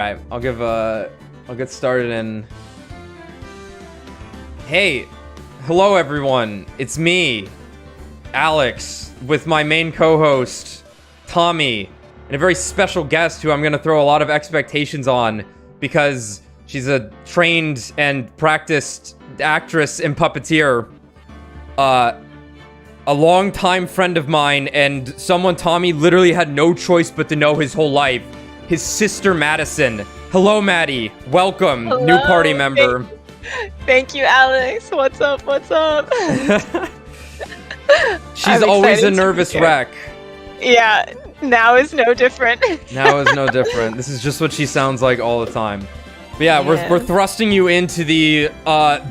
Alright, I'll get started in... Hey, hello everyone, it's me, Alex, with my main co-host, Tommy, and a very special guest who I'm gonna throw a lot of expectations on, because she's a trained and practiced actress and puppeteer, a longtime friend of mine, and someone Tommy literally had no choice but to know his whole life. His sister, Madison. Hello, Maddie. Welcome, Hello. new party member. Thank you, Alex. What's up? What's up? She's always a nervous wreck. Yeah, now is no different. Now is no different. This is just what she sounds like all the time. But yeah, we're thrusting you into the,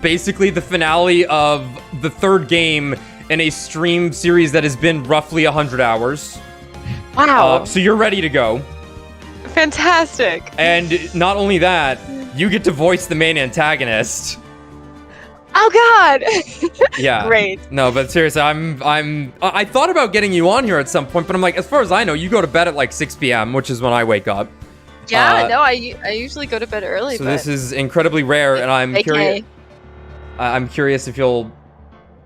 basically the finale of the third game in a stream series that has been roughly 100 hours. Wow. So you're ready to go. Fantastic. And not only that, you get to voice the main antagonist. Oh God. Yeah. Great. No, but seriously, I thought about getting you on here at some point, but I'm like, as far as I know, you go to bed at like 6 p.m., which is when I wake up. Yeah, no, I usually go to bed early. So but this is incredibly rare, and I'm curious. I'm curious if you'll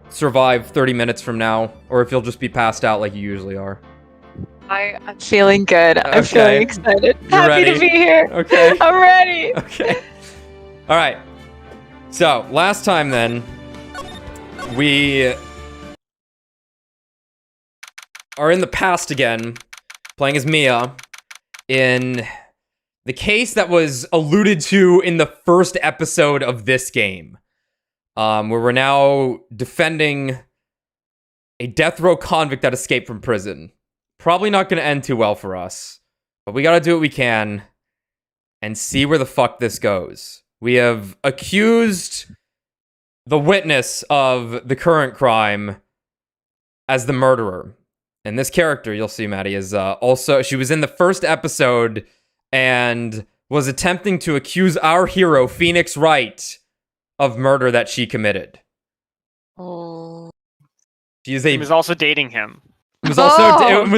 survive 30 minutes from now, or if you'll just be passed out like you usually are. I'm feeling good. I'm feeling excited. You're Happy ready? to be here. Okay. I'm ready. Okay. All right. So last time then, we are in the past again, playing as Mia in the case that was alluded to in the first episode of this game, where we're now defending a death row convict that escaped from prison. Probably not going to end too well for us, but we got to do what we can and see where the fuck this goes. We have accused the witness of the current crime as the murderer. And this character, you'll see, Maddie, is also... She was in the first episode and was attempting to accuse our hero, Phoenix Wright, of murder that she committed. Oh. She was also dating him. It was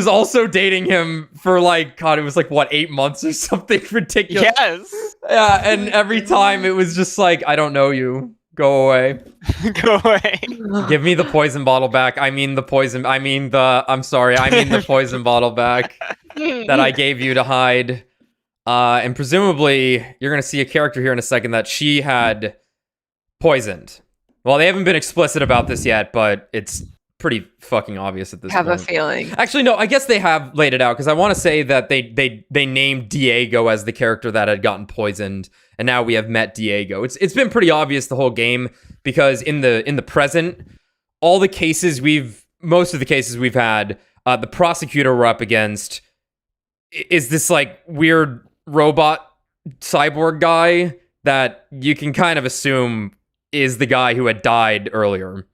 also dating him for like, God, it was like, what, 8 months or something ridiculous? Yes! Yeah, and every time it was just like, I don't know you. Go away. Go away. Give me the poison bottle back. I'm sorry, the poison bottle back that I gave you to hide. And presumably, you're going to see a character here in a second that she had poisoned. Well, they haven't been explicit about this yet, but it's pretty fucking obvious at this point. Have a feeling. Actually, no, I guess they have laid it out, because I want to say that they named Diego as the character that had gotten poisoned, and now we have met Diego. It's been pretty obvious the whole game, because in the present, most of the cases we've had, the prosecutor we're up against is this like weird robot cyborg guy that you can kind of assume is the guy who had died earlier.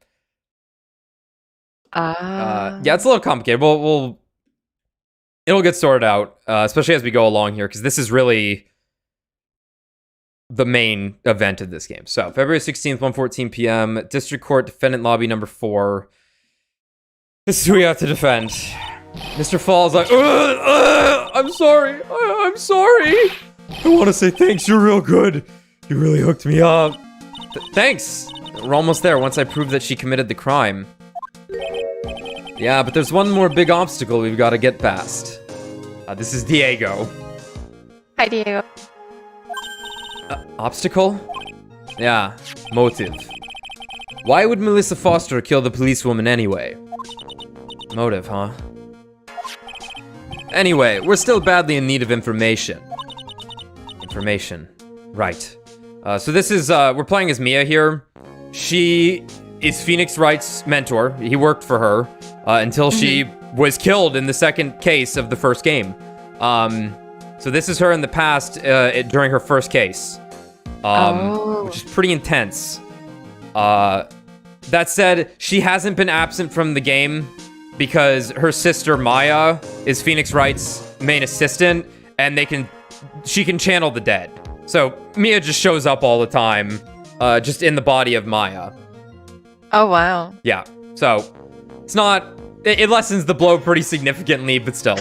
Yeah, it's a little complicated. It'll get sorted out, especially as we go along here, because this is really the main event of this game. So, February 16th, 1:14 p.m., District Court, Defendant Lobby number 4. This is who we have to defend. Mr. Fall's like, I'm sorry. I'm sorry. I want to say thanks. You're real good. You really hooked me up. Thanks. We're almost there once I prove that she committed the crime. Yeah, but there's one more big obstacle we've got to get past. This is Diego. Hi, Diego. Obstacle? Yeah, motive. Why would Melissa Foster kill the policewoman anyway? Motive, huh? Anyway, we're still badly in need of information. Information. Right. So this is, we're playing as Mia here. She is Phoenix Wright's mentor. He worked for her until she was killed in the second case of the first game. So this is her in the past during her first case, which is pretty intense. That said, she hasn't been absent from the game because her sister Maya is Phoenix Wright's main assistant, and she can channel the dead. So Mia just shows up all the time, just in the body of Maya. Oh, wow. Yeah, so it lessens the blow pretty significantly, but still.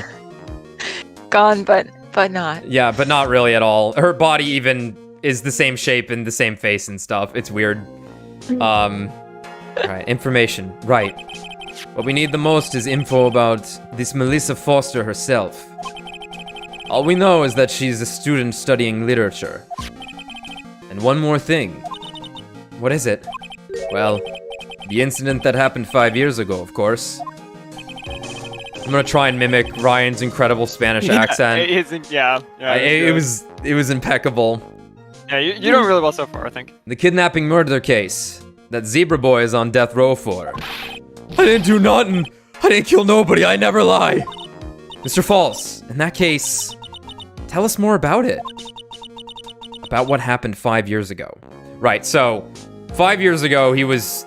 Gone, but but not. Yeah, but not really at all. Her body even is the same shape and the same face and stuff. It's weird. Alright, information. Right. What we need the most is info about this Melissa Foster herself. All we know is that she's a student studying literature. And one more thing. What is it? Well, the incident that happened 5 years ago, of course. I'm gonna try and mimic Ryan's incredible Spanish accent. It isn't, yeah. It was impeccable. Yeah, you're doing really well so far, I think. The kidnapping murder case that Zebra Boy is on death row for. I didn't do nothing. I didn't kill nobody. I never lie. Mr. False, in that case, tell us more about it. About what happened 5 years ago. Right, so 5 years ago, he was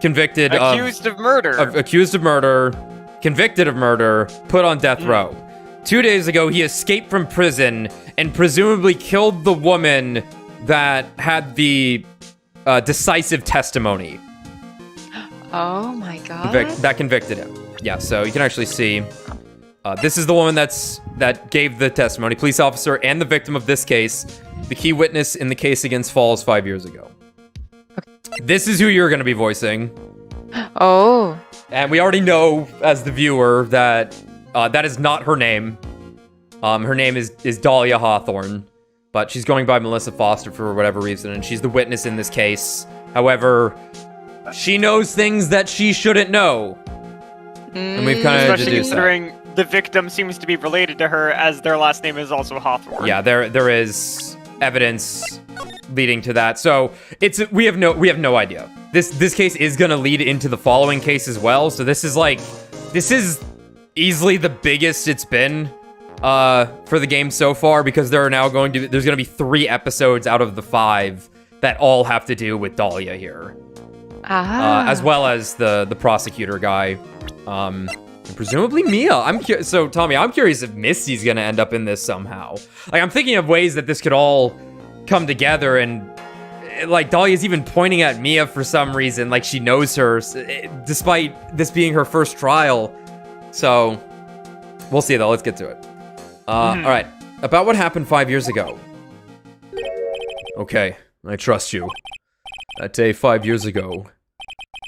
convicted accused of murder. Accused of murder, convicted of murder, put on death row. 2 days ago, he escaped from prison and presumably killed the woman that had the decisive testimony. Oh my god. That convicted him. Yeah, so you can actually see. This is the woman that gave the testimony, police officer and the victim of this case, the key witness in the case against Falls 5 years ago. This is who you're going to be voicing. Oh. And we already know, as the viewer, that that is not her name. Her name is Dalia Hawthorne, but she's going by Melissa Foster for whatever reason, and she's the witness in this case. However, she knows things that she shouldn't know. And we've kind of especially considering the victim seems to be related to her, as their last name is also Hawthorne. Yeah, there is evidence leading to that. So we have no idea. This case is gonna lead into the following case as well. So this is easily the biggest it's been for the game so far, because there's gonna be 3 episodes out of the 5 that all have to do with Dalia here. As well as the prosecutor guy. And presumably Mia. So Tommy, I'm curious if Misty's gonna end up in this somehow. Like, I'm thinking of ways that this could all come together, and like Dalia's even pointing at Mia for some reason, like she knows her, despite this being her first trial. So we'll see though. Let's get to it. All right, about what happened 5 years ago. Okay, I trust you. That day 5 years ago,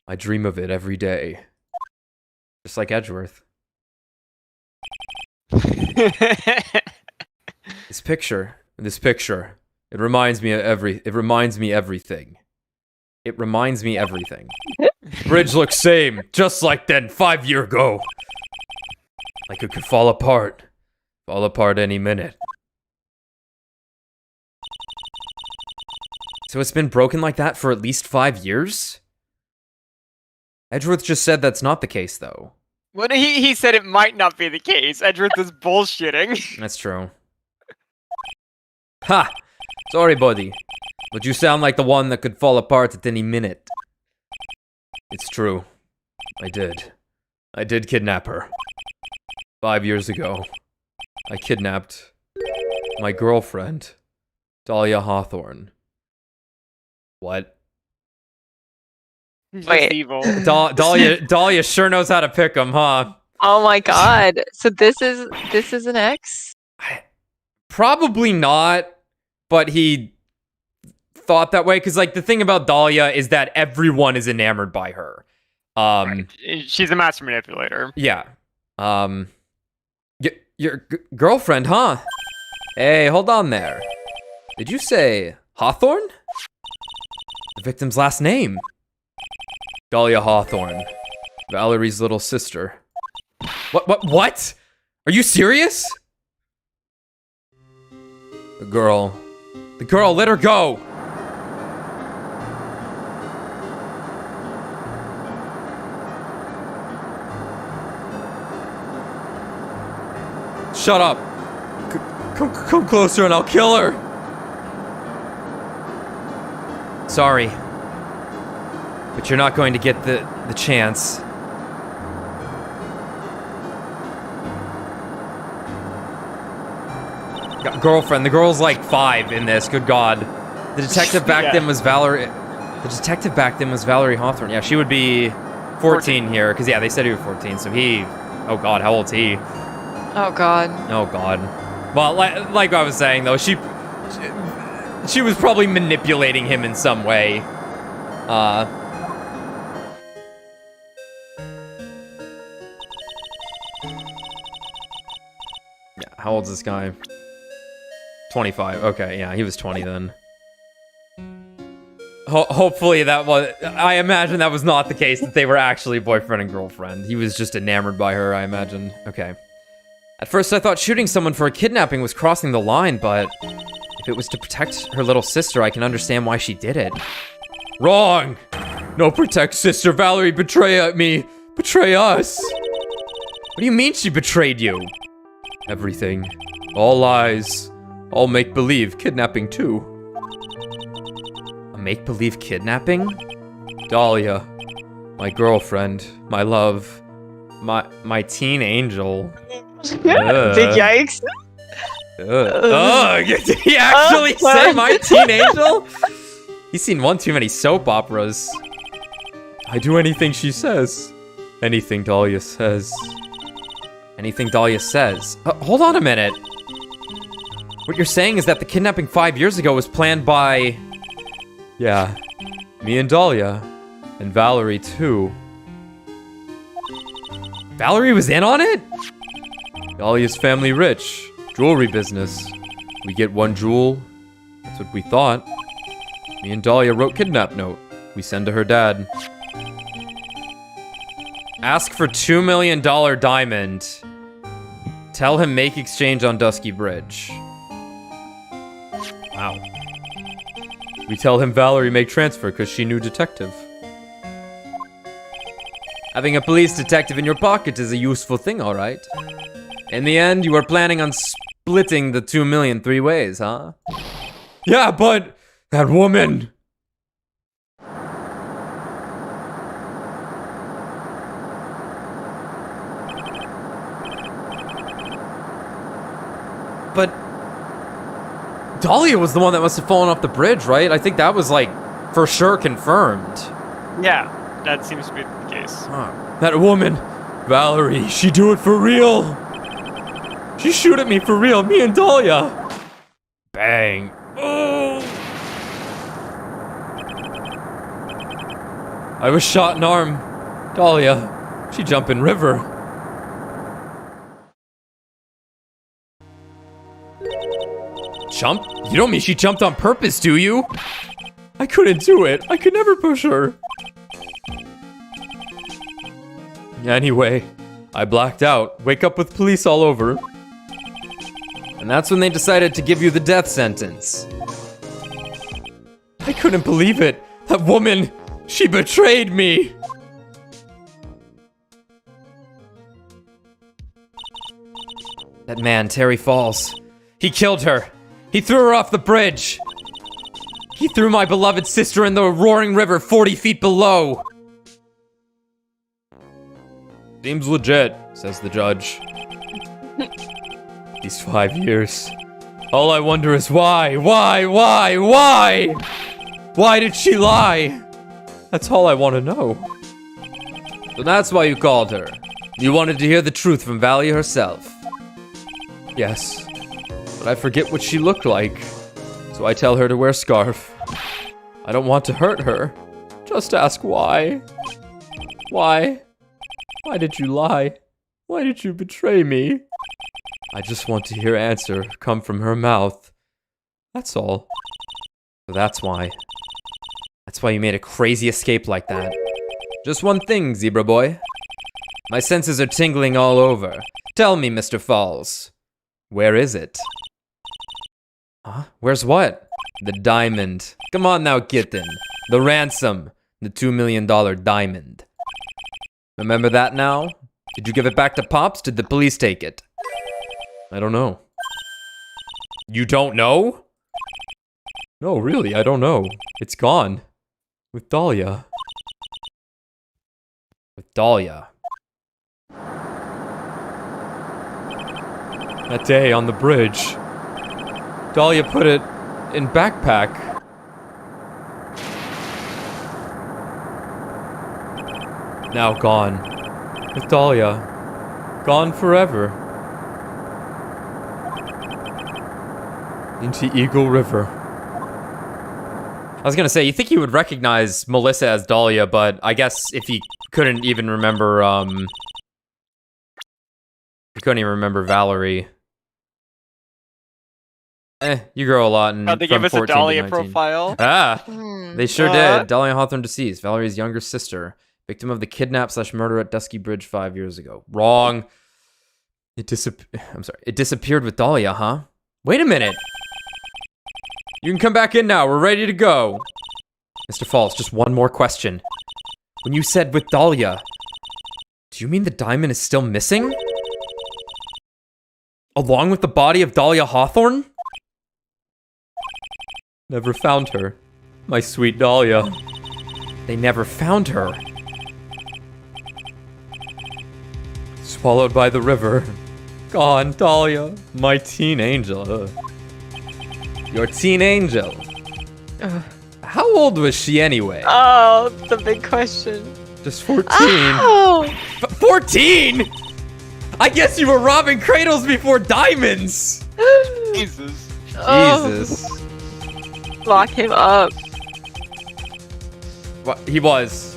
I dream of it every day. Just like Edgeworth. This picture, it reminds me everything. It reminds me everything. Bridge looks same, just like then 5 years ago. Like it could fall apart any minute. So it's been broken like that for at least 5 years? Edgeworth just said that's not the case, though. Well, he said it might not be the case. Edgeworth is bullshitting. That's true. Ha! Sorry, buddy. But you sound like the one that could fall apart at any minute. It's true. I did kidnap her. 5 years ago. I kidnapped my girlfriend, Dalia Hawthorne. What? Wait. Evil. Dalia sure knows how to pick 'em, huh? Oh my god. So this is an ex? Probably not, but he thought that way, because like the thing about Dalia is that everyone is enamored by her. Right. She's a master manipulator. Yeah. Your girlfriend, huh? Hey, hold on there. Did you say Hawthorne? The victim's last name. Dalia Hawthorne. Valerie's little sister. What? Are you serious? The girl, let her go! Shut up! Come closer and I'll kill her! Sorry. But you're not going to get the chance. Girlfriend. The girl's like 5 in this. Good God. The detective back then was Valerie. The detective back then was Valerie Hawthorne. Yeah, she would be 14 here, because yeah, they said he was 14. So he. Oh God, how old's he? Oh god. Oh god. Well, like I was saying though, she was probably manipulating him in some way. Yeah, how old's this guy? 25. Okay, yeah, he was 20 then. Hopefully that was... I imagine that was not the case, that they were actually boyfriend and girlfriend. He was just enamored by her, I imagine. Okay. At first I thought shooting someone for a kidnapping was crossing the line, but... if it was to protect her little sister, I can understand why she did it. Wrong! No protect sister, Valerie betray me! Betray us! What do you mean she betrayed you? Everything. All lies. All make-believe, kidnapping too. A make-believe kidnapping? Dalia. My girlfriend. My love. My teen angel. Big yikes. Did he actually say my teen angel? He's seen one too many soap operas. I do anything she says. Anything Dalia says. Anything Dalia says. Hold on a minute. What you're saying is that the kidnapping 5 years ago was planned by... yeah, me and Dalia. And Valerie, too. Valerie was in on it? Dalia's family rich. Jewelry business. We get one jewel. That's what we thought. Me and Dalia wrote kidnap note. We send to her dad. Ask for $2 million diamond. Tell him make exchange on Dusky Bridge. Wow. We tell him Valerie make transfer because she knew detective. Having a police detective in your pocket is a useful thing, alright. In the end, you are planning on splitting the 2 million 3 ways, huh? Yeah, but that woman... But... Dalia was the one that must have fallen off the bridge, right? I think that was, like, for sure confirmed. Yeah, that seems to be the case. Huh. That woman, Valerie, she do it for real. She shoot at me for real, me and Dalia. Bang. Oh! I was shot in arm. Dalia, she jump in river. Jump? You don't mean she jumped on purpose, do you? I couldn't do it. I could never push her. Anyway, I blacked out. Wake up with police all over. And that's when they decided to give you the death sentence. I couldn't believe it. That woman, she betrayed me. That man, Terry Falls. He killed her. He threw her off the bridge. He threw my beloved sister in the roaring river 40 feet below. Seems legit, says the judge. These 5 years. All I wonder is why? Why did she lie? That's all I want to know. So that's why you called her. You wanted to hear the truth from Valley herself. Yes, but I forget what she looked like. So I tell her to wear a scarf. I don't want to hurt her. Just ask why. Why? Why did you lie? Why did you betray me? I just want to hear answer come from her mouth. That's all. So that's why. That's why you made a crazy escape like that. Just one thing, zebra boy. My senses are tingling all over. Tell me, Mr. Falls. Where is it? Huh? Where's what? The diamond. Come on now, kitten. The ransom. The $2 million diamond. Remember that now? Did you give it back to Pops? Did the police take it? I don't know. You don't know? No, really, I don't know. It's gone. With Dalia. With Dalia. That day on the bridge. Dalia put it in backpack. Now gone. With Dalia. Gone forever. into Eagle River. I was gonna say, you think he would recognize Melissa as Dalia, but I guess if he couldn't even remember, he couldn't even remember Valerie. You grow a lot in They gave us a 14 to Dalia 19. profile. They sure did. Dalia Hawthorne deceased. Valerie's younger sister. Victim of the kidnap/murder at Dusky Bridge 5 years ago. Wrong. It disappeared with Dalia, huh? Wait a minute. You can come back in now. We're ready to go. Mr. Falls, just one more question. When you said with Dalia, do you mean the diamond is still missing? Along with the body of Dalia Hawthorne? Never found her. My sweet Dalia. They never found her. Swallowed by the river. Gone, Dalia. My teen angel. Your teen angel. How old was she anyway? Oh, the big question. Just 14. Oh! 14? I guess you were robbing cradles before diamonds. Jesus. Jesus. Lock him up. Well, he was.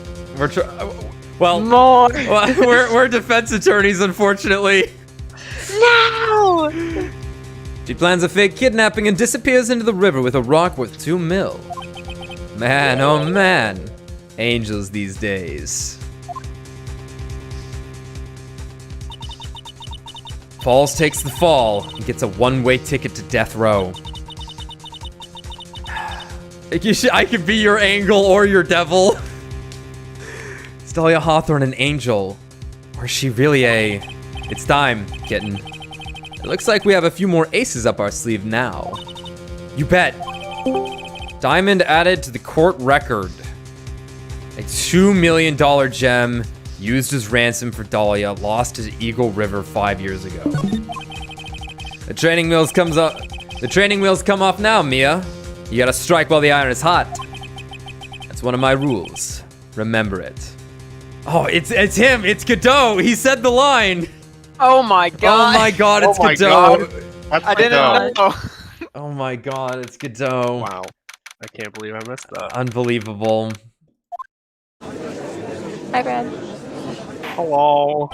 Well, More. we're defense attorneys, unfortunately. No! She plans a fake kidnapping and disappears into the river with a rock worth 2 mil. Man, oh man. Angels these days. Falls takes the fall and gets a one-way ticket to death row. I could be your angel or your devil. Is Dalia Hawthorne an angel? Or is she really a... It's time, kitten. It looks like we have a few more aces up our sleeve now. You bet. Diamond added to the court record. A $2 million gem used as ransom for Dalia, lost to Eagle River 5 years ago. The training wheels come off now, Mia. You gotta strike while the iron is hot. That's one of my rules. Remember it. Oh, it's him. It's Godot. He said the line. Oh my god. Oh my god, it's Godot. God. That's I didn't know. Oh my god, it's Godot. Wow. I can't believe I missed that. Unbelievable. Hi, Brad. Hello.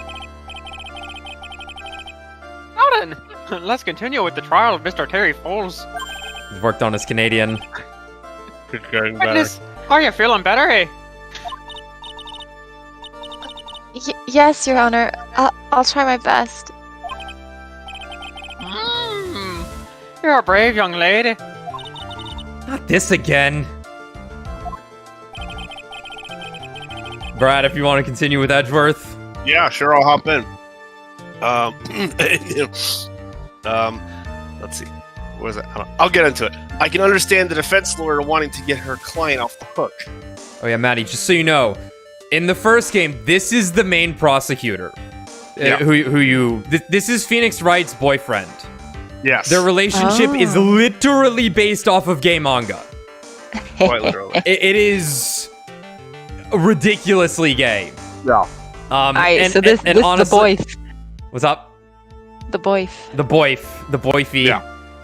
Now then, let's continue with the trial of Mr. Terry Falls. He's worked on his Canadian. It's getting better. Goodness, are you feeling better, eh? Yes, Your Honor. I'll try my best. You're a brave young lady. Not this again. Brad, if you want to continue with Edgeworth. Yeah, sure, I'll hop in. Let's see. What is it? I'll get into it. I can understand the defense lawyer wanting to get her client off the hook. Oh yeah, Maddie, just so you know, in the first game, this is the main prosecutor. Yeah. This is Phoenix Wright's boyfriend. Yes. Their relationship is literally based off of gay manga. Quite literally. It is ridiculously gay. Yeah. Alright, so this is honestly, the boyf. What's up? The boyf. The boyfie.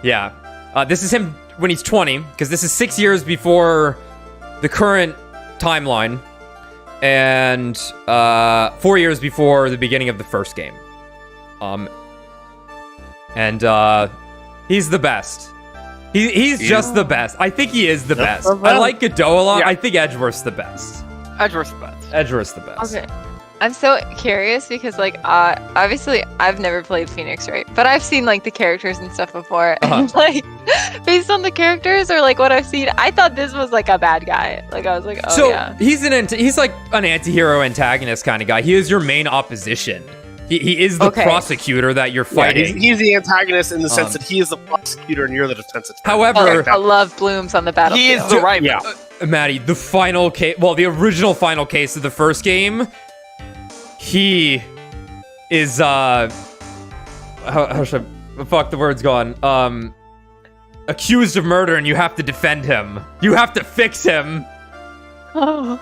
Yeah. This is him when he's 20, because this is 6 years before the current timeline, and 4 years before the beginning of the first game. And he's the best. He's just the best. I think he is the best. I like Godot a lot. Yeah. I think Edgeworth's the best. Edgeworth's the best. Edgeworth's the best. Okay. I'm so curious because, like, obviously I've never played Phoenix, right? But I've seen, like, the characters and stuff before. And, like, based on the characters or, like, what I've seen, I thought this was, like, a bad guy. Like, I was like, oh, so yeah. he's like an anti-hero antagonist kind of guy. He is your main opposition. He is the prosecutor that you're fighting. Yeah, he's the antagonist in the sense that he is the prosecutor and you're the defense attorney. However, a love blooms on the battlefield. He is the right. Yeah. Maddie, the final case, well, the original final case of the first game, he is, how should I, fuck, the word's gone, accused of murder, and you have to defend him. You have to fix him. Oh.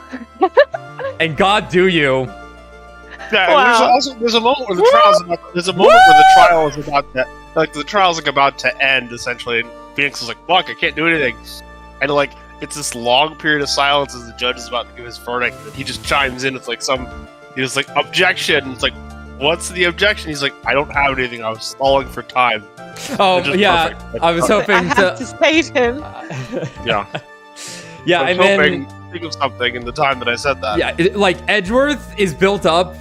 And God do you. Yeah, Wow. and there's a moment where the trial is about to end, essentially. Phoenix is like, fuck, I can't do anything. And like, it's this long period of silence as the judge is about to give his verdict. And he just chimes in with like he was like, objection. It's like, what's the objection? He's like, I don't have anything. I was stalling for time. Oh, yeah. I was hoping I have to save him. Yeah. Yeah, I and was then... hoping to think of something in the time that I said that. Yeah, like, Edgeworth is built up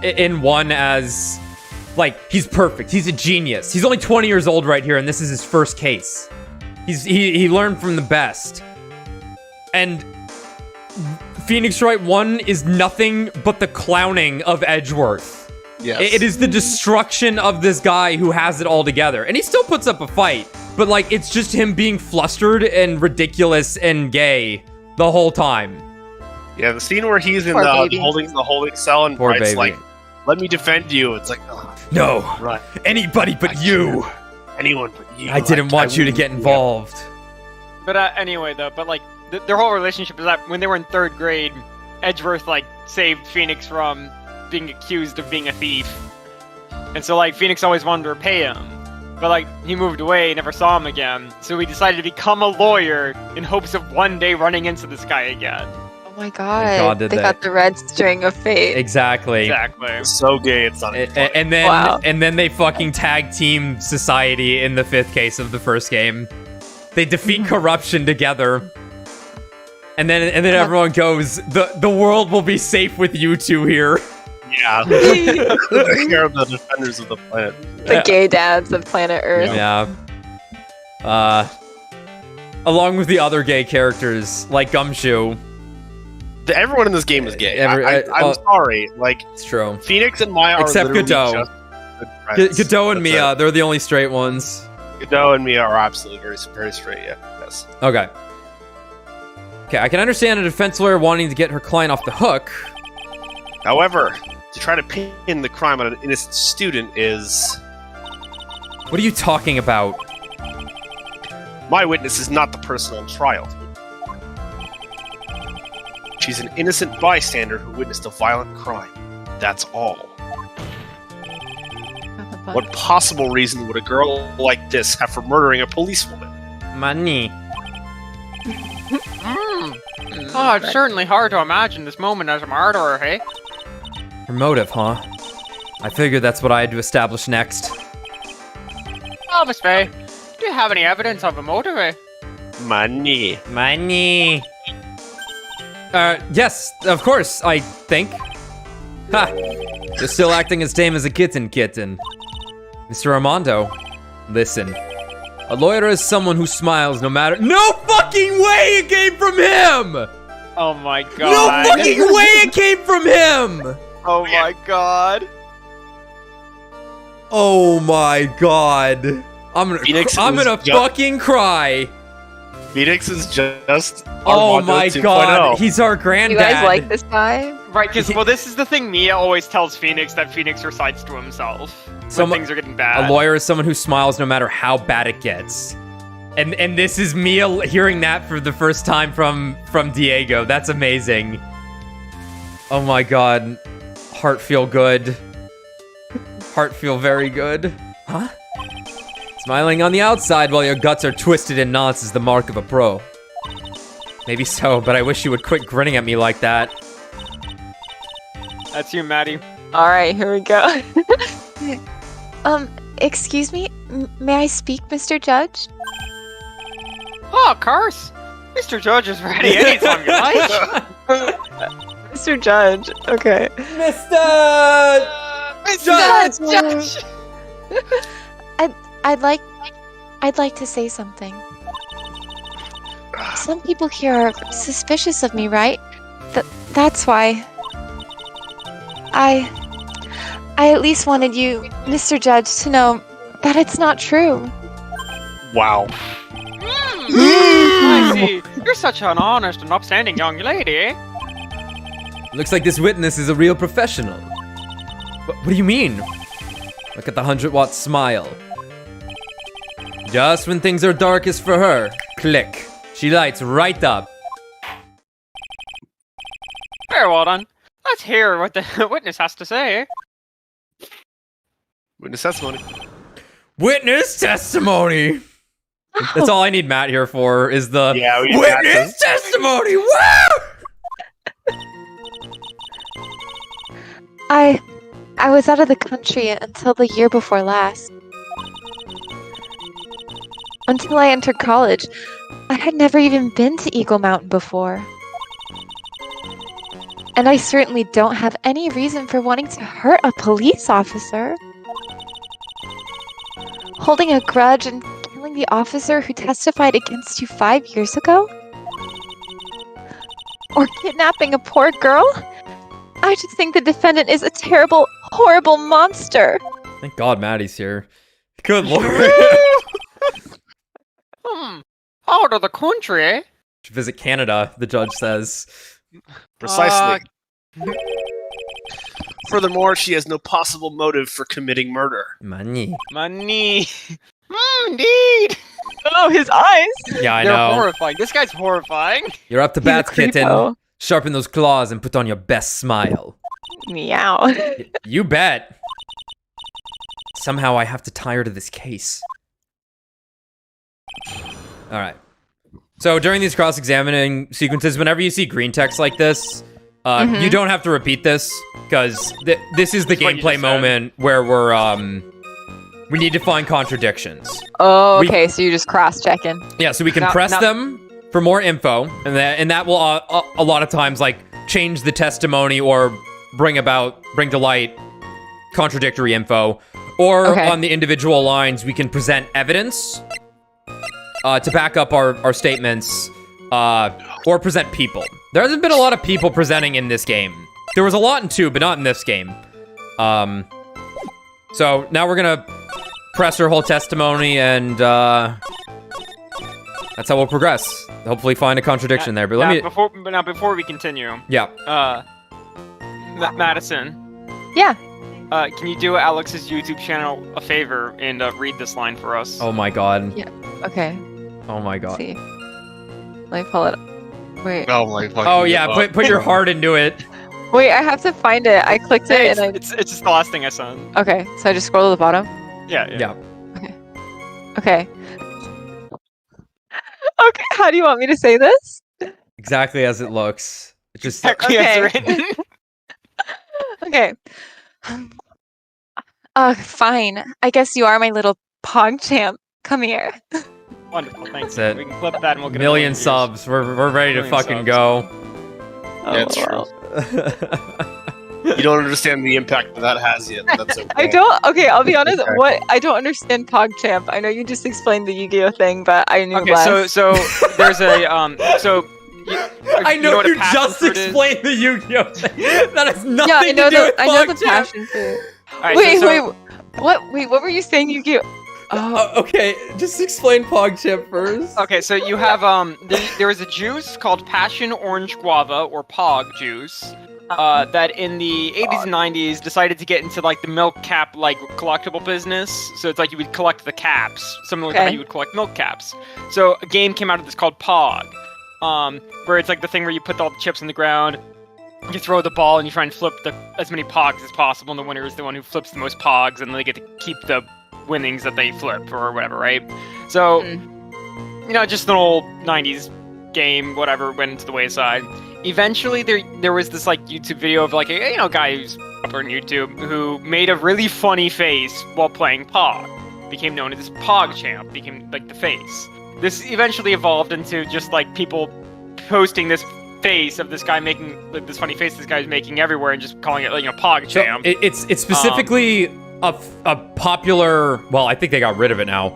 in one as, like, he's perfect. He's a genius. He's only 20 years old right here, and this is his first case. He learned from the best. And Phoenix Wright 1 is nothing but the clowning of Edgeworth. Yes. It is the destruction of this guy who has it all together. And he still puts up a fight. But, like, it's just him being flustered and ridiculous and gay the whole time. Yeah, the scene where he's in Poor the baby. holding cell and Poor Wright's baby. like, let me defend you. It's like, oh, No, right. anybody but you. Anyone but you. I didn't want you to get wouldn't- involved. But anyway, though, but like their whole relationship is that when they were in 3rd grade, Edgeworth like saved Phoenix from being accused of being a thief, and so like Phoenix always wanted to repay him, but like he moved away, never saw him again. So he decided to become a lawyer in hopes of one day running into this guy again. Oh my god. God, did they they. got the red string of fate. Exactly. Exactly. It's so gay, it's not even funny. And then they fucking tag team society in the 5th case of the first game. They defeat corruption together. And then everyone goes, the world will be safe with you two here. Yeah. They are the defenders of the planet. The gay dads of planet Earth. Yeah. Along with the other gay characters, like Gumshoe. Everyone in this game is gay. I'm I'm sorry. Like, It's true. Phoenix and Maya are Except literally Godot. just good friends. Godot and That's Mia, they're the only straight ones. it. Godot and Mia are absolutely very straight, yeah. Yes. Okay. Okay, I can understand a defense lawyer wanting to get her client off the hook. However, to try to pin the crime on an innocent student is... What are you talking about? My witness is not the person on trial. She's an innocent bystander who witnessed a violent crime. That's all. What possible reason would a girl like this have for murdering a policewoman? Money. Oh, it's certainly hard to imagine this moment as a murderer, hey? Her motive, huh? I figured that's what I had to establish next. Oh, Miss Faye, do you have any evidence of a motive, eh? Money. Money. Yes, of course, I think. Ha! You're still acting as tame as a kitten. Mr. Armando, listen. A lawyer is someone who smiles no matter— No fucking way it came from him! Oh my god. No fucking way it came from him! Oh my god. Oh my god. I'm Phoenix gonna is ju- fucking cry. Phoenix is just Oh Armando my 2.0. god. He's our You granddad. guys like this guy? Right, because, well, this is the thing Mia always tells Phoenix, that Phoenix recites to himself when Some- things are getting bad. A lawyer is someone who smiles no matter how bad it gets. And this is Mia hearing that for the first time from Diego. That's amazing. Oh my god. Heart feel good. Heart feel very good. Huh? Smiling on the outside while your guts are twisted in knots is the mark of a pro. Maybe so, but I wish you would quit grinning at me like that. That's you, Maddie. Alright, here we go. Excuse me? May I speak, Mr. Judge? Oh, of course. Mr. Judge is ready anytime you like. Mr. Judge. Okay. Mr. Judge! I'd like to say something. Some people here are suspicious of me, right? That's why I at least wanted you, Mr. Judge, to know that it's not true. Wow. I see. You're such an honest and upstanding young lady, eh? Looks like this witness is a real professional. What do you mean? Look at the 100-watt smile. Just when things are darkest for her, click. She lights right up. Very well done. Let's hear what the witness has to say, eh? Witness testimony. Witness testimony! That's all I need Matt here for is the Yeah, we witness testimony. Woo! I was out of the country until the year before last. Until I entered college, I had never even been to Eagle Mountain before. And I certainly don't have any reason for wanting to hurt a police officer. Holding a grudge and killing the officer who testified against you 5 years ago? Or kidnapping a poor girl? I just think the defendant is a terrible, horrible monster. Thank God Maddie's here. Good lord. Out of the country, eh? To visit Canada, the judge says. Precisely. Furthermore, she has no possible motive for committing murder. Money. Money. Indeed. Oh, his eyes! Yeah, I They're know. horrifying. This guy's horrifying. You're up to He's a bat, kitten. creepo. Sharpen those claws and put on your best smile. Meow. You bet. Somehow I have to tie her to this case. Alright. So during these cross-examining sequences, whenever you see green text like this, you don't have to repeat this, because this is the That's what you gameplay just said. moment where we need to find contradictions. Oh, okay, so you're just cross-checking. Yeah, so we can Now- press now- them for more info, and that will a lot of times like change the testimony or bring to light contradictory info. Or Okay. on the individual lines, we can present evidence to back up our statements, or present people. There hasn't been a lot of people presenting in this game. There was a lot in 2, but not in this game. So now we're gonna press her whole testimony, and that's how we'll progress. Hopefully find a contradiction there. But let me... Before we continue, Yeah. Madison, Yeah. can you do Alex's YouTube channel a favor and read this line for us? Oh my god. Okay. Oh my Let's god. see. Let me pull it up. Wait. Oh my fucking Oh yeah, God. put your heart into it. Wait, I have to find it. I clicked Hey, it and it's just the last thing I saw. Okay, so I just scroll to the bottom? Yeah. Yeah. Okay. Okay, how do you want me to say this? Exactly as it looks. It just Exactly Okay. as written. Okay. Fine. I guess you are my little pog champ. Come here. Wonderful, thanks. That's it. We can flip that and we'll get million views. subs. We're ready to Million fucking subs. go. That's well. You don't understand the impact that has yet. That's okay. I don't. Okay, I'll be honest. Okay. I don't understand PogChamp. I know you just explained the Yu-Gi-Oh thing, but I knew Okay, less. so there's a I know what a you passion just fruit is? explained the Yu-Gi-Oh thing. That has nothing yeah, I know to do with I know the PogChamp. passion fruit. Alright, Wait, so- wait. What? Wait, what were you saying, Yu-Gi-Oh? Oh, Okay, just explain PogChamp first. Okay, so you have there is a juice called Passion Orange Guava or Pog juice. That in the 80s and 90s decided to get into like the milk cap like collectible business. So it's like you would collect the caps, similar to how Okay. you would collect milk caps. So a game came out of this called Pog, where it's like the thing where you put all the chips in the ground, you throw the ball and you try and flip as many Pogs as possible, and the winner is the one who flips the most Pogs, and then they get to keep the winnings that they flip or whatever, right? So, you know, just an old 90s game, whatever, went into the wayside. Eventually, there was this like YouTube video of like a guy who's up on YouTube who made a really funny face while playing Pog. Became known as PogChamp. Became like the face. This eventually evolved into just like people posting this face of this guy making like this funny face this guy's making everywhere and just calling it like So PogChamp. it's specifically a popular. Well, I think they got rid of it now.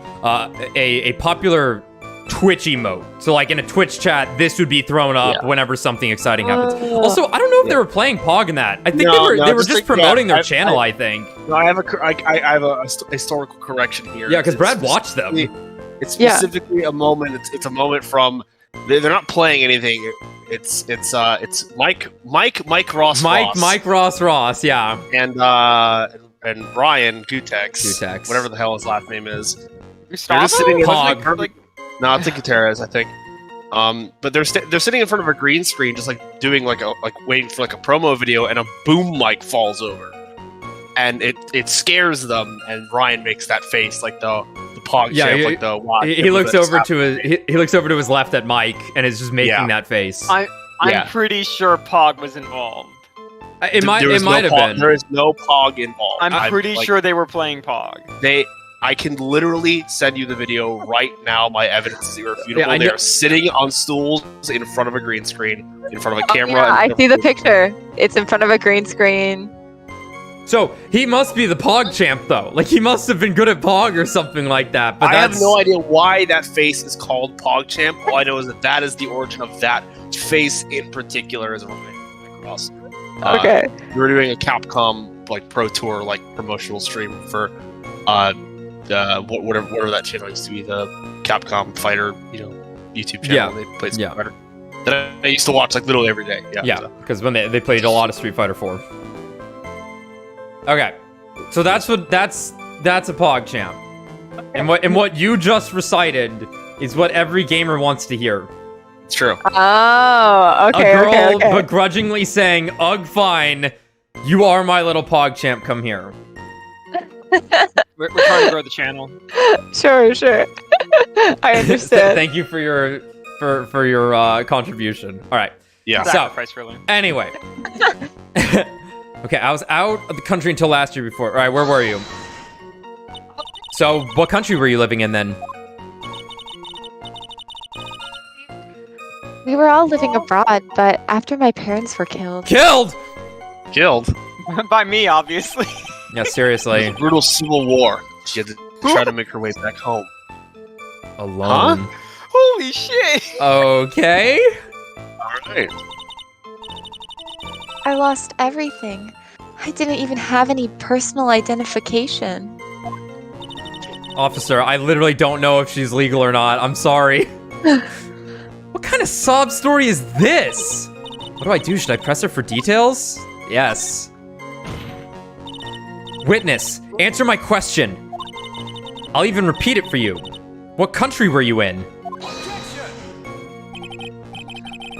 A popular Twitch emote. So like in a Twitch chat, this would be thrown up whenever something exciting happens. Also, I don't know if they were playing Pog in that. I think No, they were just just like- promoting yeah, their channel. I think. No, I have a historical correction here. Yeah, because It's Brad watched them. It's specifically a moment. It's a moment from. They're not playing anything. It's Mike Ross. Yeah. And Brian Gutex. Whatever the hell his last name is. They're just sitting in Pog. No, it's Gutierrez, I think. But they're sitting in front of a green screen, just like doing waiting for like a promo video, and a boom mic falls over, and it scares them. And Ryan makes that face, like the the Pog Yeah, champ, he- like the why. He looks over to he looks over to his left at Mike and is just making Yeah. that face. I'm Yeah. pretty sure Pog was involved. It might There is no have Pog- been. There is no Pog involved. I'm pretty like, sure they were playing Pog. I can literally send you the video right now. My evidence is irrefutable. Yeah, I they know- are sitting on stools in front of a green screen, in front of a Oh, camera. yeah, in I front see of- the picture. It's in front of a green screen. So he must be the Pog champ, though. Like he must have been good at Pog or something like that. But I have that's no idea why that face is called PogChamp. All I know is that is the origin of that face in particular as a across. Okay. We were doing a Capcom like Pro Tour like promotional stream for whatever that channel used to be, the Capcom Fighter, YouTube channel. Yeah. They played Street Yeah. Fighter. That I used to watch like literally every day. Yeah. Yeah, so. because when they played a lot of Street Fighter 4. Okay, so that's a Pog champ, and what you just recited is what every gamer wants to hear. It's true. Oh, okay, A girl okay. begrudgingly saying, "Ugh, fine, you are my little Pog champ. Come here." We're trying to grow the channel. Sure. I understand. Thank you for your contribution. All right. Yeah. So- Sacrifice really. Anyway. Okay, I was out of the country until last year before. All right, where were you? So, what country were you living in then? We were all living abroad, but after my parents were killed. Killed! Killed. By me, obviously. Yeah, seriously. Brutal civil war. She had to try to make her way back home. Alone. Holy shit! Okay. All right. I lost everything. I didn't even have any personal identification. Officer, I literally don't know if she's legal or not. I'm sorry. What kind of sob story is this? What do I do? Should I press her for details? Yes. Witness, answer my question. I'll even repeat it for you. What country were you in?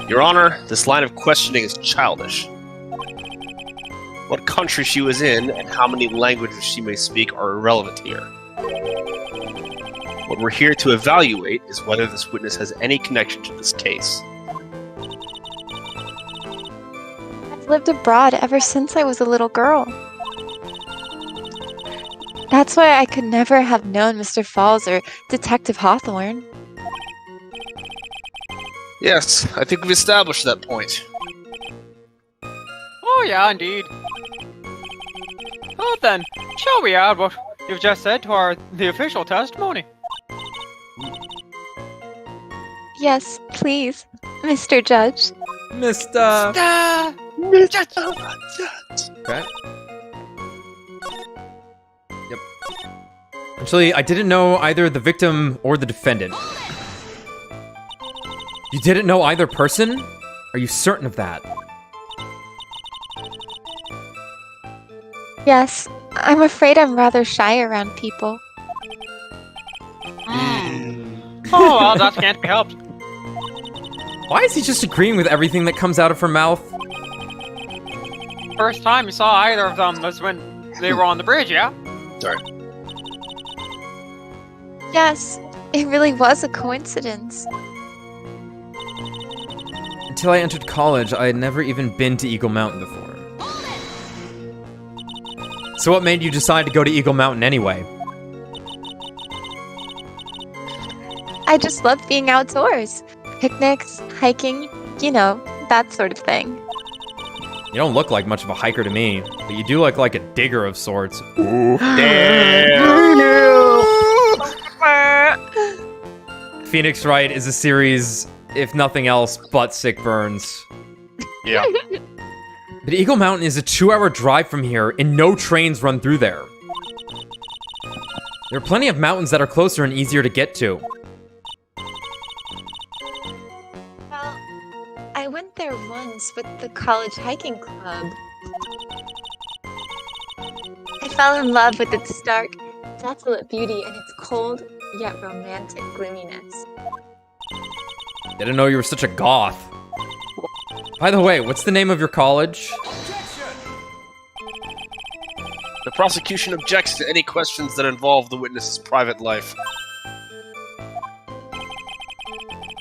Your Honor, this line of questioning is childish. What country she was in and how many languages she may speak are irrelevant here. What we're here to evaluate is whether this witness has any connection to this case. I've lived abroad ever since I was a little girl. That's why I could never have known Mr. Falls or Detective Hawthorne. Yes, I think we've established that point. Oh yeah, indeed. Well then, shall we add what you've just said to the official testimony? Yes, please, Mr. Judge. Mr. Okay. Yep. Actually, I didn't know either the victim or the defendant. You didn't know either person? Are you certain of that? Yes, I'm afraid I'm rather shy around people. Oh well, that can't be helped. Why is he just agreeing with everything that comes out of her mouth? First time you saw either of them was when they were on the bridge, yeah? Sorry. Yes, it really was a coincidence. Until I entered college, I had never even been to Eagle Mountain before. So what made you decide to go to Eagle Mountain anyway? I just love being outdoors. Picnics, hiking, that sort of thing. You don't look like much of a hiker to me, but you do look like a digger of sorts. Ooh. Phoenix Wright is a series, if nothing else, but sick burns. Yeah. But Eagle Mountain is a 2-hour drive from here, and no trains run through there. There are plenty of mountains that are closer and easier to get to. Well, I went there once with the college hiking club. I fell in love with its stark, desolate beauty and its cold, yet romantic gloominess. Didn't know you were such a goth. By the way, what's the name of your college? The prosecution objects to any questions that involve the witness's private life.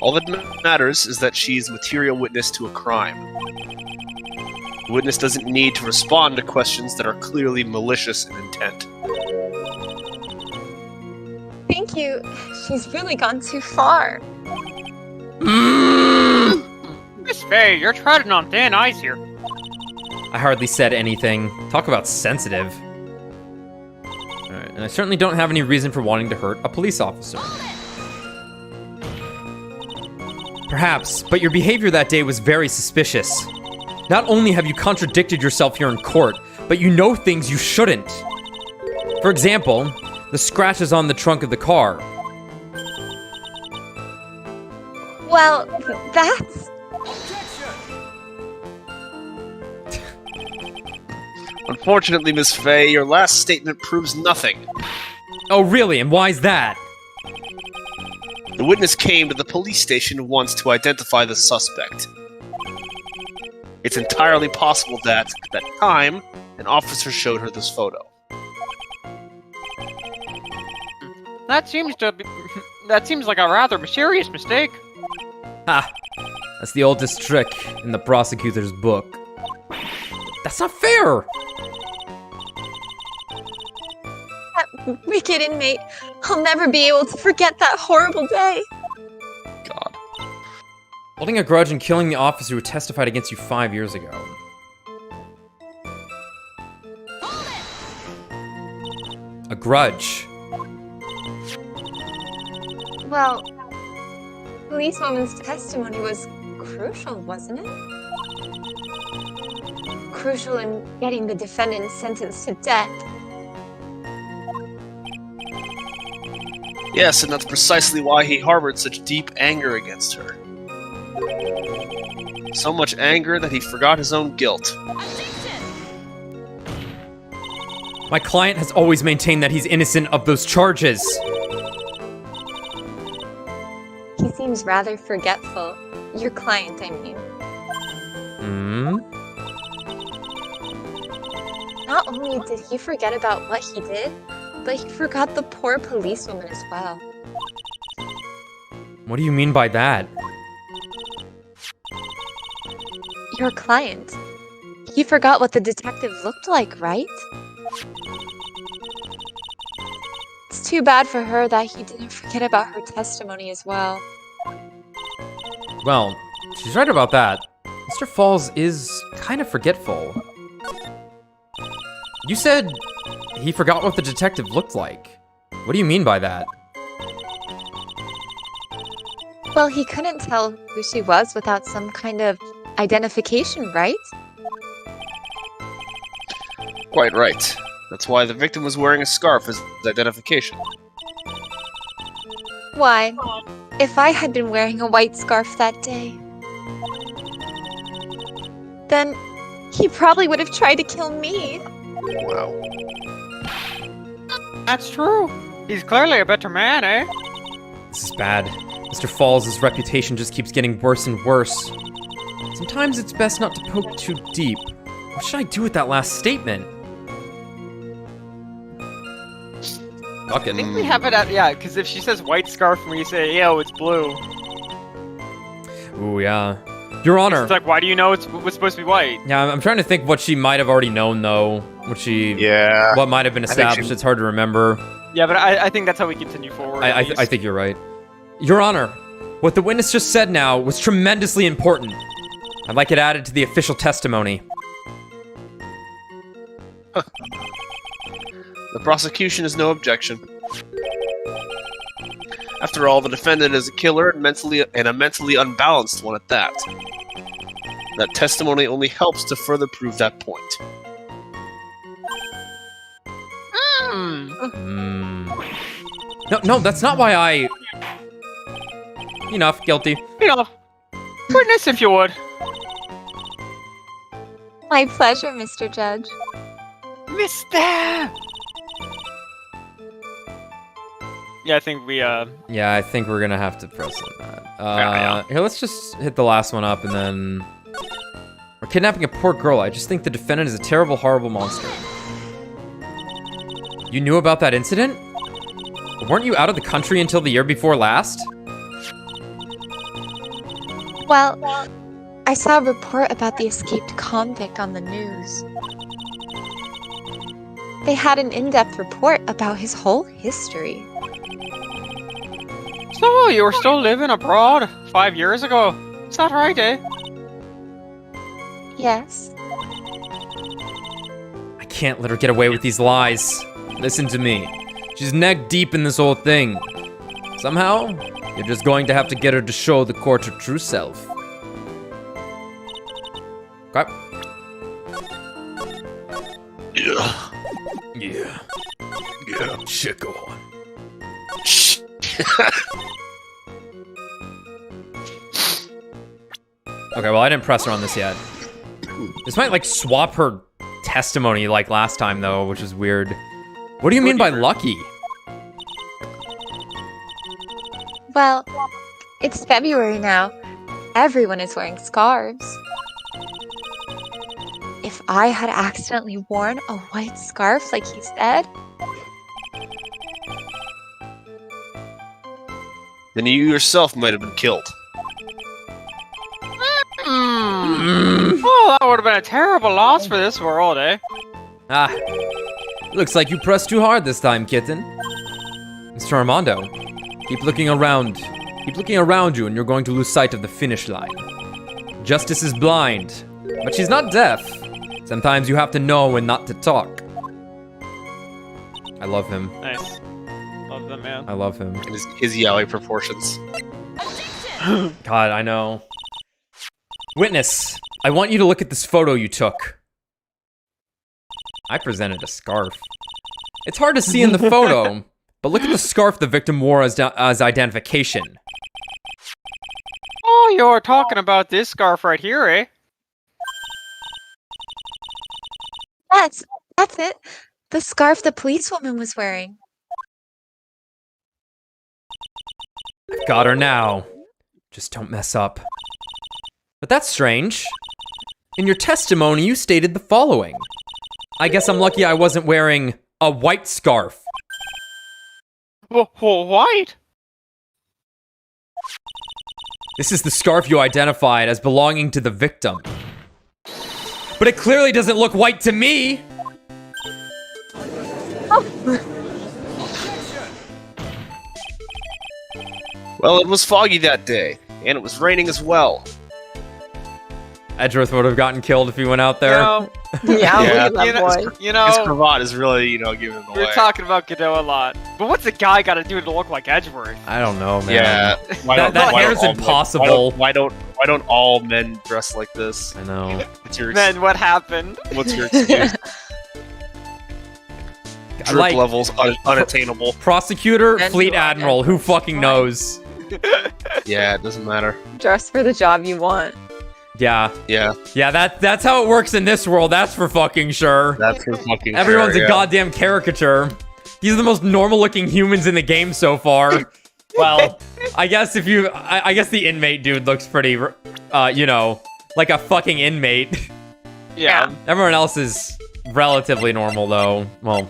All that matters is that she's material witness to a crime. The witness doesn't need to respond to questions that are clearly malicious in intent. Thank you. She's really gone too far. Miss Faye, you're treading on thin ice here. I hardly said anything. Talk about sensitive. Alright, and I certainly don't have any reason for wanting to hurt a police officer. Perhaps, but your behavior that day was very suspicious. Not only have you contradicted yourself here in court, but you know things you shouldn't. For example, the scratches on the trunk of the car. Well, that's... Unfortunately, Miss Faye, your last statement proves nothing. Oh, really? And why's that? The witness came to the police station once to identify the suspect. It's entirely possible that, at that time, an officer showed her this photo. That seems to be... That seems like a rather mysterious mistake. Ha! That's the oldest trick in the prosecutor's book. That's not fair! That wicked inmate. I'll never be able to forget that horrible day. God. Holding a grudge and killing the officer who testified against you 5 years ago. A grudge. Well, policewoman's testimony was crucial, wasn't it? Crucial in getting the defendant sentenced to death. Yes, and that's precisely why he harbored such deep anger against her. So much anger that he forgot his own guilt. My client has always maintained that he's innocent of those charges. He seems rather forgetful. Your client, I mean. Not only did he forget about what he did, but he forgot the poor policewoman as well. What do you mean by that? Your client. He forgot what the detective looked like, right? It's too bad for her that he didn't forget about her testimony as well. Well, she's right about that. Mr. Falls is kind of forgetful. You said he forgot what the detective looked like. What do you mean by that? Well, he couldn't tell who she was without some kind of identification, right? Quite right. That's why the victim was wearing a scarf as identification. Why, if I had been wearing a white scarf that day, then he probably would have tried to kill me. Wow. That's true. He's clearly a better man, eh? This is bad. Mr. Falls' reputation just keeps getting worse and worse. Sometimes it's best not to poke too deep. What should I do with that last statement? Fuck it. I think we have it at... Yeah, because if she says white scarf and we say, yo, it's blue. Ooh, yeah. Your Honor. It's like, why do you know it's supposed to be white? Yeah, I'm trying to think what she might have already known, though. Yeah. What might have been established. It's hard to remember. Yeah, but I think that's how we continue forward. I think you're right. Your Honor, what the witness just said now was tremendously important. I'd like it added to the official testimony. The prosecution has no objection. After all, the defendant is a killer and a mentally unbalanced one at that. That testimony only helps to further prove that point. No, that's not why I... Enough, guilty. Witness if you would. My pleasure, Mr. Judge. Mister! Yeah, I think we, Yeah, I think we're gonna have to press on that. Yeah. Here, let's just hit the last one up and then... We're kidnapping a poor girl. I just think the defendant is a terrible, horrible monster. You knew about that incident? Weren't you out of the country until the year before last? Well, I saw a report about the escaped convict on the news. They had an in-depth report about his whole history. So, you were still living abroad 5 years ago. Is that right, eh? Yes. I can't let her get away with these lies. Listen to me. She's neck deep in this whole thing. Somehow, you're just going to have to get her to show the court her true self. Okay. Yeah. Yeah. Yeah. Shit, go on. Okay, well, I didn't press her on this yet. This might, like, swap her testimony like last time, though, which is weird. What do you mean by lucky? Well, it's February now. Everyone is wearing scarves. If I had accidentally worn a white scarf like he said, Then you yourself might have been killed. Oh, that would have been a terrible loss for this world, eh? Ah, looks like you pressed too hard this time, kitten. Mr. Armando, keep looking around. Keep looking around you and you're going to lose sight of the finish line. Justice is blind, but she's not deaf. Sometimes you have to know when not to talk. I love him. Nice. Love that man. I love him. In his yaoi proportions. God, I know. Witness, I want you to look at this photo you took. I presented a scarf. It's hard to see in the photo, but look at the scarf the victim wore as identification. Oh, you're talking about this scarf right here, eh? that's it. The scarf the policewoman was wearing. I've got her now. Just don't mess up. But that's strange. In your testimony, you stated the following. I guess I'm lucky I wasn't wearing a white scarf. White? This is the scarf you identified as belonging to the victim. But it clearly doesn't look white to me! Well, it was foggy that day, and it was raining as well. Edgeworth would have gotten killed if he went out there. No, Yeah, Yeah, look at that boy. you His know, cravat is really, giving him away. we're talking about Godot a lot. But what's a guy got to do to look like Edgeworth? I don't know, man. Yeah, That hair's all men- impossible. Why don't all men dress like this? I know. What's your Then what happened? What's your excuse? I Drip like levels unattainable. prosecutor, Men fleet who are admiral, who fucking knows? Yeah, it doesn't matter. Dress for the job you want. Yeah. Yeah, Yeah, that's how it works in this world, that's for fucking sure. that's for fucking Everyone's sure, a goddamn caricature. These are the most normal looking humans in the game so far. Well, I guess I guess the inmate dude looks pretty, like a fucking inmate. Yeah. Everyone else is relatively normal though. Well,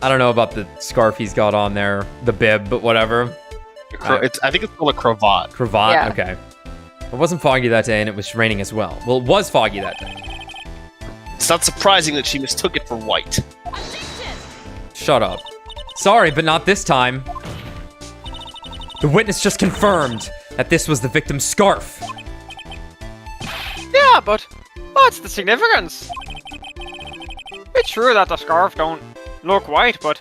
I don't know about the scarf he's got on there, the bib, but whatever. I think it's called a cravat. Cravat, Yeah. okay. It wasn't foggy that day and it was raining as well. Well, it was foggy that day. It's not surprising that she mistook it for white. Shut up. Sorry, but not this time. The witness just confirmed that this was the victim's scarf. Yeah, but what's the significance? It's true that the scarf don't look white, but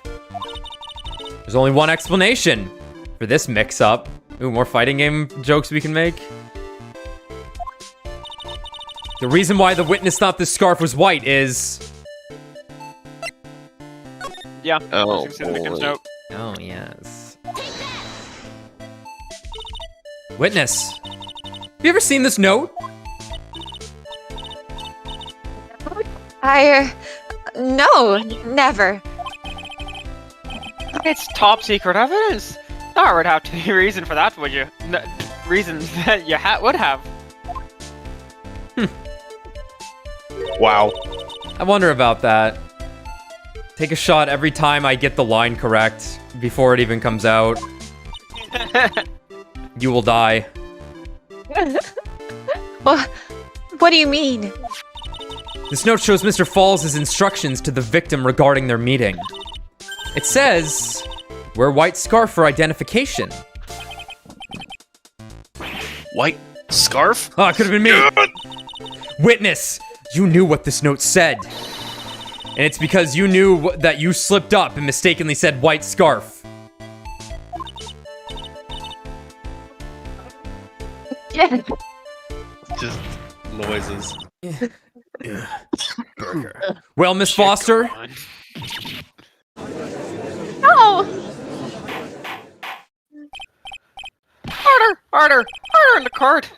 There's only one explanation for this mix-up. Ooh, more fighting game jokes we can make. The reason why the witness thought this scarf was white is... yeah. Oh, there's a significance boy. note. Oh, yes. Witness, have you ever seen this note? No, never. It's top secret evidence. There would have to be a reason for that, would you? Reasons that you would have. Wow. I wonder about that. Take a shot every time I get the line correct before it even comes out. You will die. Well, what do you mean? This note shows Mr. Falls' instructions to the victim regarding their meeting. It says, wear white scarf for identification. White scarf? Oh, it could have been me. Witness, you knew what this note said. And it's because you knew that you slipped up and mistakenly said white scarf. Yeah. Just noises. Burger. Well, Miss Foster, Oh! Harder in the cart.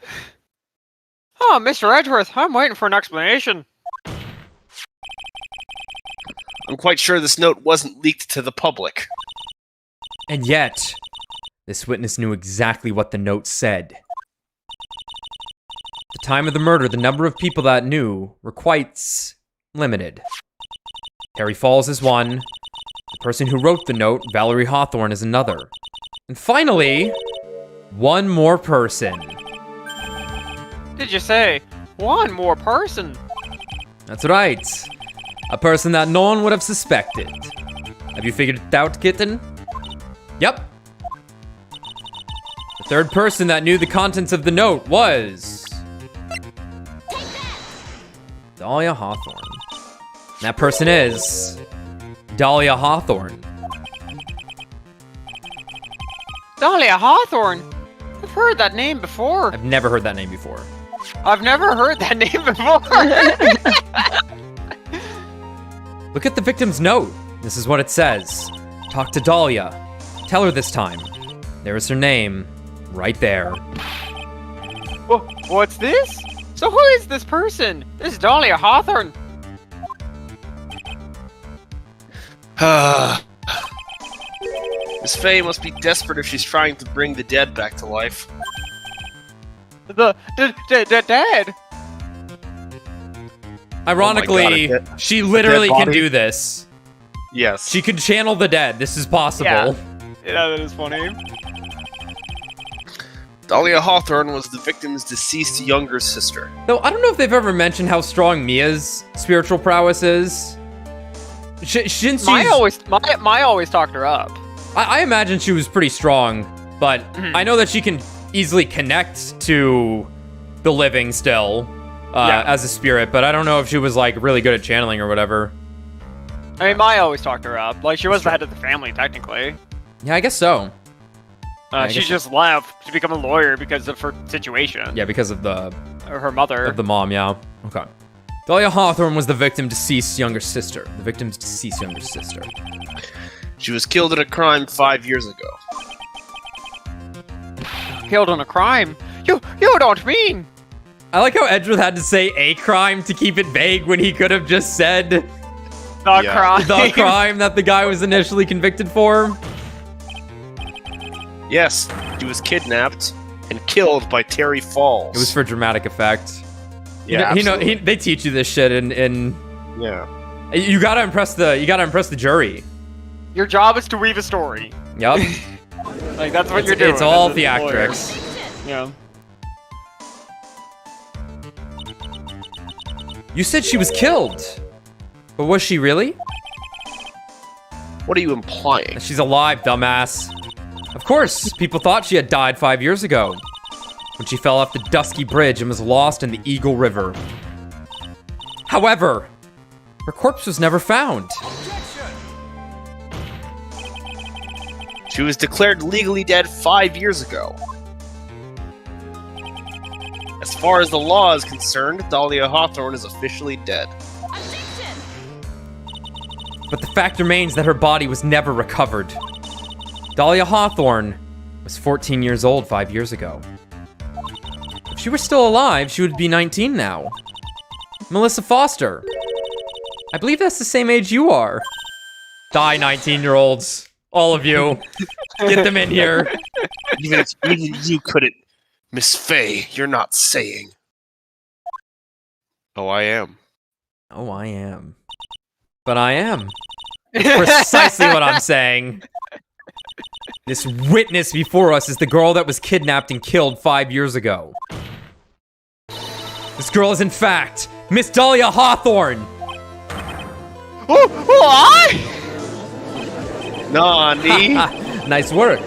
Oh, Mr. Edgeworth, I'm waiting for an explanation. I'm quite sure this note wasn't leaked to the public. and yet, this witness knew exactly what the note said. At the time of the murder, the number of people that knew were quite limited. Harry Falls is one. The person who wrote the note, Valerie Hawthorne, is another. And finally, one more person. Did you say one more person? That's right. A person that no one would have suspected. Have you figured it out, kitten? Yep. The third person that knew the contents of the note was... Dalia Hawthorne. And that person is... Dalia Hawthorne. Dalia Hawthorne? I've heard that name before. I've never heard that name before. I've never heard that name before. Look at the victim's note. This is what it says. Talk to Dalia. Tell her this time. There is her name. Right there. What's this? So who is this person? This is Dalia Hawthorne. Miss Faye must be desperate if she's trying to bring the dead back to life. The dead? Ironically, Oh my God, she literally dead can body? do this. Yes. She can channel the dead. This is possible. Yeah, that is funny. Dalia Hawthorne was the victim's deceased younger sister. Though I don't know if they've ever mentioned how strong Mia's spiritual prowess is. Shouldn't she? Maya always talked her up. I imagine she was pretty strong, but I know that she can easily connect to the living still as a spirit, but I don't know if she was like really good at channeling or whatever. I mean, Maya always talked her up. Like, she was the head of the family, technically. Yeah, I guess so. I She guess just left to become a lawyer because of her situation. Yeah, because of the Her mother. mom, yeah. Okay. Dalia Hawthorne was the victim's deceased younger sister. The victim's deceased younger sister. She was killed in a crime 5 years ago. Killed in a crime? You don't mean... I like how Edgeworth had to say a crime to keep it vague when he could have just said The Yeah. crime. the crime that the guy was initially convicted for. Yes, she was kidnapped and killed by Terry Falls. It was for dramatic effect. Yeah, They teach you this shit, and yeah. you gotta impress the jury. Your job is to weave a story. Yup. Like, that's what you're doing. It's all as a lawyer. theatrics. Yeah. You said she was killed, but was she really? What are you implying? She's alive, dumbass. Of course, people thought she had died 5 years ago, when she fell off the dusky bridge and was lost in the Eagle River. However, her corpse was never found. She was declared legally dead 5 years ago. As far as the law is concerned, Dalia Hawthorne is officially dead. But the fact remains that her body was never recovered. Dalia Hawthorne was 14 years old 5 years ago. If she were still alive, she would be 19 now. Melissa Foster. I believe that's the same age you are. Die, 19-year-olds. All of you. Get them in here. Even you couldn't. Miss Faye, you're not saying. Oh, I am. Oh, I am. But I am. Precisely what I'm saying. This witness before us is the girl that was kidnapped and killed 5 years ago. This girl is in fact Miss Dalia Hawthorne. What? Nani? Nice work.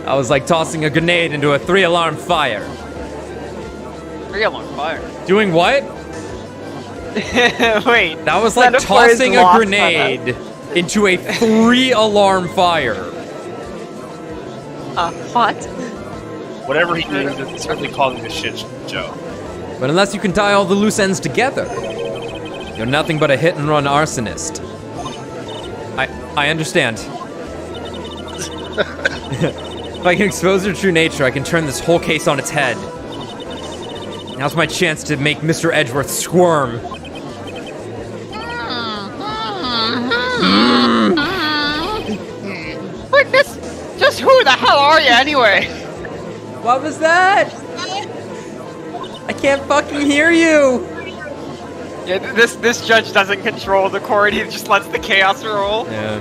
I was like tossing a grenade into a 3-alarm fire. Real on fire. Doing what? Wait. That was like Metaphor is tossing a lost on grenade into a 3-alarm fire. What? Whatever he named it, it's certainly calling a shit show. But unless you can tie all the loose ends together, you're nothing but a hit-and-run arsonist. I understand. If I can expose her true nature, I can turn this whole case on its head. Now's my chance to make Mr. Edgeworth squirm. Witness, just who the hell are you anyway? What was that? I can't fucking hear you. Yeah, this judge doesn't control the court. He just lets the chaos roll. Yeah.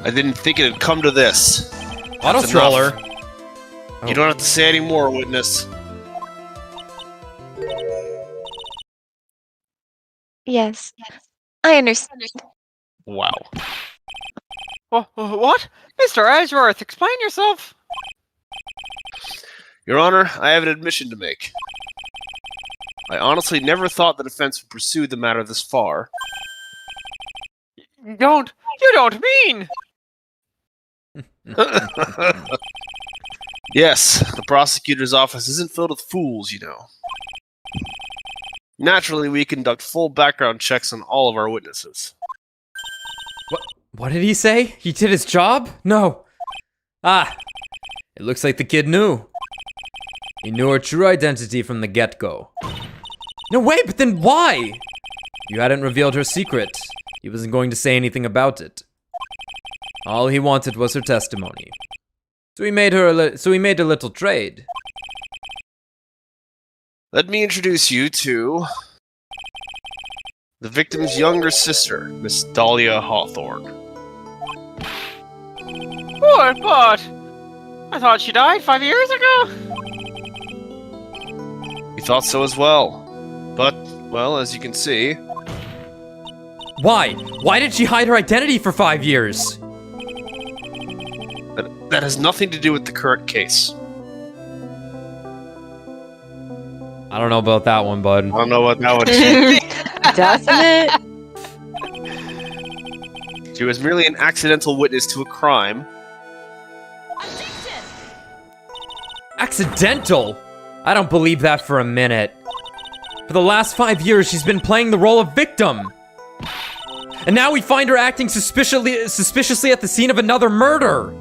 I didn't think it'd come to this. Auto That's stroller. enough. You don't have to say any more, witness. Yes. I understand. Wow. What? Mr. Edgeworth, explain yourself. Your Honor, I have an admission to make. I honestly never thought the defense would pursue the matter this far. You don't mean? Yes, the prosecutor's office isn't filled with fools, you know. Naturally, we conduct full background checks on all of our witnesses. What did he say? He did his job? No. Ah, it looks like the kid knew. He knew her true identity from the get-go. No way, but then why? You hadn't revealed her secret. He wasn't going to say anything about it. All he wanted was her testimony. So he made a little trade. Let me introduce you to the victim's younger sister, Miss Dalia Hawthorne. What? I thought she died 5 years ago. We thought so as well. But, well, as you can see, Why? Why did she hide her identity for 5 years? that has nothing to do with the current case. I don't know about that one, bud. I don't know what that one is. Doesn't it? She was merely an accidental witness to a crime. Accidental? I don't believe that for a minute. For the last 5 years, she's been playing the role of victim. And now we find her acting suspiciously at the scene of another murder.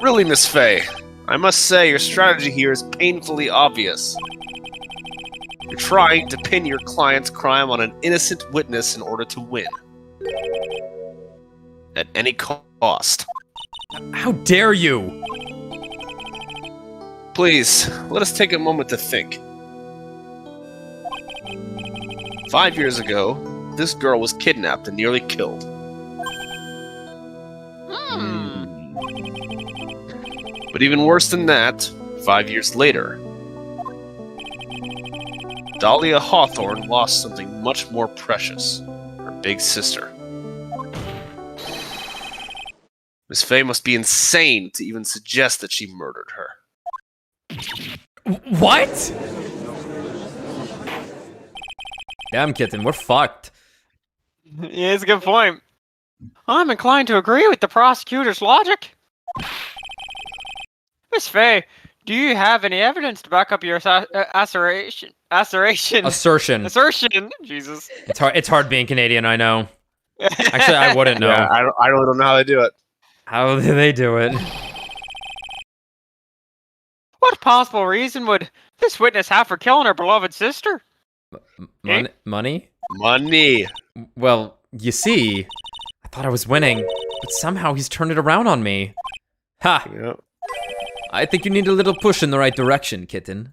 Really, Miss Fay, I must say your strategy here is painfully obvious. You're trying to pin your client's crime on an innocent witness in order to win. At any cost. How dare you? Please, let us take a moment to think. 5 years ago, this girl was kidnapped and nearly killed. But even worse than that, 5 years later, Dalia Hawthorne lost something much more precious, her big sister. Miss Fay must be insane to even suggest that she murdered her. What? Damn, kitten, we're fucked. Yeah, it's a good point. I'm inclined to agree with the prosecutor's logic. Miss Fay, do you have any evidence to back up your assertion? Assertion. Assertion. Jesus. It's hard being Canadian, I know. Actually, I wouldn't know. Yeah, I really don't know how they do it. How do they do it? What possible reason would this witness have for killing her beloved sister? Money? Money. Well, you see, I thought I was winning, but somehow he's turned it around on me. Ha! Yep. I think you need a little push in the right direction, kitten.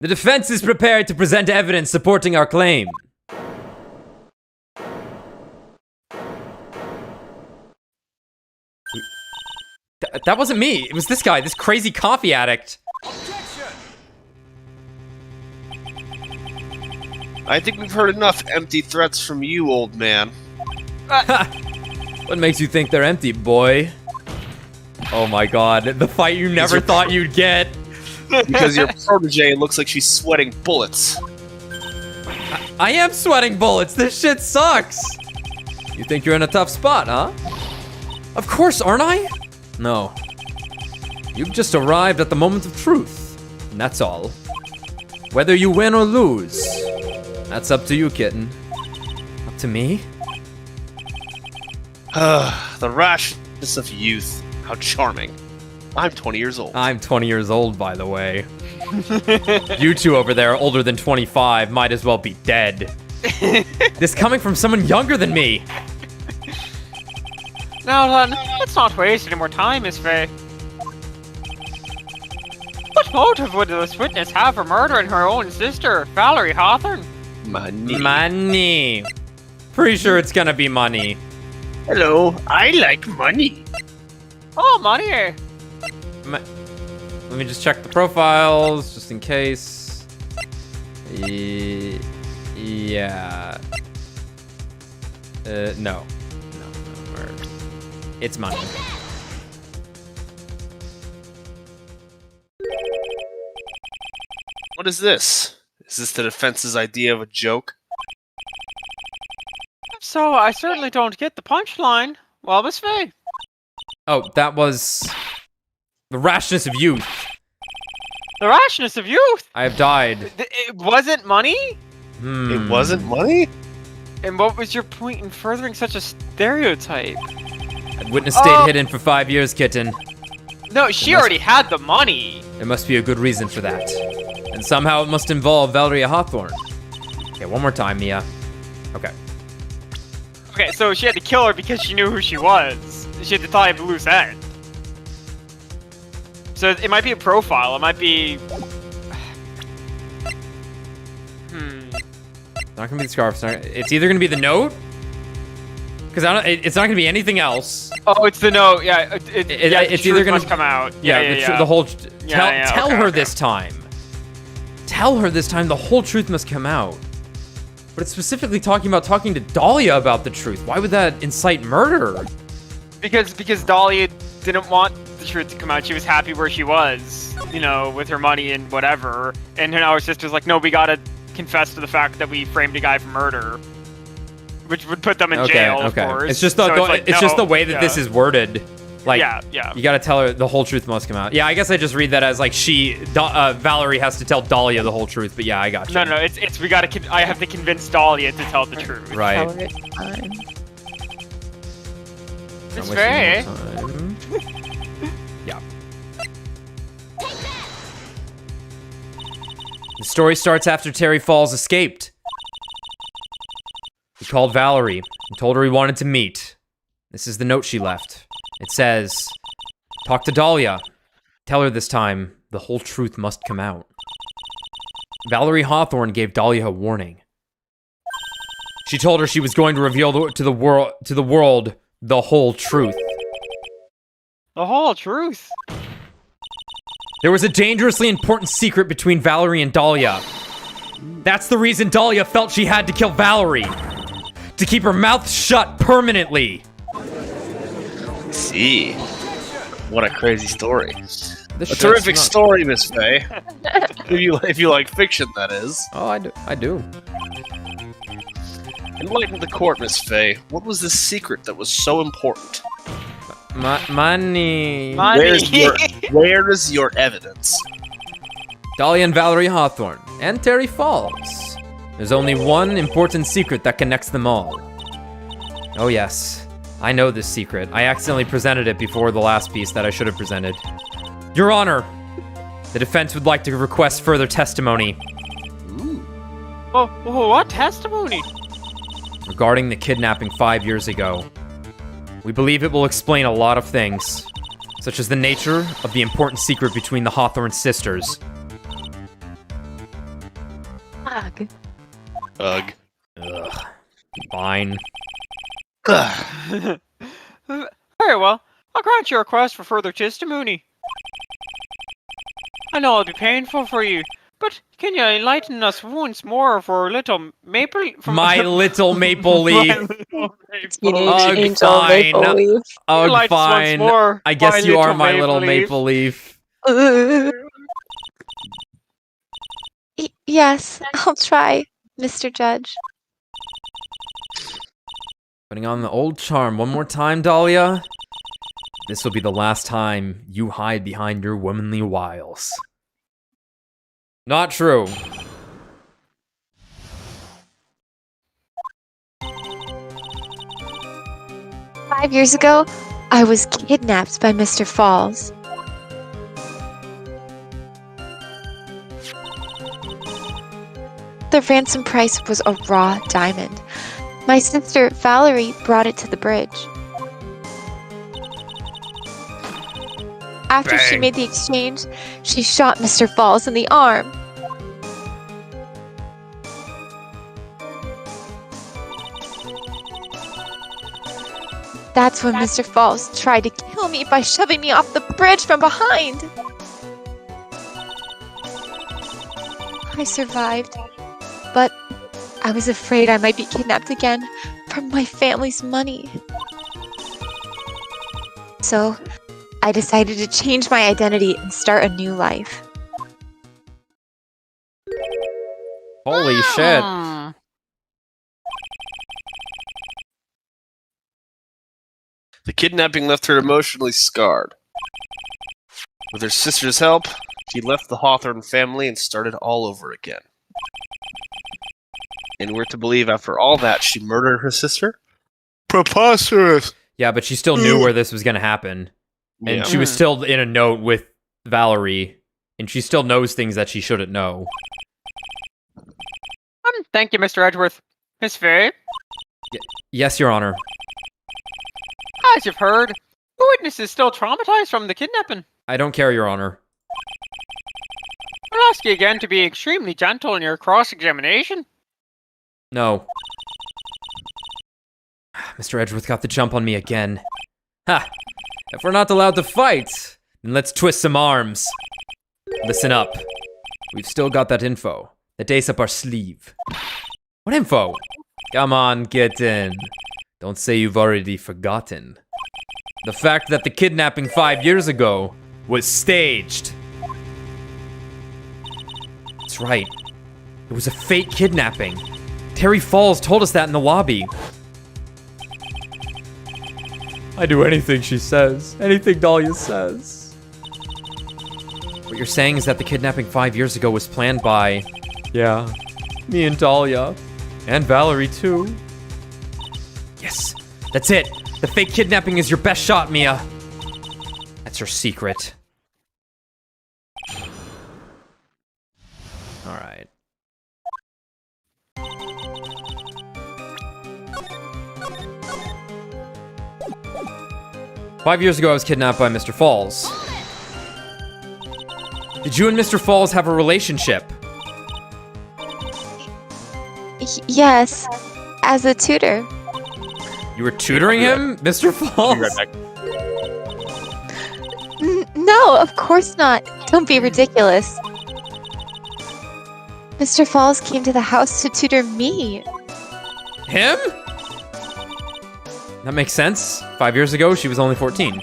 The defense is prepared to present evidence supporting our claim. That wasn't me. It was this guy, this crazy coffee addict. I think we've heard enough empty threats from you, old man. What makes you think they're empty, boy? Oh my god, the fight you never thought you'd get. Because your protege looks like she's sweating bullets. I am sweating bullets. This shit sucks. You think you're in a tough spot, huh? Of course, aren't I? No. You've just arrived at the moment of truth, and that's all. Whether you win or lose, that's up to you, kitten. Up to me? The rashness of youth. How charming. I'm 20 years old. I'm 20 years old, by the way. You two over there, older than 25, might as well be dead. This coming from someone younger than me. Now then, let's not waste any more time, Miss Faye. What motive would this witness have for murdering her own sister, Valerie Hawthorne? Money. Money. Pretty sure it's gonna be money. Hello, I like money. Oh, money! Let me just check the profiles, just in case. Yeah. No. It's money. What is this? Is this the defense's idea of a joke? So, I certainly don't get the punchline. Well, Miss Faye. Oh, that was the rashness of youth. The rashness of youth! I have died. It wasn't money? It wasn't money? And what was your point in furthering such a stereotype? Witness stayed hidden for 5 years, kitten. No, she already had the money. There must be a good reason for that. And somehow it must involve Valeria Hawthorne. Okay, one more time, Mia. Okay. Okay, so she had to kill her because she knew who she was. She had to tie up a loose end. So it might be a profile. It might be... It's not gonna be the scarf. It's either gonna be the note, because it's not gonna be anything else. Oh, it's the note. Yeah, it's either gonna come out. The whole. Tell her okay. this time. Tell her this time the whole truth must come out. But it's specifically talking to Dalia about the truth. Why would that incite murder? Because Dalia didn't want the truth to come out. She was happy where she was, you know, with her money and whatever. And now her sister's like, no, we gotta confess to the fact that we framed a guy for murder, which would put them in jail. Of course. It's just just the way that this is worded. Like, yeah. You gotta tell her the whole truth must come out. Yeah, I guess I just read that as like Valerie has to tell Dalia the whole truth. But yeah, I got you. No, it's we gotta. I have to convince Dalia to tell the truth. Right. It's fair. Yeah. The story starts after Terry Falls escaped. He called Valerie and told her he wanted to meet. This is the note she left. It says, "Talk to Dalia. Tell her this time the whole truth must come out." Valerie Hawthorne gave Dalia a warning. She told her she was going to reveal to the world the whole truth. The whole truth? There was a dangerously important secret between Valerie and Dalia. That's the reason Dalia felt she had to kill Valerie. To keep her mouth shut permanently. See. What a crazy story. This A shit's terrific not- story, Miss Faye. if you like fiction, that is. Oh, I do. Enlighten the court, Miss Faye. What was the secret that was so important? Money. Where is your evidence? Dalia and Valerie Hawthorne. And Terry Falls. There's only one important secret that connects them all. Oh yes, I know this secret. I accidentally presented it before the last piece that I should have presented. Your Honor, the defense would like to request further testimony. Ooh. Oh, what testimony? Regarding the kidnapping 5 years ago. We believe it will explain a lot of things, such as the nature of the important secret between the Hawthorne sisters. Ugh. Ugh. Fine. Very well. I'll grant your request for further testimony. I know it'll be painful for you, but can you enlighten us once more for little maple? My little maple My leaf. little maple Teenage Ugh, leaf. angel fine. maple leaf. Oh, Enlighten us once fine. more, I guess my you are little my maple little leaf. maple leaf. Yes, I'll try, Mr. Judge. Putting on the old charm one more time, Dalia. This will be the last time you hide behind your womanly wiles. Not true. "5 years ago, I was kidnapped by Mr. Falls. The ransom price was a raw diamond. My sister Valerie brought it to the bridge. After she Bang. made the exchange, she shot Mr. Falls in the arm. That's when Mr. Falls tried to kill me by shoving me off the bridge from behind. I survived, but I was afraid I might be kidnapped again for my family's money. So, I decided to change my identity and start a new life. Holy shit. Hmm. The kidnapping left her emotionally scarred. With her sister's help, she left the Hawthorne family and started all over again. And we're to believe after all that, she murdered her sister? Preposterous! Yeah, but she still knew where this was going to happen. And Yeah. she was still in a note with Valerie. And she still knows things that she shouldn't know. Thank you, Mr. Edgeworth. Miss Faye, Yes, Your Honor. as you've heard, the witness is still traumatized from the kidnapping. I don't care, Your Honor. I'll ask you again to be extremely gentle in your cross-examination. No. Mr. Edgeworth got the jump on me again. Ha! If we're not allowed to fight, then let's twist some arms. Listen up. We've still got that info. That ace up our sleeve. What info? Come on, get in. Don't say you've already forgotten. The fact that the kidnapping 5 years ago was staged. That's right. It was a fake kidnapping. Terry Falls told us that in the lobby. I do anything she says. Anything Dalia says. What you're saying is that the kidnapping 5 years ago was planned by... Yeah, me and Dalia. And Valerie, too. Yes, that's it. The fake kidnapping is your best shot, Mia. That's your secret. Alright. "5 years ago, I was kidnapped by Mr. Falls. Did you and Mr. Falls have a relationship? Yes, as a tutor. You were tutoring him, Mr. Falls? Be right back. No, of course not. Don't be ridiculous. Mr. Falls came to the house to tutor me. Him? That makes sense. 5 years ago, she was only 14.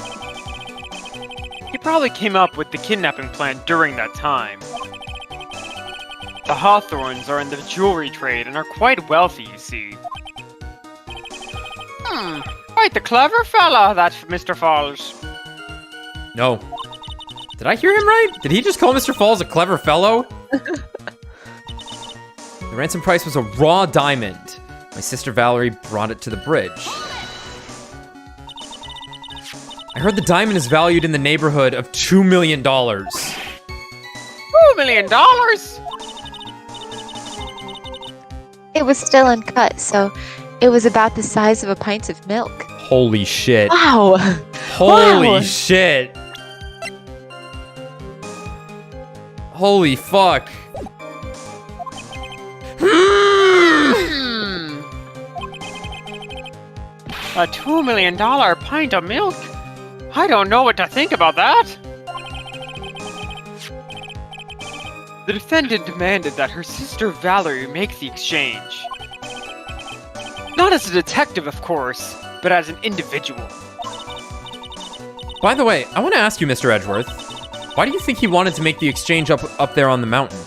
He probably came up with the kidnapping plan during that time. The Hawthorns are in the jewelry trade and are quite wealthy, you see. Quite the clever fella, that Mr. Falls. No. Did I hear him right? Did he just call Mr. Falls a clever fellow? The ransom price was a raw diamond. My sister Valerie brought it to the bridge. I heard the diamond is valued in the neighborhood of $2 million. $2 million? It was still uncut, so it was about the size of a pint of milk. Holy shit. Wow! Holy Wow. shit. Holy fuck. A $2 million pint of milk? I don't know what to think about that. The defendant demanded that her sister Valerie make the exchange. Not as a detective, of course, but as an individual. By the way, I want to ask you, Mr. Edgeworth, why do you think he wanted to make the exchange up there on the mountain?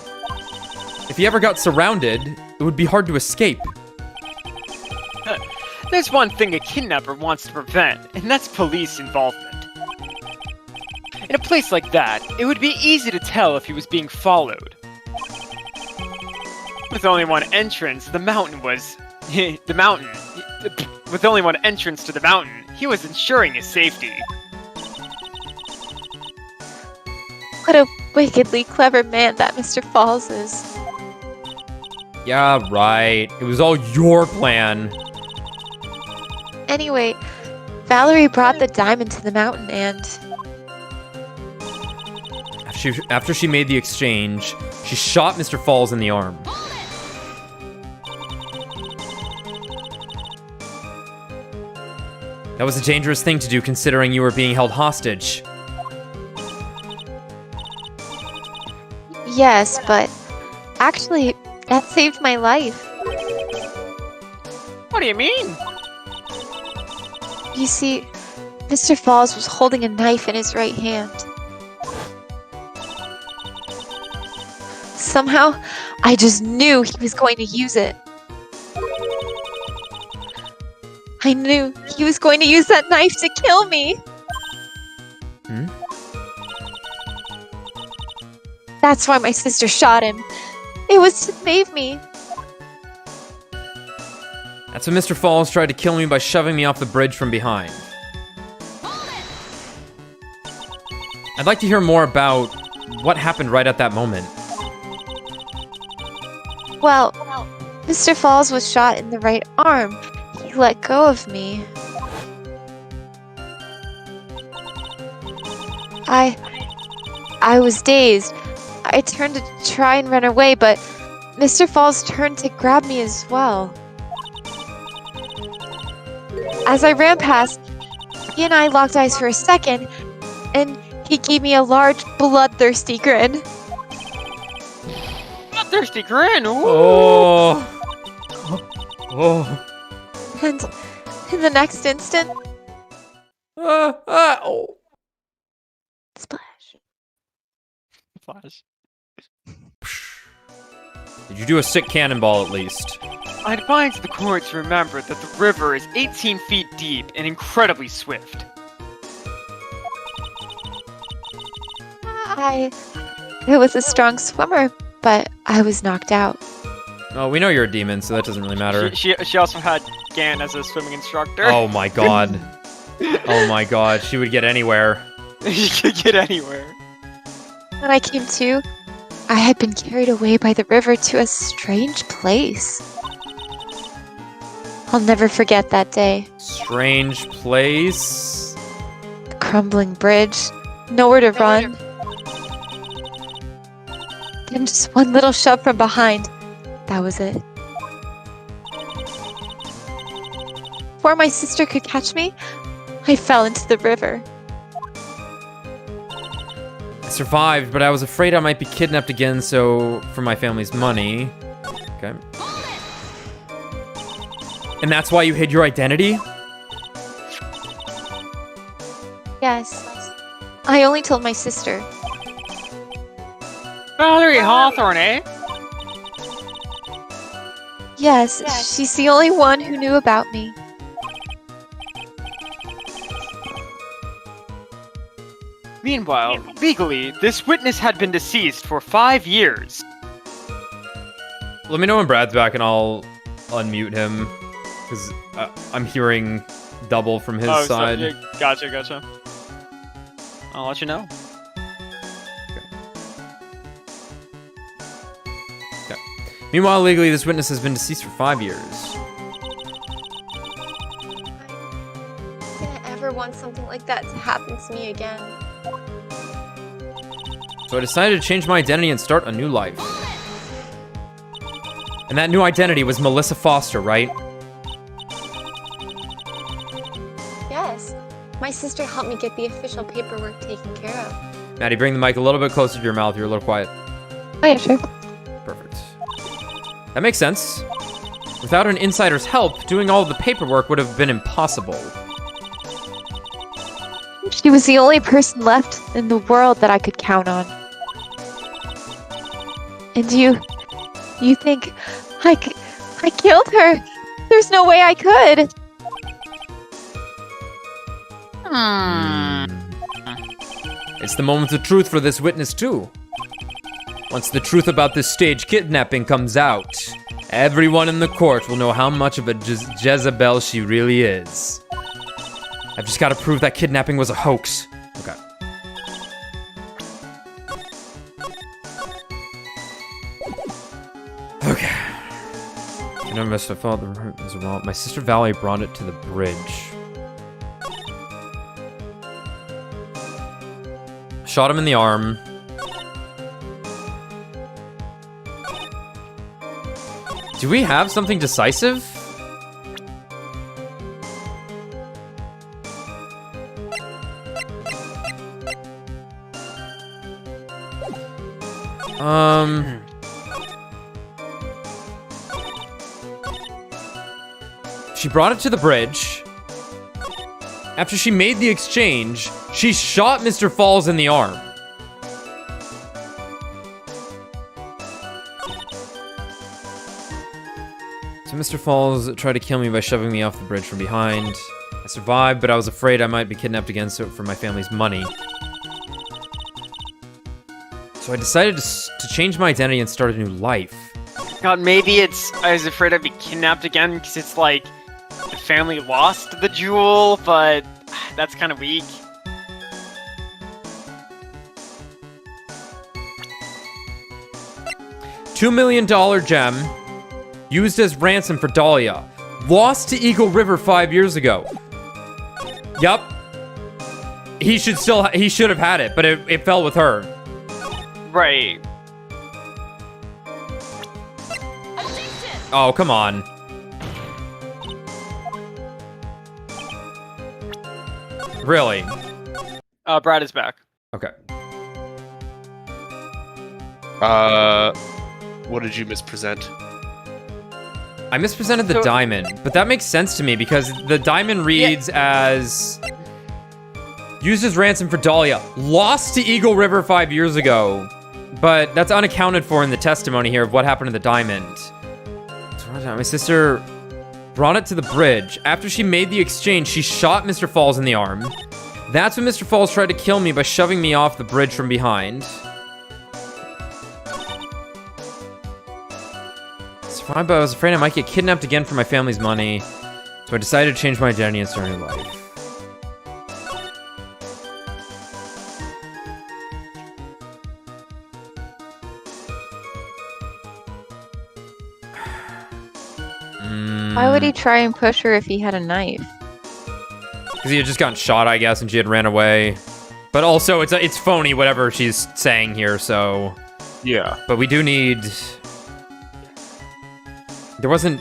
If he ever got surrounded, it would be hard to escape. There's one thing a kidnapper wants to prevent, and that's police involvement. In a place like that, it would be easy to tell if he was being followed. With only one entrance, the mountain was... With only one entrance to the mountain, he was ensuring his safety. What a wickedly clever man that Mr. Falls is. Yeah, right. It was all your plan. Anyway, Valerie brought the diamond to the mountain and... After she made the exchange, she shot Mr. Falls in the arm. That was a dangerous thing to do considering you were being held hostage. Yes, but actually, that saved my life. What do you mean? You see, Mr. Falls was holding a knife in his right hand. Somehow, I just knew he was going to use it. I knew he was going to use that knife to kill me. Hmm? That's why my sister shot him. It was to save me. That's when Mr. Falls tried to kill me by shoving me off the bridge from behind. I'd like to hear more about what happened right at that moment. Well, Mr. Falls was shot in the right arm. He let go of me. I was dazed. I turned to try and run away, but Mr. Falls turned to grab me as well. As I ran past, he and I locked eyes for a second, and he gave me a large, bloodthirsty grin. Bloodthirsty grin? Ooh. Oh. Oh. And in the next instant, Oh. splash. Flash. Did you do a sick cannonball at least? I advise the court to remember that the river is 18 feet deep and incredibly swift. I was a strong swimmer, but I was knocked out. Oh, we know you're a demon, so that doesn't really matter. She also had Gan as a swimming instructor. Oh my god. Oh my god, she would get anywhere. She could get anywhere. When I came to, I had been carried away by the river to a strange place. I'll never forget that day. Strange place. The crumbling bridge, nowhere to run. Then just one little shove from behind. That was it. Before my sister could catch me, I fell into the river. I survived, but I was afraid I might be kidnapped again, so for my family's money. Okay. And that's why you hid your identity? Yes. I only told my sister. Valerie Hawthorne, eh? Yes, she's the only one who knew about me. Meanwhile, legally, this witness had been deceased for 5 years. Let me know when Brad's back and I'll unmute him. Because I'm hearing double from his side. So, gotcha. I'll let you know. Okay. Meanwhile, legally, this witness has been deceased for 5 years. I can't ever want something like that to happen to me again. So I decided to change my identity and start a new life. And that new identity was Melissa Foster, right? Yes. My My sister helped me get the official paperwork taken care of. Maddie, bring the mic a little bit closer to your mouth. You're a little quiet. Oh yeah, sure. Perfect. That makes sense. Without an insider's help, doing all of the paperwork would have been impossible. She was the only person left in the world that I could count on. And you think I killed her? There's no way I could. It's the moment of truth for this witness, too. Once the truth about this staged kidnapping comes out, everyone in the court will know how much of a Jezebel she really is. I've just got to prove that kidnapping was a hoax. Okay. Okay. You know, Mr. Father as well. My sister Valerie brought it to the bridge. Shot him in the arm. Do we have something decisive? She brought it to the bridge. After she made the exchange, she shot Mr. Falls in the arm. So Mr. Falls tried to kill me by shoving me off the bridge from behind. I survived, but I was afraid I might be kidnapped again for my family's money. So I decided to change my identity and start a new life. God, maybe I was afraid I'd be kidnapped again because it's like the family lost the jewel, but that's kind of weak. $2 million gem used as ransom for Dalia. Lost to Eagle River 5 years ago. Yup. He should have had it, but it fell with her. Right. Oh, come on. Really? Brad is back. Okay. What did you mispresent? I mispresented the diamond, but that makes sense to me because the diamond reads as used as ransom for Dalia. Lost to Eagle River 5 years ago, but that's unaccounted for in the testimony here of what happened to the diamond. So my sister brought it to the bridge. After she made the exchange, she shot Mr. Falls in the arm. That's when Mr. Falls tried to kill me by shoving me off the bridge from behind. But I was afraid I might get kidnapped again for my family's money, so I decided to change my identity and start a new life. Why would he try and push her if he had a knife? Because he had just gotten shot, I guess, and she had ran away. But also, it's phony, whatever she's saying here, so... Yeah. But we do need... There wasn't...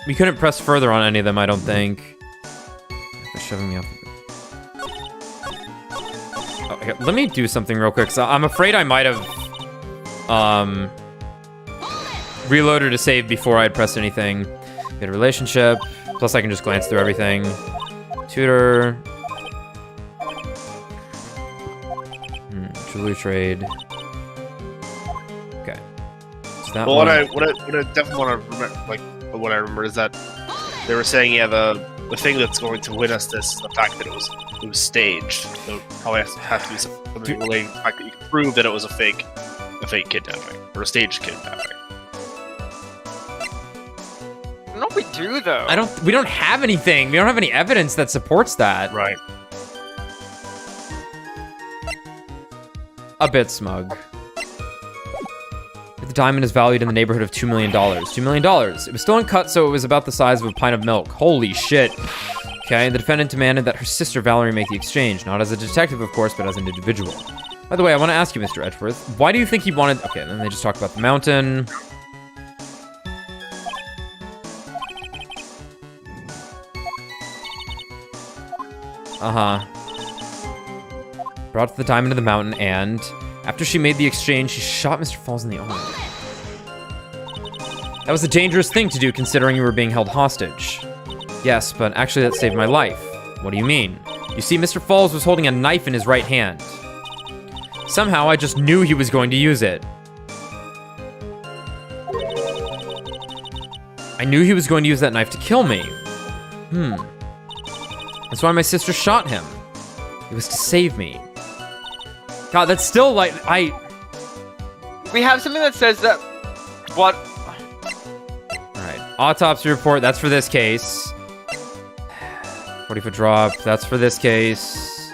We couldn't press further on any of them, I don't think. They're shoving me off. Oh, here, let me do something real quick. So I'm afraid I might have... reloaded to save before I had pressed anything. Get a relationship. Plus I can just glance through everything. Tutor. Jewelry trade. Okay. So that Well, one... what I definitely want to remember, like, what I remember is that they were saying, yeah, the thing that's going to win us this is the fact that it was staged. So it probably has to be something related to the fact that you can prove that it was a fake kidnapping or a staged kidnapping. No, we do though. We don't have anything. We don't have any evidence that supports that. Right. A bit smug. The diamond is valued in the neighborhood of $2 million. $2 million. It was still uncut, so it was about the size of a pint of milk. Holy shit. Okay, the defendant demanded that her sister Valerie make the exchange. Not as a detective, of course, but as an individual. By the way, I want to ask you, Mr. Edgeworth, why do you think he wanted... Okay, then they just talked about the mountain. Uh-huh. brought the diamond to the mountain, and after she made the exchange, she shot Mr. Falls in the arm. That was a dangerous thing to do considering you were being held hostage. Yes, but actually that saved my life. What do you mean? You see, Mr. Falls was holding a knife in his right hand. Somehow, I just knew he was going to use it. I knew he was going to use that knife to kill me. That's why my sister shot him. It was to save me. God, that's still like, We have something that says that... What? Alright, autopsy report, that's for this case. 40-foot drop, that's for this case.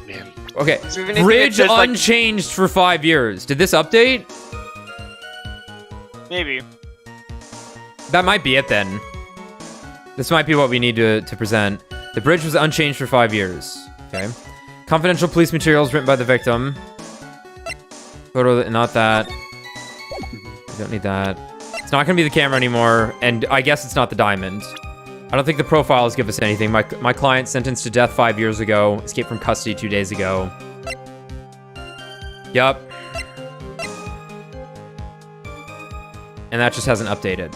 Man. Okay, So even if bridge it says, like- unchanged for 5 years. Did this update? Maybe. That might be it then. This might be what we need to present. The bridge was unchanged for 5 years. Okay. Confidential police materials written by the victim. Photo, not that. We don't need that. It's not going to be the camera anymore, and I guess it's not the diamond. I don't think the profiles give us anything. My client sentenced to death 5 years ago. Escaped from custody 2 days ago. Yup. And that just hasn't updated.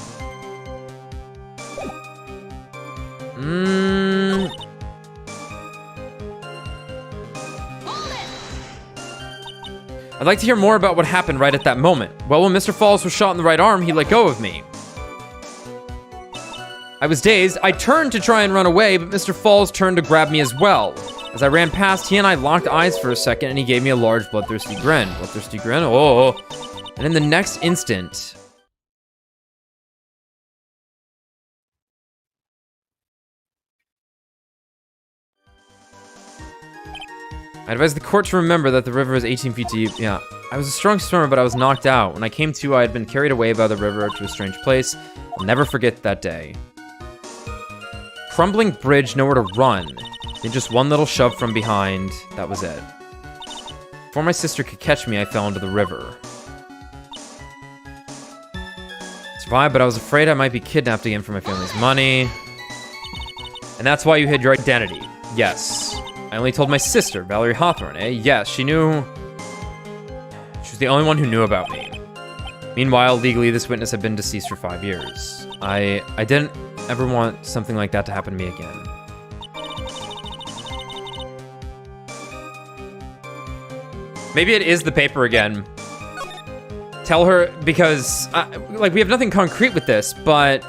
I'd like to hear more about what happened right at that moment. Well, when Mr. Falls was shot in the right arm, he let go of me. I was dazed. I turned to try and run away, but Mr. Falls turned to grab me as well. As I ran past, he and I locked eyes for a second, and he gave me a large bloodthirsty grin. Bloodthirsty grin? Oh. And in the next instant... I advise the court to remember that the river is 18 feet deep. Yeah. I was a strong swimmer, but I was knocked out. When I came to, I had been carried away by the river to a strange place. I'll never forget that day. Crumbling bridge, nowhere to run. Then just one little shove from behind. That was it. Before my sister could catch me, I fell into the river. Survived, but I was afraid I might be kidnapped again for my family's money. And that's why you hid your identity. Yes. I only told my sister, Valerie Hawthorne, eh? Yes, she knew... She was the only one who knew about me. Meanwhile, legally, this witness had been deceased for 5 years. I didn't ever want something like that to happen to me again. Maybe it is the paper again. Tell her, because, like, we have nothing concrete with this, but...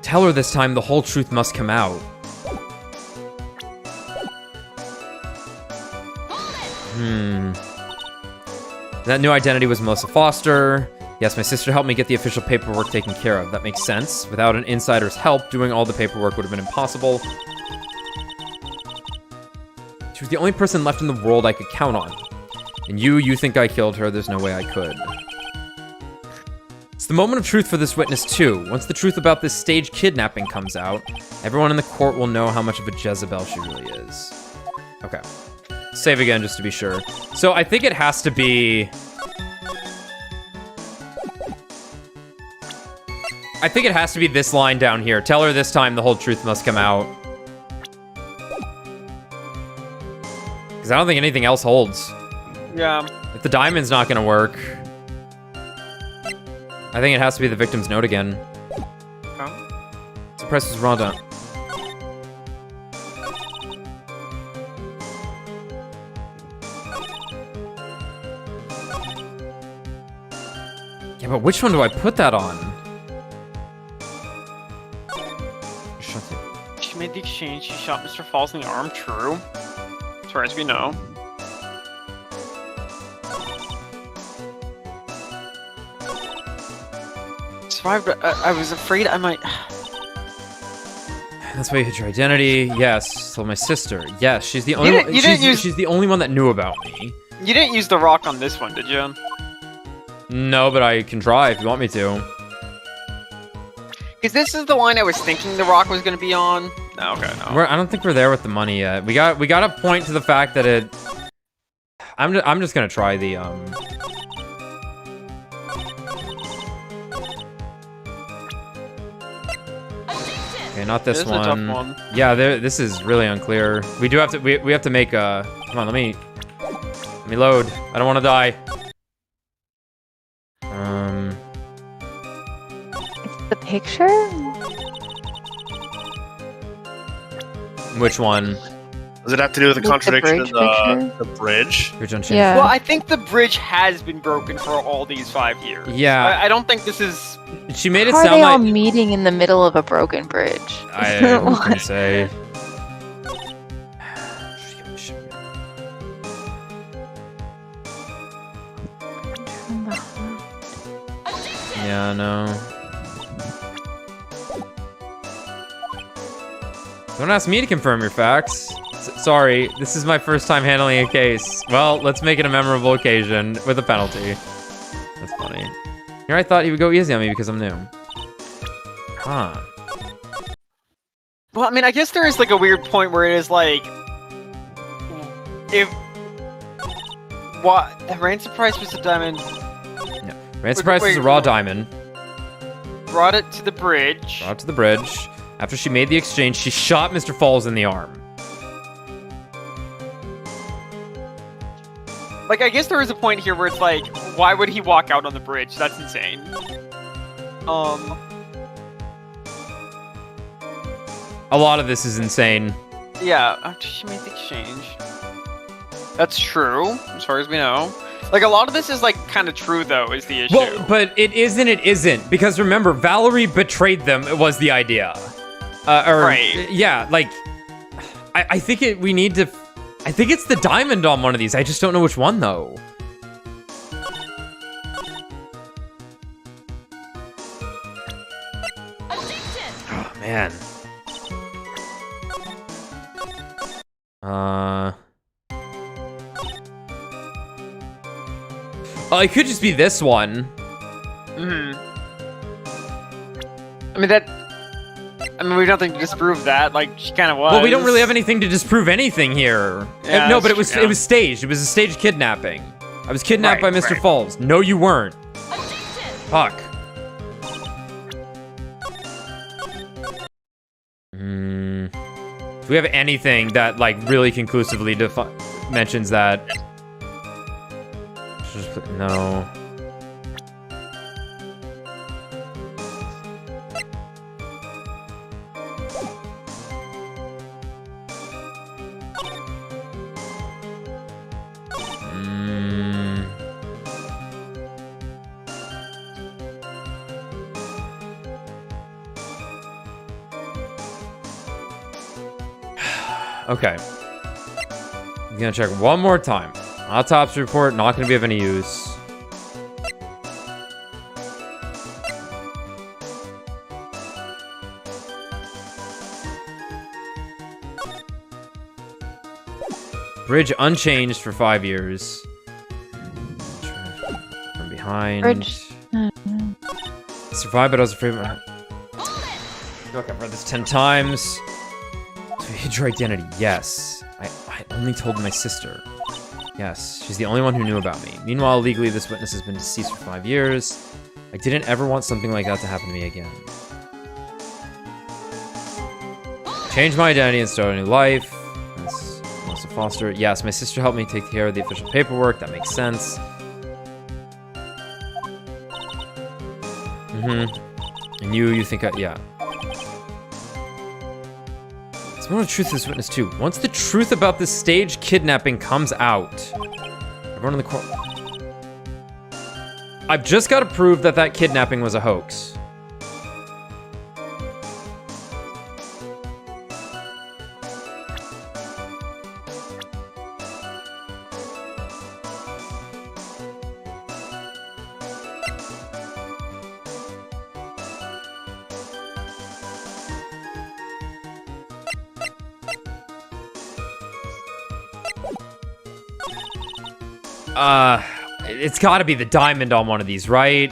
Tell her this time the whole truth must come out. That new identity was Melissa Foster. Yes, my sister helped me get the official paperwork taken care of. That makes sense. Without an insider's help, doing all the paperwork would have been impossible. She was the only person left in the world I could count on. And you think I killed her. There's no way I could. It's the moment of truth for this witness, too. Once the truth about this staged kidnapping comes out, everyone in the court will know how much of a Jezebel she really is. Okay. Save again, just to be sure. So I think it has to be... I think it has to be this line down here. Tell her this time the whole truth must come out. Because I don't think anything else holds. Yeah. If the diamond's not gonna work... I think it has to be the victim's note again. Okay. Suppress is Rhonda. Yeah, but which one do I put that on? She made the exchange. She shot Mr. Falls in the arm. True. As far as we know. Survived, but I was afraid I might... That's why you hid your identity. Yes, so my sister. Yes, she's the only one. She's the only one that knew about me. You didn't use the rock on this one, did you? No, but I can try if you want me to. Because this is the line I was thinking the rock was going to be on. No, okay, no. I don't think we're there with the money yet. We got to point to the fact that it. I'm just gonna try the Okay, not this This is a tough one. one. Yeah, this is really unclear. We do have to. We have to make a. Come on, let me load. I don't want to die. It's the picture? Which one? Does it have to do with the With the contradiction bridge in the, picture? the bridge? Bridge Unchained. Yeah. Well, I think the bridge has been broken for all these 5 years. Yeah. I don't think this is. She made it How are sound they all like. meeting in the middle of a broken bridge? I was gonna say. Yeah, no. Don't ask me to confirm your facts. Sorry, this is my first time handling a case. Well, let's make it a memorable occasion with a penalty. That's funny. Here I thought he would go easy on me because I'm new. Huh. Well, I mean, I guess there is like a weird point where it is like, if what ransom price was the diamond, Ransom price was a wait, raw wait. diamond. brought it to the bridge. Brought to the bridge. After she made the exchange, she shot Mr. Falls in the arm. Like, I guess there is a point here where it's like, why would he walk out on the bridge? That's insane. A lot of this is insane. Yeah, after she made the exchange. That's true, as far as we know. Like, a lot of this is, like, kind of true, though, is the issue. Well, but it isn't. Because remember, Valerie betrayed them, it was the idea. Right. Yeah, like, I think we need to... I think it's the diamond on one of these. I just don't know which one, though. Oh, man. Oh, it could just be this one. I mean, we have nothing to disprove that. Like, she kind of was. Well, we don't really have anything to disprove anything here. Yeah, No, but that's it was staged. It was a staged kidnapping. I was kidnapped by Right, Mr. right. Falls. No, you weren't. Fuck. Do we have anything that, like, really conclusively mentions that? No. Okay. I'm gonna check one more time. Autopsy report, not gonna be of any use. Bridge unchanged for 5 years. From behind. Bridge. Survived, but I was afraid. I feel like I've read this 10 times. To hid your identity, yes. I only told my sister. Yes, she's the only one who knew about me. Meanwhile, legally, this witness has been deceased for 5 years. I didn't ever want something like that to happen to me again. Change my identity and start a new life. This wants to foster it. Yes, my sister helped me take care of the official paperwork. That makes sense. And you think yeah. There's more truth to this witness too. Once the truth about this staged kidnapping comes out, everyone in the court. I've just got to prove that that kidnapping was a hoax. It's got to be the diamond on one of these, right?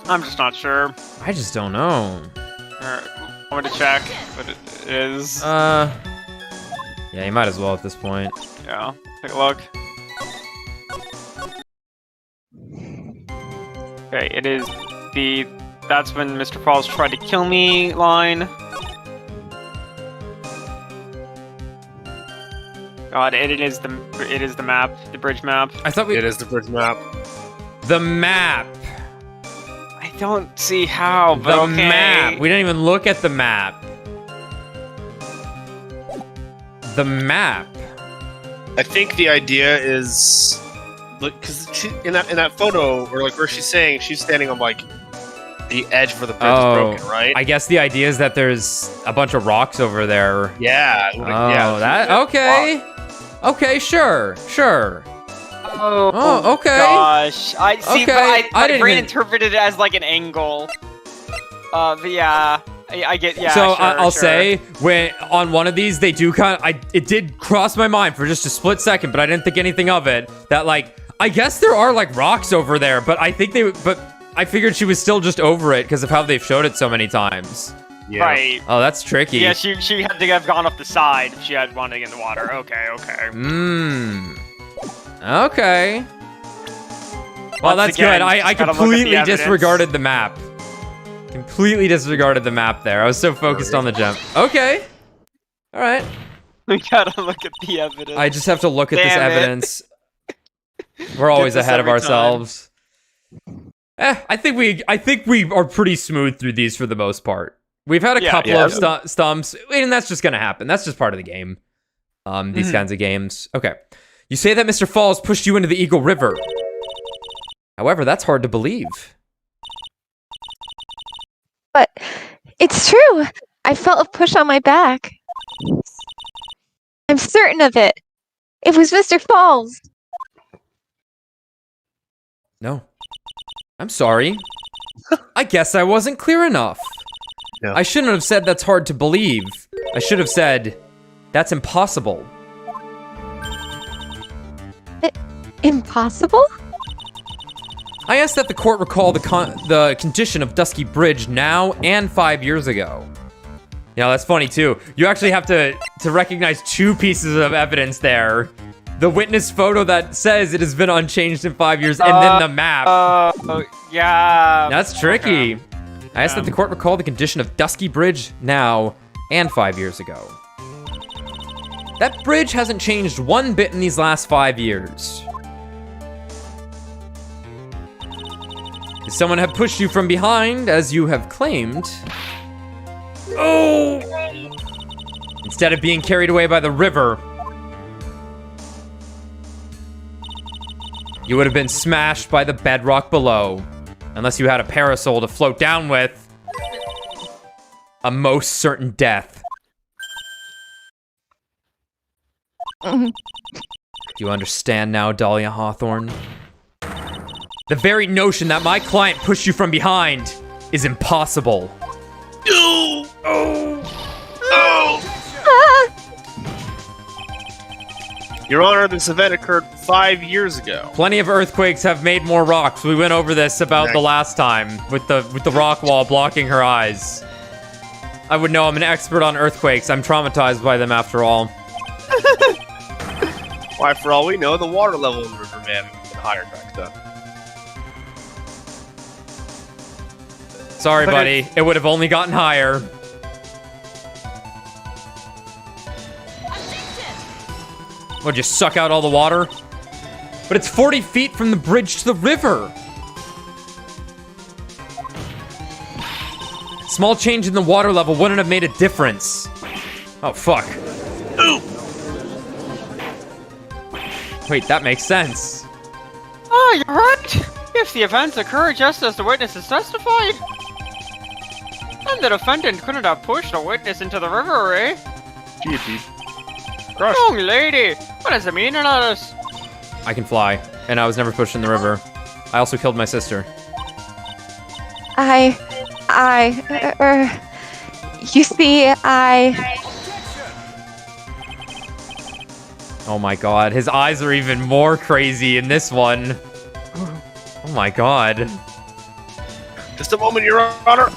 I'm just not sure. I just don't know. Alright, I'm gonna check, but it is. Yeah, you might as well at this point. Yeah, take a look. Okay, it is the "That's when Mr. Falls tried to kill me" line. God, it is the map, the bridge map. I thought It is the bridge map. the map. I don't see how, but The okay. map. We didn't even look at the map. The map. I think the idea is, because in that photo, or like where she's saying she's standing on like the edge where the bridge is broken, right? I guess the idea is that there's a bunch of rocks over there. Yeah. Okay. Okay, sure. Oh, okay. Gosh, I see. Okay, But I didn't brain even- interpreted it as like an angle. But yeah, I get. Yeah. So sure, I'll sure. say when on one of these they do it did cross my mind for just a split second, but I didn't think anything of it. That like I guess there are like rocks over there, but I figured she was still just over it because of how they've showed it so many times. Yeah. Right. Oh, that's tricky. Yeah, she had to have gone off the side if she had wanted to get in the water. Okay. Okay. Well, Once that's again, good. I just gotta look at the completely evidence. disregarded the map. Completely disregarded the map there. I was so focused on the jump. Okay. All right. We gotta look at the evidence. I just have to look at this Damn it. evidence. We're always this ahead of every time. ourselves. I think we are pretty smooth through these for the most part. We've had a couple of stumps, and that's just gonna happen. That's just part of the game. These kinds of games. Okay. You say that Mr. Falls pushed you into the Eagle River. However, that's hard to believe. But it's true. I felt a push on my back. I'm certain of it. It was Mr. Falls. No. I'm sorry. I guess I wasn't clear enough. Yeah. I shouldn't have said that's hard to believe. I should have said that's impossible. Impossible? I asked that the court recall the condition of Dusky Bridge now and 5 years ago. You know, that's funny too. You actually have to recognize two pieces of evidence there. The witness photo that says it has been unchanged in 5 years, and then the map. Yeah. That's tricky. Okay. I asked that the court recall the condition of Dusky Bridge now and 5 years ago. That bridge hasn't changed one bit in these last 5 years. If someone had pushed you from behind, as you have claimed... Oh! Instead of being carried away by the river, you would have been smashed by the bedrock below. Unless you had a parasol to float down with. A most certain death. Mhm. Do you understand now, Dalia Hawthorne? The very notion that my client pushed you from behind is impossible. Your Honor, this event occurred 5 years ago. Plenty of earthquakes have made more rocks. We went over this about the last time with the rock wall blocking her eyes. I would know. I'm an expert on earthquakes. I'm traumatized by them after all. Why, for all we know, the water level in the river may have been higher back then. Sorry, But buddy. It would have only gotten higher. Would you suck out all the water? But it's 40 feet from the bridge to the river. Small change in the water level wouldn't have made a difference. Oh, fuck. Wait, that makes sense. Oh, you're right. If the events occurred just as the witnesses testified, then the defendant couldn't have pushed a witness into the river, eh? Gee, dude. Crushed. Young lady, what does it mean in all this? I can fly, and I was never pushed in the river. I also killed my sister. You see, Oh my god, his eyes are even more crazy in this one. Oh my god. Just a moment, Your Honor.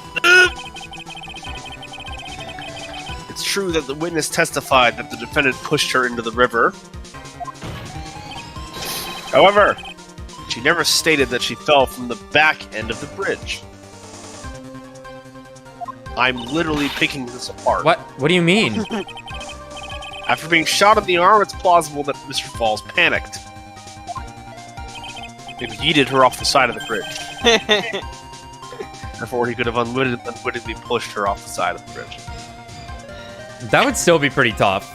It's true that the witness testified that the defendant pushed her into the river. However, She never stated that she fell from the back end of the bridge. I'm literally picking this apart. What? What do you mean? After being shot in the arm, it's plausible that Mr. Falls panicked. It yeeted her off the side of the bridge. Therefore, he could have unwittingly pushed her off the side of the bridge. That would still be pretty tough.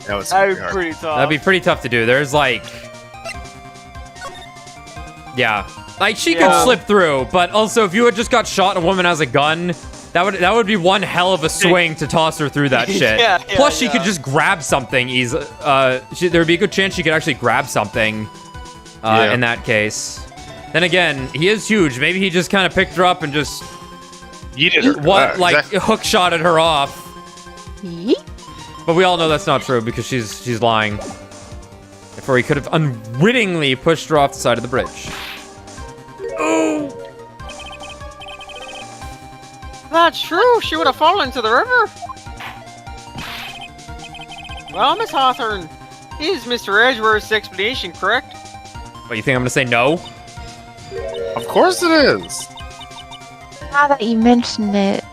That was That'd pretty be hard. pretty tough. That'd be pretty tough to do. There's like... Yeah. Like, she could Yeah. slip through, but also if you had just got shot and a woman has a gun, that would be one hell of a swing to toss her through that shit. Yeah, Plus, she yeah. could just grab something easily. There would be a good chance she could actually grab something in that case. Then again, he is huge. Maybe he just kind of picked her up and just Yeeted her. Exactly. hook shotted her off. Yeet. But we all know that's not true because she's lying. Therefore, he could have unwittingly pushed her off the side of the bridge. Oh! That's true. She would have fallen into the river. Well, Miss Hawthorne, is Mr. Edgeworth's explanation correct? What, you think I'm gonna say no? Of course it is. Now that you mention it,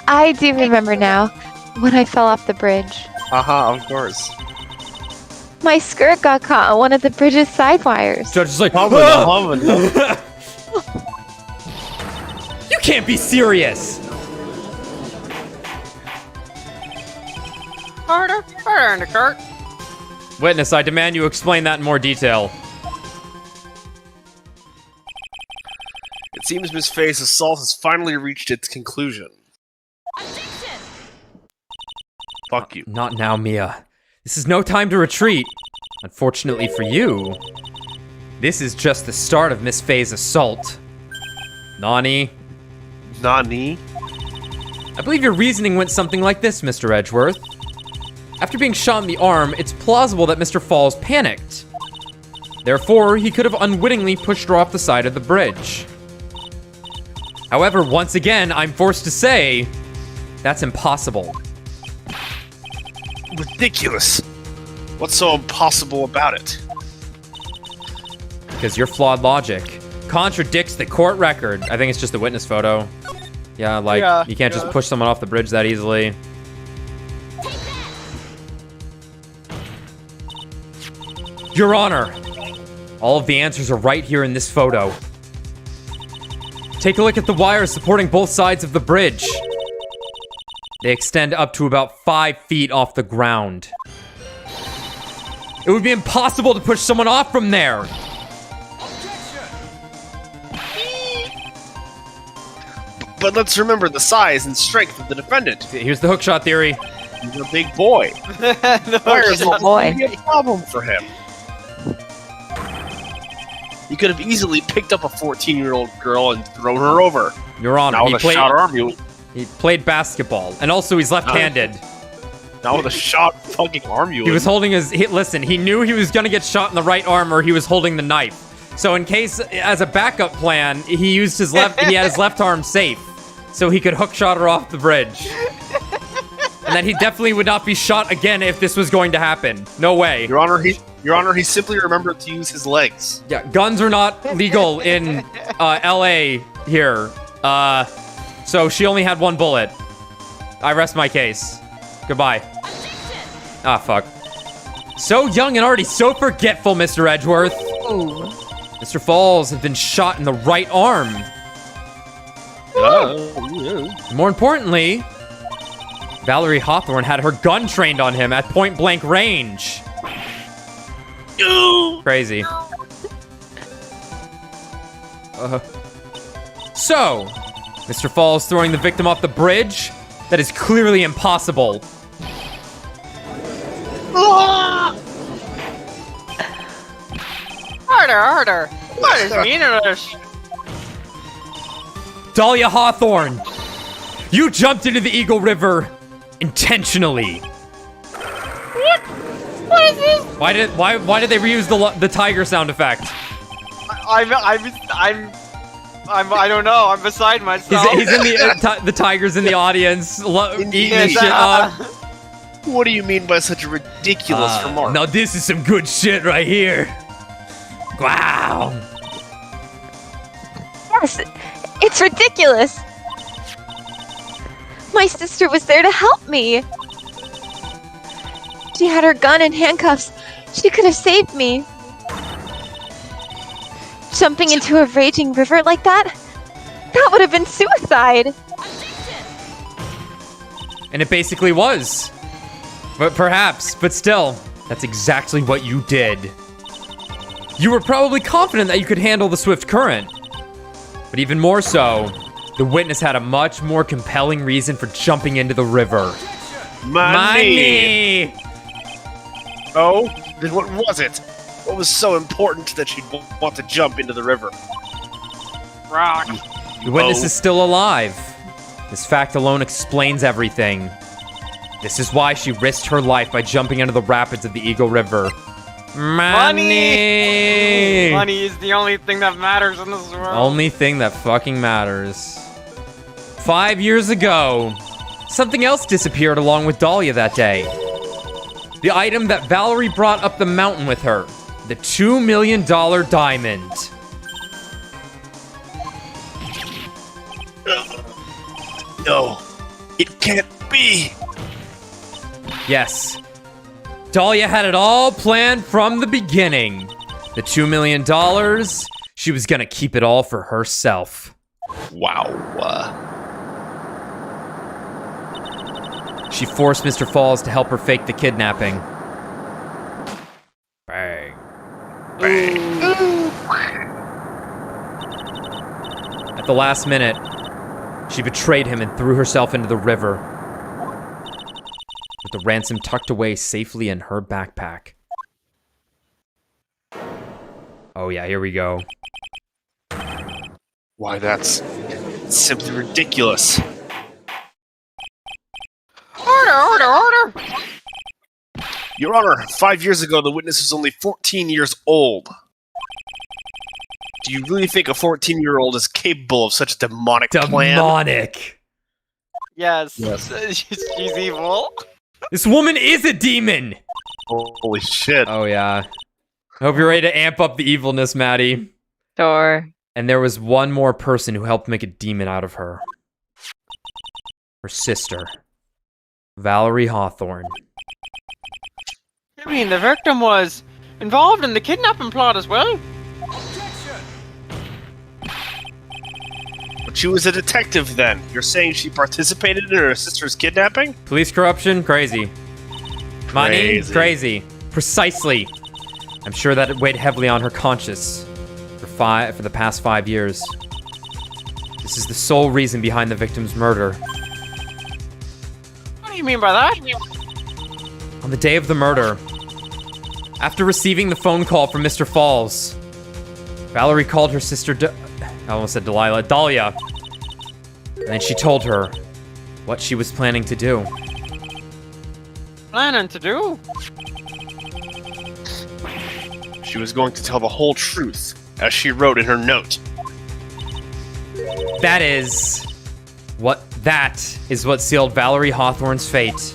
I do remember now when I fell off the bridge. Haha, of course. My skirt got caught on one of the bridge's side wires. Judge is like, Humana. you can't be serious. Harder in the cart. Witness, I demand you explain that in more detail. It seems Miss Faye's assault has finally reached its conclusion. Fuck you. Not now, Mia. This is no time to retreat. Unfortunately for you, this is just the start of Miss Faye's assault. Nani? Nani? I believe your reasoning went something like this, Mr. Edgeworth. After being shot in the arm, it's plausible that Mr. Falls panicked. Therefore, he could have unwittingly pushed her off the side of the bridge. However, once again, I'm forced to say, that's impossible. Ridiculous. What's so impossible about it? Because your flawed logic contradicts the court record. I think it's just the witness photo. Yeah, like, Yeah, you can't just push someone off the bridge that easily. Your Honor, all of the answers are right here in this photo. Take a look at the wires supporting both sides of the bridge. They extend up to about 5 feet off the ground. It would be impossible to push someone off from there. But let's remember the size and strength of the defendant. Here's the hookshot theory. He's a big boy. The Wires hook will boy. be a problem for him. He could have easily picked up a 14-year-old girl and thrown her over. Your Honor, Now with a shot arm, he played basketball, and also he's left-handed. now with a shot fucking arm, He was holding his... listen, he knew he was gonna get shot in the right arm, or he was holding the knife. So in case, as a backup plan, he used his left... he had his left arm safe, so he could hookshot her off the bridge. And then he definitely would not be shot again if this was going to happen. No way. Your Honor, he simply remembered to use his legs. Yeah, guns are not legal in LA here. So she only had one bullet. I rest my case. Goodbye. Ah, fuck. So young and already so forgetful, Mr. Edgeworth. Ooh. Mr. Falls had been shot in the right arm. More importantly, Valerie Hawthorne had her gun trained on him at point-blank range. Crazy. So, Mr. Falls throwing the victim off the bridge? That is clearly impossible. Harder. What is the meaning of this? Dalia Hawthorne, you jumped into the Eagle River intentionally. What is this? Why did they reuse the tiger sound effect? I don't know. I'm beside myself. He's in the tiger's in the audience, eating Yeah, his shit up. What do you mean by such a ridiculous remark? Now this is some good shit right here. Wow. Yes, it's ridiculous. My sister was there to help me. She had her gun and handcuffs. She could have saved me. Jumping into a raging river like that would have been suicide. And it basically was. But still, that's exactly what you did. You were probably confident that you could handle the swift current. But even more so, the witness had a much more compelling reason for jumping into the river. Money! Oh, then what was it? What was so important that she'd want to jump into the river? Rock. The witness is still alive. This fact alone explains everything. This is why she risked her life by jumping into the rapids of the Eagle River. Money! Money is the only thing that matters in this world. Only thing that fucking matters. 5 years ago, something else disappeared along with Dalia that day. The item that Valerie brought up the mountain with her. The $2 million diamond. No, it can't be. Yes. Dalia had it all planned from the beginning. The $2 million, she was gonna keep it all for herself. Wow. She forced Mr. Falls to help her fake the kidnapping. Bang. Bang. At the last minute, she betrayed him and threw herself into the river, with the ransom tucked away safely in her backpack. Oh yeah, here we go. Why, that's simply ridiculous. Order! Your Honor, 5 years ago, the witness was only 14 years old. Do you really think a 14-year-old is capable of such a demonic plan? Demonic! Yes. She's evil. This woman is a demon! Holy shit. Oh yeah. I hope you're ready to amp up the evilness, Maddie. Sure. And there was one more person who helped make a demon out of her. Her sister. Valerie Hawthorne. I mean, the victim was involved in the kidnapping plot as well. But she was a detective then. You're saying she participated in her sister's kidnapping? Police corruption? Crazy. Money? Crazy. Precisely. I'm sure that it weighed heavily on her conscience for the past 5 years. This is the sole reason behind the victim's murder. What do you mean by that? On the day of the murder, after receiving the phone call from Mr. Falls, Valerie called her sister I almost said Delilah, Dalia. And then she told her what she was planning to do. Planning to do? She was going to tell the whole truth, as she wrote in her note. That is what sealed Valerie Hawthorne's fate.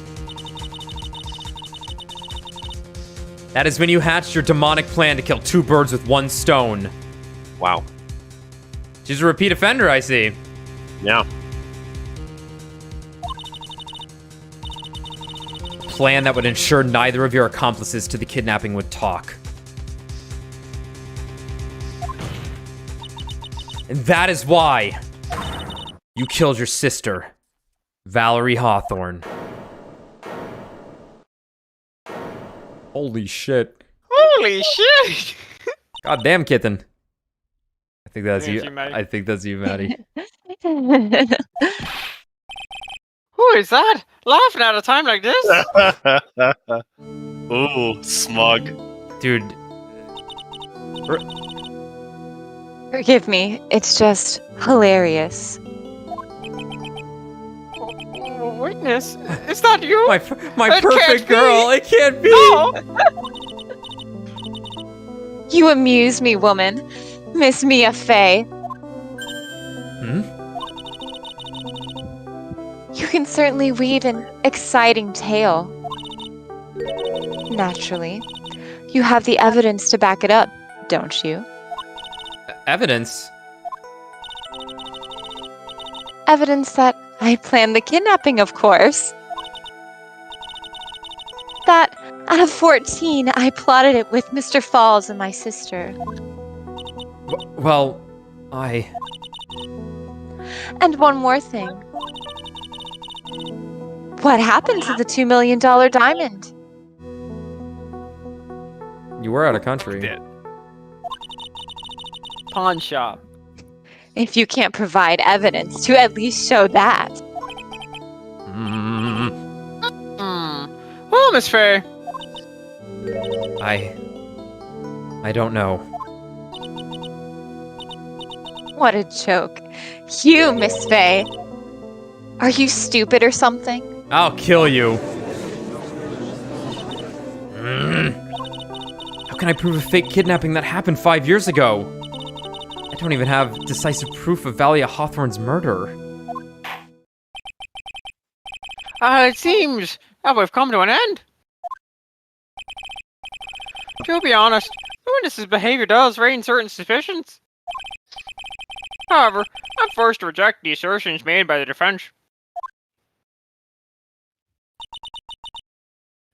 That is when you hatched your demonic plan to kill 2 birds with 1 stone. Wow. She's a repeat offender, I see. Yeah. A plan that would ensure neither of your accomplices to the kidnapping would talk. And that is why you killed your sister, Valerie Hawthorne. Holy shit. Holy shit! Goddamn, kitten. I think that's Thank you. you, Maddie. I think that's you, Maddie. Who is that? Laughing at a time like this? Ooh, smug. Dude, Forgive me, it's just hilarious. Witness? Is that you? my It perfect can't girl. be. It can't be. No! You amuse me, woman. Miss Mia Fey. Hmm? You can certainly weave an exciting tale. Naturally. You have the evidence to back it up, don't you? Evidence? Evidence that I planned the kidnapping, of course. That out of 14, I plotted it with Mr. Falls and my sister. Well, I... And one more thing. What happened to the $2 million diamond? You were out of country. Dead. Pawn shop. If you can't provide evidence to at least show that. Well, Miss Faye. I don't know. What a joke. You, Miss Faye. Are you stupid or something? I'll kill you. How can I prove a fake kidnapping that happened 5 years ago? I don't even have decisive proof of Dalia Hawthorne's murder. It seems that we've come to an end. To be honest, the witness's behavior does raise certain suspicions. However, I'm forced to reject the assertions made by the defense.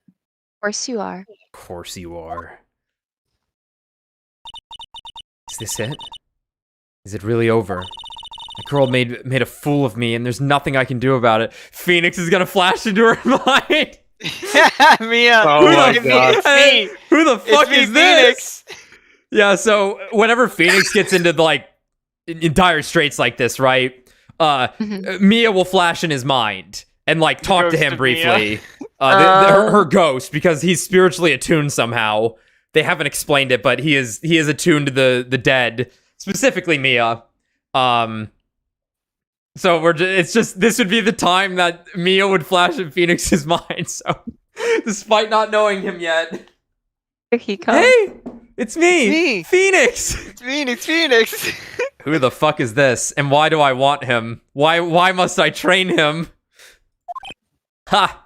Of course you are. Of course you are. Is this it? Is it really over? The girl made a fool of me, and there's nothing I can do about it. Phoenix is gonna flash into her mind. Mia, Oh my God. it's me. Who the fuck me, is this? Yeah, so whenever Phoenix gets into in dire straits like this, right? Mia will flash in his mind and talk to ghost him of briefly. Her ghost, because he's spiritually attuned somehow. They haven't explained it, but he is attuned to the dead, specifically Mia. So this would be the time that Mia would flash in Phoenix's mind. So, despite not knowing him yet, Here he comes. hey, it's me, me. Phoenix. It's Phoenix. Who the fuck is this? And why do I want him? Why must I train him? Ha!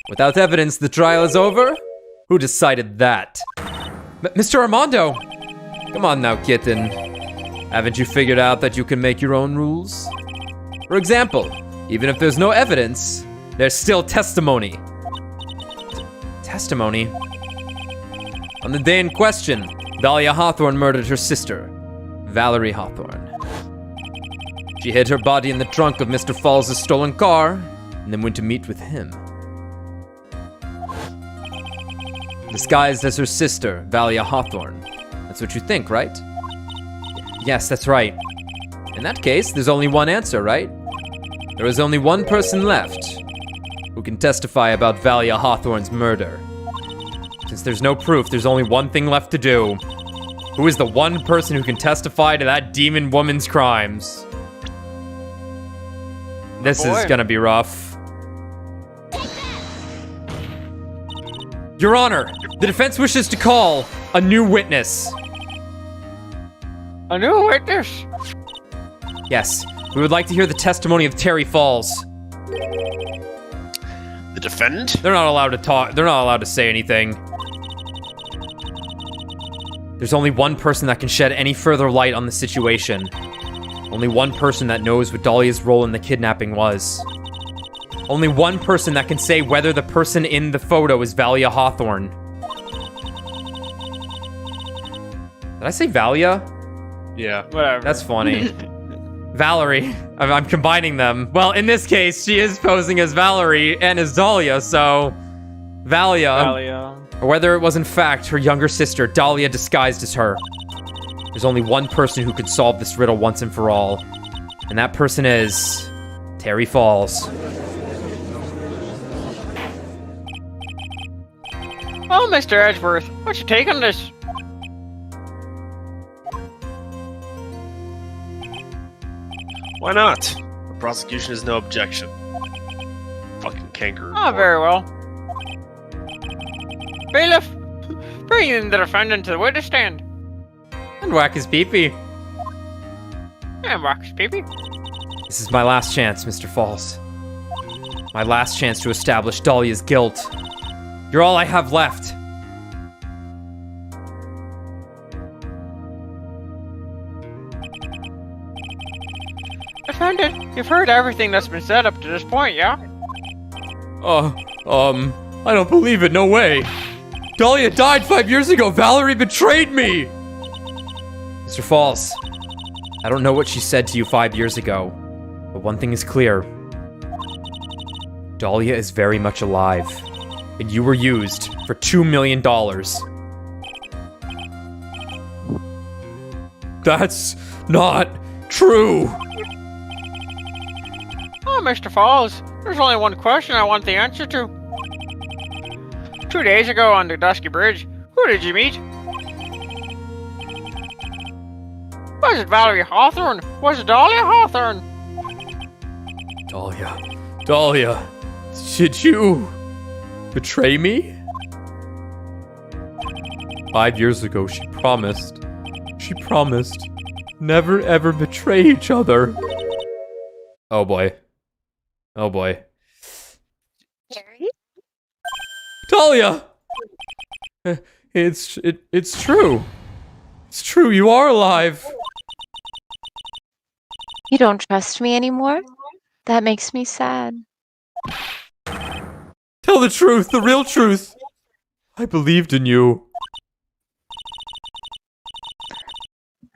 Without evidence, the trial is over? Who decided that? Mr. Armando! Come on now, kitten. Haven't you figured out that you can make your own rules? For example, even if there's no evidence, there's still testimony. Testimony? On the day in question, Dalia Hawthorne murdered her sister, Valerie Hawthorne. She hid her body in the trunk of Mr. Falls' stolen car, and then went to meet with him. Disguised as her sister, Dalia Hawthorne. That's what you think, right? Yes, that's right. In that case, there's only one answer, right? There is only one person left who can testify about Dalia Hawthorne's murder. Since there's no proof, there's only one thing left to do. Who is the one person who can testify to that demon woman's crimes? This is gonna be rough. Your Honor, the defense wishes to call a new witness. A new witness. Yes, we would like to hear the testimony of Terry Falls. The defendant? They're not allowed to talk. They're not allowed to say anything. There's only one person that can shed any further light on the situation. Only one person that knows what Dalia's role in the kidnapping was. Only one person that can say whether the person in the photo is Dalia Hawthorne. Did I say Valia? Yeah. Whatever. That's funny. Valerie. I'm combining them. Well, in this case, she is posing as Valerie and as Dalia, so... Dalia. Or whether it was in fact her younger sister, Dalia, disguised as her. There's only one person who could solve this riddle once and for all. And that person is... Terry Falls. Oh, Mr. Edgeworth, what's your take on this? Why not? The prosecution has no objection. Fucking kangaroo. Oh, very well. Bailiff, bring in the defendant to the witness stand. And whack his pee-pee. And Rock's baby. This is my last chance, Mr. Falls. My last chance to establish Dalia's guilt. You're all I have left. You've heard everything that's been said up to this point, yeah? I don't believe it, no way. Dalia died 5 years ago, Valerie betrayed me! Mr. Falls, I don't know what she said to you 5 years ago, but one thing is clear. Dalia is very much alive, and you were used for $2 million. That's not true! Oh, Mr. Falls, there's only one question I want the answer to. 2 days ago on the Dusky Bridge, who did you meet? Was it Valerie Hawthorne? Was it Dalia Hawthorne? Dalia, did you betray me? 5 years ago, she promised never ever betray each other. Oh boy. Harry? Dalia! It's true. It's true, you are alive. You don't trust me anymore? That makes me sad. Tell the truth, the real truth. I believed in you.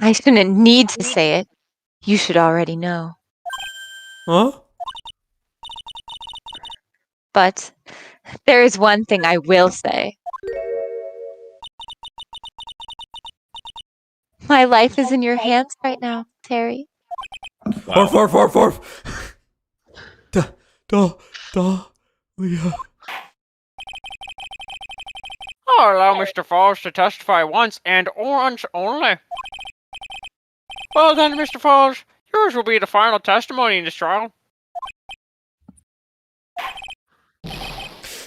I shouldn't need to say it. You should already know. Huh? But there is one thing I will say. My life is in your hands right now, Terry. Wow. Arf. Dalia. I'll allow Mr. Falls to testify once and once only. Well then, Mr. Falls, yours will be the final testimony in this trial.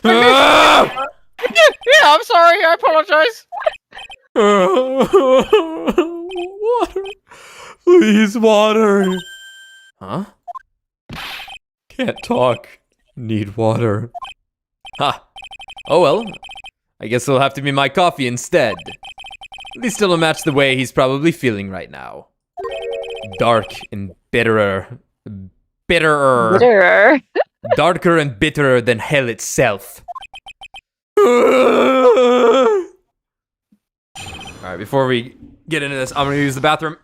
Ah! Yeah, I'm sorry, I apologize. Water. Please, water. Huh? Can't talk. Need water. Ha. Oh well. I guess it'll have to be my coffee instead. At least it'll match the way he's probably feeling right now. Dark and bitterer. Bitterer. Darker and bitterer than hell itself. Alright, before we get into this, I'm gonna use the bathroom.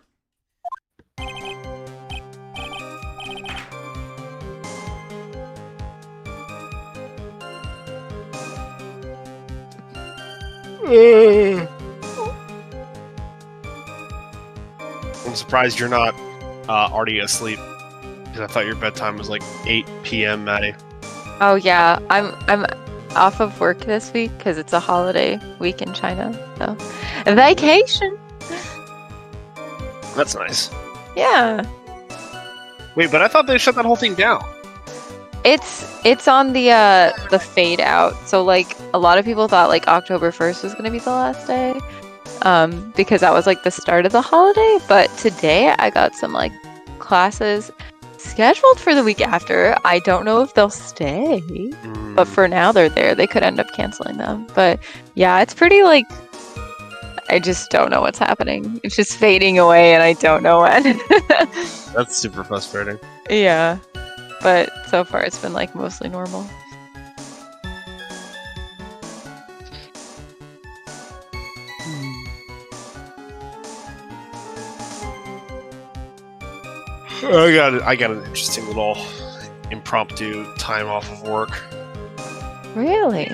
I'm surprised you're not already asleep. Because I thought your bedtime was like 8 p.m., Maddie. Oh yeah, I'm off of work this week because it's a holiday week in China. So vacation. That's nice. Yeah. Wait, but I thought they shut that whole thing down. It's on the fade out. So like a lot of people thought like October 1st was gonna be the last day. Because that was like the start of the holiday. But today I got some like classes scheduled for the week after. I don't know if they'll stay, but for now they're there. They could end up canceling them. But yeah, it's pretty like I just don't know what's happening. It's just fading away and I don't know when. That's super frustrating. Yeah. But so far it's been like mostly normal. I got an interesting little impromptu time off of work. Really?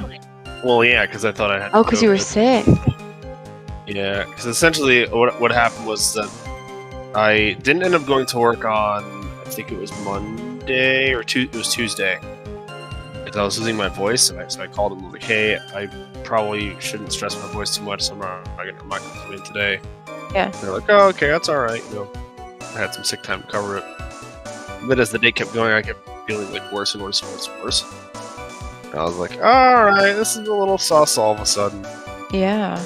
Well, yeah, because I thought I had. Oh, because you were sick. Yeah, because essentially what happened was that I didn't end up going to work on, I think it was Monday or it was Tuesday. Because I was losing my voice, and so I called them like, hey, I probably shouldn't stress my voice too much, so I'm not going to come in today. Yeah. And they're like, oh, okay, that's all right. You know, I had some sick time to cover it. But as the day kept going, I kept feeling like worse and worse and worse and worse. And I was like, all right, this is a little sus all of a sudden. Yeah.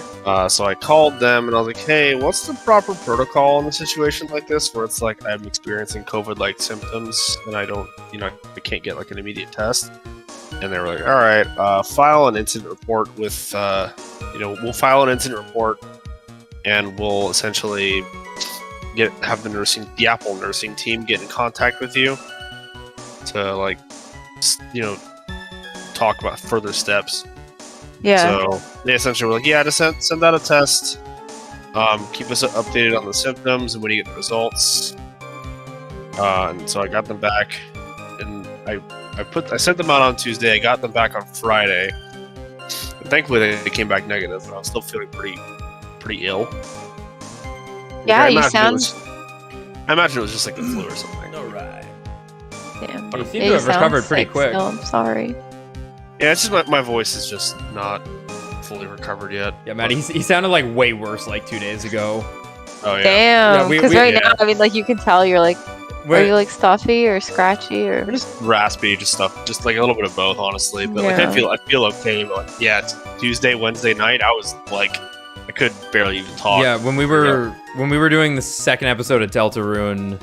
So I called them and I was like, hey, what's the proper protocol in a situation like this where it's like I'm experiencing COVID-like symptoms and I don't, I can't get like an immediate test? And they were like, all right, file an incident report with, we'll file an incident report and we'll essentially have the Apple nursing team get in contact with you to like, talk about further steps. Yeah. So they essentially were like, yeah, just send out a test. Keep us updated on the symptoms and when you get the results. And so I got them back, and I sent them out on Tuesday. I got them back on Friday. And thankfully, they came back negative, but I was still feeling pretty ill. Yeah, you I imagine it was just like the flu or something. All right. Damn. You seem to have recovered pretty quick. Still. I'm sorry. Yeah, it's just my voice is just not fully recovered yet. Yeah, man, he sounded like way worse like 2 days ago. Oh yeah. Damn. Yeah, Because we- right yeah. now, I mean, like you can tell you're like, are you like stuffy or scratchy or? Just raspy, just like a little bit of both, honestly. But like Yeah. I feel okay. But like, yeah, it's Tuesday, Wednesday night, I was like, I could barely even talk. Yeah, when we were doing the second episode of Deltarune,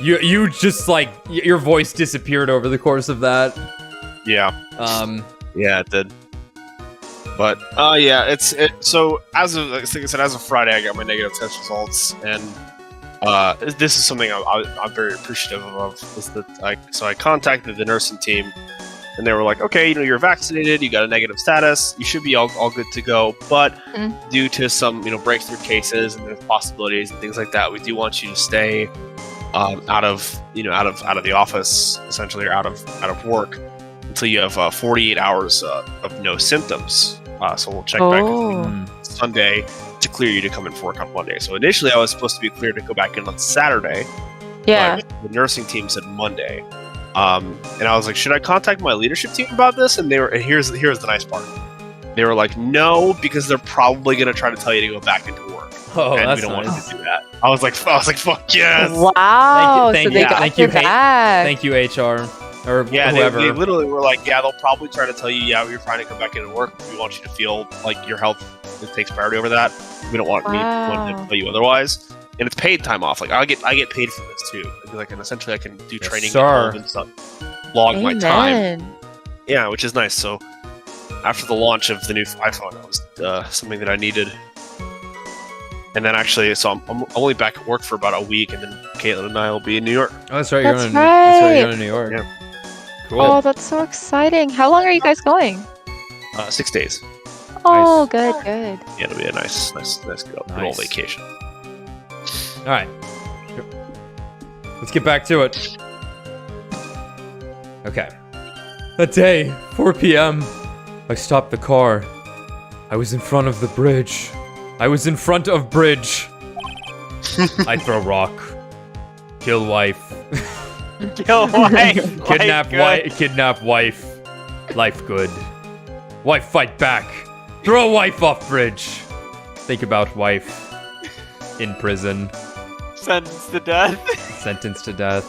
you just like your voice disappeared over the course of that. Yeah. Yeah, it did. But yeah, so as of like I said, as of Friday, I got my negative test results, and this is something I'm very appreciative of. Is that I contacted the nursing team, and they were like, okay, you're vaccinated, you got a negative status, you should be all good to go. But due to some breakthrough cases and there's possibilities and things like that, we do want you to stay out of the office, essentially, or out of work until you have 48 hours of no symptoms. So we'll check back with you Sunday to clear you to come in for work on Monday. So initially I was supposed to be cleared to go back in on Saturday. Yeah. But the nursing team said Monday. And I was like, should I contact my leadership team about this? And here's the nice part. They were like, no, because they're probably going to try to tell you to go back into work. Oh, And that's we don't nice. want you to do that. I was like, fuck yes. Wow. Thank so you, they got thank you, your back. Thank you, HR, or Yeah, whoever. they literally were like, yeah, they'll probably try to tell you, yeah, you're trying to come back into work. We want you to feel like your health takes priority over that. We don't want anyone to tell you otherwise. And it's paid time off. Like I get paid for this too. Like, and essentially I can do Yes, training sir. and stuff, log my time. Amen. Yeah, which is nice. So after the launch of the new iPhone, that was something that I needed. And then actually, so I'm only back at work for about a week, and then Caitlin and I will be in New York. Oh, that's right. That's That's right. You're right. going to New York. Yeah. Cool. Oh, that's so exciting. How long are you guys going? 6 days. Oh, good, good. Yeah, it'll be a nice good old Nice. vacation. All right. Let's get back to it. Okay. That day, 4 p.m., I stopped the car. I was in front of the bridge. I throw rock. Kill wife. Kill wife. Kidnap wife. Life good. Wife fight back. Throw wife off bridge. Think about wife. In prison. Sentenced to death. Sentenced to death.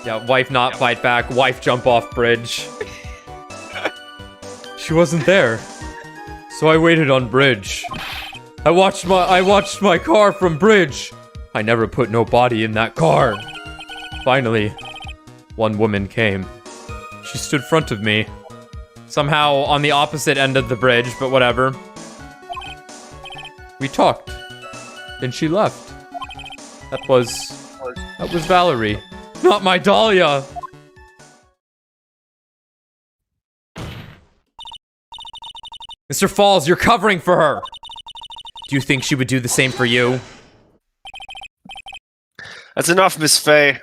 Yeah, wife not fight back. Wife jump off bridge. She wasn't there. So I waited on bridge. I watched my car from bridge. I never put no body in that car. Finally, one woman came. She stood front of me. Somehow on the opposite end of the bridge, but whatever. We talked. Then she left. That was Valerie. Not my Dalia. Mr. Falls, you're covering for her. Do you think she would do the same for you? That's enough, Miss Fay.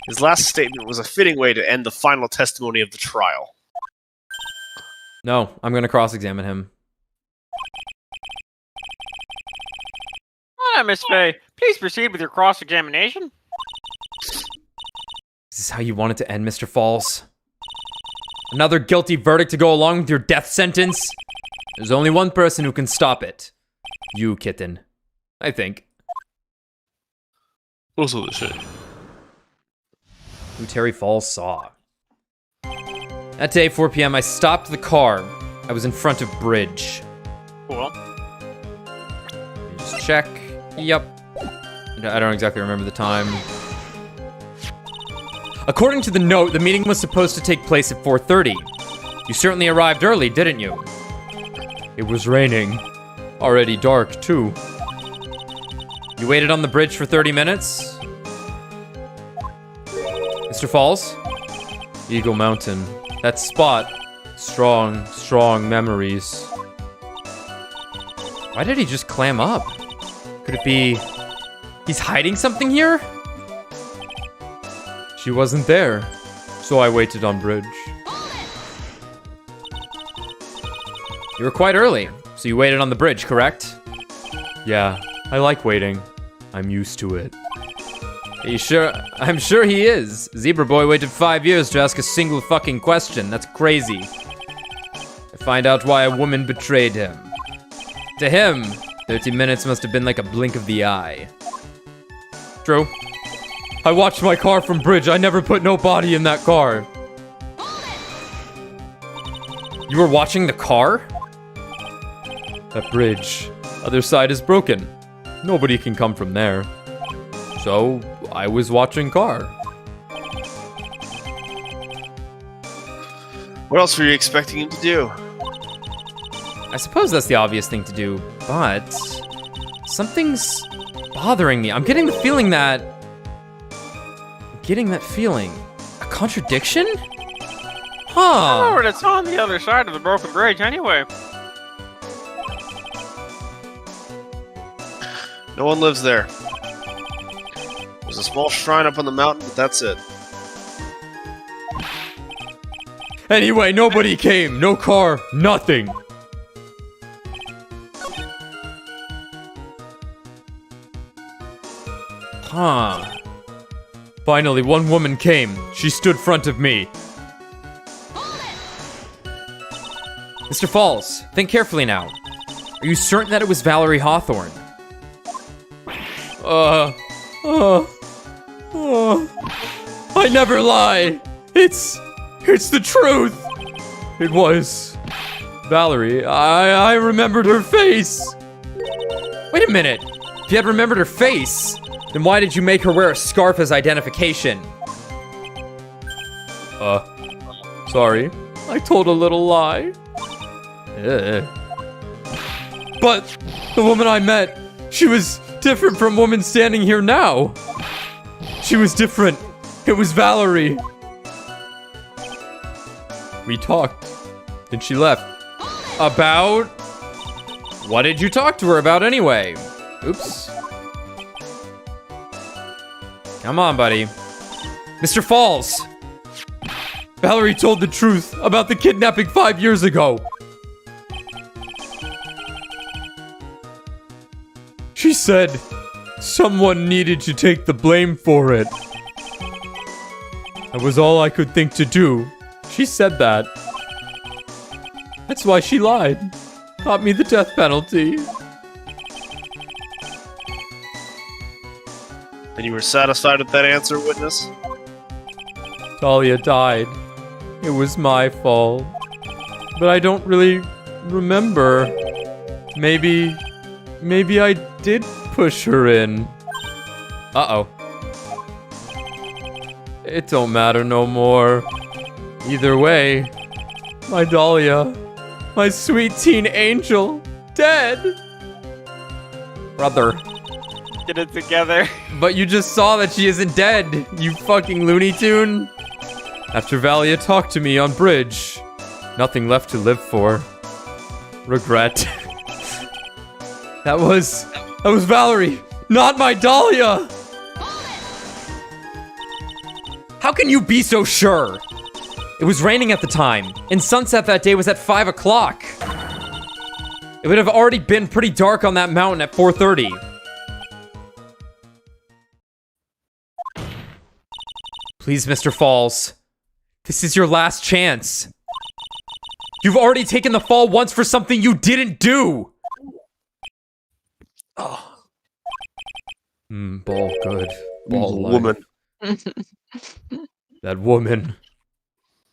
His last statement was a fitting way to end the final testimony of the trial. No, I'm gonna cross-examine him. All right, Miss Fay, please proceed with your cross-examination. Is this how you wanted to end, Mr. Falls? Another guilty verdict to go along with your death sentence? There's only one person who can stop it. You, kitten. I think. Also the shit. Who Terry Falls saw. That day, 4 p.m., I stopped the car. I was in front of bridge. Cool. Just check. Yep. I don't exactly remember the time. According to the note, the meeting was supposed to take place at 4:30. You certainly arrived early, didn't you? It was raining. Already dark, too. You waited on the bridge for 30 minutes? Mr. Falls? Eagle Mountain. That spot. Strong, strong memories. Why did he just clam up? Could it be... he's hiding something here? She wasn't there, so I waited on bridge. You were quite early, so you waited on the bridge, correct? Yeah, I like waiting. I'm used to it. Are you sure? I'm sure he is. Zebra Boy waited 5 years to ask a single fucking question. That's crazy. To find out why a woman betrayed him. To him, 30 minutes must have been like a blink of the eye. True. I watched my car from bridge. I never put no body in that car. You were watching the car? That bridge. Other side is broken. Nobody can come from there. So, I was watching car. What else were you expecting him to do? I suppose that's the obvious thing to do, but... something's bothering me. I'm getting the feeling that... A contradiction? Huh. Oh, but it's on the other side of the broken bridge anyway. No one lives there. There's a small shrine up on the mountain, but that's it. Anyway, nobody came. No car. Nothing. Huh. Finally, one woman came. She stood front of me. Mr. Falls, think carefully now. Are you certain that it was Valerie Hawthorne? I never lie. It's the truth. It was Valerie. I remembered her face. Wait a minute. If you had remembered her face, then why did you make her wear a scarf as identification? Sorry. I told a little lie. But the woman I met, she was different from woman standing here now. She was different. It was Valerie. We talked. Then she left. About? What did you talk to her about anyway? Oops. Come on, buddy. Mr. Falls. Valerie told the truth about the kidnapping 5 years ago. She said someone needed to take the blame for it. That was all I could think to do. She said that. That's why she lied. Got me the death penalty. And you were satisfied with that answer, witness? Dalia died. It was my fault. But I don't really remember. Maybe I did push her in. Uh-oh. It don't matter no more. Either way, my Dalia, my sweet teen angel, dead. Brother. Get it together. But you just saw that she isn't dead, you fucking Looney Tune. After Valia talked to me on bridge, nothing left to live for. Regret. That was Valerie, not my Dalia! How can you be so sure? It was raining at the time, and sunset that day was at 5 o'clock. It would have already been pretty dark on that mountain at 4:30. Please, Mr. Falls. This is your last chance. You've already taken the fall once for something you didn't do! Oh. Ball good. Ball Woman. That woman.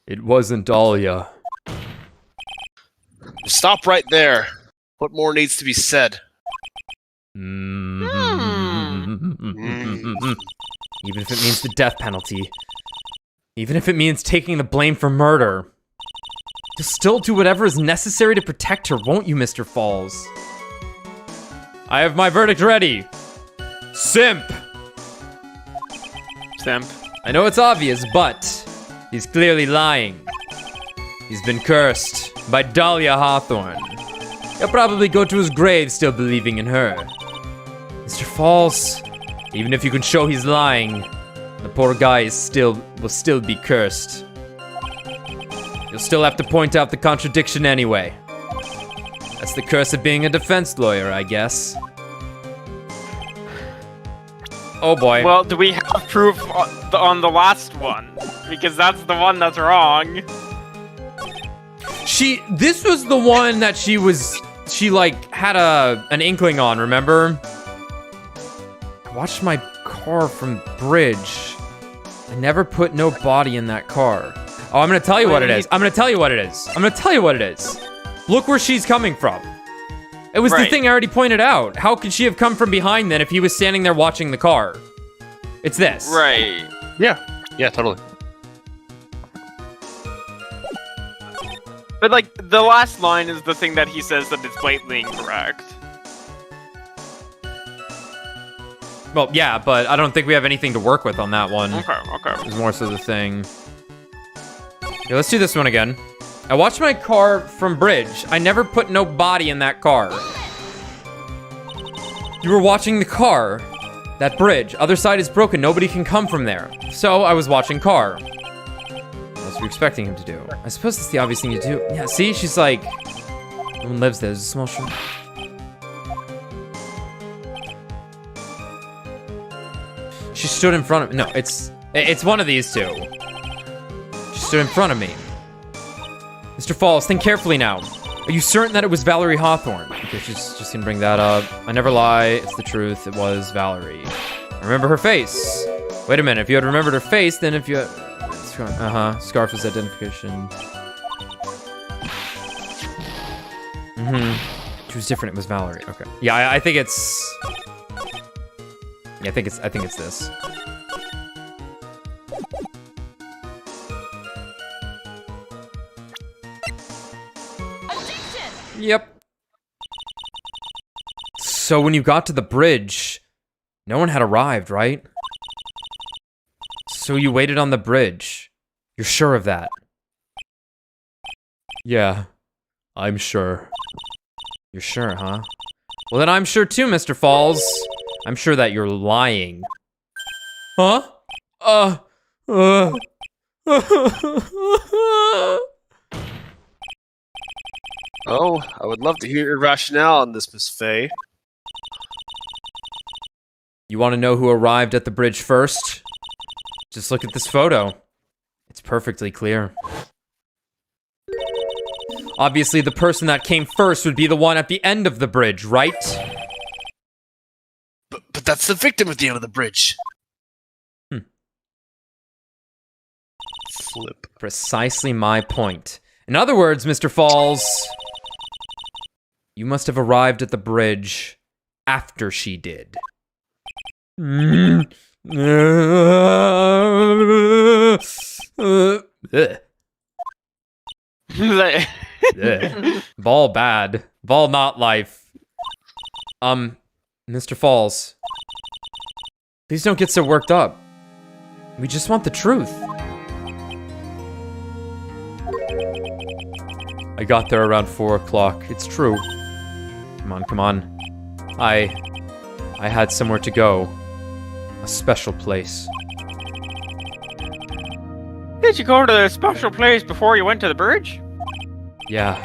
It wasn't Dalia. Stop right there. What more needs to be said? Even if it means the death penalty. Even if it means taking the blame for murder. You'll still do whatever is necessary to protect her, won't you, Mr. Falls? I have my verdict ready. Simp. Simp. I know it's obvious, but he's clearly lying. He's been cursed by Dalia Hawthorne. He'll probably go to his grave still believing in her. Mr. Falls, even if you can show he's lying, the poor guy will still be cursed. You'll still have to point out the contradiction anyway. That's the curse of being a defense lawyer, I guess. Oh boy. Well, do we have proof on the last one? Because that's the one that's wrong. This was the one that she like had an inkling on, remember? I watched my car from bridge. I never put no body in that car. Oh, I'm gonna tell you what it is. I'm gonna tell you what it is. Look where she's coming from. It was the thing I already pointed out. How could she have come from behind then if he was standing there watching the car? It's this. Right. Yeah, totally. But, like, the last line is the thing that he says that is blatantly incorrect. Well, yeah, but I don't think we have anything to work with on that one. Okay. It's more so the thing. Okay, let's do this one again. I watched my car from bridge. I never put no body in that car. You were watching the car. That bridge. Other side is broken. Nobody can come from there. So I was watching car. What else were you expecting him to do? I suppose that's the obvious thing to do. Yeah, see? She's like... No one lives there. There's a small shop. She stood in front of me. No, it's one of these two. She stood in front of me. Mr. Falls, think carefully now. Are you certain that it was Valerie Hawthorne? Okay, she's just gonna bring that up. I never lie. It's the truth. It was Valerie. I remember her face. Wait a minute. If you had remembered her face, then if you had... Scarf is identification. She was different. It was Valerie. Okay. Yeah, I think it's... Yeah, I think it's this. Yep. So when you got to the bridge, no one had arrived, right? So you waited on the bridge. You're sure of that? Yeah, I'm sure. You're sure, huh? Well, then I'm sure too, Mr. Falls. I'm sure that you're lying. Huh? Oh, I would love to hear your rationale on this, Miss Faye. You want to know who arrived at the bridge first? Just look at this photo. It's perfectly clear. Obviously, the person that came first would be the one at the end of the bridge, right? But that's the victim at the end of the bridge. Flip. Precisely my point. In other words, Mr. Falls, you must have arrived at the bridge after she did. Ball bad. Ball not life. Mr. Falls, please don't get so worked up. We just want the truth. I got there around 4 o'clock. It's true. Come on. I had somewhere to go. A special place. Did you go to the special place before you went to the bridge? Yeah.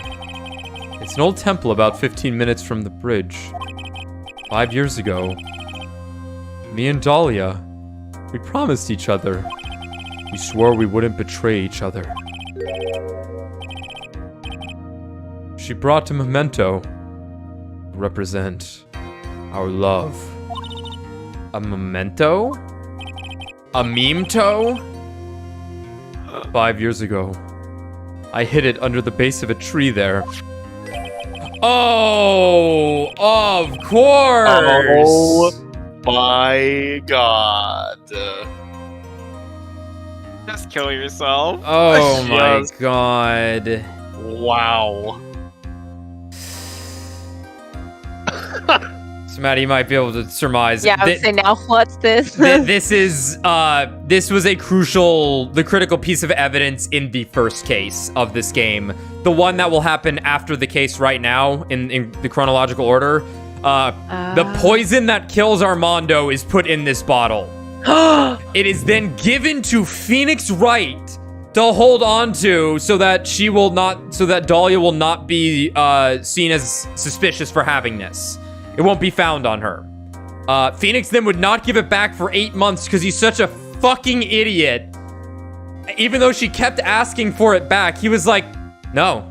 It's an old temple about 15 minutes from the bridge. 5 years ago, me and Dalia, we promised each other. We swore we wouldn't betray each other. She brought a memento to represent our love. A memento? A meme-toe? 5 years ago, I hid it under the base of a tree there. Oh, of course! Oh my god. Just kill yourself. Oh my god. Wow. So So Maddie, you might be able to surmise. Yeah, I would say now what's this? This was the critical piece of evidence in the first case of this game. The one that will happen after the case right now in the chronological order. The poison that kills Armando is put in this bottle. It is then given to Phoenix Wright to hold on to so that Dalia will not be seen as suspicious for having this. It won't be found on her. Phoenix then would not give it back for 8 months because he's such a fucking idiot. Even though she kept asking for it back, he was like, no,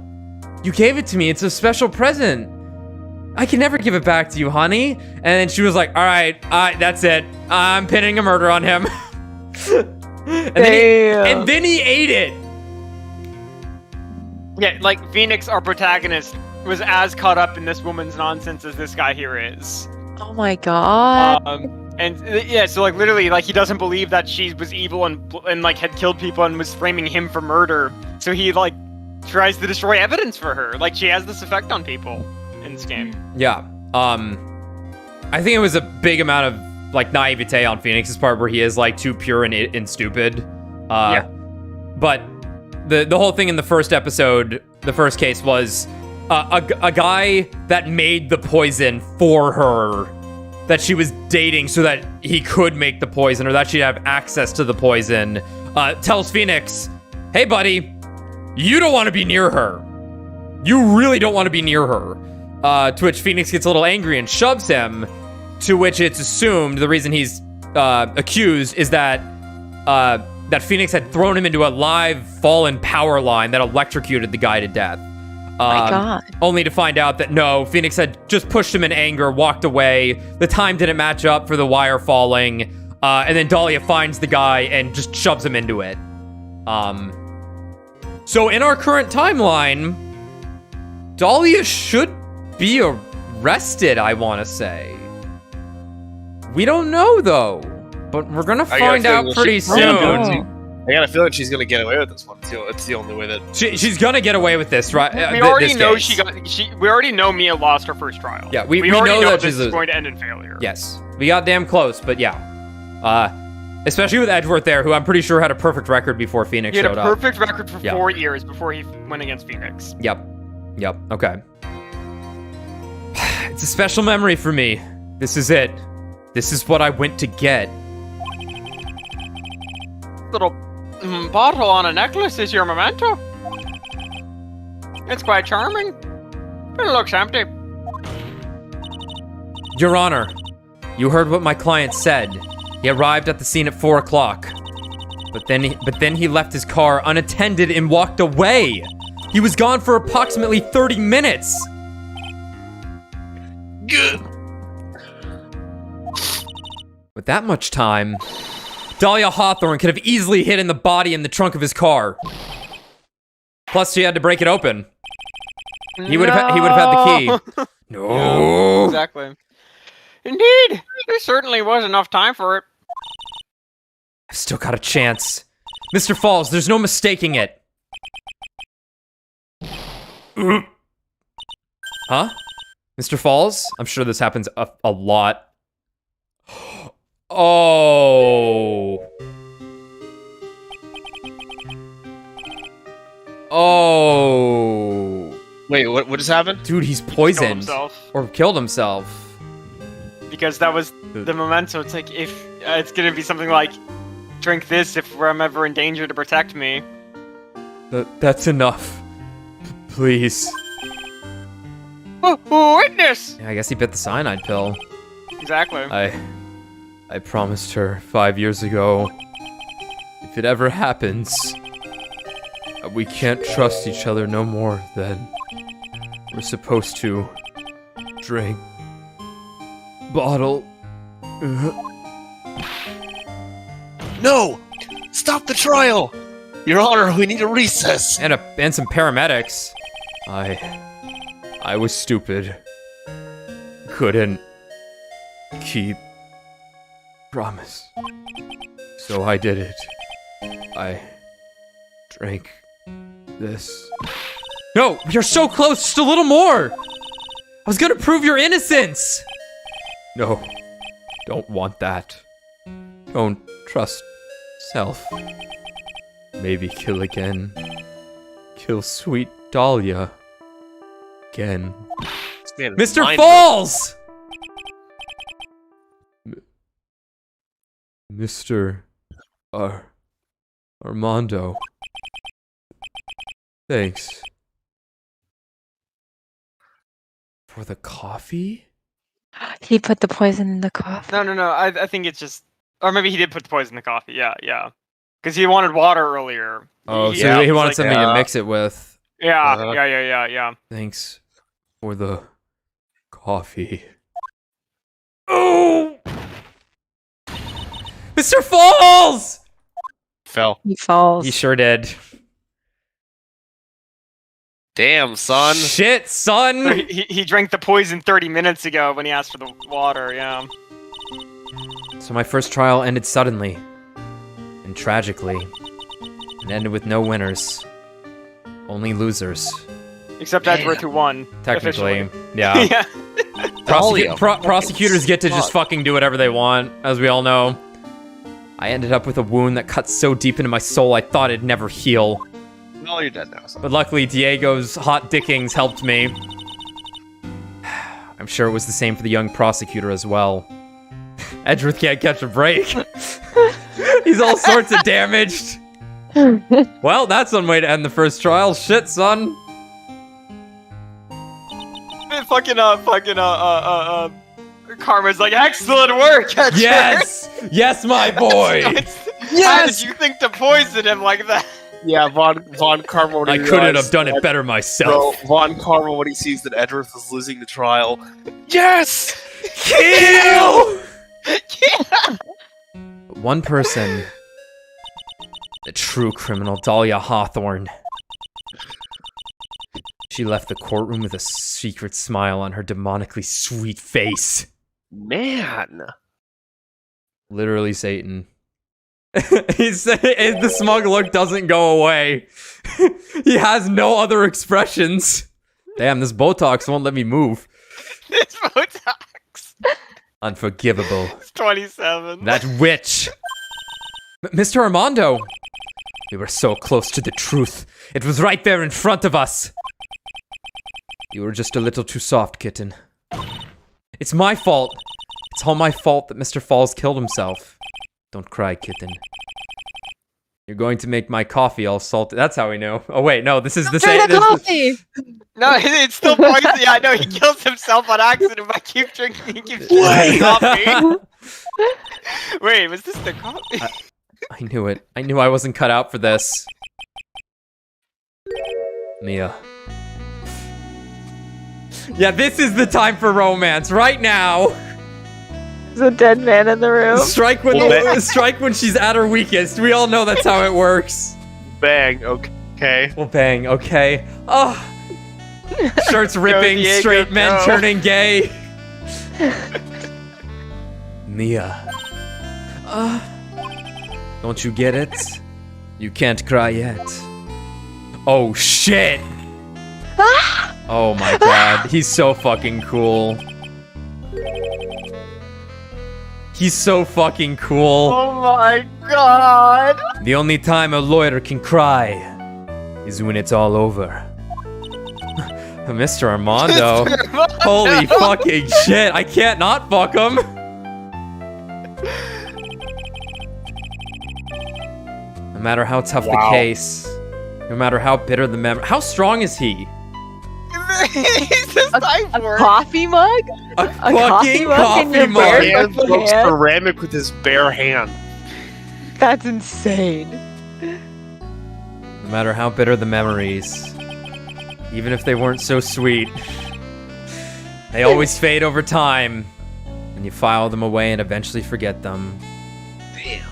you gave it to me. It's a special present. I can never give it back to you, honey. And then she was like, all right, that's it. I'm pinning a murder on him. and then he ate it. Yeah, like Phoenix, our protagonist, was as caught up in this woman's nonsense as this guy here is. Oh my god. So like literally, like he doesn't believe that she was evil and like had killed people and was framing him for murder. So he like tries to destroy evidence for her. Like she has this effect on people in this game. Yeah. I think it was a big amount of like naivete on Phoenix's part where he is like too pure and stupid. But the whole thing in the first episode, the first case was a guy that made the poison for her that she was dating so that he could make the poison or that she'd have access to the poison, tells Phoenix, hey buddy, you don't want to be near her. You really don't want to be near her. To which Phoenix gets a little angry and shoves him, to which it's assumed the reason he's accused is that that Phoenix had thrown him into a live fallen power line that electrocuted the guy to death. My god. Only to find out that no, Phoenix had just pushed him in anger, walked away. The time didn't match up for the wire falling. And then Dalia finds the guy and just shoves him into it. So in our current timeline, Dalia should be arrested, I want to say. We don't know, though. But we're going to find out pretty soon. I got a feeling she's gonna get away with this one. It's the only way that she's gonna get away with this, right? We already know we already know Mia lost her first trial. Yeah, we already know that this is going to end in failure. Yes, we got damn close, but yeah, especially with Edgeworth there, who I'm pretty sure had a perfect record before Phoenix showed up. He had a perfect record for 4 years before he went against Phoenix. Yep. Okay. It's a special memory for me. This is it. This is what I went to get. Little bottle on a necklace is your memento. It's quite charming. It looks empty. Your Honor, you heard what my client said. He arrived at the scene at 4 o'clock. But then he left his car unattended and walked away. He was gone for approximately 30 minutes. Good. With that much time, Dalia Hawthorne could have easily hidden the body in the trunk of his car. Plus, she had to break it open. He would have had the key. No. Yeah, exactly. Indeed, there certainly was enough time for it. I've still got a chance. Mr. Falls, there's no mistaking it. Huh? Mr. Falls? I'm sure this happens a lot. Oh. Wait, what just happened? Dude, he's poisoned. Or killed himself. Because that was the memento. It's like, if it's gonna be something like, drink this if I'm ever in danger to protect me. That's enough. Please. Witness! Yeah, I guess he bit the cyanide pill. Exactly. I promised her 5 years ago, if it ever happens, we can't trust each other no more than we're supposed to drink. Bottle. No! Stop the trial! Your Honor, we need a recess! And some paramedics. I was stupid. Couldn't keep promise. So I did it. I drank this. No, you're so close, just a little more! I was gonna prove your innocence! No. Don't want that. Don't trust self. Maybe kill again. Kill sweet Dalia. Again. This man is Mr. mind Falls! Mr. Armando. Thanks. For the coffee? He put the poison in the coffee. No. I think it's just, or maybe he did put the poison in the coffee. Yeah. Because he wanted water earlier. Oh, He- so yeah, he was wanted like, something to mix it with. Yeah, yeah. Thanks for the coffee. Oh! Mr. Falls! fell. He falls. He sure did. Damn, son. Shit, son! He drank the poison 30 minutes ago when he asked for the water, yeah. So my first trial ended suddenly. And tragically. It ended with no winners. Only losers. Except Edgeworth, who won. Technically. officially. Yeah. Yeah. Prosecutors get to just fucking do whatever they want, as we all know. I ended up with a wound that cut so deep into my soul I thought it'd never heal. Well, you're dead now. Son. But luckily, Diego's hot dickings helped me. I'm sure it was the same for the young prosecutor as well. Edgeworth can't catch a break. He's all sorts of damaged. Well, that's one way to end the first trial. Shit, son. Karma's like, excellent work, Edgeworth! Yes, my boy. How did you think to poison him like that? Yeah, Von Karma. when I he couldn't realized have done it that- better Bro, myself. Von Karma, when he sees that Edgeworth is losing the trial. Yes! Kill! One person. The true criminal, Dalia Hawthorne. She left the courtroom with a secret smile on her demonically sweet face. Man. Literally Satan. The smug look doesn't go away. He has no other expressions. Damn, this Botox won't let me move. It's Botox. Unforgivable. It's 27. That witch! Mr. Armando! We were so close to the truth. It was right there in front of us. You were just a little too soft, kitten. It's my fault. It's all my fault that Mr. Falls killed himself. Don't cry, kitten. You're going to make my coffee all salty. That's how we know. Oh wait, no, this is the same. Drink the coffee! No, it's still poison. Yeah, I know he kills himself on accident by keep drinking. He keeps drinking coffee. Wait, was this the coffee? I knew it. I knew I wasn't cut out for this. Mia. Yeah, this is the time for romance, right now. There's a dead man in the room. Strike when she's at her weakest. We all know that's how it works. Bang. Okay. Well, bang. Okay. Oh, shirts ripping, Diego, straight men go. turning gay. Mia. Don't you get it? You can't cry yet. Oh shit! Oh my god, he's so fucking cool. He's so fucking cool. Oh my god! The only time a lawyer can cry is when it's all over. Mr. Armando. Holy fucking shit, I can't not fuck him. No matter how tough the Wow. case, no matter how bitter the memory. How strong is he? He's a cyborg. Coffee mug? A coffee fucking mug in coffee your mug. bare- Man broke hand? ceramic with his bare hand. That's insane. No matter how bitter the memories, even if they weren't so sweet, they always fade over time, and you file them away and eventually forget them. Damn.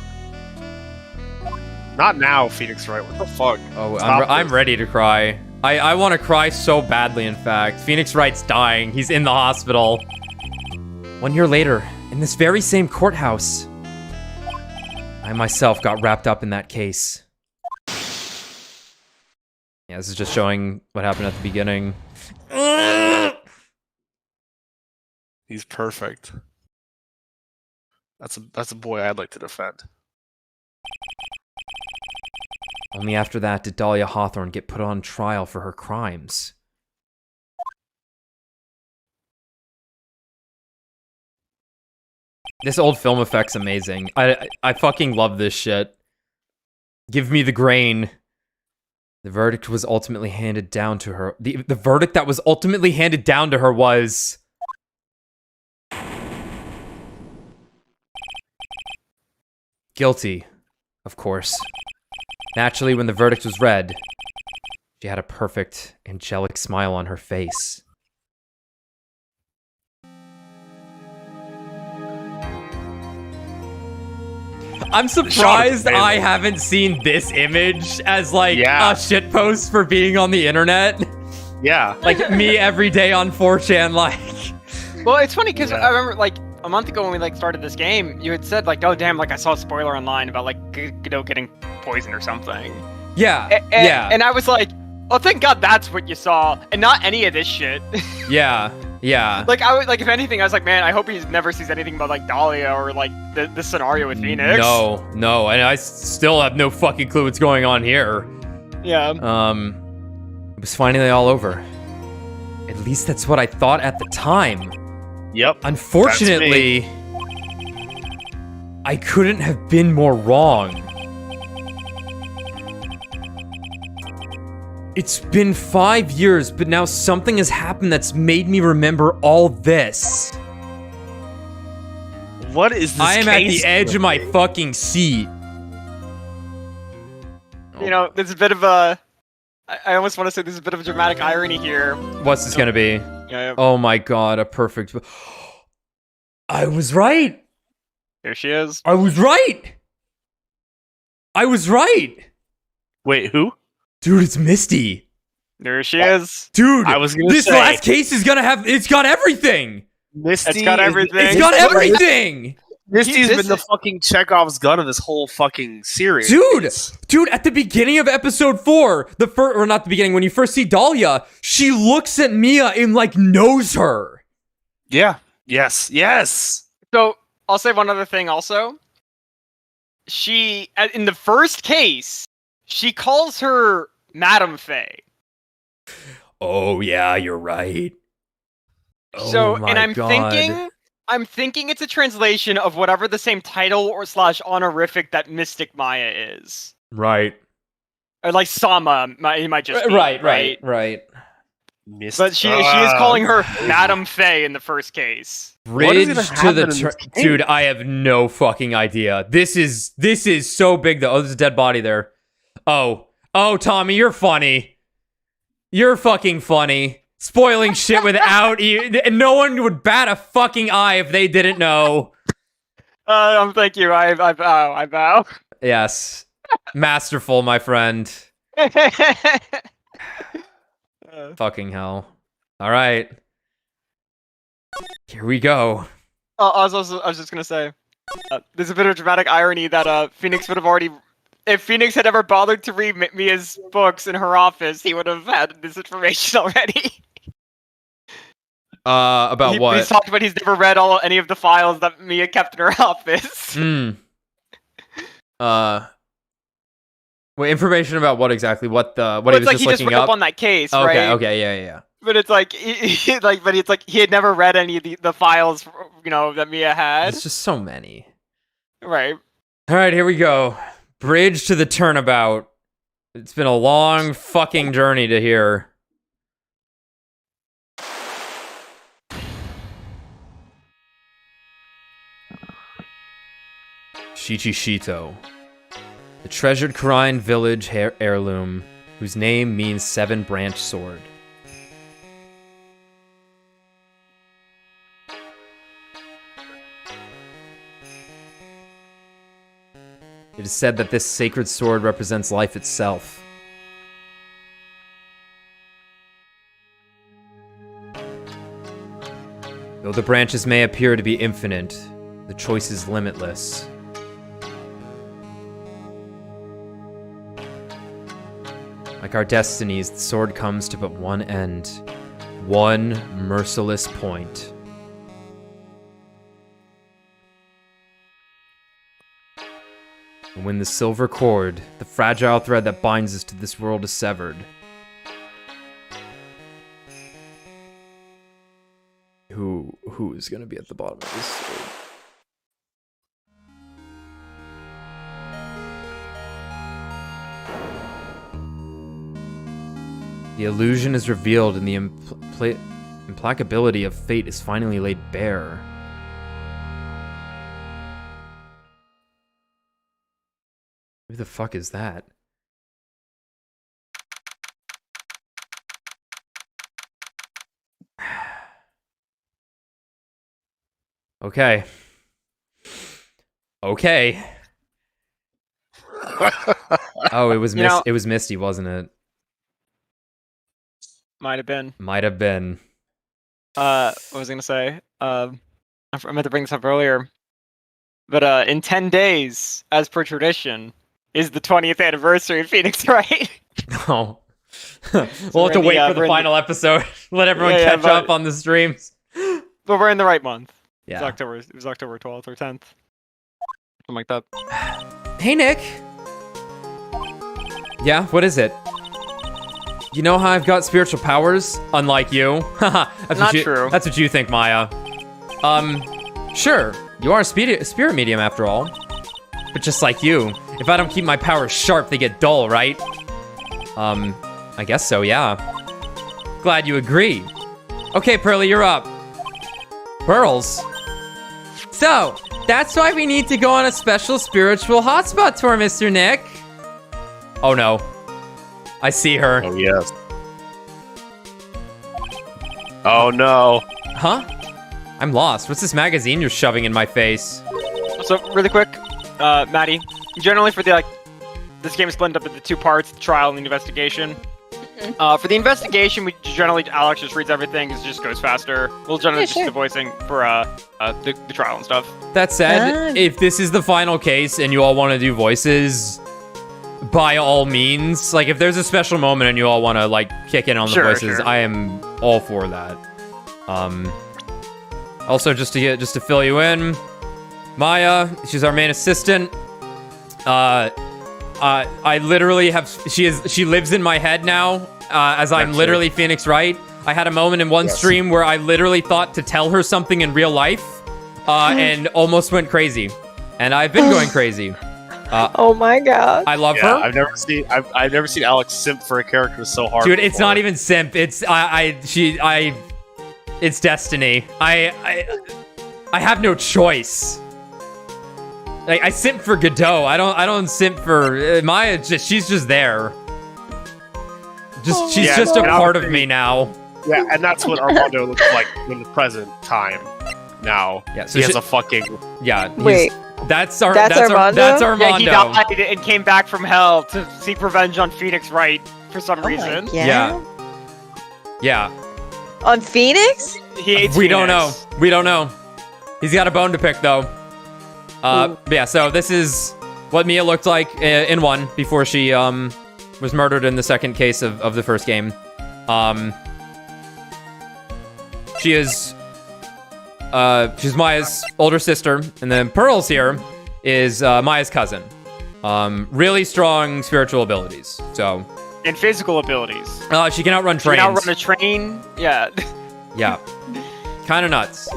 Not now, Phoenix Wright. What the fuck? Oh, Stop I'm this. ready to cry. I want to cry so badly, in fact. Phoenix Wright's dying. He's in the hospital. 1 year later, in this very same courthouse, I myself got wrapped up in that case. Yeah, this is just showing what happened at the beginning. He's perfect. That's a boy I'd like to defend. Only after that did Dalia Hawthorne get put on trial for her crimes. This old film effect's amazing. I fucking love this shit. Give me the grain. The verdict was ultimately handed down to her. The verdict that was ultimately handed down to her was... guilty, of course. Naturally, when the verdict was read, she had a perfect, angelic smile on her face. I'm surprised I haven't seen this image as, like, a shitpost for being on the internet. Yeah. Like, me every day on 4chan, like... Well, it's funny, because I remember, like, a month ago when we, like, started this game, you had said, like, oh, damn, like, I saw a spoiler online about, like, Godot getting poisoned or something. Yeah, yeah. And I was like, oh, thank God that's what you saw, and not any of this shit. Yeah, yeah. Like, if anything, I was like, man, I hope he never sees anything about, like, Dalia or, like, this scenario with Phoenix. No, and I still have no fucking clue what's going on here. Yeah. It was finally all over. At least that's what I thought at the time. Yep. Unfortunately, I couldn't have been more wrong. It's been 5 years, but now something has happened that's made me remember all this. What is this? I am at the edge of my fucking seat. You know, there's a bit of a... I almost want to say there's a bit of a dramatic irony here. What's this gonna be? Yeah. Oh my god, a perfect... I was right! Here she is. I was right! I was right! Wait, who? Dude, it's Misty. There she is. Dude, I was gonna this say, last case is gonna have... It's got everything! Misty. It's got everything. It's got everything! Misty's been the fucking Chekhov's gun of this whole fucking series. Dude, at the beginning of episode 4, or not the beginning, when you first see Dalia, she looks at Mia and, like, knows her. Yeah. Yes. So, I'll say one other thing also. She, in the first case, she calls her Madame Faye. Oh, yeah, you're right. So, and I'm thinking it's a translation of whatever the same title or / honorific that Mystic Maya is. Right. Or like Sama, he might just be, right. But she is calling her Madame Faye in the first case. Bridge to the dude, I have no fucking idea. This is so big though. Oh, there's a dead body there. Oh, Tommy, you're funny. You're fucking funny. Spoiling shit without you. No one would bat a fucking eye if they didn't know. Thank you. I bow. Yes. Masterful, my friend. Fucking hell. All right. Here we go. I was just gonna say, there's a bit of dramatic irony that Phoenix would have already... If Phoenix had ever bothered to read Mia's books in her office, he would have had this information already. About what? He's talked about he's never read any of the files that Mia kept in her office. Wait, information about what exactly? What he was like just he looking just up on that case, right? Okay, yeah. But it's like, he had never read any of the files, that Mia had. It's just so many. Right. All right, here we go. Bridge to the turnabout. It's been a long fucking journey to here. Shichishito. The treasured Karain village heirloom, whose name means 7-branch sword. It is said that this sacred sword represents life itself. Though the branches may appear to be infinite, the choice is limitless. Like our destinies, the sword comes to but one end. One merciless point. And when the silver cord, the fragile thread that binds us to this world, is severed. Who is gonna be at the bottom of this story? The illusion is revealed and the implacability of fate is finally laid bare. Who the fuck is that? Okay. Okay. Oh, it was it was Misty, wasn't it? Might have been. Might have been. What was I gonna say? I meant to bring this up earlier. But in 10 days, as per tradition, is the 20th anniversary of Phoenix Wright. Oh. We'll have to wait for the final episode. Let everyone catch up on the streams. But we're in the right month. Yeah. It was October 12th or 10th. Something like that. Hey, Nick. Yeah, what is it? You know how I've got spiritual powers? Unlike you? That's Not true. That's what you think, Maya. Sure. You are a spirit medium after all. But just like you, if I don't keep my powers sharp, they get dull, right? I guess so, yeah. Glad you agree. Okay, Pearly, you're up. Pearls? So, that's why we need to go on a special spiritual hotspot tour, Mr. Nick. Oh no. I see her. Oh, yes. Oh, no. Huh? I'm lost. What's this magazine you're shoving in my face? So, really quick, Maddie, generally for the, this game is split up into 2 parts, the trial and the investigation. For the investigation, we generally, Alex just reads everything, it just goes faster. We'll generally just do the voicing for the trial and stuff. That said, if this is the final case and you all want to do voices, by all means, like if there's a special moment and you all want to like kick in on the voices, I am all for that. Also, just to fill you in, Maya, she's our main assistant. I literally have she lives in my head now, as I'm literally Phoenix Wright. I had a moment in one stream where I literally thought to tell her something in real life, and almost went crazy. And I've been going crazy. Oh my god. I love her. I've never seen Alex simp for a character so hard. Dude, it's not even simp. It's it's destiny. I have no choice. Like, I simp for Godot. I don't simp for Maya. She's just there. She's just a part of me now. Yeah, and that's what Armando looks like in the present time. Now, yeah, so he has a fucking Wait. That's Armando. That's Armando. Yeah, he died and came back from hell to seek revenge on Phoenix Wright for some reason. Yeah. On Phoenix? He hates We Phoenix. don't know. We don't know. He's got a bone to pick though. Yeah, so this is what Mia looked like in 1 before she was murdered in the second case of the first game. She's Maya's older sister, and then Pearls here is Maya's cousin. Really strong spiritual abilities. So and physical abilities. She can outrun trains. She can outrun a train. Yeah. Yeah. Kind of nuts.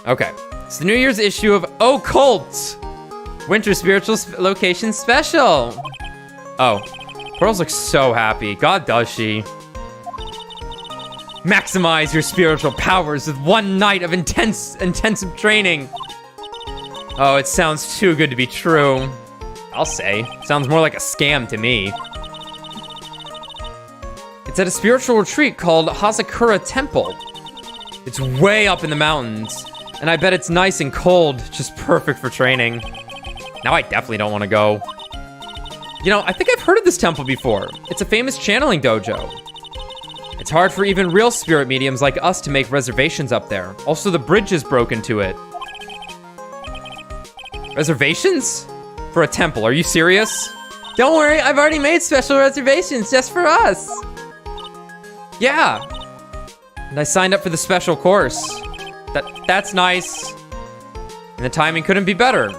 Okay. It's the New Year's issue of Occult! Winter Spiritual Location Special! Oh. Pearls looks so happy. God, does she. Maximize your spiritual powers with 1 night of intensive training. Oh, it sounds too good to be true. I'll say. Sounds more like a scam to me. It's at a spiritual retreat called Hazakura Temple. It's way up in the mountains. And I bet it's nice and cold, just perfect for training. Now I definitely don't want to go. You know, I think I've heard of this temple before. It's a famous channeling dojo. It's hard for even real spirit mediums like us to make reservations up there. Also, the bridge is broken to it. Reservations? For a temple, are you serious? Don't worry, I've already made special reservations just for us. Yeah. And I signed up for the special course. That's nice. And the timing couldn't be better.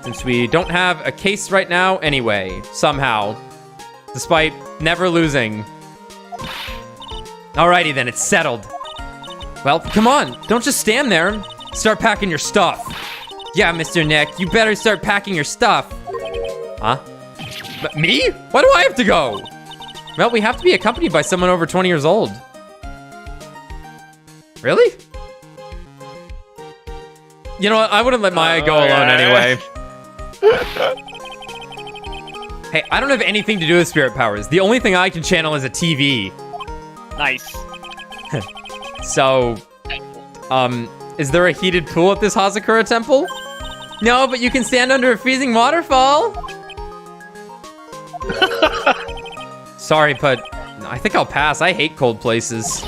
Since we don't have a case right now anyway, somehow. Despite never losing. Alrighty then, it's settled. Well, come on, don't just stand there. Start packing your stuff. Yeah, Mr. Nick, you better start packing your stuff. Huh? But me? Why do I have to go? Well, we have to be accompanied by someone over 20 years old. Really? You know what? I wouldn't let Maya go alone anyway. Hey, I don't have anything to do with spirit powers. The only thing I can channel is a TV. Nice. So, is there a heated pool at this Hazakura temple? No, but you can stand under a freezing waterfall. Sorry, but I think I'll pass. I hate cold places.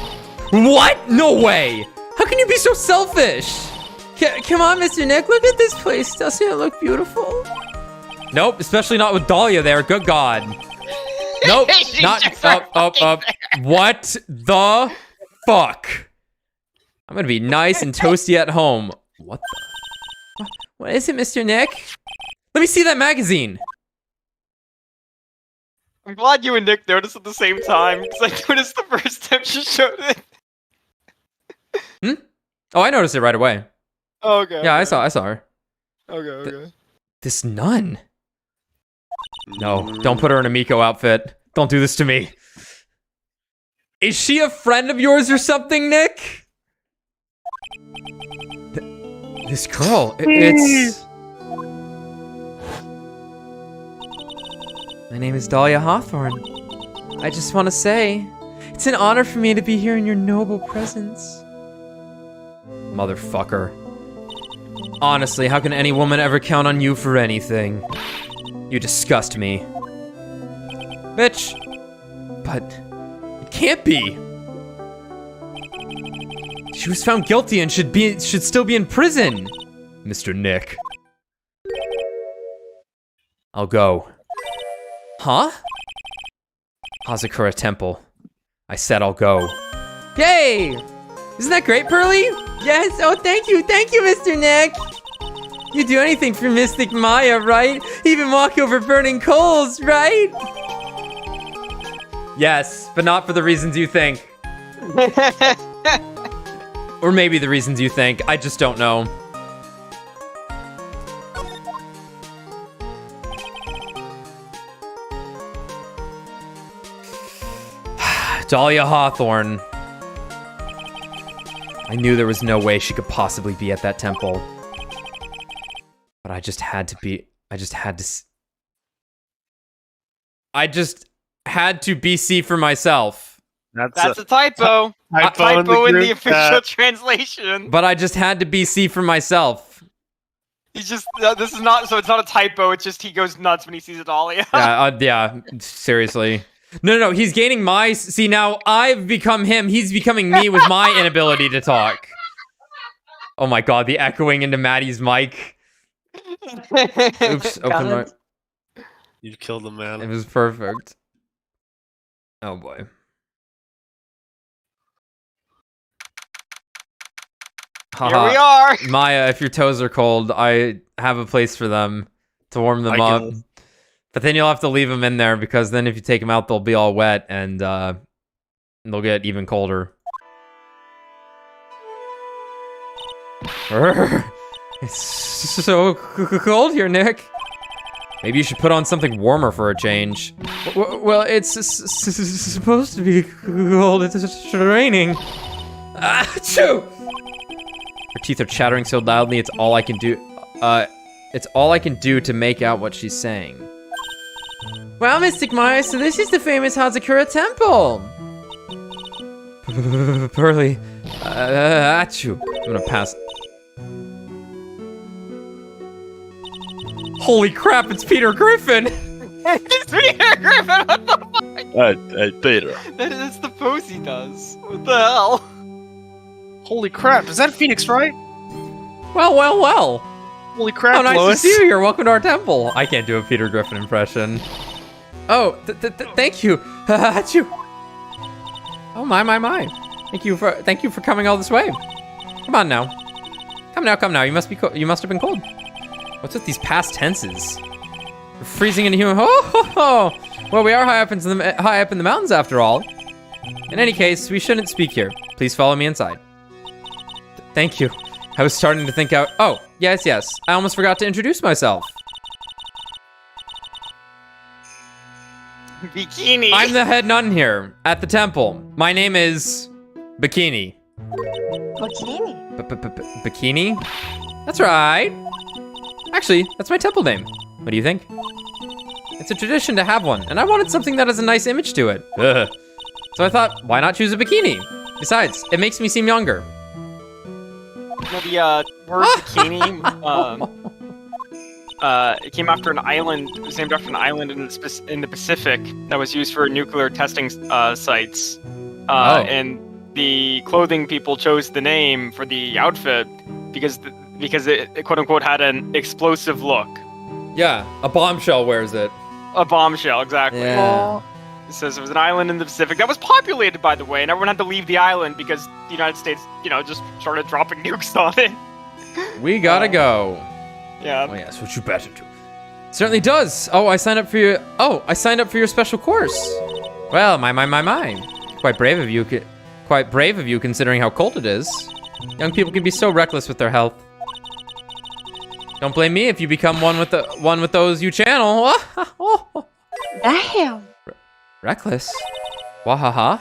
What? No way! How can you be so selfish? Come on, Mr. Nick, look at this place. Doesn't it look beautiful? Nope, especially not with Dalia there. Good God. Nope, not up. What the fuck? I'm gonna be nice and toasty at home. What the? What is it, Mr. Nick? Let me see that magazine. I'm glad you and Nick noticed at the same time, because I noticed the first time she showed it. Oh, I noticed it right away. Oh, okay. Yeah, I saw her. Okay. This nun. No, don't put her in a Miko outfit. Don't do this to me. Is she a friend of yours or something, Nick? This girl, it's... My name is Dalia Hawthorne. I just want to say, it's an honor for me to be here in your noble presence. Motherfucker. Honestly, how can any woman ever count on you for anything? You disgust me. Bitch. But it can't be. She was found guilty and should still be in prison. Mr. Nick. I'll go. Huh? Hazakura Temple. I said I'll go. Yay! Isn't that great, Pearly? Yes, oh thank you, Mr. Nick! You do anything for Mystic Maya, right? Even walk over burning coals, right? Yes, but not for the reasons you think. Or maybe the reasons you think, I just don't know. Dalia Hawthorne. I knew there was no way she could possibly be at that temple. But I just had to be BC for myself. That's a typo. A typo in the official translation. But I just had to BC for myself. He's just, this is not, so it's not a typo, it's just he goes nuts when he sees a Dalia. Yeah, seriously. No, he's gaining my... See, now I've become him. He's becoming me with my inability to talk. Oh my god, the echoing into Maddie's mic. Oops, open my... You've killed him, man. It was perfect. Oh boy. Here we are! Maya, if your toes are cold, I have a place for them to warm them up. But then you'll have to leave them in there because then if you take them out, they'll be all wet and they'll get even colder. It's so cold here, Nick. Maybe you should put on something warmer for a change. Well, it's supposed to be cold. It's raining. Achoo! Her teeth are chattering so loudly, it's all I can do. It's all I can do to make out what she's saying. Wow, Mystic Maya, so this is the famous Hazakura Temple! Pearly. Achoo. I'm gonna pass. Holy crap, it's Peter Griffin! It's Peter Griffin, what the fuck? Peter. That's the pose he does. What the hell? Holy crap, is that Phoenix Wright? Well. Holy crap, oh, nice Lois. to see you here. Welcome to our temple. I can't do a Peter Griffin impression. Oh, thank you. Achoo. Oh my. Thank you for coming all this way. Come on now. Come now. You must have been cold. What's with these past tenses? We're freezing into human. Oh. Well, we are high up in the mountains after all. In any case, we shouldn't speak here. Please follow me inside. Thank you. I was starting to think out. Oh, yes. I almost forgot to introduce myself. Bikini. I'm the head nun here at the temple. My name is Bikini. Bikini. Bikini? That's right. Actually, that's my temple name. What do you think? It's a tradition to have one, and I wanted something that has a nice image to it. Ugh. So I thought, why not choose a bikini? Besides, it makes me seem younger. Well, the word bikini, it came after an island. It was named after an island in the Pacific that was used for nuclear testing sites. And the clothing people chose the name for the outfit because it quote unquote had an explosive look. Yeah, a bombshell wears it. A bombshell, exactly. Yeah. It says it was an island in the Pacific that was populated, by the way, and everyone had to leave the island because the United States, just started dropping nukes on it. We gotta go. Yeah. Oh, yeah, that's what you better do. Certainly does. Oh, I signed up for your special course. Well, my. Quite brave of you. Quite brave of you, considering how cold it is. Young people can be so reckless with their health. Don't blame me if you become one with those you channel. Damn. Reckless? Wahaha.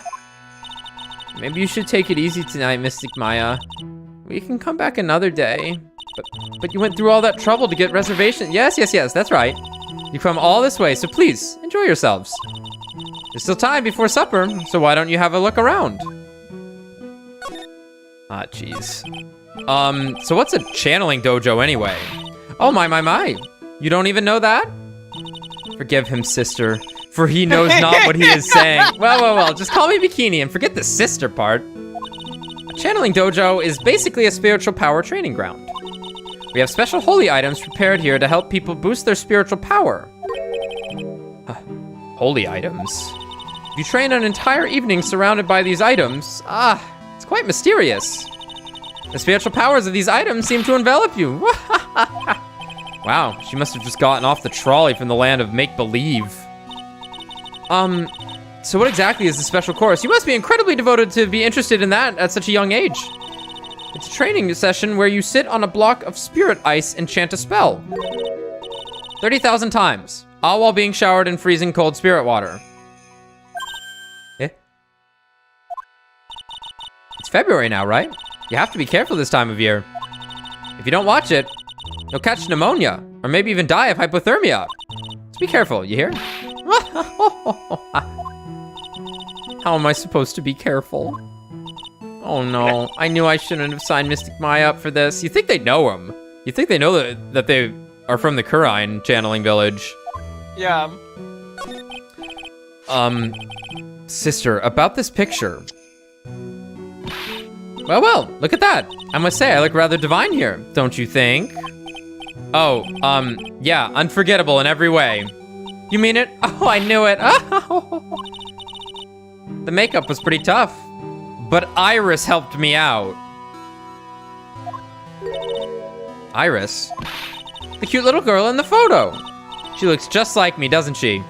Maybe you should take it easy tonight, Mystic Maya. We can come back another day. But you went through all that trouble to get reservations. Yes, that's right. You come all this way, so please, enjoy yourselves. There's still time before supper, so why don't you have a look around? Ah, jeez. So what's a channeling dojo anyway? Oh, my. You don't even know that? Forgive him, sister, for he knows not what he is saying. Well, just call me Bikini and forget the sister part. A channeling dojo is basically a spiritual power training ground. We have special holy items prepared here to help people boost their spiritual power. Holy items? You train an entire evening surrounded by these items. It's quite mysterious. The spiritual powers of these items seem to envelop you. Wow, she must have just gotten off the trolley from the land of make-believe. So what exactly is the special course? You must be incredibly devoted to be interested in that at such a young age. It's a training session where you sit on a block of spirit ice and chant a spell. 30,000 times, all while being showered in freezing cold spirit water. Eh? It's February now, right? You have to be careful this time of year. If you don't watch it, you'll catch pneumonia, or maybe even die of hypothermia. So be careful, you hear? How am I supposed to be careful? Oh no, I knew I shouldn't have signed Mystic Maya up for this. You think they know him? You think they know that they are from the Kurine channeling village? Yeah. Sister, about this picture. Well, look at that. I must say, I look rather divine here, don't you think? Oh, yeah, unforgettable in every way. You mean it? Oh, I knew it. The makeup was pretty tough, but Iris helped me out. Iris? The cute little girl in the photo. She looks just like me, doesn't she?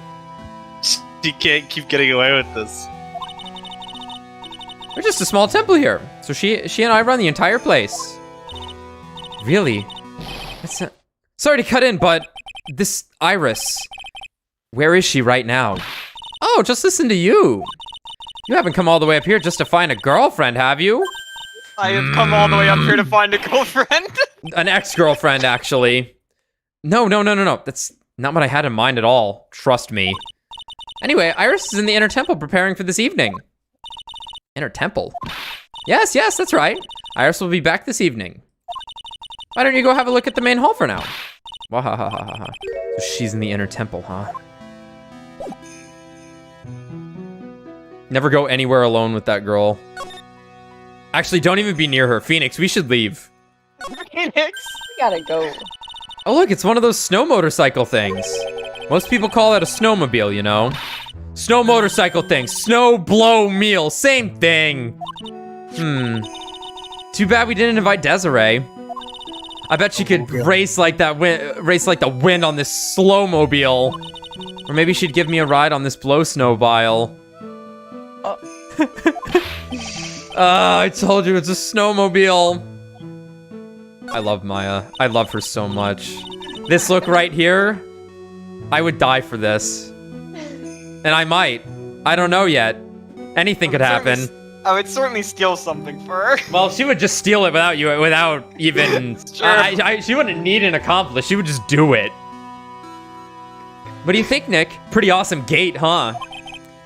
She can't keep getting away with this. We're just a small temple here, so she and I run the entire place. Really? Sorry to cut in, but this Iris, where is she right now? Oh, just listen to you. You haven't come all the way up here just to find a girlfriend, have you? I have come all the way up here to find a girlfriend. An ex-girlfriend, actually. No. That's not what I had in mind at all. Trust me. Anyway, Iris is in the inner temple preparing for this evening. Inner temple? Yes, that's right. Iris will be back this evening. Why don't you go have a look at the main hall for now? Wahahaha. So she's in the inner temple, huh? Never go anywhere alone with that girl. Actually, don't even be near her. Phoenix, we should leave. Phoenix! We gotta go. Oh look, it's one of those snow motorcycle things. Most people call it a snowmobile, you know? Snow motorcycle thing. Snow blow meal. Same thing. Too bad we didn't invite Desiree. I bet she could race like the wind on this slowmobile. Or maybe she'd give me a ride on this blow snowmobile. I told you it's a snowmobile. I love Maya. I love her so much. This look right here, I would die for this. And I might. I don't know yet. Anything could happen. I would certainly steal something for her. Well, she would just steal it without even... Sure. She wouldn't need an accomplice. She would just do it. What do you think, Nick? Pretty awesome gate, huh?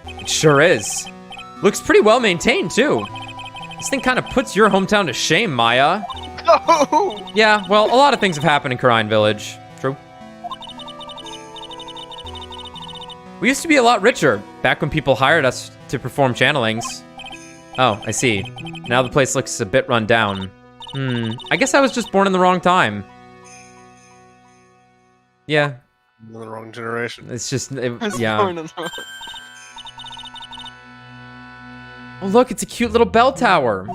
It sure is. Looks pretty well maintained, too. This thing kind of puts your hometown to shame, Maya. No! Yeah, well, a lot of things have happened in Karine Village. True. We used to be a lot richer, back when people hired us to perform channelings. Oh, I see. Now the place looks a bit run down. I guess I was just born in the wrong time. Yeah. In the wrong generation. It's just, I was yeah. born in the- Oh, look, it's a cute little bell tower.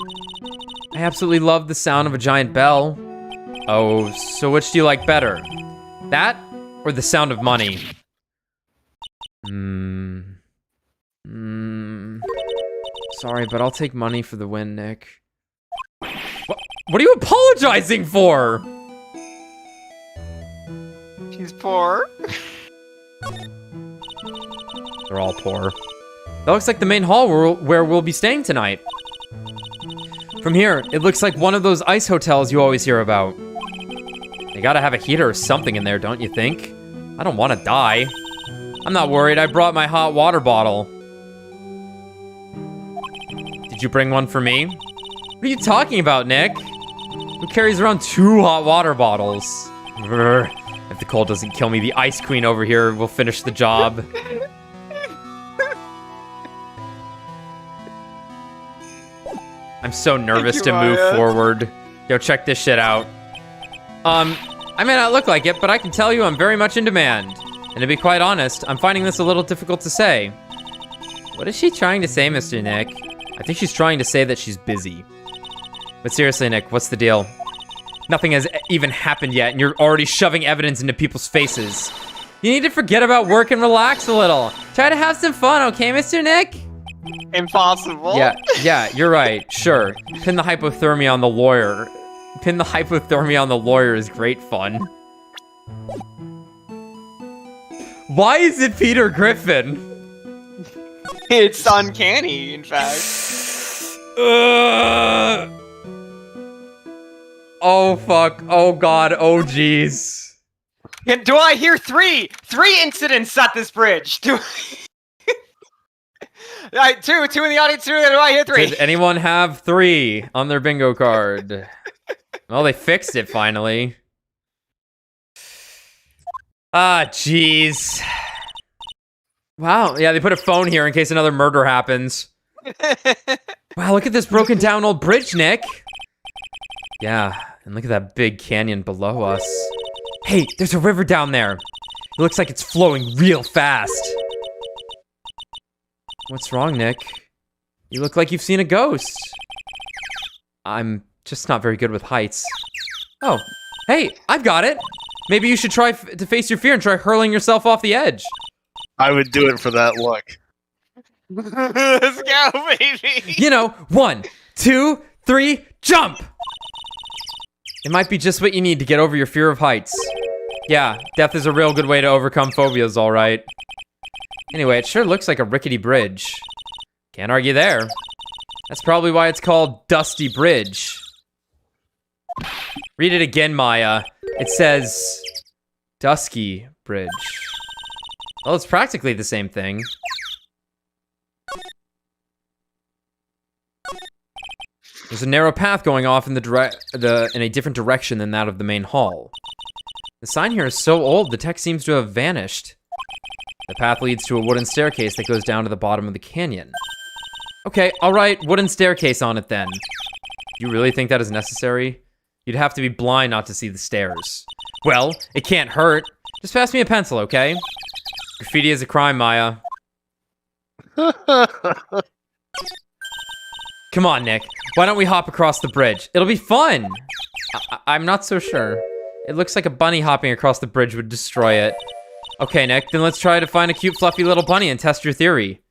I absolutely love the sound of a giant bell. Oh, so which do you like better? That or the sound of money? Sorry, but I'll take money for the win, Nick. What are you apologizing for? She's poor. They're all poor. That looks like the main hall where we'll be staying tonight. From here, it looks like one of those ice hotels you always hear about. They gotta have a heater or something in there, don't you think? I don't want to die. I'm not worried, I brought my hot water bottle. Did you bring one for me? What are you talking about, Nick? Who carries around 2 hot water bottles? Brr. If the cold doesn't kill me, the ice queen over here will finish the job. I'm so nervous to move forward. Yo, check this shit out. I may not look like it, but I can tell you I'm very much in demand. And to be quite honest, I'm finding this a little difficult to say. What is she trying to say, Mr. Nick? I think she's trying to say that she's busy. But seriously, Nick, what's the deal? Nothing has even happened yet, and you're already shoving evidence into people's faces. You need to forget about work and relax a little. Try to have some fun, okay, Mr. Nick? Impossible. Yeah, you're right. Sure. Pin the hypothermia on the lawyer. Pin the hypothermia on the lawyer is great fun. Why is it Peter Griffin? It's uncanny, in fact. Oh, fuck. Oh, God. Oh, jeez. Do I hear three incidents at this bridge? Two in the audience. Do I hear 3? Did anyone have 3 on their bingo card? Well, they fixed it finally. Ah, jeez. Wow, yeah, they put a phone here in case another murder happens. Wow, look at this broken down old bridge, Nick. Yeah, and look at that big canyon below us. Hey, there's a river down there. It looks like it's flowing real fast. What's wrong, Nick? You look like you've seen a ghost. I'm just not very good with heights. Oh, hey, I've got it. Maybe you should try to face your fear and try hurling yourself off the edge. I would do it for that look. Let's go, baby. You know, 1, 2, 3, jump! It might be just what you need to get over your fear of heights. Yeah, death is a real good way to overcome phobias, all right. Anyway, it sure looks like a rickety bridge. Can't argue there. That's probably why it's called Dusty Bridge. Read it again, Maya. It says Dusky Bridge. Well, it's practically the same thing. There's a narrow path going off in in a different direction than that of the main hall. The sign here is so old, the text seems to have vanished. The path leads to a wooden staircase that goes down to the bottom of the canyon. Okay, I'll write wooden staircase on it then. You really think that is necessary? You'd have to be blind not to see the stairs. Well, it can't hurt. Just pass me a pencil, okay? Graffiti is a crime, Maya. Come on, Nick. Why don't we hop across the bridge? It'll be fun. I'm not so sure. It looks like a bunny hopping across the bridge would destroy it. Okay, Nick, then let's try to find a cute, fluffy little bunny and test your theory.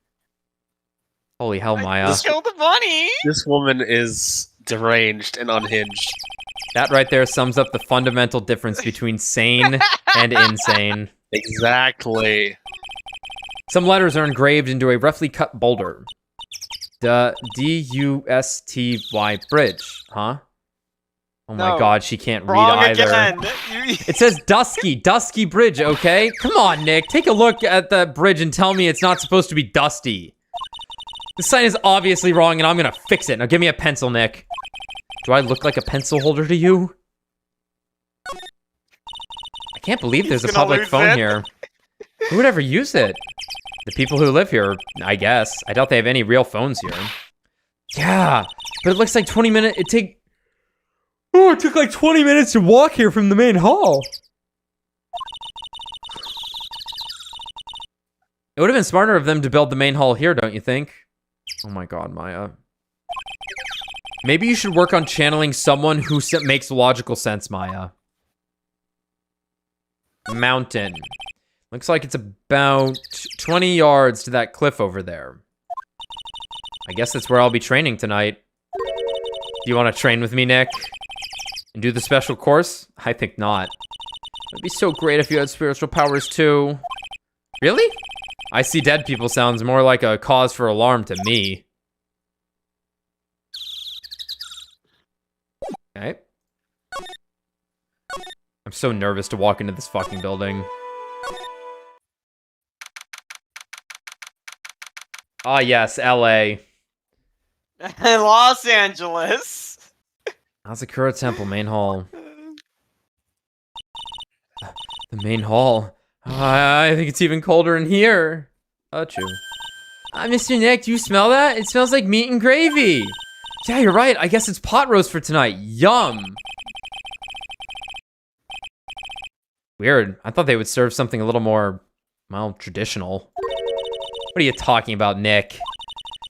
Holy hell, Maya. Just kill the bunny! This woman is deranged and unhinged. That right there sums up the fundamental difference between sane and insane. Exactly. Some letters are engraved into a roughly cut boulder. The D-U-S-T-Y bridge, huh? Oh my No. god, she can't Wrong read either. again! It says Dusky Bridge, okay? Come on, Nick, take a look at the bridge and tell me it's not supposed to be dusty. This sign is obviously wrong and I'm gonna fix it. Now give me a pencil, Nick. Do I look like a pencil holder to you? I can't believe there's a gonna public lose phone it. here. Who would ever use it? The people who live here, I guess. I doubt they have any real phones here. Yeah, but it looks like 20 minutes. It took like 20 minutes to walk here from the main hall. It would have been smarter of them to build the main hall here, don't you think? Oh my god, Maya. Maybe you should work on channeling someone who makes logical sense, Maya. Mountain. Looks like it's about 20 yards to that cliff over there. I guess that's where I'll be training tonight. Do you want to train with me, Nick? And do the special course? I think not. It'd be so great if you had spiritual powers too. Really? I see dead people sounds more like a cause for alarm to me. Okay. I'm so nervous to walk into this fucking building. Ah, yes, LA. Los Angeles! Hazakura Temple, main hall. The main hall. I think it's even colder in here. Achoo. Mr. Nick, do you smell that? It smells like meat and gravy. Yeah, you're right. I guess it's pot roast for tonight. Yum. Weird. I thought they would serve something a little more, well, traditional. What are you talking about, Nick?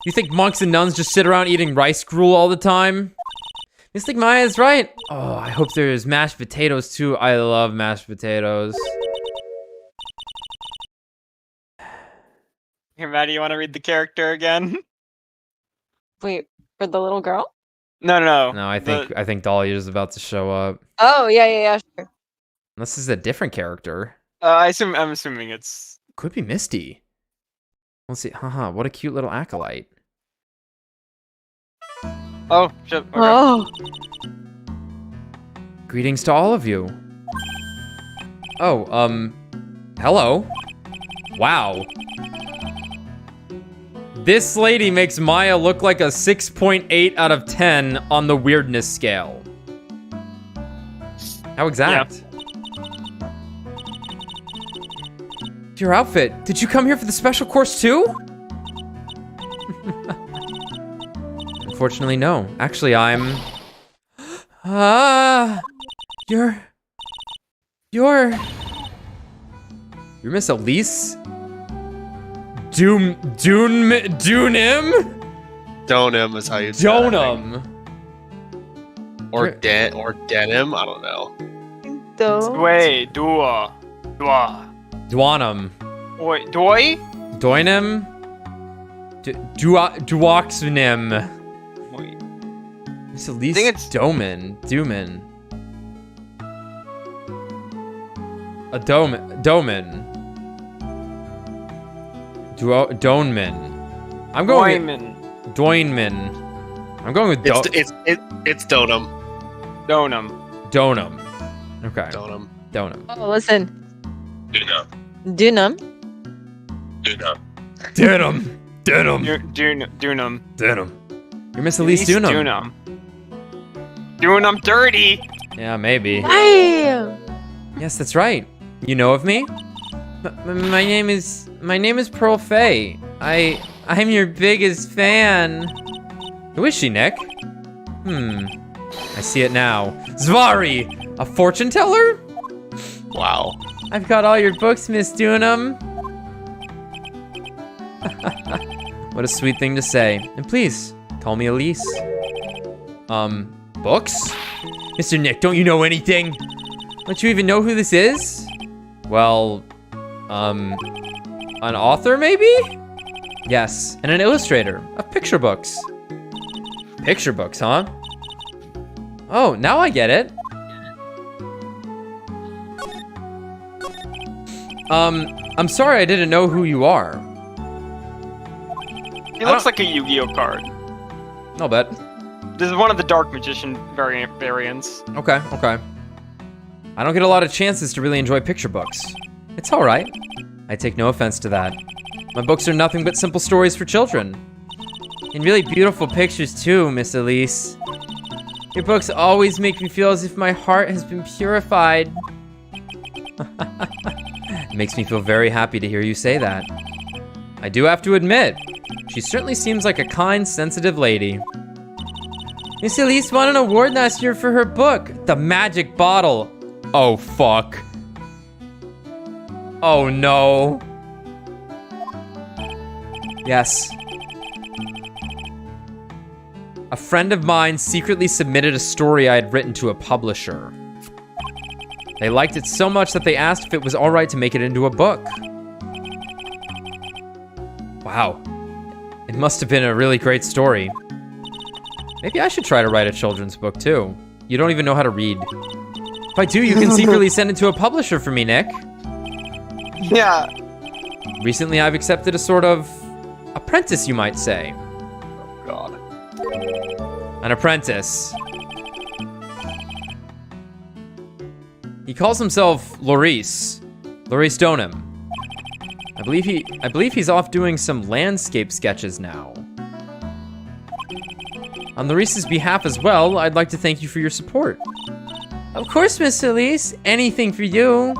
You think monks and nuns just sit around eating rice gruel all the time? Mystic Maya is right. Oh, I hope there's mashed potatoes too. I love mashed potatoes. Here, Maddie, you want to read the character again? Wait, for the little girl? No. No, I think Dalia is about to show up. Oh, yeah, sure. Unless this is a different character. I'm assuming it's... Could be Misty. Let's see. Haha, what a cute little acolyte. Oh, shit. Okay. Oh. Greetings to all of you. Oh, hello. Wow. This lady makes Maya look like a 6.8 out of 10 on the weirdness scale. How exact? Your outfit. Did you come here for the special course too? Unfortunately, no. Actually, I'm... You're Miss Elise? Dunim? Donim is how you say it, I think. Donum. Or denim, I don't know. Don't. Wait, Dua. Dwanum. Wait, Doi? Doinem? Duoxnim. Wait. Miss Elise I think it's- Doman. A Doman. Doneman. I'm going with Doinman. I'm going with It's Donum. Donum. Donum. Okay. Donum. Donum. Oh, listen. Dunum. Dunum. Dunum. Denim. Dunum. You're Miss Elise Dunum. Dunum. Dunum dirty! Yeah, maybe. Damn. Yes, that's right. You know of me? My name is Pearl Faye. I'm your biggest fan. Who is she, Nick? I see it now. Zvari! A fortune teller? Wow. I've got all your books, Miss Dunham. What a sweet thing to say. And please, call me Elise. Books? Mr. Nick, don't you know anything? Don't you even know who this is? Well, an author maybe? Yes, and an illustrator of picture books. Picture books, huh? Oh, now I get it. I'm sorry I didn't know who you are. He looks like a Yu-Gi-Oh card. I'll bet. This is one of the Dark Magician variants. Okay. I don't get a lot of chances to really enjoy picture books. It's alright. I take no offense to that. My books are nothing but simple stories for children. And really beautiful pictures too, Miss Elise. Your books always make me feel as if my heart has been purified. It makes me feel very happy to hear you say that. I do have to admit, she certainly seems like a kind, sensitive lady. Miss Elise won an award last year for her book, The Magic Bottle. Oh, fuck. Oh, no. Yes. A friend of mine secretly submitted a story I had written to a publisher. They liked it so much that they asked if it was alright to make it into a book. Wow. It must have been a really great story. Maybe I should try to write a children's book too. You don't even know how to read. If I do, you can secretly send it to a publisher for me, Nick. Yeah. Recently, I've accepted a sort of apprentice, you might say. Oh, God. An apprentice. He calls himself Laurice Stoneham. I believe he's off doing some landscape sketches now. On Laurice's behalf as well, I'd like to thank you for your support. Of course, Miss Elise. Anything for you.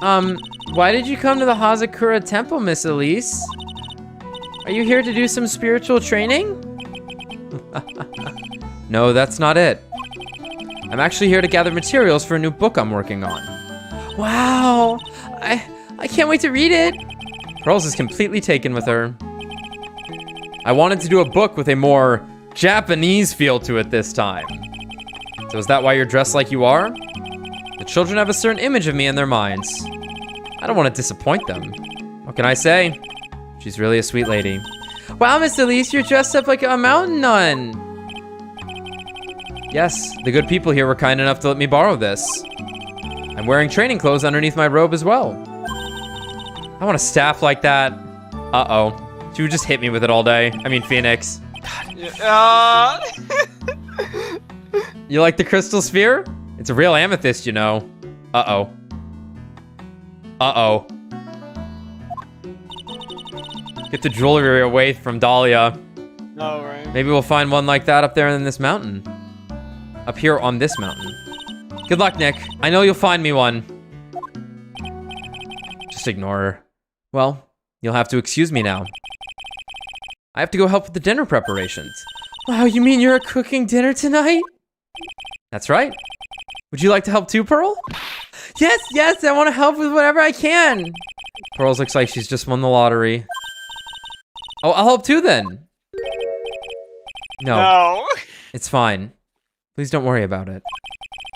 Why did you come to the Hazakura temple, Miss Elise? Are you here to do some spiritual training? No, that's not it. I'm actually here to gather materials for a new book I'm working on. Wow! I can't wait to read it! Pearls is completely taken with her. I wanted to do a book with a more Japanese feel to it this time. So is that why you're dressed like you are? The children have a certain image of me in their minds. I don't want to disappoint them. What can I say? She's really a sweet lady. Wow, Miss Elise, you're dressed up like a mountain nun! Yes, the good people here were kind enough to let me borrow this. I'm wearing training clothes underneath my robe as well. I want a staff like that. Uh-oh. She would just hit me with it all day. I mean, Phoenix. Yeah, You like the crystal sphere? It's a real amethyst, you know. Uh-oh. Uh-oh. Get the jewelry away from Dalia. oh, right. Maybe we'll find one like that up there in this mountain. Up here on this mountain. Good luck, Nick. I know you'll find me one. Just ignore her. Well, you'll have to excuse me now. I have to go help with the dinner preparations. Wow, you mean you're cooking dinner tonight? That's right. Would you like to help too, Pearl? Yes, I want to help with whatever I can. Pearls looks like she's just won the lottery. Oh, I'll help too then. No, it's fine. Please don't worry about it.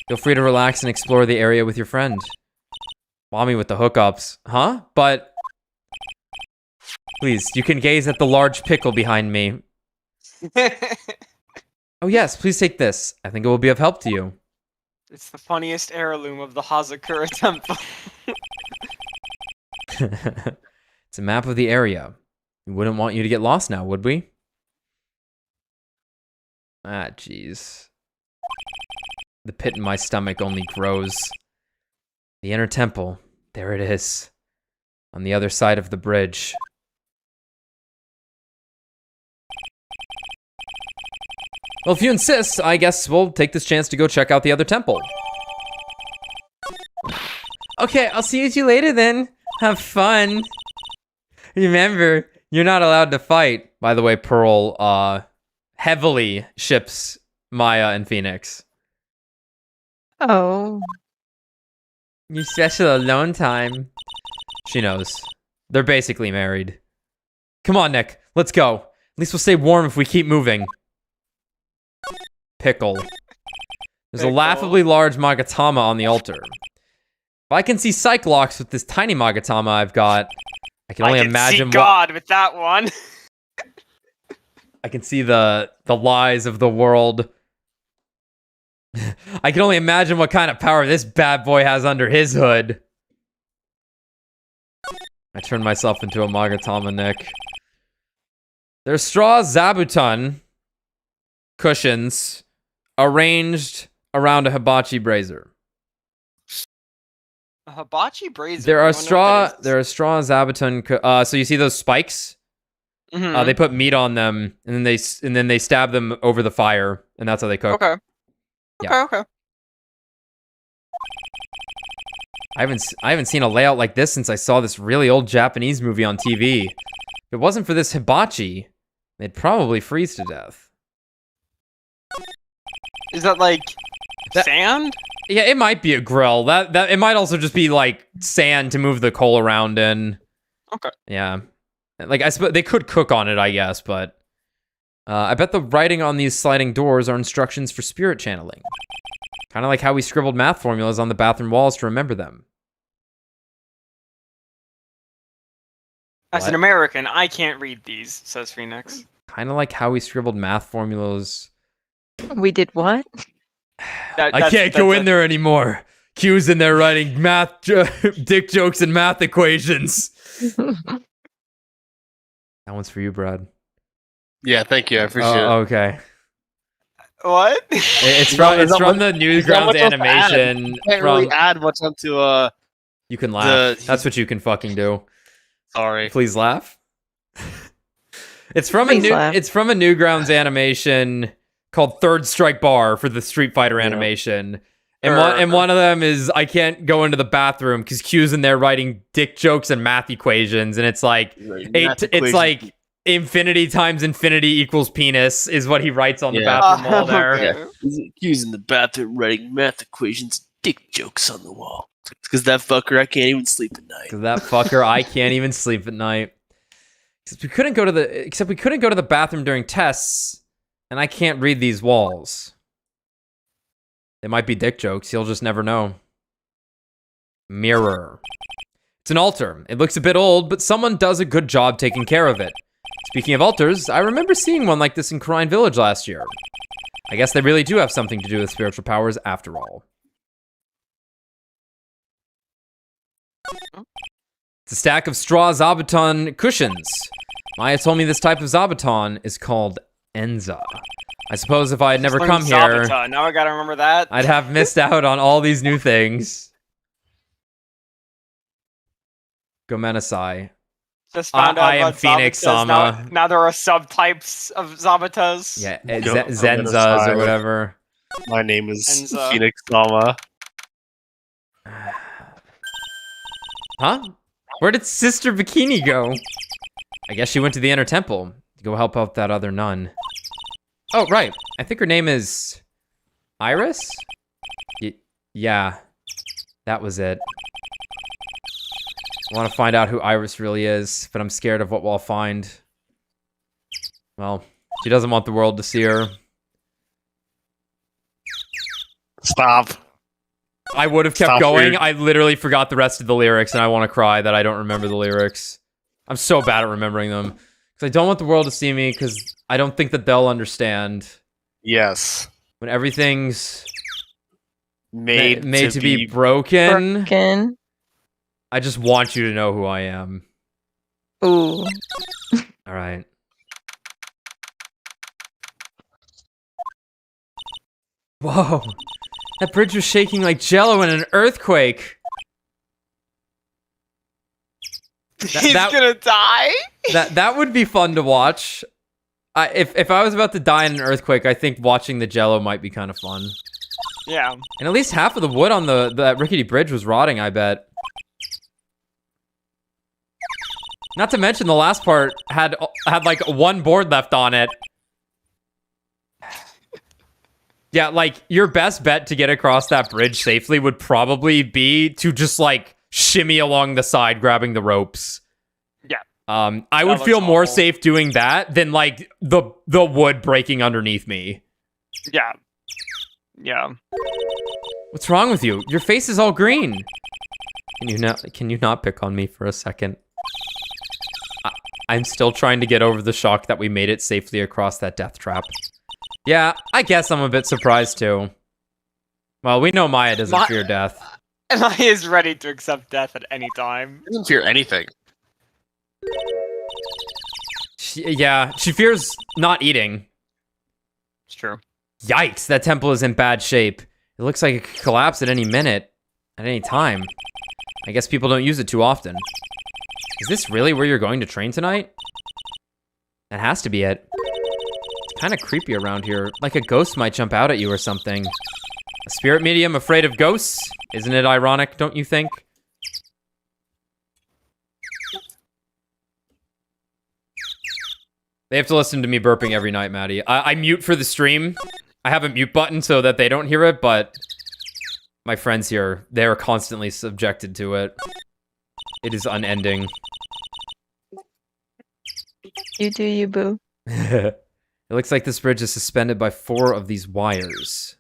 Feel free to relax and explore the area with your friend. Mommy with the hookups. Huh? But... Please, you can gaze at the large pickle behind me. Oh yes, please take this. I think it will be of help to you. It's the funniest heirloom of the Hazakura temple. It's a map of the area. We wouldn't want you to get lost now, would we? Ah, jeez. The pit in my stomach only grows. The inner temple. There it is. On the other side of the bridge. Well, if you insist, I guess we'll take this chance to go check out the other temple. Okay, I'll see you later then. Have fun. Remember, you're not allowed to fight. By the way, Pearl, heavily ships Maya and Phoenix. Oh. Your special alone time. She knows. They're basically married. Come on, Nick. Let's go. At least we'll stay warm if we keep moving. Pickle. There's a laughably large Magatama on the altar. If I can see Cyclops with this tiny Magatama I've got, I can only imagine see God with that one. I can see the lies of the world. I can only imagine what kind of power this bad boy has under his hood. I turned myself into a Magatama, Nick. There's straw Zabuton cushions arranged around a hibachi brazier. A hibachi brazier. There are straw Zabuton. So you see those spikes? Mm-hmm. They put meat on them, and then they stab them over the fire, and that's how they cook. Okay. Yeah. Okay. I haven't seen a layout like this since I saw this really old Japanese movie on TV. If it wasn't for this hibachi, they'd probably freeze to death. Is that like sand? Yeah, it might be a grill. That it might also just be like sand to move the coal around in. Okay. Yeah. Like, I suppose they could cook on it, I guess, but I bet the writing on these sliding doors are instructions for spirit channeling. Kind of like how we scribbled math formulas on the bathroom walls to remember them. As an American, I can't read these, says Phoenix. Kind of like how we scribbled math formulas. We did what? I can't go in there anymore. Q's in there writing math, dick jokes and math equations. That one's for you, Brad. Yeah, thank you. I appreciate it. Okay. What? It's from the Newsgrounds animation. Can't really add much onto You can laugh. That's what you can fucking do. Sorry. Please laugh. It's from a Newgrounds animation called Third Strike Bar for the Street Fighter animation. And one of them is I can't go into the bathroom because Q's in there writing dick jokes and math equations, and it's like it's like infinity times infinity equals penis is what he writes on the bathroom wall there. Q's in the bathroom writing math equations, dick jokes on the wall. Because that fucker I can't even sleep at night. Because that fucker I can't even sleep at night. Except we couldn't go to the bathroom during tests, and I can't read these walls. They might be dick jokes. You'll just never know. Mirror. It's an altar. It looks a bit old, but someone does a good job taking care of it. Speaking of altars, I remember seeing one like this in Crine Village last year. I guess they really do have something to do with spiritual powers after all. It's a stack of straw Zabuton cushions. Maya told me this type of Zabuton is called Enza. I suppose if I had never come here, Zabuton. Now I gotta remember that. I'd have missed out on all these new things. Gomenasai. Just found out I am about Phoenix Zabutas. Sama. Now there are subtypes of Zabutas. Yeah, Zenzas or whatever. My name is Enza. Phoenix Sama. Huh? Where did Sister Bikini go? I guess she went to the inner temple to go help out that other nun. Oh, right. I think her name is Iris? Yeah. That was it. I want to find out who Iris really is, but I'm scared of what we'll find. Well, she doesn't want the world to see her. Stop. I would have kept going. I literally forgot the rest of the lyrics, and I want to cry that I don't remember the lyrics. I'm so bad at remembering them. Because I don't want the world to see me, because I don't think that they'll understand. Yes. When everything's made to be broken. Broken. I just want you to know who I am. Ooh. All right. Whoa. That bridge was shaking like jello in an earthquake. He's gonna die? That would be fun to watch. If I was about to die in an earthquake, I think watching the jello might be kind of fun. Yeah. And at least half of the wood on that rickety bridge was rotting, I bet. Not to mention the last part had like one board left on it. Yeah, like your best bet to get across that bridge safely would probably be to just like shimmy along the side grabbing the ropes. Yeah. I would looks feel more awful. safe doing that than like the wood breaking underneath me. Yeah. Yeah. What's wrong with you? Your face is all green. Can you not pick on me for a second? I'm still trying to get over the shock that we made it safely across that death trap. Yeah, I guess I'm a bit surprised too. Well, we know Maya doesn't fear death. Maya is ready to accept death at any time. He doesn't fear anything. She fears not eating. It's true. Yikes, that temple is in bad shape. It looks like it could collapse at any minute, at any time. I guess people don't use it too often. Is this really where you're going to train tonight? That has to be it. It's kind of creepy around here, like a ghost might jump out at you or something. A spirit medium afraid of ghosts? Isn't it ironic, don't you think? They have to listen to me burping every night, Maddie. I mute for the stream. I have a mute button so that they don't hear it, but my friends here, they're constantly subjected to it. It is unending. You do you, boo. It looks like this bridge is suspended by 4 of these wires.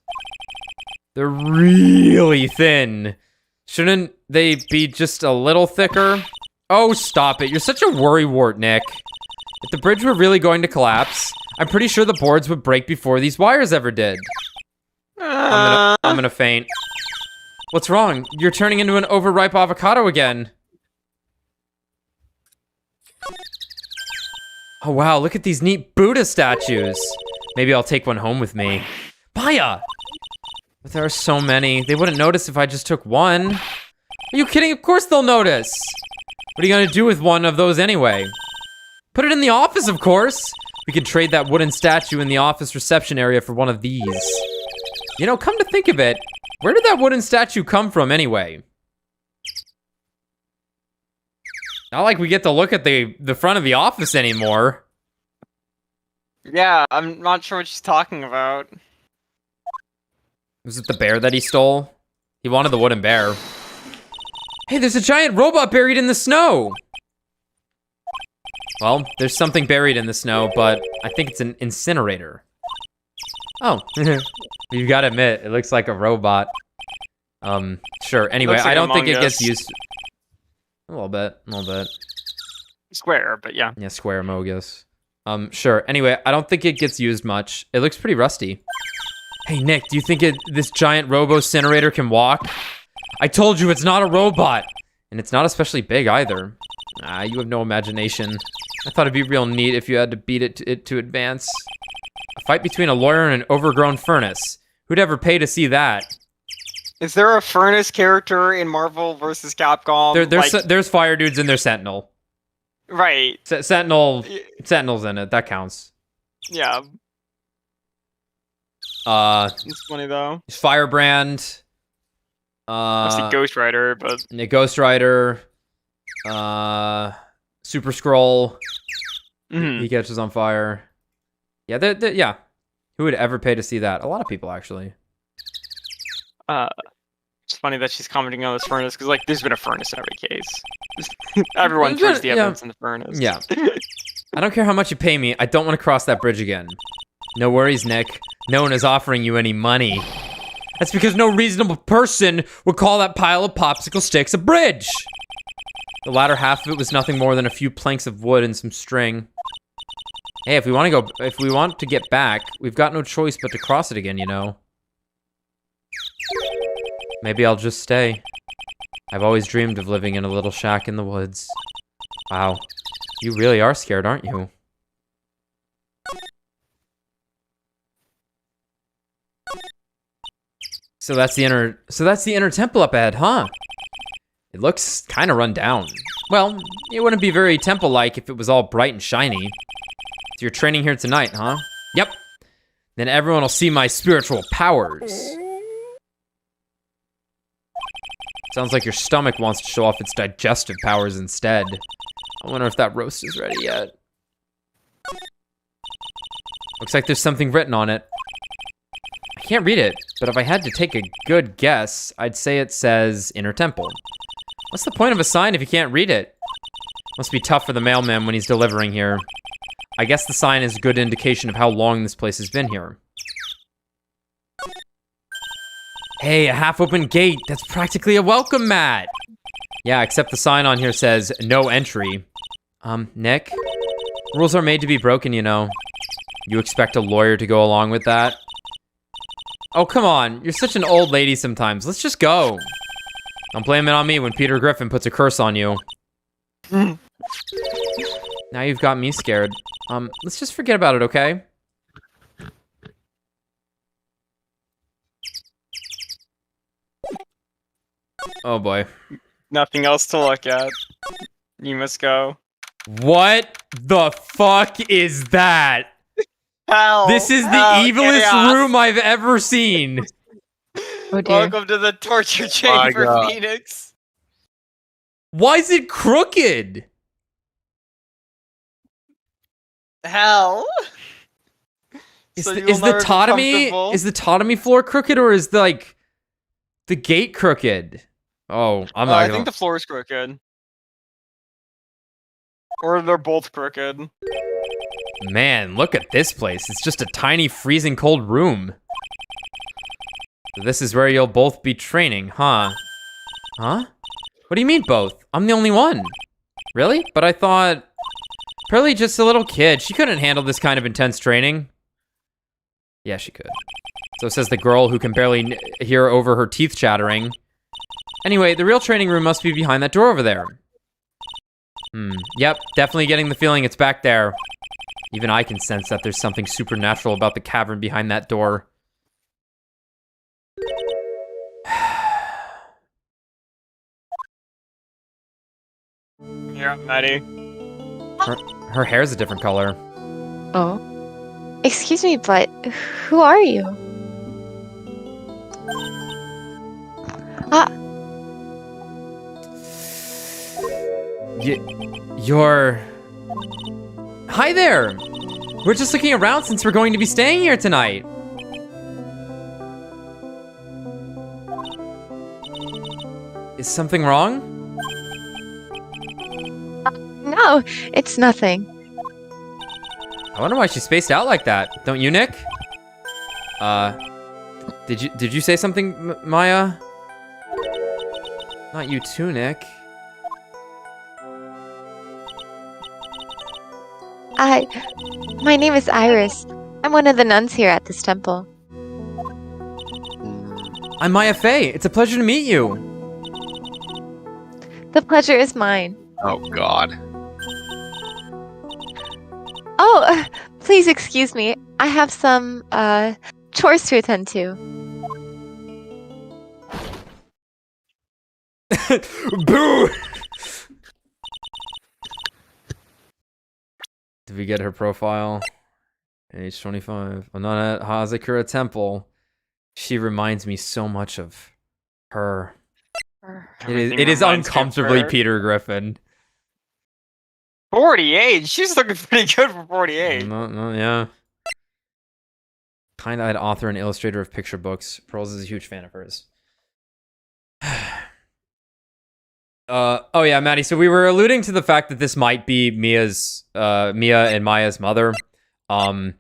They're really thin. Shouldn't they be just a little thicker? Oh, stop it. You're such a worrywart, Nick. If the bridge were really going to collapse, I'm pretty sure the boards would break before these wires ever did. I'm gonna faint. What's wrong? You're turning into an overripe avocado again. Oh wow, look at these neat Buddha statues. Maybe I'll take one home with me. Maya! But there are so many. They wouldn't notice if I just took one. Are you kidding? Of course they'll notice. What are you gonna do with one of those anyway? Put it in the office, of course. We could trade that wooden statue in the office reception area for one of these. You know, come to think of it, where did that wooden statue come from anyway? Not like we get to look at the front of the office anymore. Yeah, I'm not sure what she's talking about. Was it the bear that he stole? He wanted the wooden bear. Hey, there's a giant robot buried in the snow! Well, there's something buried in the snow, but I think it's an incinerator. Oh, you gotta admit, it looks like a robot. Sure. Anyway, Looks like I don't think it Among gets Us. used. A little bit. Square, but yeah. Yeah, square mogus. Sure. Anyway, I don't think it gets used much. It looks pretty rusty. Hey, Nick, do you think this giant robo-incinerator can walk? I told you it's not a robot! And it's not especially big either. Ah, you have no imagination. I thought it'd be real neat if you had to beat it to advance. A fight between a lawyer and an overgrown furnace. Who'd ever pay to see that? Is there a furnace character in Marvel vs. Capcom? There's fire dudes and there's Sentinel. Right. Sentinel's in it. That counts. Yeah. It's funny though. Firebrand. Obviously Ghost Rider, but Ghost Rider. Super Scroll. He catches on fire. Yeah, yeah. Who would ever pay to see that? A lot of people, actually. it's funny that she's commenting on this furnace because, like, there's been a furnace in every case. Everyone throws the evidence in the furnace. Yeah. I don't care how much you pay me. I don't want to cross that bridge again. No worries, Nick. No one is offering you any money. That's because no reasonable person would call that pile of popsicle sticks a bridge. The latter half of it was nothing more than a few planks of wood and some string. Hey, if we want to get back, we've got no choice but to cross it again, you know. Maybe I'll just stay. I've always dreamed of living in a little shack in the woods. Wow. You really are scared, aren't you? So that's the inner temple up ahead, huh? It looks kind of run down. Well, it wouldn't be very temple-like if it was all bright and shiny. So you're training here tonight, huh? Yep. Then everyone will see my spiritual powers. Sounds like your stomach wants to show off its digestive powers instead. I wonder if that roast is ready yet. Looks like there's something written on it. I can't read it, but if I had to take a good guess, I'd say it says Inner Temple. What's the point of a sign if you can't read it? Must be tough for the mailman when he's delivering here. I guess the sign is a good indication of how long this place has been here. Hey, a half-open gate. That's practically a welcome mat. Yeah, except the sign on here says no entry. Nick? Rules are made to be broken, you know. You expect a lawyer to go along with that? Oh, come on. You're such an old lady sometimes. Let's just go. Don't blame it on me when Peter Griffin puts a curse on you. Now you've got me scared. Let's just forget about it, okay? Oh boy. Nothing else to look at. You must go. What the fuck is that? Hell! This is the hell, evilest chaos. room I've ever seen. Oh dear. Welcome to the torture chamber, God. Phoenix. Why is it crooked? Hell. Is, So the, you will is the never be tautomy comfortable? floor crooked, or is the gate crooked? Oh, I'm not I gonna. think the floor is crooked. Or they're both crooked. Man, look at this place. It's just a tiny, freezing cold room. So this is where you'll both be training, huh? Huh? What do you mean both? I'm the only one. Really? But I thought... Pearlie just a little kid. She couldn't handle this kind of intense training. Yeah, she could. So says the girl who can barely hear over her teeth chattering. Anyway, the real training room must be behind that door over there. Yep, definitely getting the feeling it's back there. Even I can sense that there's something supernatural about the cavern behind that door. Yeah, Maddie. Her hair's a different color. Oh. Excuse me, but who are you? You're... Hi there! We're just looking around since we're going to be staying here tonight. Is something wrong? No, it's nothing. I wonder why she spaced out like that. Don't you, Nick? Did you say something, Maya? Not you too, Nick. My name is Iris. I'm one of the nuns here at this temple. I'm Maya Fey. It's a pleasure to meet you. The pleasure is mine. Oh God. Oh, please excuse me. I have some, chores to attend to. Boo! Did we get her profile? Age 25. I'm not at Hazakura Temple. She reminds me so much of her. It is uncomfortably Peter Griffin. 48? She's looking pretty good for 48. No, yeah. Kinda I'd author and illustrator of picture books. Pearls is a huge fan of hers. Oh yeah, Maddie, so we were alluding to the fact that this might be Mia and Maya's mother. Some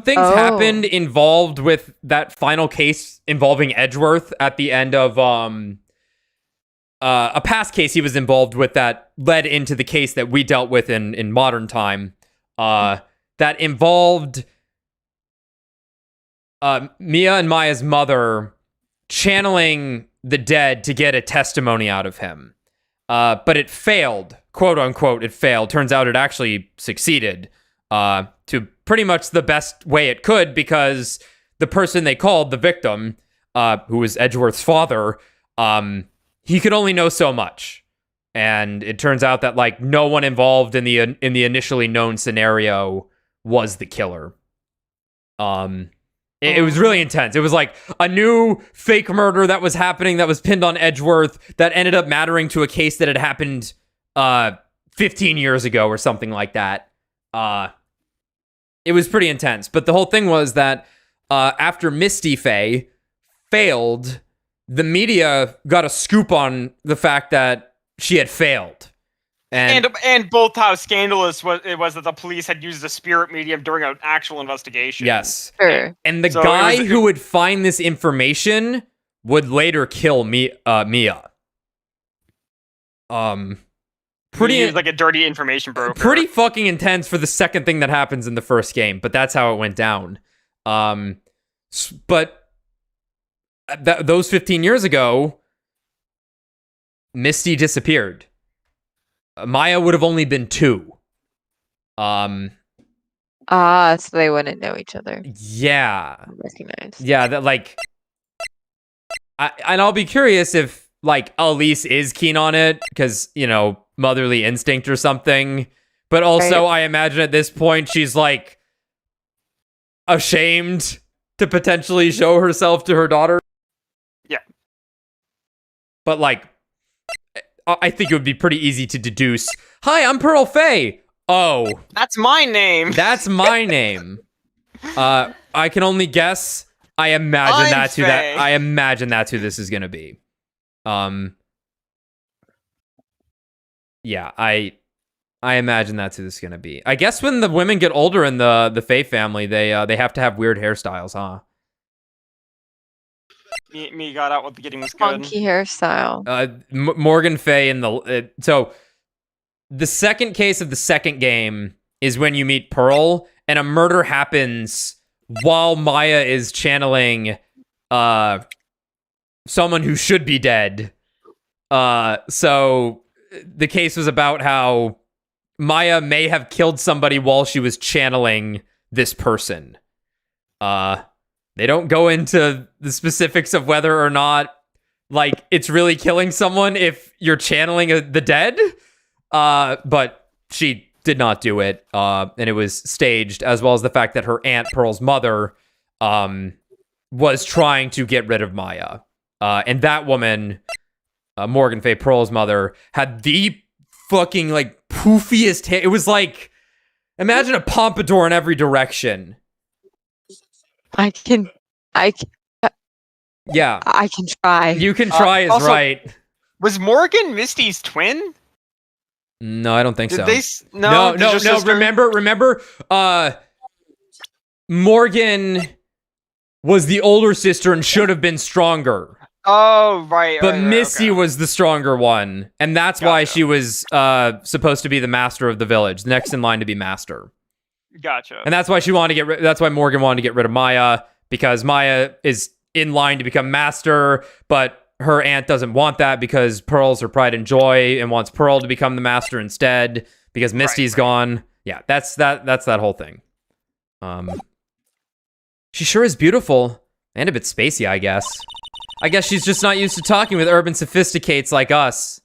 things happened involved with that final case involving Edgeworth at the end of a past case he was involved with that led into the case that we dealt with in modern time. That involved Mia and Maya's mother channeling the dead to get a testimony out of him. But it failed, quote unquote, it failed. Turns out it actually succeeded to pretty much the best way it could, because the person they called, the victim, who was Edgeworth's father, he could only know so much. And it turns out that like no one involved in the initially known scenario was the killer. It was really intense. It was like a new fake murder that was happening that was pinned on Edgeworth that ended up mattering to a case that had happened 15 years ago or something like that. It was pretty intense. But the whole thing was that after Misty Faye failed, the media got a scoop on the fact that she had failed. And both how scandalous it was that the police had used the spirit medium during an actual investigation. Yes. Sure. And the So guy it was- who would find this information would later kill Mia. Pretty He was like a dirty information broker. pretty fucking intense for the second thing that happens in the first game, but that's how it went down. But those 15 years ago, Misty disappeared. Maya would have only been 2. So they wouldn't know each other. Yeah. Recognize. Yeah, that like and I'll be curious if like Elise is keen on it because, you know, motherly instinct or something. But also I imagine at this point she's like ashamed to potentially show herself to her daughter. Yeah. But like I think it would be pretty easy to deduce, "Hi, I'm Pearl Faye." Oh, That's my name. that's my name. I can only guess. I imagine I'm that's who Faye. I imagine that's who this is gonna be. Yeah, I imagine that's who this is gonna be. I guess when the women get older in the Faye family, they have to have weird hairstyles, huh? Me got out what the getting was good. Funky hairstyle. Morgan Faye in the so the second case of the second game is when you meet Pearl and a murder happens while Maya is channeling someone who should be dead. So the case was about how Maya may have killed somebody while she was channeling this person. They don't go into the specifics of whether or not like it's really killing someone if you're channeling the dead. But she did not do it. And it was staged, as well as the fact that her aunt Pearl's mother was trying to get rid of Maya. And that woman, Morgan Faye Pearl's mother, had the fucking like poofiest hair. It was like, imagine a pompadour in every direction. I can Yeah, try. you can try is also- right. Was Morgan Misty's twin? No, I don't think Did so. they? No, No. Remember. Morgan was the older sister and should have been stronger. Oh, right. But right, Missy okay. was the stronger one, and that's why Gotcha. she was supposed to be the master of the village, next in line to be master. Gotcha. And that's why she wanted to get that's why Morgan wanted to get rid of Maya, because Maya is in line to become master, but her aunt doesn't want that because Pearl's her pride and joy and wants Pearl to become the master instead because Misty's gone. Yeah, that's that whole thing. She sure is beautiful and a bit spacey, I guess. I guess she's just not used to talking with urban sophisticates like us.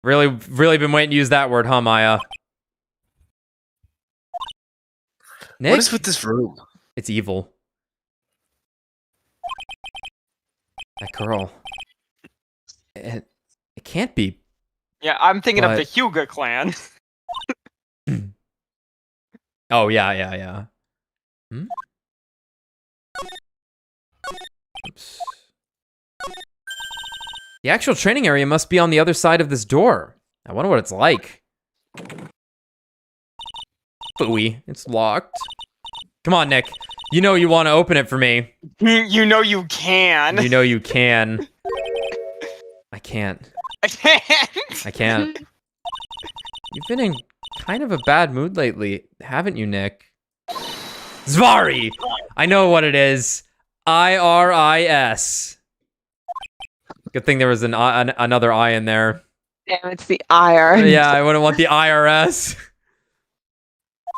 Really been waiting to use that word, huh, Maya? Nick? What is with this room? It's evil. That girl. It can't be. Yeah, I'm thinking of But- the Hyuga clan. Oh, yeah. Hmm? Oops. The actual training area must be on the other side of this door. I wonder what it's like. Phooey. It's locked. Come on, Nick. You know you want to open it for me. You know you can. You know you can. I can't. I can't. I can't. You've been in kind of a bad mood lately, haven't you, Nick? Zvari! I know what it is. IRIS. Good thing there was another I in there. Damn, it's the IR. Yeah, I wouldn't want the IRS.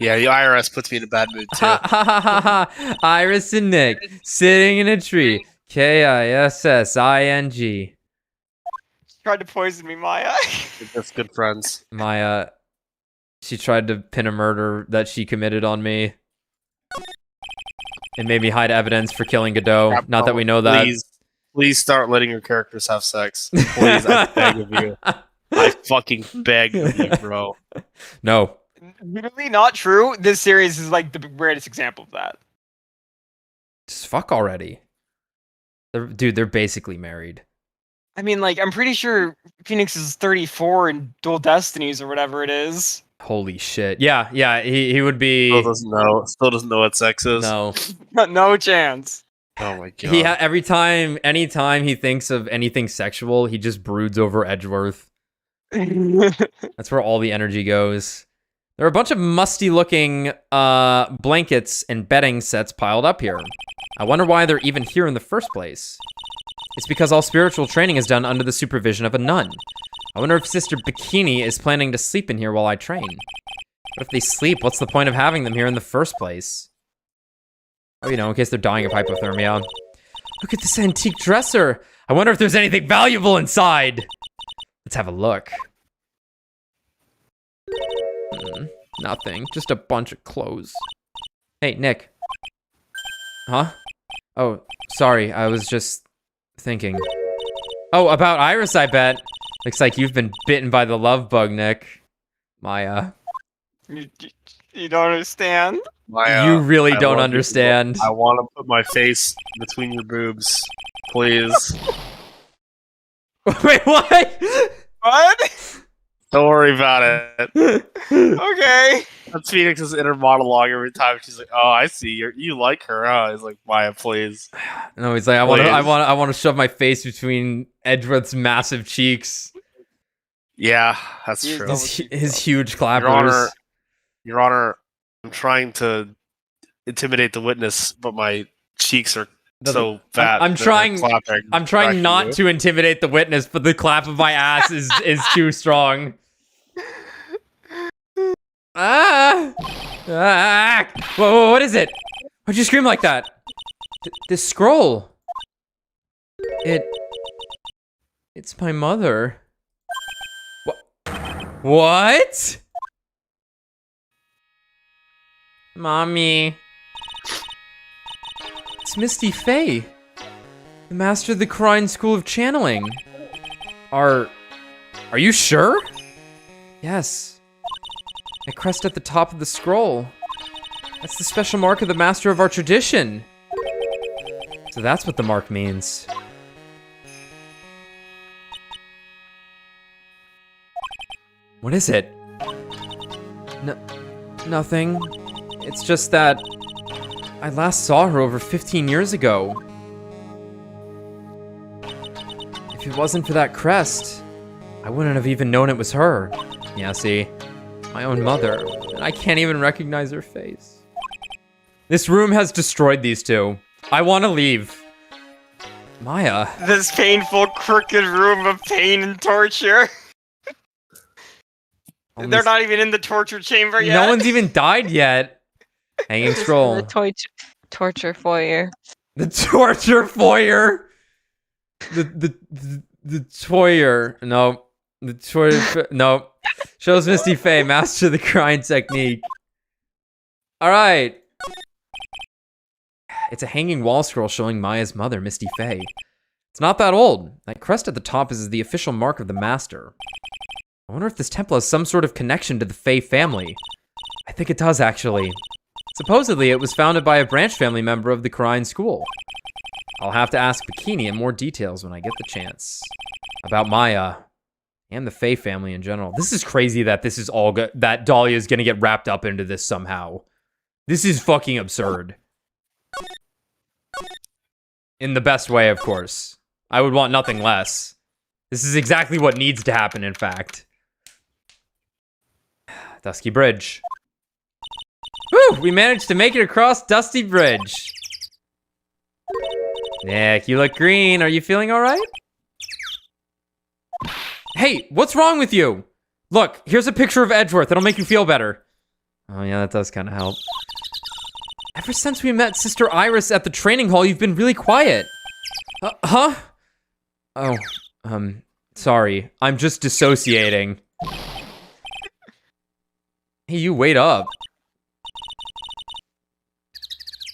Yeah, the IRS puts me in a bad mood too. Ha ha ha ha ha. Iris and Nick sitting in a tree. KISSING. Tried to poison me, Maya. That's good friends. Maya, she tried to pin a murder that she committed on me. And made me hide evidence for killing Godot. Not that we know that. Please start letting your characters have sex. Please, I beg of you. I fucking beg of you, bro. No. Literally not true. This series is like the greatest example of that. Just fuck already. They're basically married. I mean, like, I'm pretty sure Phoenix is 34 in Dual Destinies or whatever it is. Holy shit. Yeah, he would be... Still doesn't know what sex is. No. No chance. Oh my god. Anytime he thinks of anything sexual, he just broods over Edgeworth. That's where all the energy goes. There are a bunch of musty-looking blankets and bedding sets piled up here. I wonder why they're even here in the first place. It's because all spiritual training is done under the supervision of a nun. I wonder if Sister Bikini is planning to sleep in here while I train. But if they sleep, what's the point of having them here in the first place? Oh, you know, in case they're dying of hypothermia. Look at this antique dresser. I wonder if there's anything valuable inside. Let's have a look. Nothing. Just a bunch of clothes. Hey, Nick. Huh? Oh, sorry. I was just thinking. Oh, about Iris, I bet. Looks like you've been bitten by the love bug, Nick. Maya. You don't understand? You really don't understand. I want to put my face between your boobs, please. Wait, what? What? Don't worry about it. Okay. That's Phoenix's inner monologue every time. She's like, "Oh, I see. You like her, huh?" He's like, "Maya, please." No, he's like, I want to shove my face between Edgeworth's massive cheeks. Yeah, that's true. His huge clappers. Your Honor, I'm trying to intimidate the witness, but my cheeks are so fat. I'm trying not to intimidate the witness, but the clap of my ass is too strong. Ah! Whoa, what is it? Why'd you scream like that? This scroll. It's my mother. What? Mommy. It's Misty Faye, the master of the Crine School of Channeling. Are you sure? Yes. A crest at the top of the scroll. That's the special mark of the master of our tradition. So that's what the mark means. What is it? Nothing. It's just that I last saw her over 15 years ago. If it wasn't for that crest, I wouldn't have even known it was her. Yeah, see? My own mother. And I can't even recognize her face. This room has destroyed these two. I want to leave. Maya. This painful, crooked room of pain and torture. They're not even in the torture chamber yet. No one's even died yet. Hanging scroll. The torture foyer. The torture foyer. The toyer. No. The torture. No. Shows Misty Faye, master of the Crine technique. Alright. It's a hanging wall scroll showing Maya's mother, Misty Faye. It's not that old. That crest at the top is the official mark of the master. I wonder if this temple has some sort of connection to the Faye family. I think it does, actually. Supposedly, it was founded by a branch family member of the Crine School. I'll have to ask Bikini in more details when I get the chance. About Maya. And the Faye family in general. This is crazy that this is all that Dalia is gonna get wrapped up into this somehow. This is fucking absurd. In the best way, of course. I would want nothing less. This is exactly what needs to happen, in fact. Dusky Bridge. Woo! We managed to make it across Dusty Bridge. Nick, you look green. Are you feeling alright? Hey, what's wrong with you? Look, here's a picture of Edgeworth. It'll make you feel better. Oh yeah, that does kind of help. Ever since we met Sister Iris at the training hall, you've been really quiet. Huh? Oh, sorry. I'm just dissociating. Hey, you wait up.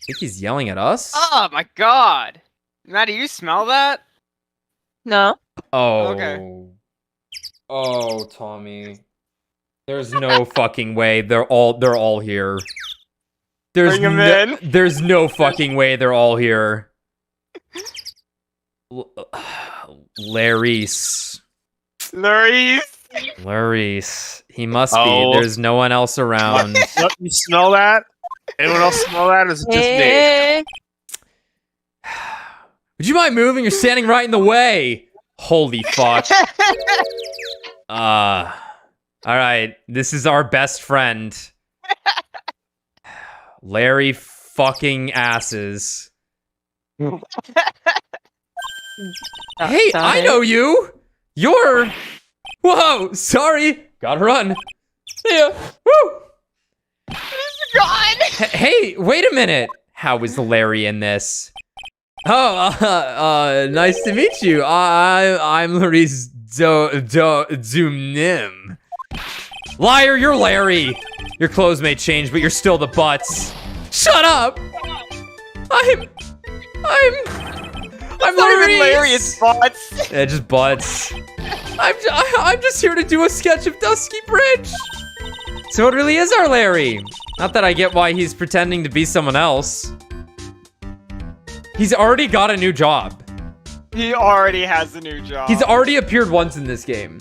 Think he's yelling at us? Oh my god! Maddie, you smell that? No. Oh. Okay. Oh, Tommy. There's no fucking way. They're all here. Bring them in. There's no fucking way they're all here. Laris. Laris. He must Oh. be. There's no one else around. What, you smell that? Anyone else smell that? Or is it just me? Eh. Would you mind moving? You're standing right in the way. Holy fuck. All right. This is our best friend. Larry fucking asses. Hey, I know you. You're. Whoa, sorry. Gotta run. See ya. Woo. God. Hey, wait a minute. How is Larry in this? Oh, nice to meet you. I'm Larry's Zoomnim. Liar, you're Larry. Your clothes may change, but you're still the butts. Shut up. I'm Larry. Larry, it's bots. Yeah, just butts. I'm just here to do a sketch of Dusky Bridge. So it really is our Larry. Not that I get why he's pretending to be someone else. He's already got a new job. He already has a new job. He's already appeared once in this game.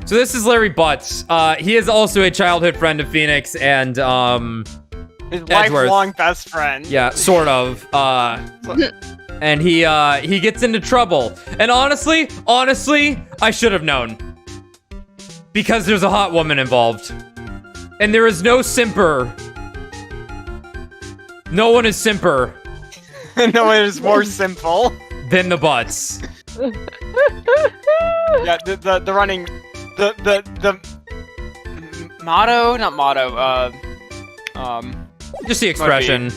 So this is Larry Butts. He is also a childhood friend of Phoenix and his Edgeworth. lifelong best friend. Yeah, sort of. And he gets into trouble. And honestly, I should have known. Because there's a hot woman involved. And there is no simper. No one is simper No, it is more simple. than the Butts. Yeah, the running, the motto, not motto. Just the expression.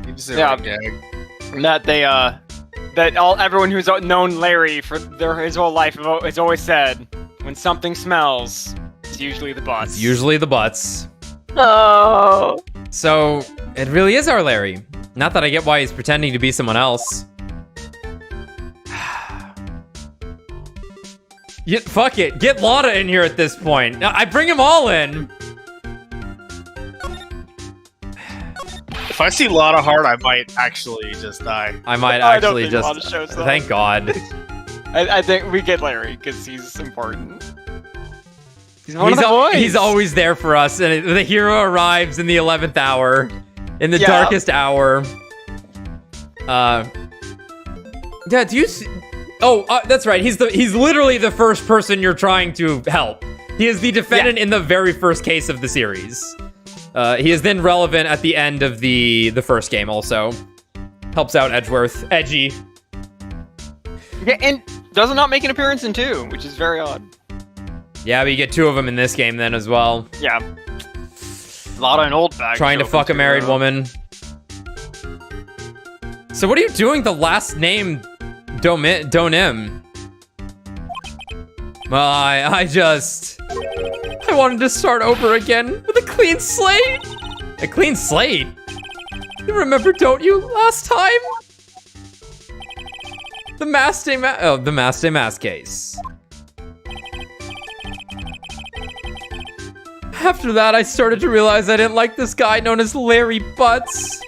You just say Yeah. like a gag. That they that everyone who's known Larry for his whole life has always said, when something smells, it's usually the butts. It's usually the Butts. Oh. So it really is our Larry. Not that I get why he's pretending to be someone else. Yeah, fuck it. Get Lotta in here at this point. I bring them all in. If I see Lotta Hart, I might actually just die. I might I don't actually think Lotta just. shows up. Thank God. I think we get Larry because he's important. He's one of the boys. He's always there for us, and the hero arrives in the 11th hour, in the darkest hour. Yeah, do you see? Oh, that's right. He's literally the first person you're trying to help. He is the defendant in the very first case of the series. He is then relevant at the end of the first game. Also, helps out Edgeworth. Edgy. Yeah, and does not make an appearance in 2, which is very odd. Yeah, but you get 2 of them in this game then as well. Yeah. Lotta and old bag. Trying to show up fuck a in married 2. woman. So what are you doing? The last name, Donim. Well, I wanted to start over again with a clean slate. A clean slate? You remember, don't you, last time? The Mass Day Mass case. After that, I started to realize I didn't like this guy known as Larry Butts.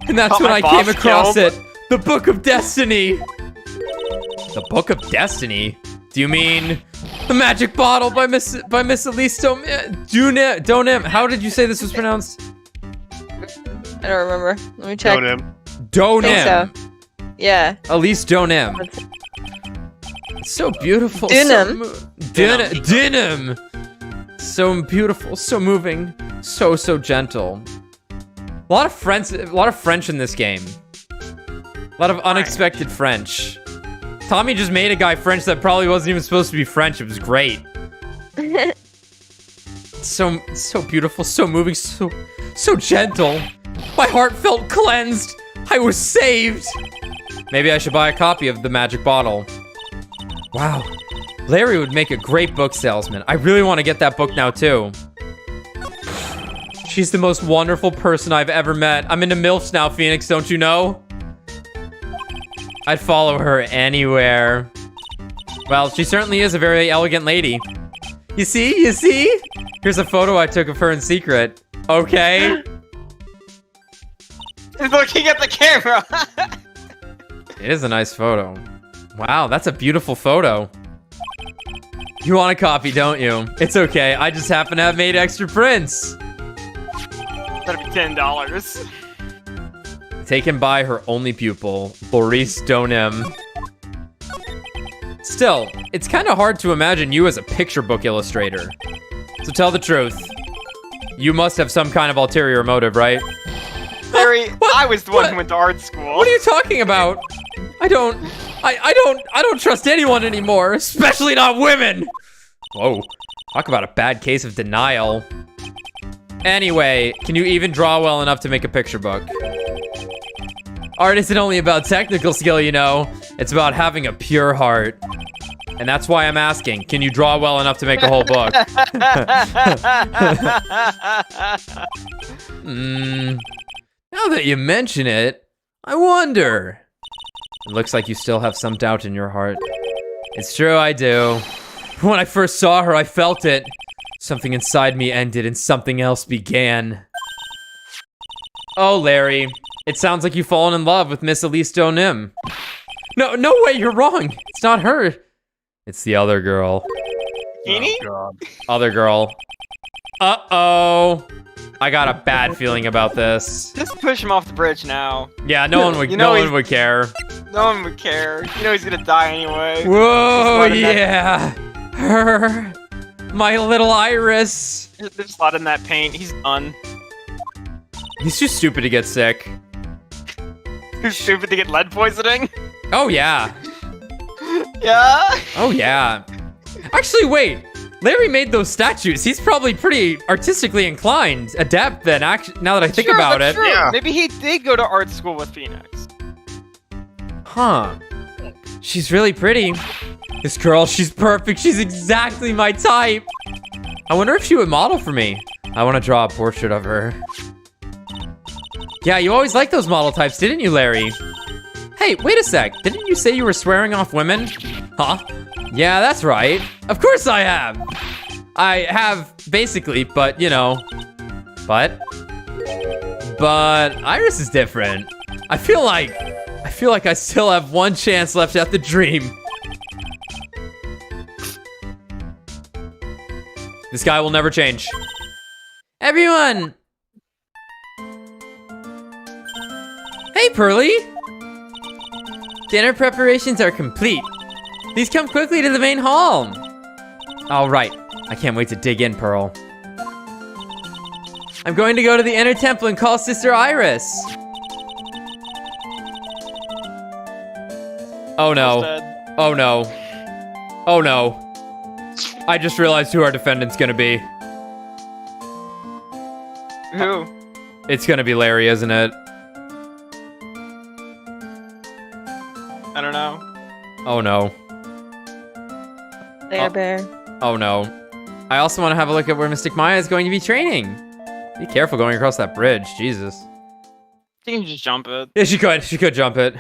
And that's Got when my I came boss across killed. it. The Book of Destiny. The Book of Destiny? Do you mean the Magic Bottle by Miss Elise Donim? How did you say this was pronounced? I don't remember. Let me check. Don't him. Donim. Think so. Yeah. Elise Donim. So beautiful. Denim. Denim. So beautiful. So moving. So gentle. A lot of French in this game. A lot of unexpected French. Tommy just made a guy French that probably wasn't even supposed to be French. It was great. So beautiful, so moving, so gentle. My heart felt cleansed. I was saved. Maybe I should buy a copy of The Magic Bottle. Wow. Larry would make a great book salesman. I really want to get that book now too. She's the most wonderful person I've ever met. I'm into MILFs now, Phoenix, don't you know? I'd follow her anywhere. Well, she certainly is a very elegant lady. You see? Here's a photo I took of her in secret. Okay. He's looking at the camera. It is a nice photo. Wow, that's a beautiful photo. You want a copy, don't you? It's okay. I just happen to have made extra prints. That'd be $10. Taken by her only pupil, Boris Donim. Still, it's kind of hard to imagine you as a picture book illustrator. So tell the truth. You must have some kind of ulterior motive, right? Larry, What? I was the one What? who went to art school. What are you talking about? I don't trust anyone anymore, especially not women. Whoa, talk about a bad case of denial. Anyway, can you even draw well enough to make a picture book? Art isn't only about technical skill, you know. It's about having a pure heart. And that's why I'm asking, can you draw well enough to make a whole book? Now that you mention it, I wonder. It looks like you still have some doubt in your heart. It's true, I do. When I first saw her, I felt it. Something inside me ended and something else began. Oh, Larry. It sounds like you've fallen in love with Miss Elise Donim. No way, you're wrong. It's not her. It's the other girl. Bikini? Oh, God. Other girl. Uh-oh. I got a bad feeling about this. Just push him off the bridge now. Yeah, no one would You know no he's- one would care. No one would care. You know he's gonna die anyway. Whoa, Just let him yeah. Her. My little Iris. There's a lot in that paint. He's done. He's too stupid to get sick. Too stupid to get lead poisoning. Oh, yeah. Yeah. Oh, yeah. Actually, wait. Larry made those statues. He's probably pretty artistically inclined, adept then, now that I think Sure, about that's it. true. Yeah. Maybe he did go to art school with Phoenix. Huh. She's really pretty. This girl, she's perfect. She's exactly my type. I wonder if she would model for me. I want to draw a portrait of her. Yeah, you always liked those model types, didn't you, Larry? Hey, wait a sec. Didn't you say you were swearing off women? Huh? Yeah, that's right. Of course I have. I have, basically, but, you know. But Iris is different. I feel like I still have one chance left at the dream. This guy will never change. Everyone! Hey, Pearly! Dinner preparations are complete. Please come quickly to the main hall. All right. I can't wait to dig in, Pearl. I'm going to go to the inner temple and call Sister Iris. Oh no. Instead. Oh no. Oh no. I just realized who our defendant's gonna be. Who? It's gonna be Larry, isn't it? I don't know. Oh no. There, Oh. Bear. Oh no. I also want to have a look at where Mystic Maya is going to be training. Be careful going across that bridge, Jesus. You can just jump it. Yeah, she could jump it.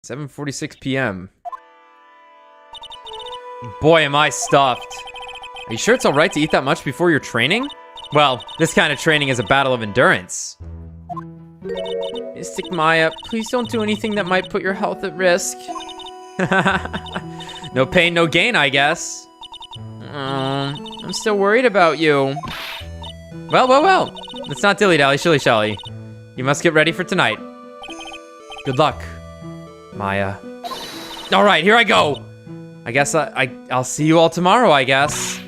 7:46 p.m. Boy, am I stuffed. Are you sure it's alright to eat that much before your training? Well, this kind of training is a battle of endurance. Mystic Maya, please don't do anything that might put your health at risk. No pain, no gain, I guess. I'm still worried about you. Well. Let's not dilly-dally, shilly-shally. You must get ready for tonight. Good luck, Maya. All right, here I go. I guess I'll see you all tomorrow, I guess.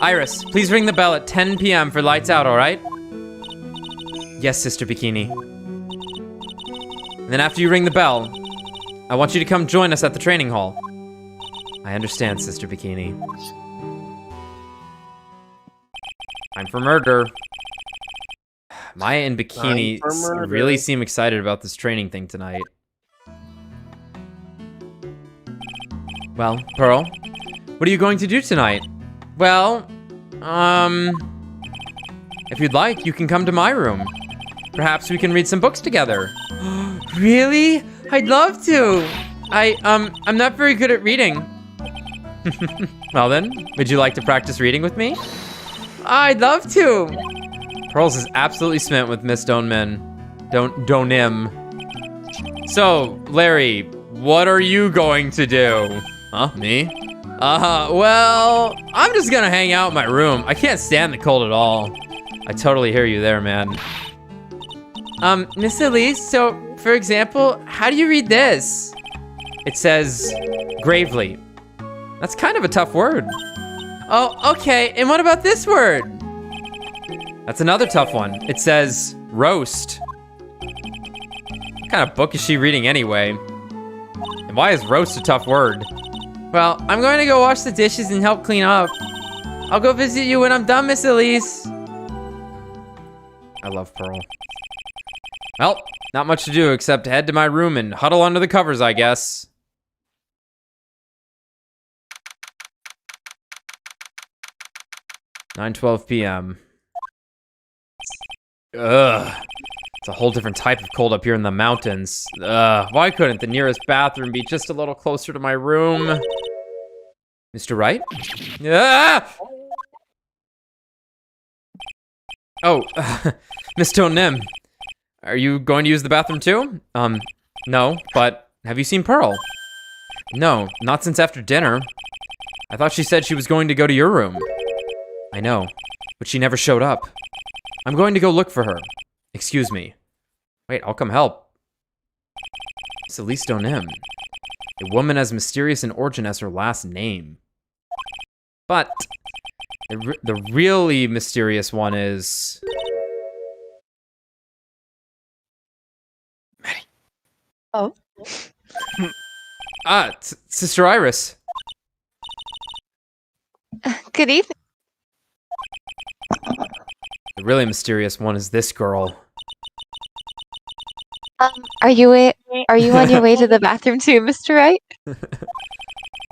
Iris, please ring the bell at 10 p.m. for lights out, all right? Yes, Sister Bikini. And then after you ring the bell, I want you to come join us at the training hall. I understand, Sister Bikini. Time for murder. Maya and Bikini Time for murder. really seem excited about this training thing tonight. Well, Pearl, what are you going to do tonight? Well, if you'd like, you can come to my room. Perhaps we can read some books together. Really? I'd love to. I'm not very good at reading. Well then, would you like to practice reading with me? I'd love to. Pearls is absolutely smitten with Miss Donim. So, Larry, what are you going to do? Huh? Me? Well, I'm just gonna hang out in my room. I can't stand the cold at all. I totally hear you there, man. Miss Elise, so, for example, how do you read this? It says, gravely. That's kind of a tough word. Oh, okay, and what about this word? That's another tough one. It says, roast. What kind of book is she reading anyway? And why is roast a tough word? Well, I'm going to go wash the dishes and help clean up. I'll go visit you when I'm done, Miss Elise. I love Pearl. Well, not much to do except head to my room and huddle under the covers, I guess. 9:12 p.m. Ugh. It's a whole different type of cold up here in the mountains. Why couldn't the nearest bathroom be just a little closer to my room? Mr. Wright? Ah! Oh, Miss Tonem. Are you going to use the bathroom too? No, but have you seen Pearl? No, not since after dinner. I thought she said she was going to go to your room. I know, but she never showed up. I'm going to go look for her. Excuse me. Wait, I'll come help. It's Elise Donem. A woman as mysterious in origin as her last name. But the really mysterious one is... Oh. Sister Iris. Good evening. The really mysterious one is this girl. Are you on your way to the bathroom too, Mr. Wright?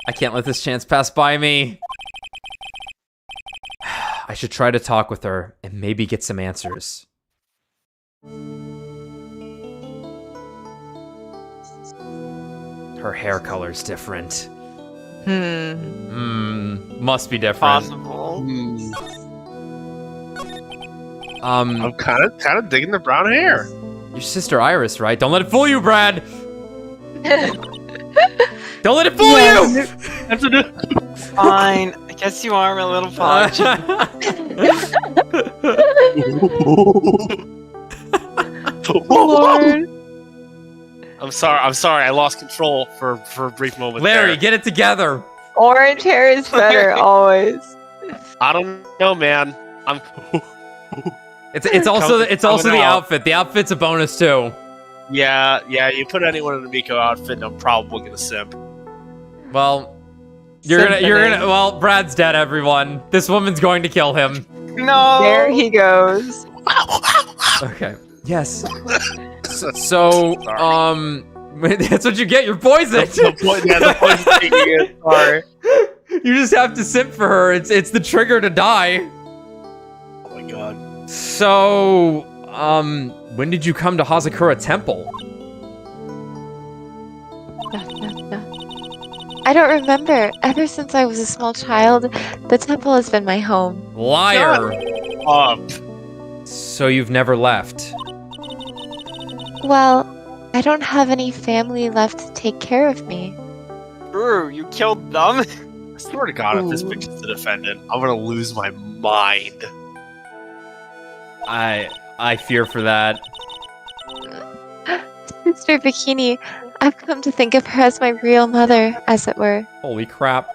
I can't let this chance pass by me. I should try to talk with her and maybe get some answers. Her hair color's different. Must be different. Possible. I'm kind of digging the brown hair. Your sister Iris, right? Don't let it fool you, Brad. Don't let it fool you. That's a Fine. I guess you are a little fudge. Lord. I'm sorry. I lost control for a brief moment. Larry, there. get it together. Orange hair is better always. I don't know, man. I'm. It's also the out. outfit. The outfit's a bonus too. Yeah. You put anyone in a Miko outfit, and I'm probably gonna simp. Well, well, Brad's dead, everyone. This woman's going to kill him. No. There he goes. Okay. Yes. So, that's what you get. You're poisoned. The poison taking it. Sorry. You just have to simp for her. It's the trigger to die. Oh my god. So, when did you come to Hazakura Temple? I don't remember. Ever since I was a small child, the temple has been my home. Liar. Up. So you've never left. Well, I don't have any family left to take care of me. Brew, you killed them. I swear to God, if this bitch is the defendant, I'm gonna lose my mind. I fear for that. Sister Bikini, I've come to think of her as my real mother, as it were. Holy crap.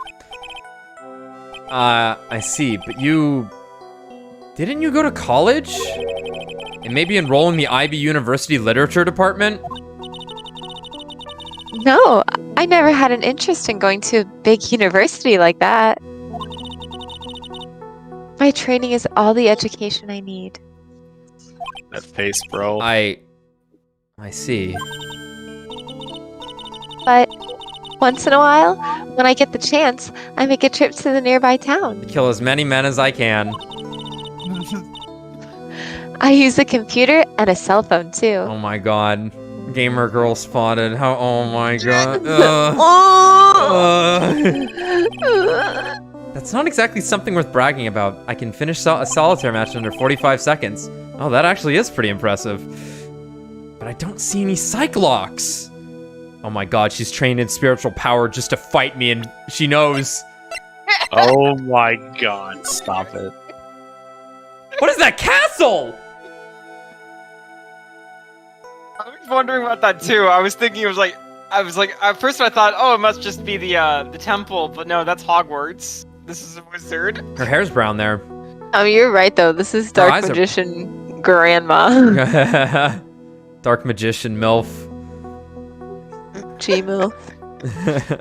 I see, but didn't you go to college? And maybe enroll in the IB University Literature Department? No, I never had an interest in going to a big university like that. My training is all the education I need. That face, bro. I see. But once in a while, when I get the chance, I make a trip to the nearby town. Kill as many men as I can. I use a computer and a cell phone too. Oh my god. Gamer girl spotted. Oh my god. That's not exactly something worth bragging about. I can finish a solitaire match under 45 seconds. Oh, that actually is pretty impressive. But I don't see any Cyclocks. Oh my god, she's trained in spiritual power just to fight me, and she knows. Oh my god, stop it. What is that castle? I was wondering about that too. I was thinking at first I thought, oh, it must just be the temple, but no, that's Hogwarts. This is a wizard. Her hair's brown there. You're right though. This is Her Dark eyes are- Magician Grandma. Dark magician MILF. Gmail.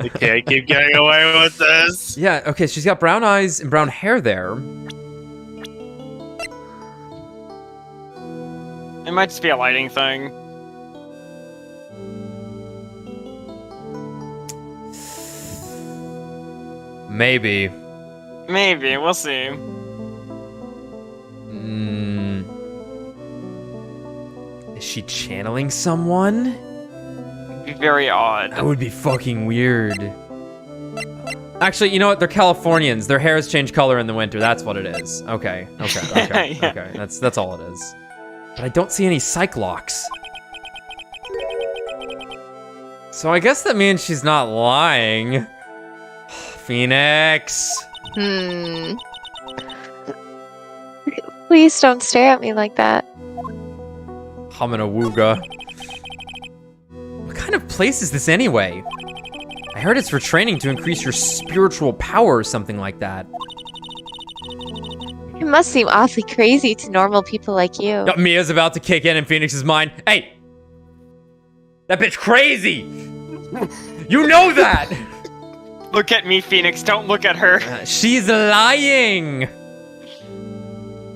I can't keep getting away with this. Yeah, okay, she's got brown eyes and brown hair there. It might just be a lighting thing. Maybe. Maybe, we'll see. Is she channeling someone? It'd be very odd. That would be fucking weird. Actually, you know what? They're Californians. Their hairs change color in the winter. That's what it is. Okay. Yeah. Okay. That's all it is. But I don't see any Cyclocks. So I guess that means she's not lying. Phoenix. Please don't stare at me like that. Hamanawuga. What kind of place is this anyway? I heard it's for training to increase your spiritual power or something like that. It must seem awfully crazy to normal people like you. Oh, Mia's about to kick in Phoenix's mind. Hey! That bitch crazy! You know that! Look at me, Phoenix. Don't look at her. She's lying!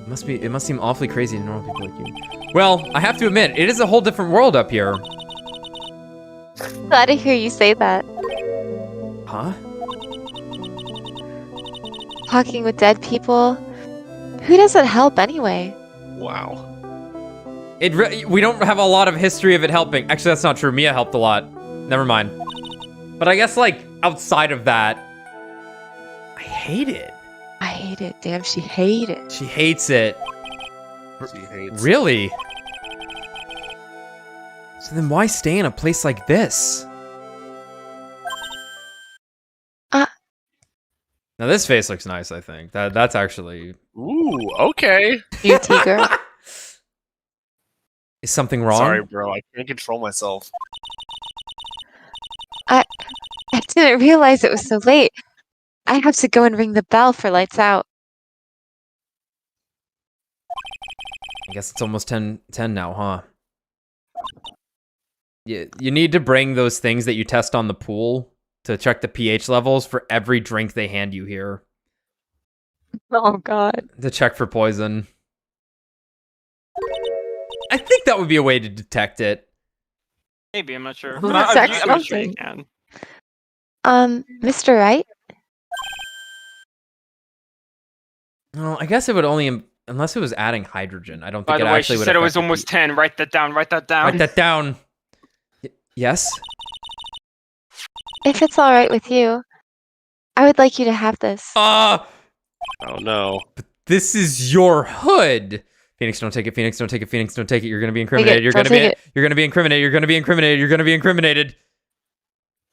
It must seem awfully crazy to normal people like you. Well, I have to admit, it is a whole different world up here. Glad to hear you say that. Huh? Talking with dead people. Who does it help anyway? Wow. We don't have a lot of history of it helping. Actually, that's not true. Mia helped a lot. Never mind. But I guess, like, outside of that, I hate it. I hate it. Damn, she hate it. She hates it. She hates Really? So then why stay in a place like this? Now this face looks nice, I think. That's actually... Ooh, okay. Beauty girl. Is something wrong? Sorry, bro. I can't control myself. I didn't realize it was so late. I have to go and ring the bell for lights out. I guess it's almost 10 now, huh? You need to bring those things that you test on the pool to check the pH levels for every drink they hand you here. Oh god. To check for poison. I think that would be a way to detect it. Maybe, I'm not sure. Who But detects I'm not sure you something? can. Mr. Wright? No, I guess it would only... Unless it was adding hydrogen. I don't By think the it way, actually she would said it was affect the almost 10. Write that down. Write that down. Write that down. Yes? If it's alright with you, I would like you to have this. Oh no. This is your hood. Phoenix, don't take it. Phoenix, don't take it. Phoenix, don't take it. You're gonna be incriminated. You're don't gonna be. take it. You're gonna be incriminated. You're gonna be incriminated. You're gonna be incriminated.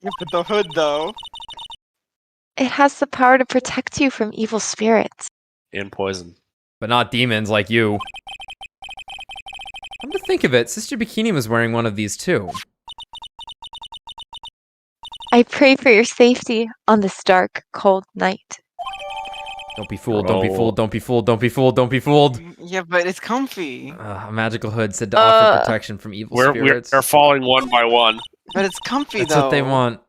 Yeah, but the hood, though. It has the power to protect you from evil spirits. And poison. But not demons like you. Come to think of it, Sister Bikini was wearing one of these too. I pray for your safety on this dark, cold night. Don't be fooled. Don't be fooled. Don't be fooled. Don't be fooled. Don't be fooled. Yeah, but it's comfy. A magical hood said to offer protection from evil spirits. We're falling one by one. But it's comfy, That's though. what they want.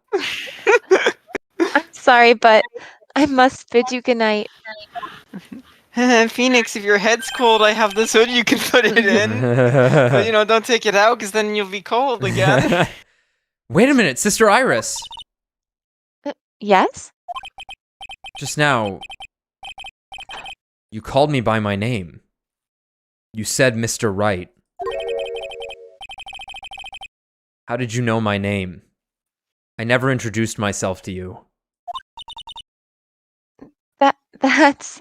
I'm sorry, but I must bid you goodnight. Phoenix, if your head's cold, I have this hood you can put it in. But, you know, don't take it out, because then you'll be cold again. Wait a minute, Sister Iris. Yes? Just now, you called me by my name. You said Mr. Wright. How did you know my name? I never introduced myself to you. That's...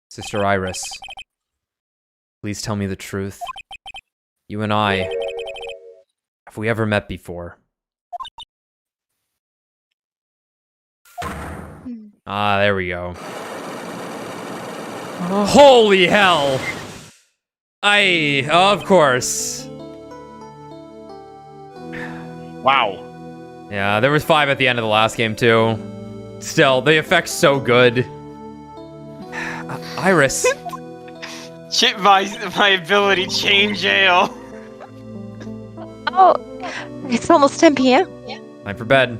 Sister Iris, please tell me the truth. You and I, have we ever met before? Ah, there we go. Holy hell! Of course. Wow. Yeah, there was 5 at the end of the last game too. Still, the effect's so good. Iris. Shit, my ability chain jail. Oh, it's almost 10 p.m. Time for bed.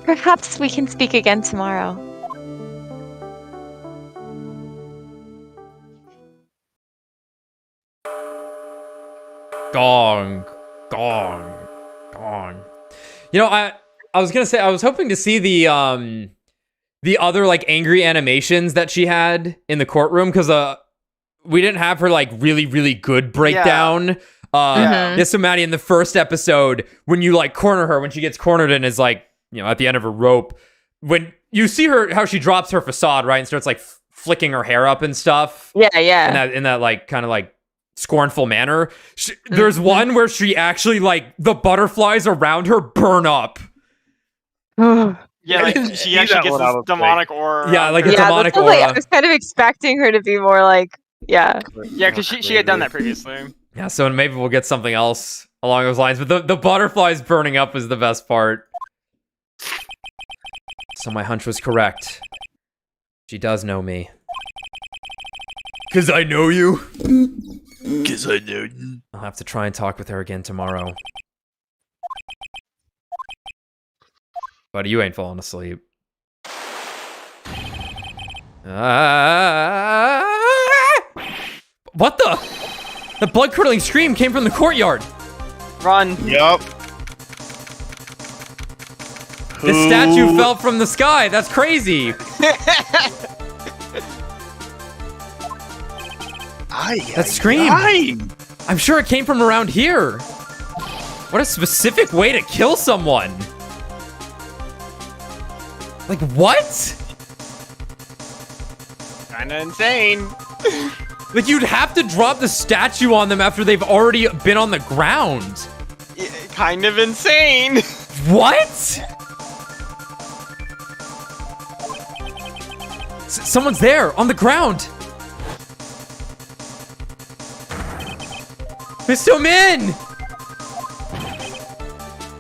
Perhaps we can speak again tomorrow. Gong. Gong. Gong. You know, I was gonna say, I was hoping to see the other, like, angry animations that she had in the courtroom, because we didn't have her, like, really, really good breakdown. Yes, so Maddie, in the first episode, when you, like, corner her, when she gets cornered and is, like, you know, at the end of her rope, when you see her, how she drops her facade, right, and starts, like, flicking her hair up and stuff. Yeah. In that like, kind of, like, scornful manner. There's one where she actually, like, the butterflies around her burn up. Yeah, like, she actually gets this demonic aura. Yeah, like a demonic aura. Like, I was kind of expecting her to be more like, yeah. Yeah, because she had done that previously. Yeah, so maybe we'll get something else along those lines. But the butterflies burning up is the best part. So my hunch was correct. She does know me. 'Cause I know you. 'Cause I know you. I'll have to try and talk with her again tomorrow. Buddy, you ain't falling asleep. What the? The blood-curdling scream came from the courtyard. Run. Yup. The statue fell from the sky. That's crazy. That scream. I'm sure it came from around here. What a specific way to kill someone. Like, what? Kinda insane. Like, you'd have to drop the statue on them after they've already been on the ground. Kind of insane. What? Someone's there, on the ground. Mr. Min!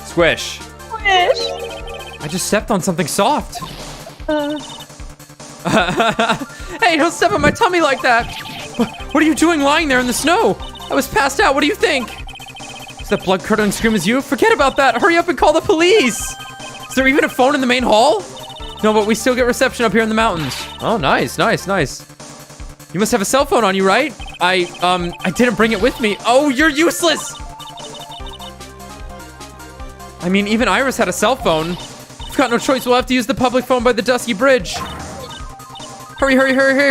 Squish. I just stepped on something soft. Hey, don't step on my tummy like that. What are you doing lying there in the snow? I was passed out. What do you think? Is that blood-curdling scream is you? Forget about that. Hurry up and call the police. Is there even a phone in the main hall? No, but we still get reception up here in the mountains. Oh, nice. You must have a cell phone on you, right? I didn't bring it with me. Oh, you're useless. I mean, even Iris had a cell phone. We've got no choice. We'll have to use the public phone by the dusty bridge. Hurry.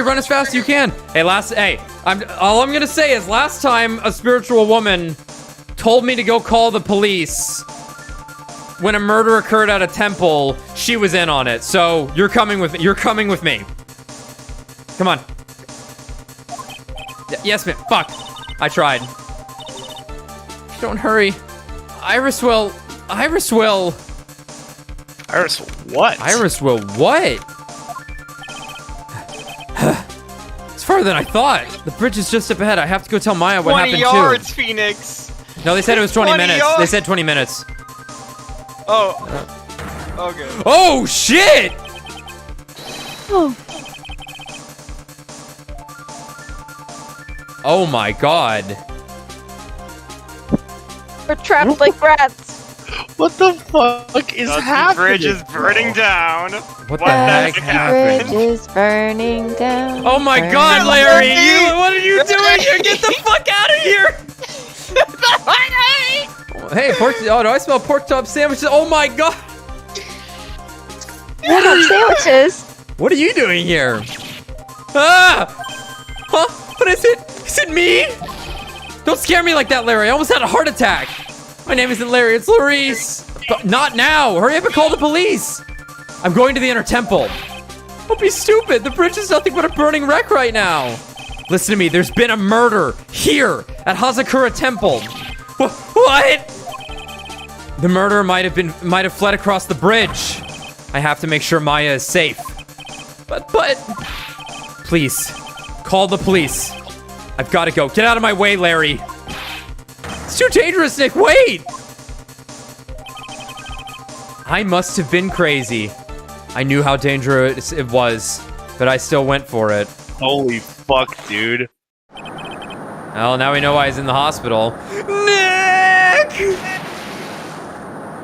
Run as fast as you can. Hey, all I'm gonna say is last time a spiritual woman told me to go call the police when a murder occurred at a temple, she was in on it. So you're coming with me. Come on. Yes, ma'am. Fuck. I tried. Don't hurry. Iris will what? Iris will what? It's farther than I thought. The bridge is just up ahead. I have to go tell Maya what happened 20 yards, Phoenix. No, they said it was 20 minutes. yards? They said 20 minutes. Oh. Okay. Oh, shit! Oh my god. We're trapped like rats. What the fuck is happening? The bridge is burning down. What the heck The happened? bridge is burning down. Oh my god, Larry! What are you doing here? Get the fuck out of here! Hey, oh, do I smell pork chop sandwiches? Oh my god! What are sandwiches? What are you doing here? Ah! Huh? What is it? Is it me? Don't scare me like that, Larry. I almost had a heart attack. My name isn't Larry, it's Larice. But not now. Hurry up and call the police. I'm going to the inner temple. Don't be stupid. The bridge is nothing but a burning wreck right now. Listen to me. There's been a murder here at Hazakura Temple. What? The murderer might have fled across the bridge. I have to make sure Maya is safe. But, please, call the police. I've got to go. Get out of my way, Larry. It's too dangerous, Nick. Wait. I must have been crazy. I knew how dangerous it was, but I still went for it. Holy fuck, dude. Well, now we know why he's in the hospital. Nick!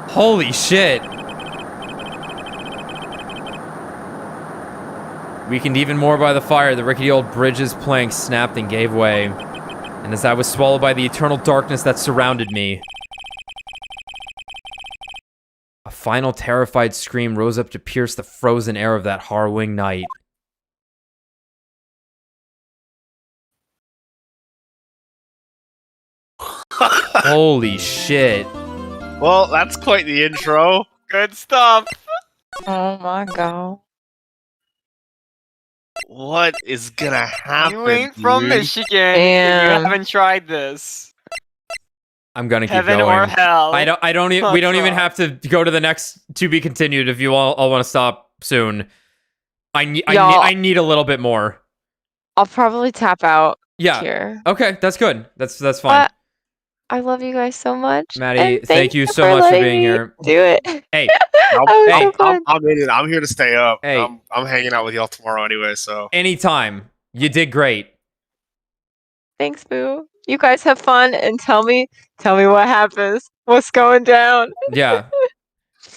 Holy shit. Weakened even more by the fire, the rickety old bridge's plank snapped and gave way. And as I was swallowed by the eternal darkness that surrounded me, a final terrified scream rose up to pierce the frozen air of that harrowing night. Holy shit. Well, that's quite the intro. Good stuff. Oh my god. What is gonna happen? You ain't from dude? Michigan. Damn. You haven't tried this. I'm gonna keep Heaven going. or hell. We don't even have to go to the next to be continued if you all want to stop soon. I need a little bit more. I'll probably tap out Yeah. here. Okay, that's good. That's fine. But I love you guys so much. Maddie, and thank you so much for letting being me here. Do it. Hey, That was so fun. I'm in it. I'm here to stay up. Hey. I'm hanging out with y'all tomorrow anyway, so. anytime. You did great. Thanks, Boo. You guys have fun and tell me what happens. What's going down? Yeah.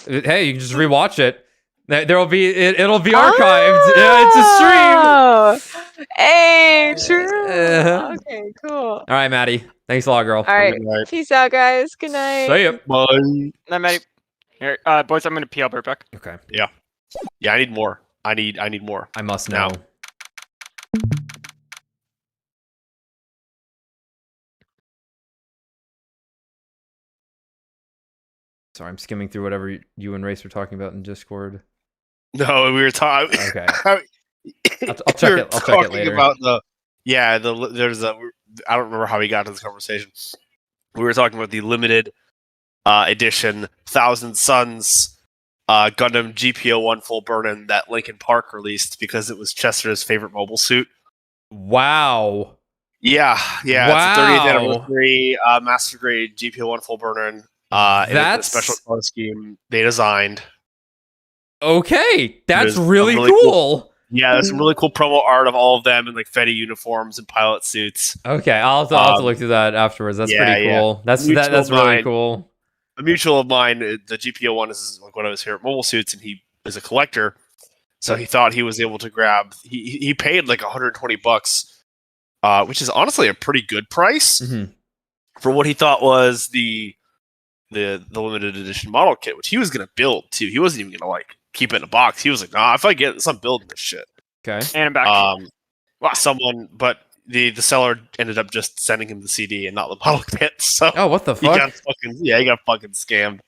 Hey, you can just rewatch it. It'll be archived. Yeah, it's a stream. Oh, hey, true. Uh-huh. Okay, cool. All right, Maddie. Thanks a lot, girl. All right. Good night. Peace out, guys. Good night. See ya. Bye. Now, Maddie. Here, boys, I'm gonna pee. I'll be right back. Okay. Yeah, I need more. I need more. I must know. Now. Sorry, I'm skimming through whatever you and Race were talking about in Discord. No, we were talking. Okay. I'll check it. I'll check it later. About there's a. I don't remember how we got to this conversation. We were talking about the limited edition Thousand Suns Gundam GPO-1 Full Burn-In that Linkin Park released because it was Chester's favorite mobile suit. Wow. Yeah. Wow. It's the 30th anniversary Master Grade GPO-1 Full Burn-In. That's a special color scheme they designed. Okay, that's There's really really cool. Yeah, there's some really cool promo art of all of them in like Fetty uniforms and pilot suits. Okay, I'll have to look through that afterwards. That's pretty cool. That's really cool. A mutual of mine, the GPO one is like one of his favorite mobile suits, and he is a collector, so he thought he was able to grab. He paid like $120, which is honestly a pretty good price for what he thought was the limited edition model kit, which he was gonna build too. He wasn't even gonna like keep it in a box. He was like, nah, if I get this, I'm building this shit. Okay. And I'm back. But the seller ended up just sending him the CD and not the model kit. So Oh, what the he fuck? got fucking scammed.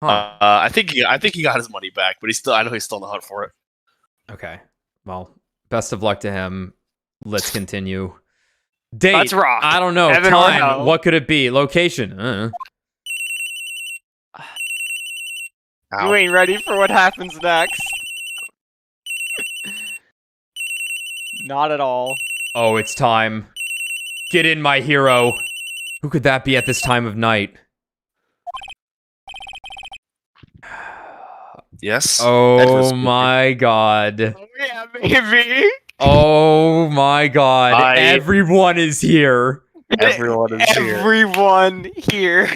Huh. I think he got his money back, but I know he's still on the hunt for it. Okay. Well, best of luck to him. Let's continue. Date. Let's rock. I don't know. Heaven or Time. hell. What could it be? Location. You ain't ready for what happens next. Not at all. Oh, it's time. Get in, my hero. Who could that be at this time of night? Yes. Oh my god. Yeah, baby. Oh my god. Everyone is here. Everyone is here. Everyone here.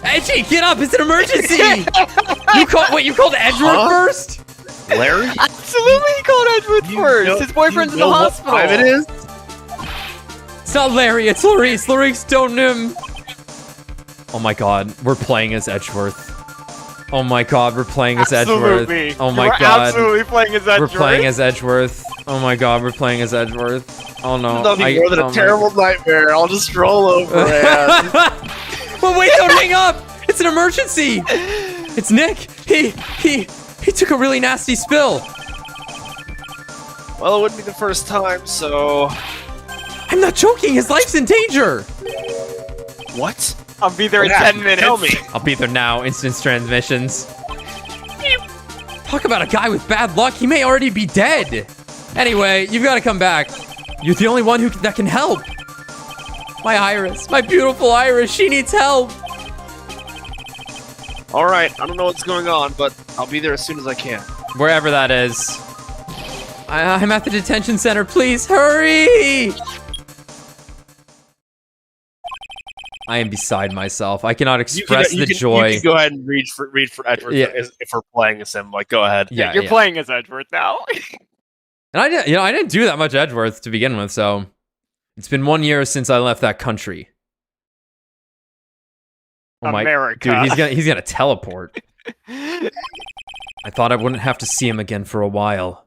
Edgy, get up! It's an emergency! You called Edgeworth first? Larry? Absolutely, he called Edgeworth first. His boyfriend's in the hospital. What time it is? It's not Larry, it's Larice. Larice, don't him. Oh my god, we're playing as Edgeworth. Oh my god, we're playing as Absolutely. Edgeworth. Oh my We're god. absolutely playing as Edgeworth. We're playing as Edgeworth. Oh my god, we're playing as Edgeworth. Oh no. Nothing more than a terrible nightmare. I'll just roll over and... Well, wait, don't hang up! It's an emergency! It's Nick! He took a really nasty spill! Well, it wouldn't be the first time, so... I'm not joking, his life's in danger! What? I'll be there in What 10 happened? minutes. Tell me. I'll be there now, instant transmissions. He Talk about a guy with bad luck. He may already be dead. Anyway, you've got to come back. You're the only one that can help. My Iris, my beautiful Iris, she needs help. All right, I don't know what's going on, but I'll be there as soon as I can. Wherever that is. I'm at the detention center. Please hurry. I am beside myself. I cannot express the joy. You can go ahead and read for Edgeworth if we're playing as him. Like, go ahead. Yeah, you're playing as Edgeworth now. And I didn't do that much Edgeworth to begin with, so it's been 1 year since I left that country. Oh my, America. Dude, he's gonna teleport. I thought I wouldn't have to see him again for a while.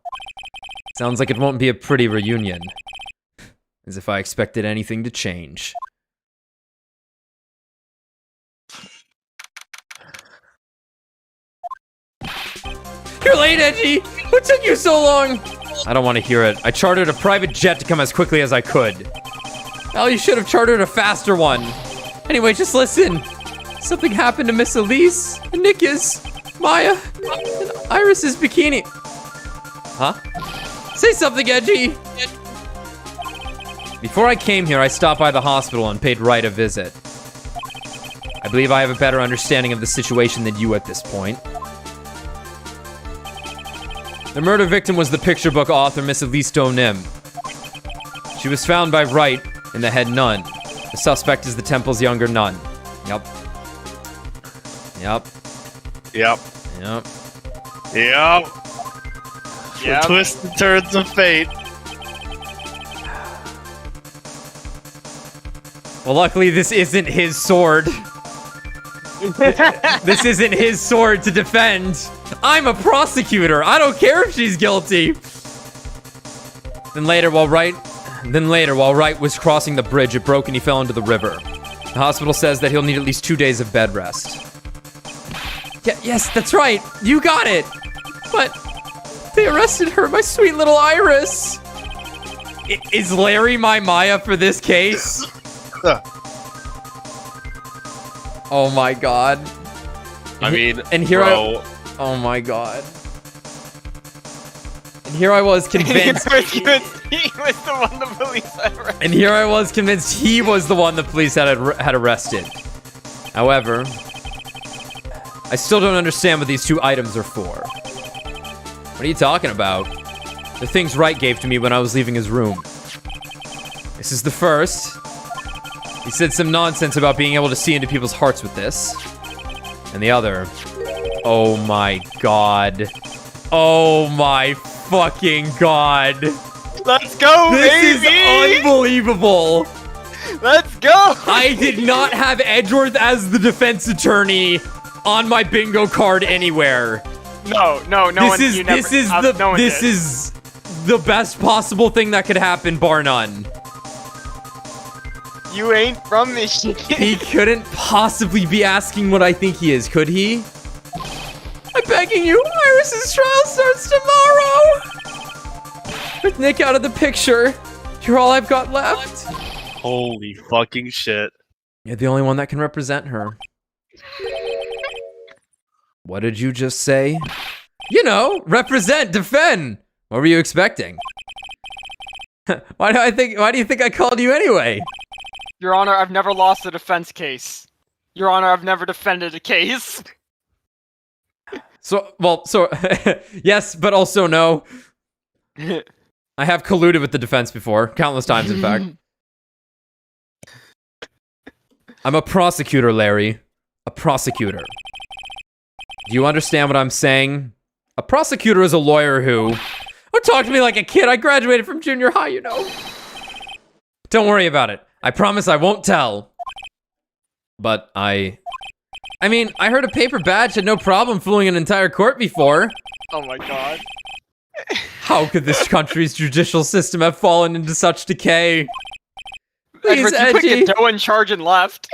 Sounds like it won't be a pretty reunion. As if I expected anything to change. You're late, Edgy! What took you so long? I don't want to hear it. I chartered a private jet to come as quickly as I could. Well, you should have chartered a faster one. Anyway, just listen. Something happened to Miss Elise, and Nick's, Maya, and Iris's bikini. Huh? Say something, Edgy! Before I came here, I stopped by the hospital and paid Wright a visit. I believe I have a better understanding of the situation than you at this point. The murder victim was the picture book author, Miss Elise Donim. She was found by Wright in the head nun. The suspect is the temple's younger nun. Yep. Yep. Yep. The twists and turns of fate. Well, luckily this isn't his sword. This isn't his sword to defend. I'm a prosecutor. I don't care if she's guilty. Then later, while Wright was crossing the bridge, it broke and he fell into the river. The hospital says that he'll need at least 2 days of bed rest. Yes, that's right. You got it. But they arrested her, my sweet little Iris. Is Larry my Maya for this case? Oh my god. I mean, and here oh my god. And here I was convinced. He was the one the police had arrested. And here I was convinced he was the one the police had arrested. However, I still don't understand what these 2 items are for. What are you talking about? The things Wright gave to me when I was leaving his room. This is the first. He said some nonsense about being able to see into people's hearts with this. And the other. Oh my god. Oh my fucking god. Let's go, This baby! is unbelievable. Let's go! I did not have Edgeworth as the defense attorney on my bingo card anywhere. No This is the best possible thing that could happen, bar none. You ain't from Michigan. He couldn't possibly be asking what I think he is, could he? I'm begging you, Iris's trial starts tomorrow! With Nick out of the picture, you're all I've got left. Holy fucking shit. You're the only one that can represent her. What did you just say? You know, represent, defend! What were you expecting? Why do you think I called you anyway? Your Honor, I've never lost a defense case. Your Honor, I've never defended a case. So, yes, but also no. I have colluded with the defense before, countless times, in fact. I'm a prosecutor, Larry. A prosecutor. Do you understand what I'm saying? A prosecutor is a lawyer who... Don't talk to me like a kid. I graduated from junior high, you know. Don't worry about it. I promise I won't tell. But I mean, I heard a paper badge had no problem fooling an entire court before. Oh my god. How could this country's judicial system have fallen into such decay? Please, Edward, you Edgy. put Godot in charge and left.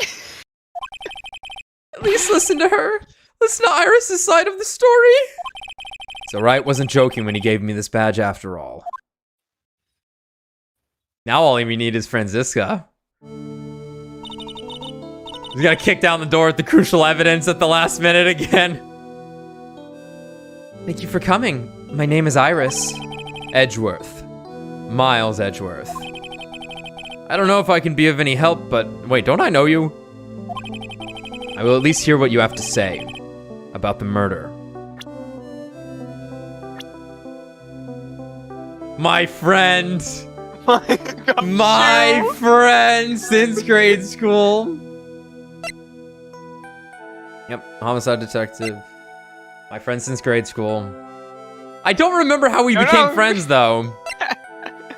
At least listen to her. Listen to Iris' side of the story. So Wright wasn't joking when he gave me this badge after all. Now all we need is Franziska. He's gotta kick down the door with the crucial evidence at the last minute again. Thank you for coming. My name is Iris. Edgeworth. Miles Edgeworth. I don't know if I can be of any help, but wait, don't I know you? I will at least hear what you have to say about the murder. My friend! My friend since grade school! Yep, homicide detective. My friend since grade school. I don't remember how we became friends, though.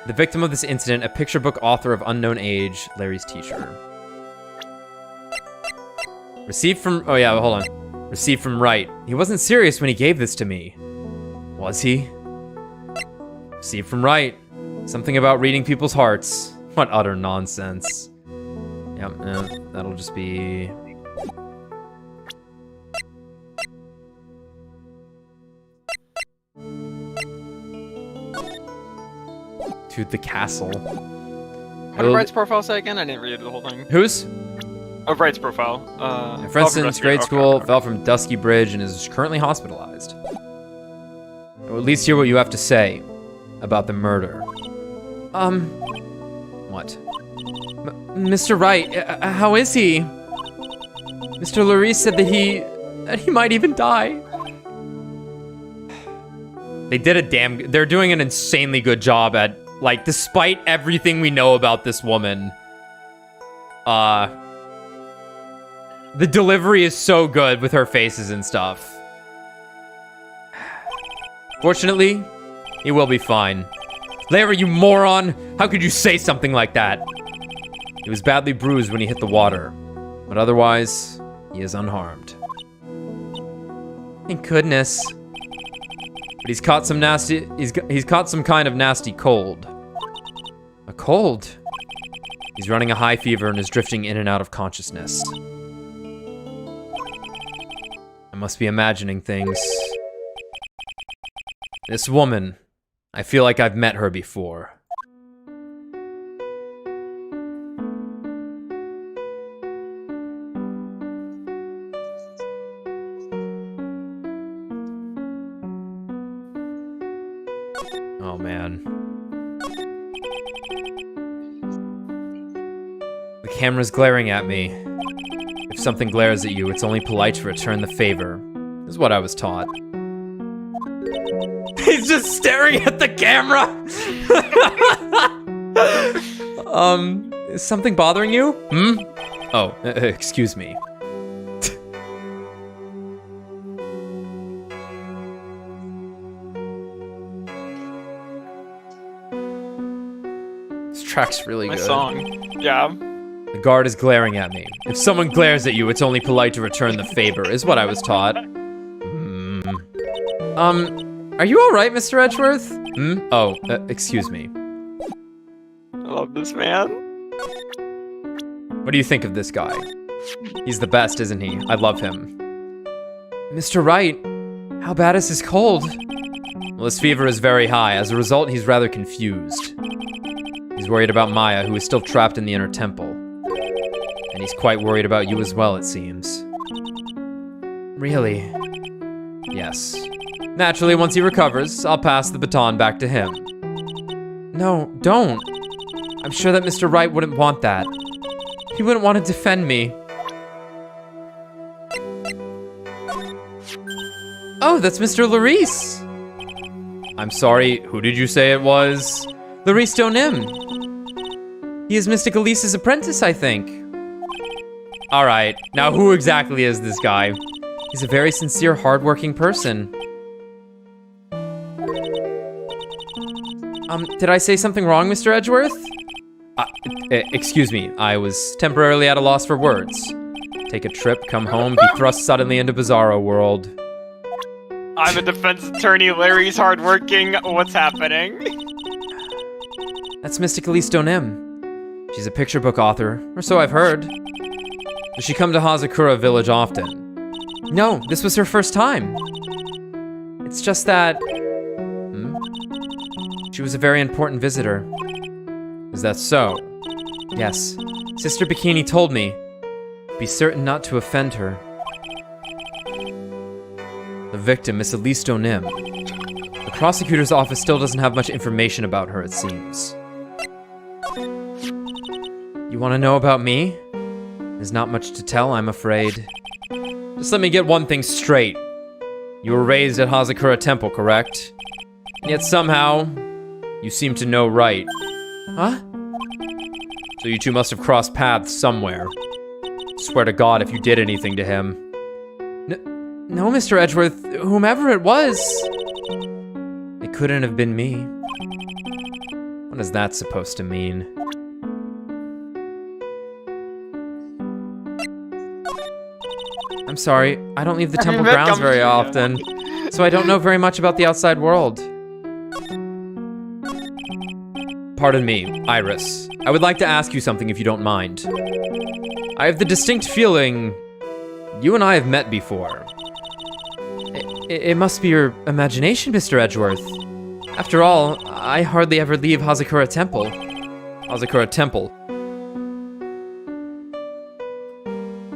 The victim of this incident, a picture book author of unknown age, Larry's teacher. Received from... Oh, yeah, hold on. Received from Wright. He wasn't serious when he gave this to me. Was he? Received from Wright. Something about reading people's hearts. What utter nonsense. Yep, that'll just be... To the castle. What did Wright's profile say again? I didn't read the whole thing. Whose? Oh, Wright's profile. For instance, grade school, fell from Dusky Bridge and is currently hospitalized. I will at least hear what you have to say about the murder. What? Mr. Wright, how is he? Mr. Larice said that he might even die. They did they're doing an insanely good job at, like, despite everything we know about this woman, the delivery is so good with her faces and stuff. Fortunately, he will be fine. Larry, you moron! How could you say something like that? He was badly bruised when he hit the water, but otherwise, he is unharmed. Thank goodness. But he's caught some nasty... He's caught some kind of nasty cold. A cold? He's running a high fever and is drifting in and out of consciousness. I must be imagining things. This woman, I feel like I've met her before. Oh, man. The camera's glaring at me. If something glares at you, it's only polite to return the favor, is what I was taught. He's just staring at the camera! Is something bothering you? Oh, excuse me. This track's really good. My song. Yeah. The guard is glaring at me. If someone glares at you, it's only polite to return the favor, is what I was taught. Are you alright, Mr. Edgeworth? Oh, excuse me. I love this man. What do you think of this guy? He's the best, isn't he? I love him. Mr. Wright, how bad is his cold? Well, his fever is very high. As a result, he's rather confused. He's worried about Maya, who is still trapped in the inner temple. And he's quite worried about you as well, it seems. Really? Yes. Naturally, once he recovers, I'll pass the baton back to him. No, don't. I'm sure that Mr. Wright wouldn't want that. He wouldn't want to defend me. Oh, that's Mr. Larice. I'm sorry, who did you say it was? Larice Donim. He is Mystic Elise's apprentice, I think. Alright, now who exactly is this guy? He's a very sincere, hardworking person. Did I say something wrong, Mr. Edgeworth? Excuse me, I was temporarily at a loss for words. Take a trip, come home, be thrust suddenly into Bizarro world. I'm a defense attorney, Larry's hardworking. What's happening? That's Mystic Elise Donim. She's a picture book author, or so I've heard. Does she come to Hazakura village often? No, this was her first time. It's just that... She was a very important visitor. Is that so? Yes. Sister Bikini told me. Be certain not to offend her. The victim, Miss Elise Donim. The prosecutor's office still doesn't have much information about her, it seems. You want to know about me? There's not much to tell, I'm afraid. Just let me get one thing straight. You were raised at Hazakura Temple, correct? And yet somehow, you seem to know Wright. Huh? So you two must have crossed paths somewhere. Swear to God if you did anything to him. No, Mr. Edgeworth, whomever it was. It couldn't have been me. What is that supposed to mean? I'm sorry, I don't leave the temple grounds very often, so I don't know very much about the outside world. Pardon me, Iris. I would like to ask you something if you don't mind. I have the distinct feeling you and I have met before. It must be your imagination, Mr. Edgeworth. After all, I hardly ever leave Hazakura Temple. Hazakura Temple.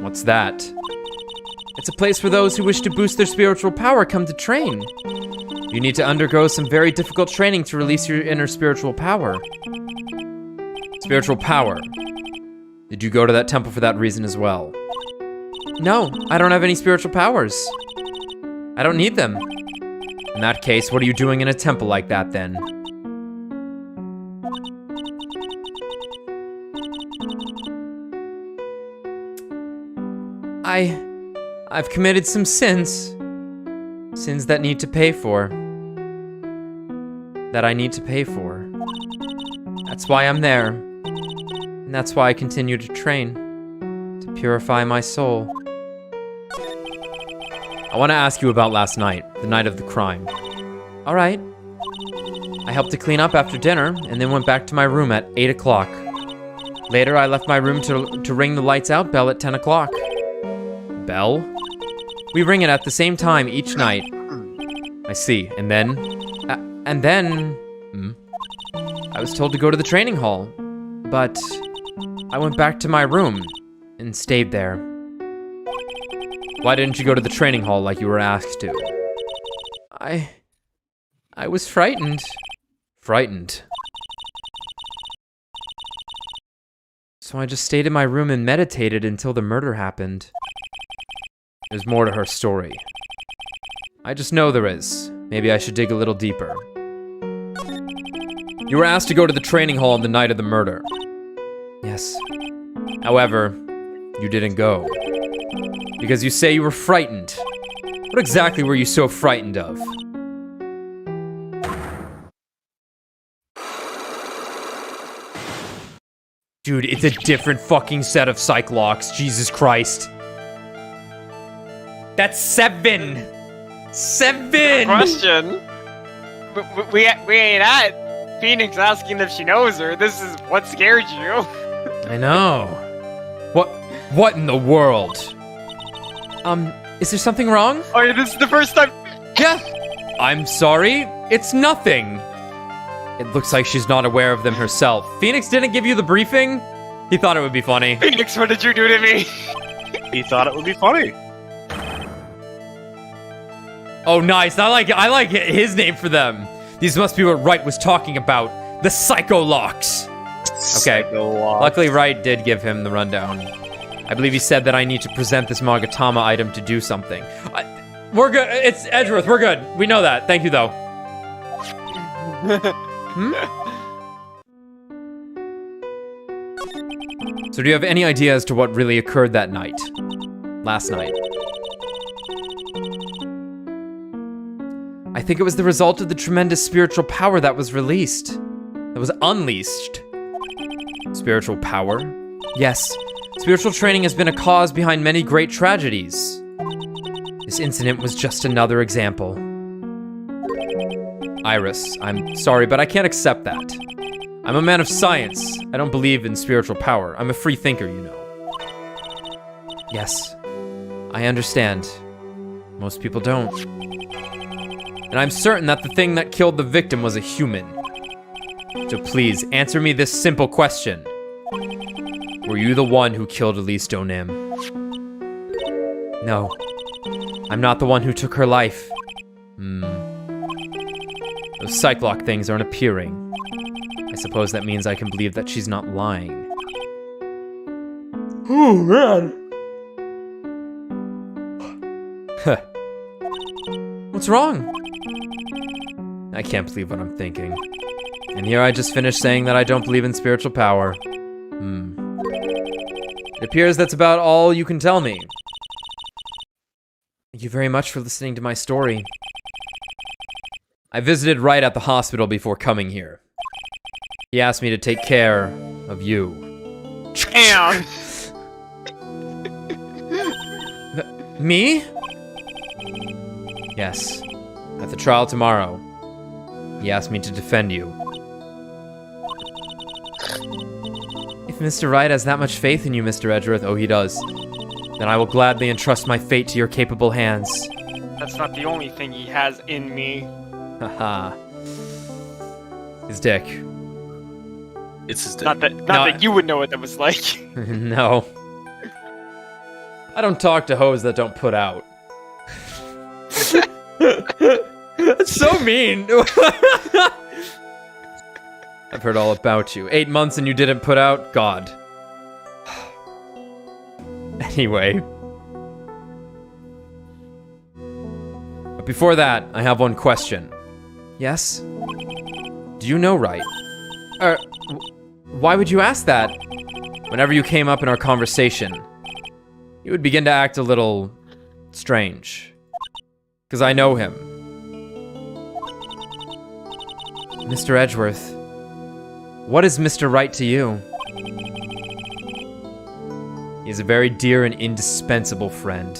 What's that? It's a place where those who wish to boost their spiritual power come to train. You need to undergo some very difficult training to release your inner spiritual power. Spiritual power. Did you go to that temple for that reason as well? No, I don't have any spiritual powers. I don't need them. In that case, what are you doing in a temple like that then? I've committed some sins. Sins that need to pay for. That I need to pay for. That's why I'm there. And that's why I continue to train. To purify my soul. I want to ask you about last night, the night of the crime. Alright. I helped to clean up after dinner, and then went back to my room at 8 o'clock. Later, I left my room to ring the lights out bell at 10 o'clock. Bell? We ring it at the same time each night. I see, and then? I was told to go to the training hall, but I went back to my room and stayed there. Why didn't you go to the training hall like you were asked to? I was frightened. Frightened? So I just stayed in my room and meditated until the murder happened. There's more to her story. I just know there is. Maybe I should dig a little deeper. You were asked to go to the training hall on the night of the murder. Yes. However, you didn't go. Because you say you were frightened. What exactly were you so frightened of? Dude, it's a different fucking set of psych locks. Jesus Christ. That's 7! 7! Question. We ain't at Phoenix asking if she knows her. This is what scared you. I know. What in the world? Is there something wrong? Oh, yeah, this is the first time. Yeah. I'm sorry. It's nothing. It looks like she's not aware of them herself. Phoenix didn't give you the briefing? He thought it would be funny. Phoenix, what did you do to me? He thought it would be funny. Oh, nice. I like his name for them. These must be what Wright was talking about. The Psycho Locks. Okay. Psycho Locks. Luckily, Wright did give him the rundown. I believe he said that I need to present this Magatama item to do something. We're good. It's Edgeworth. We're good. We know that. Thank you, though. So do you have any idea as to what really occurred that night? Last night? I think it was the result of the tremendous spiritual power that was released. That was unleashed. Spiritual power? Yes. Spiritual training has been a cause behind many great tragedies. This incident was just another example. Iris, I'm sorry, but I can't accept that. I'm a man of science. I don't believe in spiritual power. I'm a free thinker, you know. Yes, I understand. Most people don't. And I'm certain that the thing that killed the victim was a human. So please, answer me this simple question. Were you the one who killed Elise Donim? No. I'm not the one who took her life. Those Cyclock things aren't appearing. I suppose that means I can believe that she's not lying. Oh, man. What's wrong? I can't believe what I'm thinking. And here I just finished saying that I don't believe in spiritual power. It appears that's about all you can tell me. Thank you very much for listening to my story. I visited Wright at the hospital before coming here. He asked me to take care of you. Damn. Me? Yes. At the trial tomorrow. He asked me to defend you. If Mr. Wright has that much faith in you, Mr. Edgeworth, oh he does, then I will gladly entrust my fate to your capable hands. That's not the only thing he has in me. Haha. His dick. It's his dick. Not that you would know what that was like. No. I don't talk to hoes that don't put out. That's so mean. I've heard all about you. 8 months and you didn't put out? God. Anyway. But before that, I have one question. Yes? Do you know Wright? Why would you ask that? Whenever you came up in our conversation, you would begin to act a little strange. Because I know him. Mr. Edgeworth, what is Mr. Wright to you? He is a very dear and indispensable friend.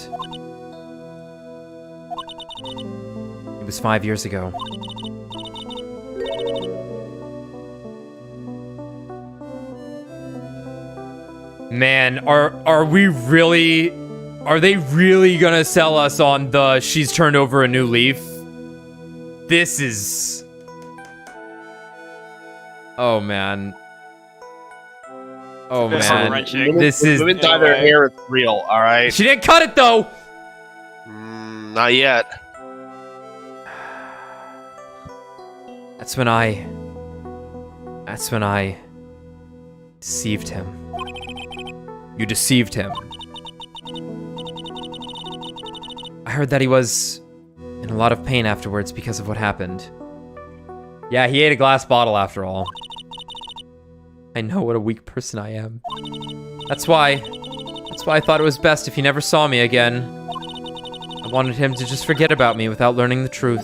It was 5 years ago. Man, are we really... Are they really gonna sell us on the she's turned over a new leaf? This is... Oh, man. Oh, This is man. wrenching. This is... Women dye their hair, it's real, alright? She didn't cut it, though! Not yet. That's when I deceived him. You deceived him. I heard that he was in a lot of pain afterwards because of what happened. Yeah, he ate a glass bottle after all. I know what a weak person I am. That's why I thought it was best if he never saw me again. I wanted him to just forget about me without learning the truth.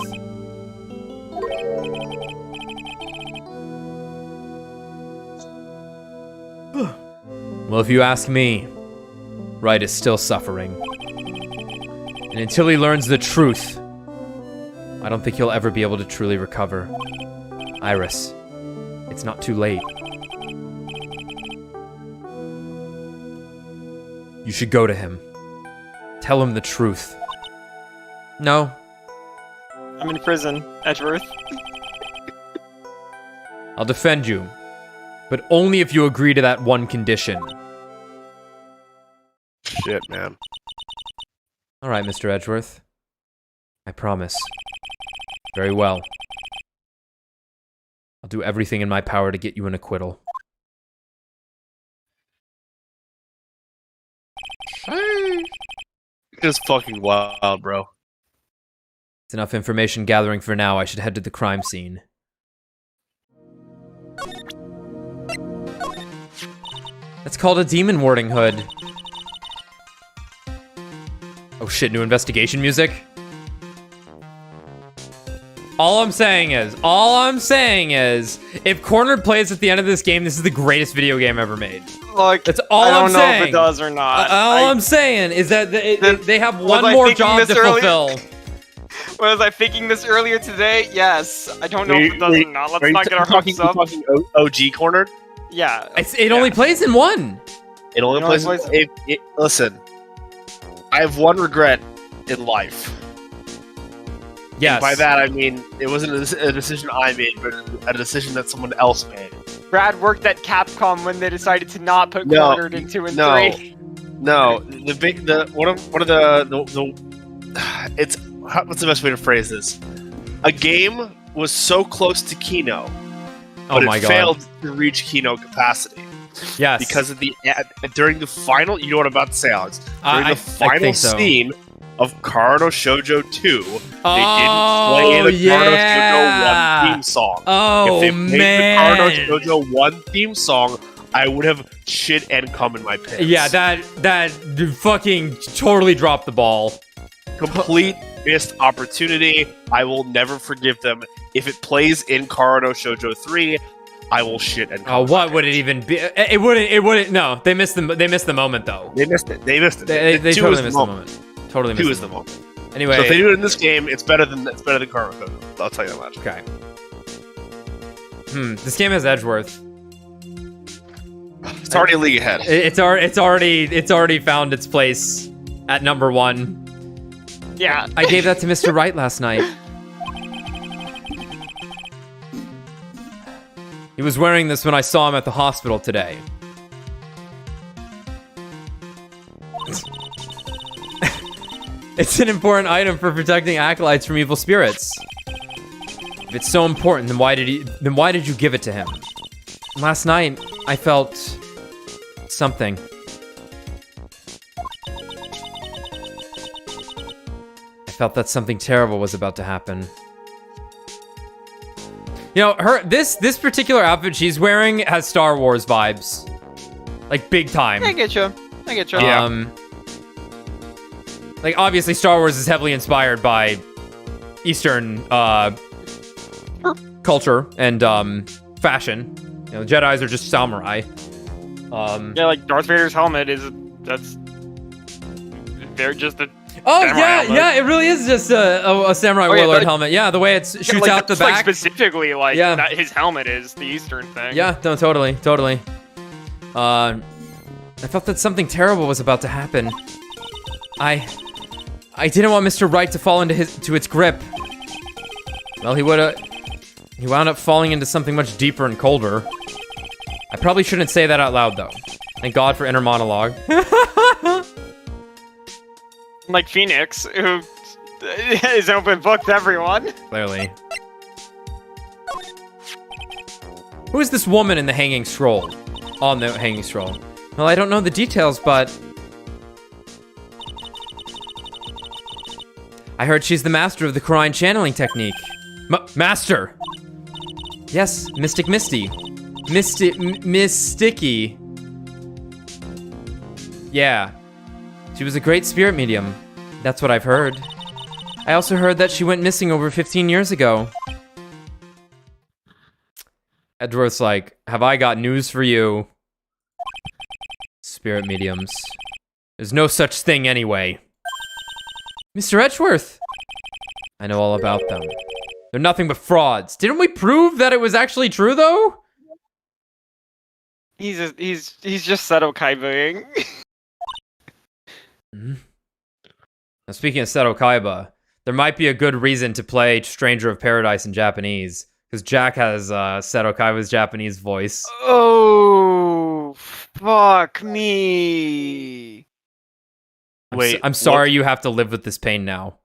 Well, if you ask me, Wright is still suffering. And until he learns the truth, I don't think he'll ever be able to truly recover. Iris, it's not too late. You should go to him. Tell him the truth. No. I'm in prison, Edgeworth. I'll defend you. But only if you agree to that one condition. Shit, man. Alright, Mr. Edgeworth. I promise. Very well. I'll do everything in my power to get you an acquittal. It's fucking wild, bro. It's enough information gathering for now. I should head to the crime scene. That's called a demon warding hood. Oh shit, new investigation music? All I'm saying is, if Cornered plays at the end of this game, this is the greatest video game ever made. Look, That's all I I'm don't know saying. if it does or not. All I'm saying is that they have one I more thinking job this to earlier? fulfill. Was I thinking this earlier today? Yes. I don't know if it does or not. Let's Are you not get our talking, hopes up. talking OG cornered? Yeah. It only plays in one. It only plays. Listen, I have one regret in life. Yes. And by that I mean it wasn't a decision I made, but a decision that someone else made. Brad worked at Capcom when they decided to not put No, Cornered in 2 and no. 3. No, one of the it's what's the best way to phrase this? A game was so close to Kino, but it failed to reach Kino capacity. Yes. Because of during the final, you know what I'm about to say, Alex. During the final scene of Karo Shoujo 2, they didn't play the Karo Shoujo 1 theme song. Oh, if they played man. the Karo Shoujo 1 theme song, I would have shit and cum in my pants. Yeah, that fucking totally dropped the ball. Complete missed opportunity. I will never forgive them. If it plays in Karo Shoujo 3, I will shit and cum. Oh, what would it even be? It wouldn't. No, they missed the moment though. They missed it. They They totally missed the moment. Totally missed 2 is the moment. Anyway, so if they do it in this game, it's better than Karo Shoujo. I'll tell you that much. Okay. This game has Edgeworth. It's already a league ahead. It's already found its place at number 1. Yeah. I gave that to Mr. Wright last night. He was wearing this when I saw him at the hospital today. It's an important item for protecting acolytes from evil spirits. If it's so important, then why did you give it to him? Last night, I felt something. I felt that something terrible was about to happen. You know, this particular outfit she's wearing has Star Wars vibes. Like, big time. I get you. Yeah. Like, obviously Star Wars is heavily inspired by Eastern culture and fashion. You know, Jedis are just samurai. Yeah, like Darth Vader's helmet that's they're just a Oh samurai yeah, helmet. yeah, it really is just a samurai warlord helmet. Yeah, the way it shoots like, out the that's, back. Like specifically, like Yeah. that his helmet is the Eastern thing. Yeah, no, totally. I felt that something terrible was about to happen. I didn't want Mr. Wright to fall into its grip. Well, he wound up falling into something much deeper and colder. I probably shouldn't say that out loud, though. Thank God for inner monologue. Like Phoenix, who is open book to everyone. Clearly. Who is this woman in the hanging scroll? On the hanging scroll. Well, I don't know the details, but I heard she's the master of the Korine channeling technique. Master! Yes, Mystic Misty. Mysticky. Yeah. She was a great spirit medium. That's what I've heard. I also heard that she went missing over 15 years ago. Edgeworth's like, have I got news for you? Spirit mediums. There's no such thing anyway. Mr. Edgeworth! I know all about them. They're nothing but frauds. Didn't we prove that it was actually true, though? He's just Seto Kaiba-ing. Now, speaking of Seto Kaiba, there might be a good reason to play Stranger of Paradise in Japanese, because Jack has Seto Kaiba's Japanese voice. Oh, fuck me. Wait, I'm sorry you have to live with this pain now.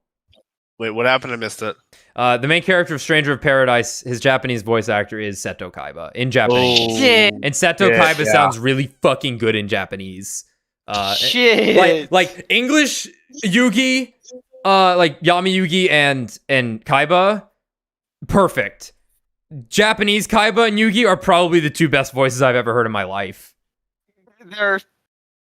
Wait, what happened? I missed it. The main character of Stranger of Paradise, his Japanese voice actor is Seto Kaiba in Japanese. Oh. Shit. And Seto Kaiba sounds really fucking good in Japanese. Shit. Like English Yugi, like Yami Yugi and Kaiba, perfect. Japanese Kaiba and Yugi are probably the 2 best voices I've ever heard in my life.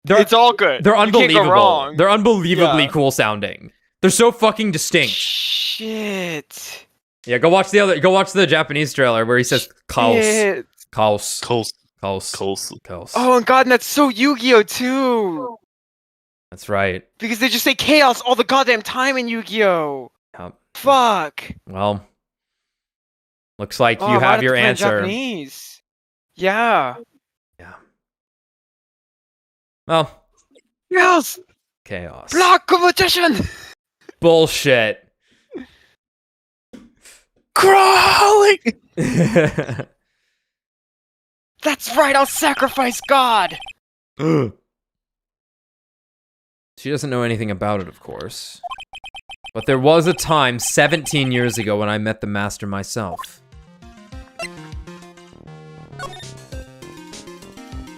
It's all good. They're You can't unbelievable. go wrong. They're unbelievably cool sounding. They're so fucking distinct. Shit. Yeah, go watch the Japanese trailer where he says Kaos. Shit. Kaos. Coles. Kaos. Coles. Kaos. Oh, and God, and that's so Yu-Gi-Oh! Too. That's right. Because they just say chaos all the goddamn time in Yu-Gi-Oh! Yep. Fuck. Well, looks like Oh, you I have to your play in answer. Japanese. Yeah. Yeah. Well, Yes. chaos. Block competition. Bullshit. Crawling. That's right. I'll sacrifice God. She doesn't know anything about it, of course. But there was a time 17 years ago when I met the master myself.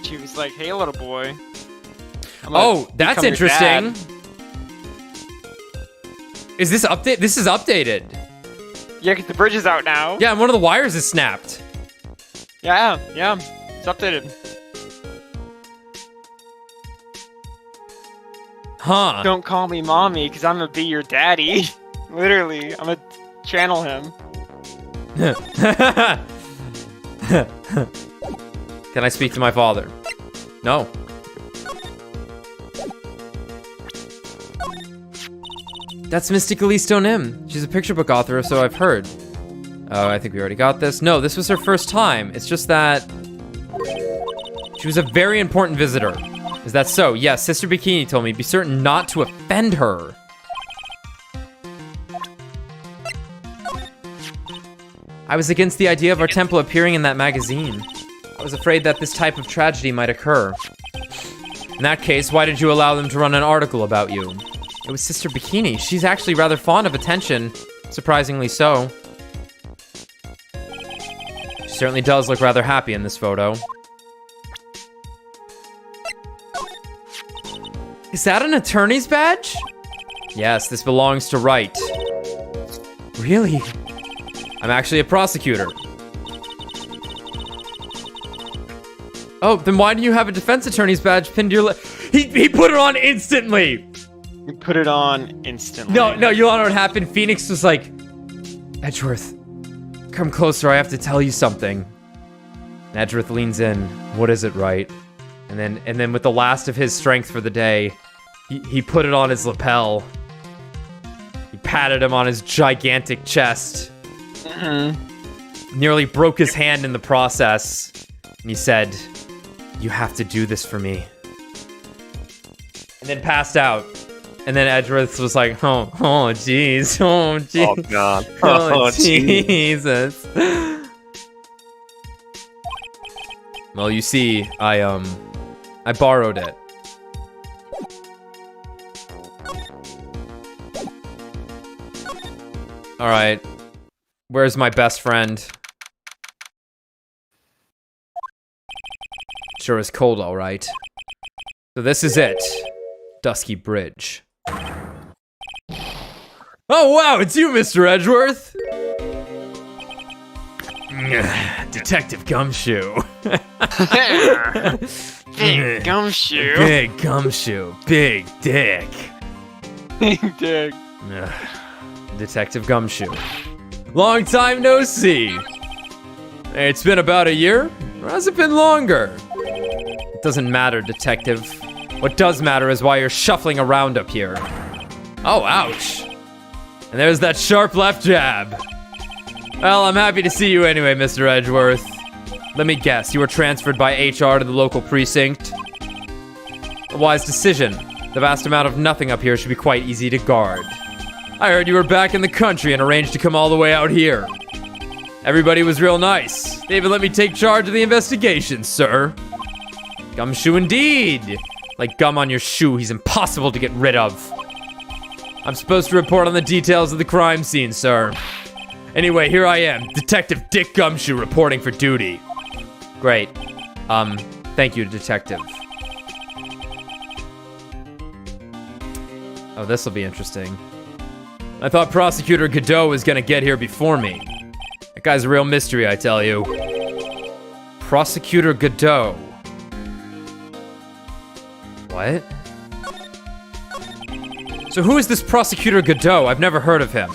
She was like, "Hey, little boy." Oh, that's interesting. Is this update? This is updated. Yeah, 'cause the bridge is out now. Yeah, and one of the wires is snapped. Yeah, it's updated. Huh. Don't call me mommy, because I'm gonna be your daddy. Literally, I'm gonna channel him. Can I speak to my father? No. That's Mystic Elise Stonem. She's a picture book author, so I've heard. Oh, I think we already got this. No, this was her first time. It's just that she was a very important visitor. Is that so? Yes, Sister Bikini told me. Be certain not to offend her. I was against the idea of our temple appearing in that magazine. I was afraid that this type of tragedy might occur. In that case, why did you allow them to run an article about you? It was Sister Bikini. She's actually rather fond of attention. Surprisingly so. She certainly does look rather happy in this photo. Is that an attorney's badge? Yes, this belongs to Wright. Really? I'm actually a prosecutor. Oh, then why do you have a defense attorney's badge pinned to your He put it on instantly! You put it on instantly. No, you wanna know what happened? Phoenix was like, Edgeworth, come closer, I have to tell you something. And Edgeworth leans in. What is it, Wright? And then with the last of his strength for the day, he put it on his lapel. He patted him on his gigantic chest. Nearly broke his hand in the process. And he said, you have to do this for me. And then passed out. And then Edgeworth was like, oh, jeez, oh, jeez. Oh, God. Oh, Jesus. Well, you see, I borrowed it. All right. Where's my best friend? Sure is cold, all right. So this is it. Dusky Bridge. Oh, wow, it's you, Mr. Edgeworth. Detective Gumshoe. Big gumshoe. Big Gumshoe. Big dick. Big dick. Detective Gumshoe. Long time no see. It's been about a year, or has it been longer? It doesn't matter, Detective. What does matter is why you're shuffling around up here. Oh, ouch. And there's that sharp left jab. Well, I'm happy to see you anyway, Mr. Edgeworth. Let me guess, you were transferred by HR to the local precinct? A wise decision. The vast amount of nothing up here should be quite easy to guard. I heard you were back in the country and arranged to come all the way out here. Everybody was real nice. They even let me take charge of the investigation, sir. Gumshoe indeed. Like gum on your shoe, he's impossible to get rid of. I'm supposed to report on the details of the crime scene, sir. Anyway, here I am, Detective Dick Gumshoe reporting for duty. Great. Thank you, Detective. Oh, this'll be interesting. I thought Prosecutor Godot was gonna get here before me. That guy's a real mystery, I tell you. Prosecutor Godot. What? So who is this Prosecutor Godot? I've never heard of him.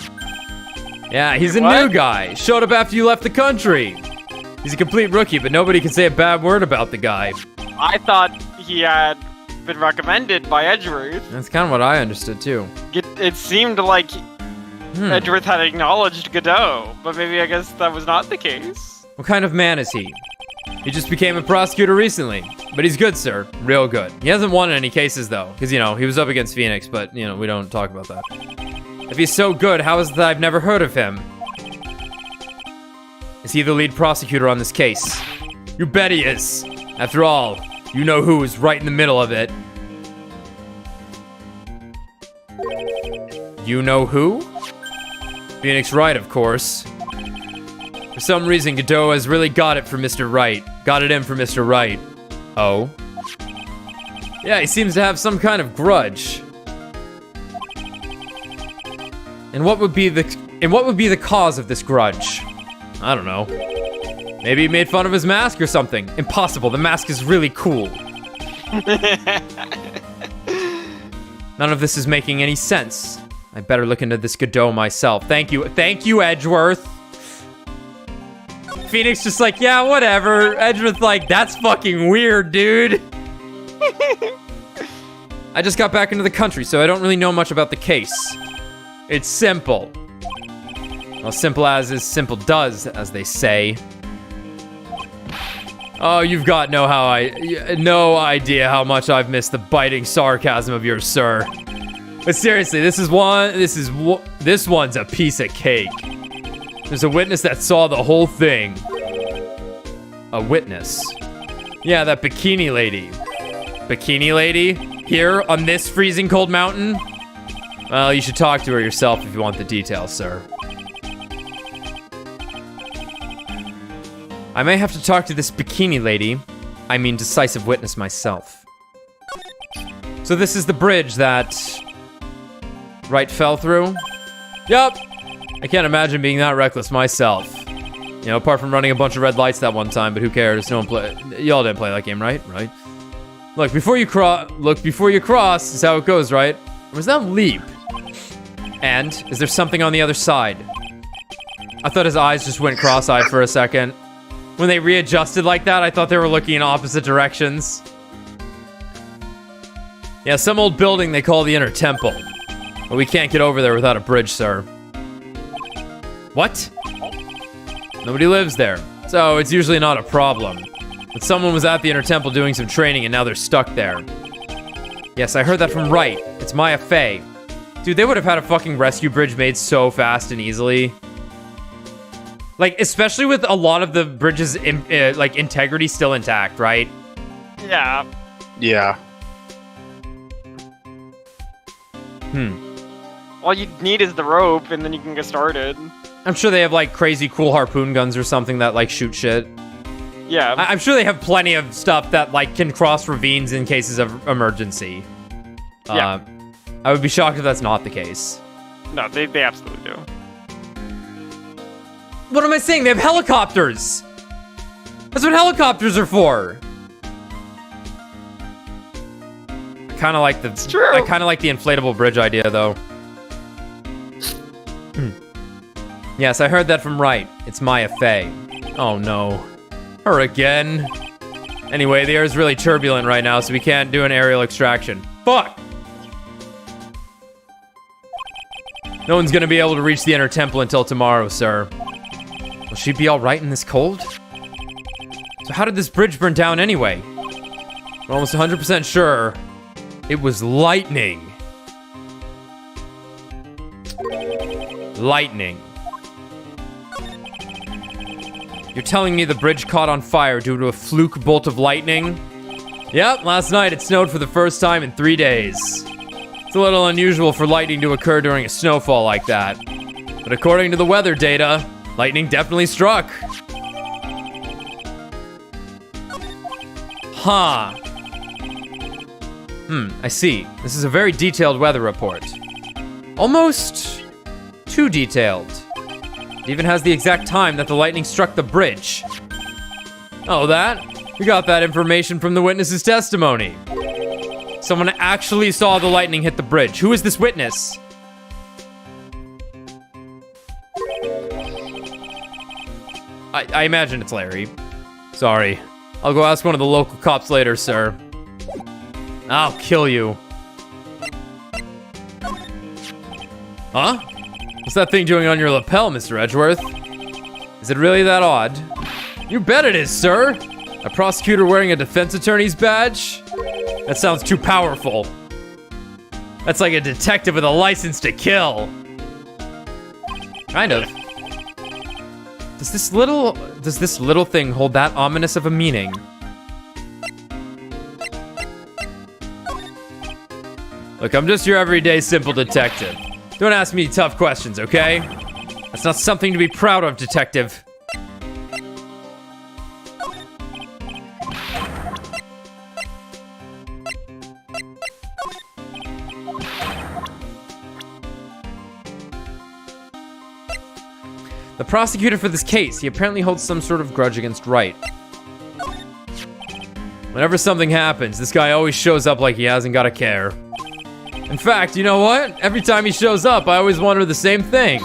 Yeah, he's a new guy. Showed up after you left the country. He's a complete rookie, but nobody can say a bad word about the guy. I thought he had been recommended by Edgeworth. That's kind of what I understood, too. It seemed like Edgeworth had acknowledged Godot, but maybe I guess that was not the case. What kind of man is he? He just became a prosecutor recently. But he's good, sir. Real good. He hasn't won any cases, though. Because, you know, he was up against Phoenix, but, you know, we don't talk about that. If he's so good, how is it that I've never heard of him? Is he the lead prosecutor on this case? You bet he is. After all, you know who is right in the middle of it. You know who? Phoenix Wright, of course. For some reason, Godot has really got it for Mr. Wright. Got it in for Mr. Wright. Oh? Yeah, he seems to have some kind of grudge. And what would be the cause of this grudge? I don't know. Maybe he made fun of his mask or something. Impossible, the mask is really cool. None of this is making any sense. I better look into this Godot myself. Thank you, Edgeworth. Phoenix just like, yeah, whatever. Edgeworth like, that's fucking weird, dude. I just got back into the country, so I don't really know much about the case. It's simple. Well, simple as is simple does, as they say. Oh, you've got no idea how much I've missed the biting sarcasm of yours, sir. But seriously, this one's a piece of cake. There's a witness that saw the whole thing. A witness? Yeah, that bikini lady. Bikini lady? Here on this freezing cold mountain? Well, you should talk to her yourself if you want the details, sir. I may have to talk to this bikini lady. I mean, decisive witness myself. So this is the bridge that Wright fell through? Yup. I can't imagine being that reckless myself. You know, apart from running a bunch of red lights that one time, but who cares? No one y'all didn't play that game, right? Right. Look before you cross is how it goes, right? Or was that leap? And is there something on the other side? I thought his eyes just went cross-eyed for a second. When they readjusted like that, I thought they were looking in opposite directions. Yeah, some old building they call the Inner Temple. But we can't get over there without a bridge, sir. What? Nobody lives there, so it's usually not a problem. But someone was at the Inner Temple doing some training and now they're stuck there. Yes, I heard that from Wright. It's Maya Fey. Dude, they would have had a fucking rescue bridge made so fast and easily. Like, especially with a lot of the bridge's like integrity still intact, right? Yeah. Yeah. All you need is the rope, and then you can get started. I'm sure they have like crazy cool harpoon guns or something that like shoot shit. Yeah. I'm sure they have plenty of stuff that like can cross ravines in cases of emergency. Yeah. I would be shocked if that's not the case. No, they absolutely do. What am I saying? They have helicopters. That's what helicopters are for. I kind of like the. It's true. I kind of like the inflatable bridge idea, though. Yes, I heard that from Wright. It's Maya Fey. Oh no, her again. Anyway, the air is really turbulent right now, so we can't do an aerial extraction. Fuck. No one's gonna be able to reach the Inner Temple until tomorrow, sir. Will she be all right in this cold? So how did this bridge burn down anyway? We're almost 100% sure it was lightning. Lightning. You're telling me the bridge caught on fire due to a fluke bolt of lightning? Yep, last night it snowed for the first time in 3 days. It's a little unusual for lightning to occur during a snowfall like that. But according to the weather data, lightning definitely struck. Huh. I see. This is a very detailed weather report. Almost too detailed. It even has the exact time that the lightning struck the bridge. Oh, that? We got that information from the witness's testimony. Someone actually saw the lightning hit the bridge. Who is this witness? I imagine it's Larry. Sorry. I'll go ask one of the local cops later, sir. I'll kill you. Huh? What's that thing doing on your lapel, Mr. Edgeworth? Is it really that odd? You bet it is, sir. A prosecutor wearing a defense attorney's badge? That sounds too powerful. That's like a detective with a license to kill. Kind of. Does this little thing hold that ominous of a meaning? Look, I'm just your everyday simple detective. Don't ask me tough questions, okay? That's not something to be proud of, detective. The prosecutor for this case, he apparently holds some sort of grudge against Wright. Whenever something happens, this guy always shows up like he hasn't got a care. In fact, you know what? Every time he shows up, I always wonder the same thing.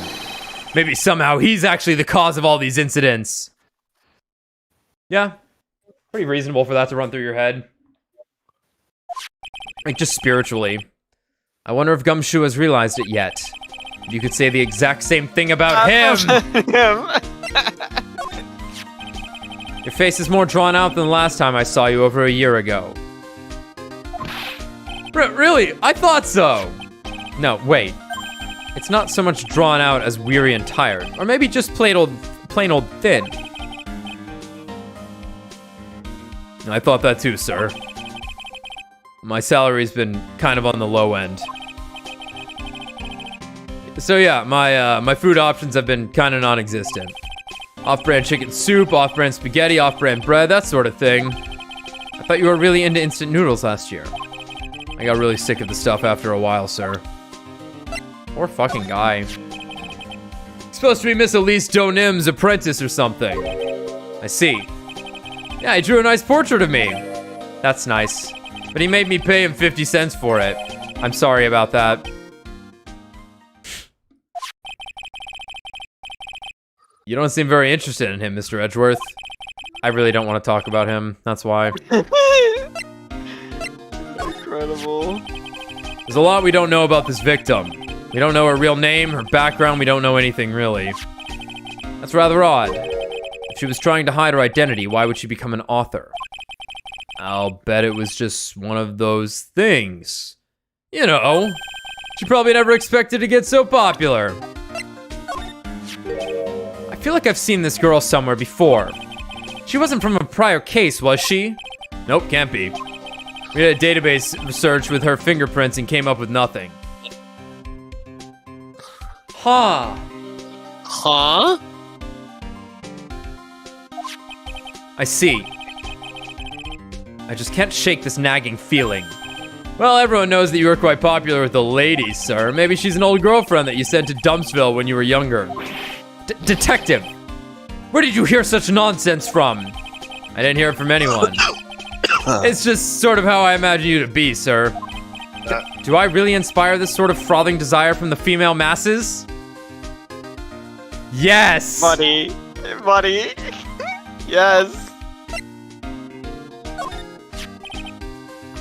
Maybe somehow he's actually the cause of all these incidents. Yeah, pretty reasonable for that to run through your head. Like, just spiritually. I wonder if Gumshoe has realized it yet. You could say the exact same thing about him! Your face is more drawn out than the last time I saw you over a year ago. Really? I thought so! No, wait. It's not so much drawn out as weary and tired. Or maybe just plain old thin. I thought that too, sir. My salary's been kind of on the low end. So yeah, my food options have been kind of non-existent. Off-brand chicken soup, off-brand spaghetti, off-brand bread, that sort of thing. I thought you were really into instant noodles last year. I got really sick of the stuff after a while, sir. Poor fucking guy. Supposed to be Miss Elise Donim's apprentice or something. I see. Yeah, he drew a nice portrait of me. That's nice. But he made me pay him 50 cents for it. I'm sorry about that. You don't seem very interested in him, Mr. Edgeworth. I really don't want to talk about him. That's why. Incredible. There's a lot we don't know about this victim. We don't know her real name, her background, we don't know anything really. That's rather odd. If she was trying to hide her identity, why would she become an author? I'll bet it was just one of those things. You know, she probably never expected to get so popular. I feel like I've seen this girl somewhere before. She wasn't from a prior case, was she? Nope, can't be. We did a database search with her fingerprints and came up with nothing. Huh. Huh? I see. I just can't shake this nagging feeling. Well, everyone knows that you were quite popular with the ladies, sir. Maybe she's an old girlfriend that you sent to Dumpsville when you were younger. Detective! Where did you hear such nonsense from? I didn't hear it from anyone. It's just sort of how I imagine you to be, sir. Do I really inspire this sort of frothing desire from the female masses? Yes! Buddy. Yes.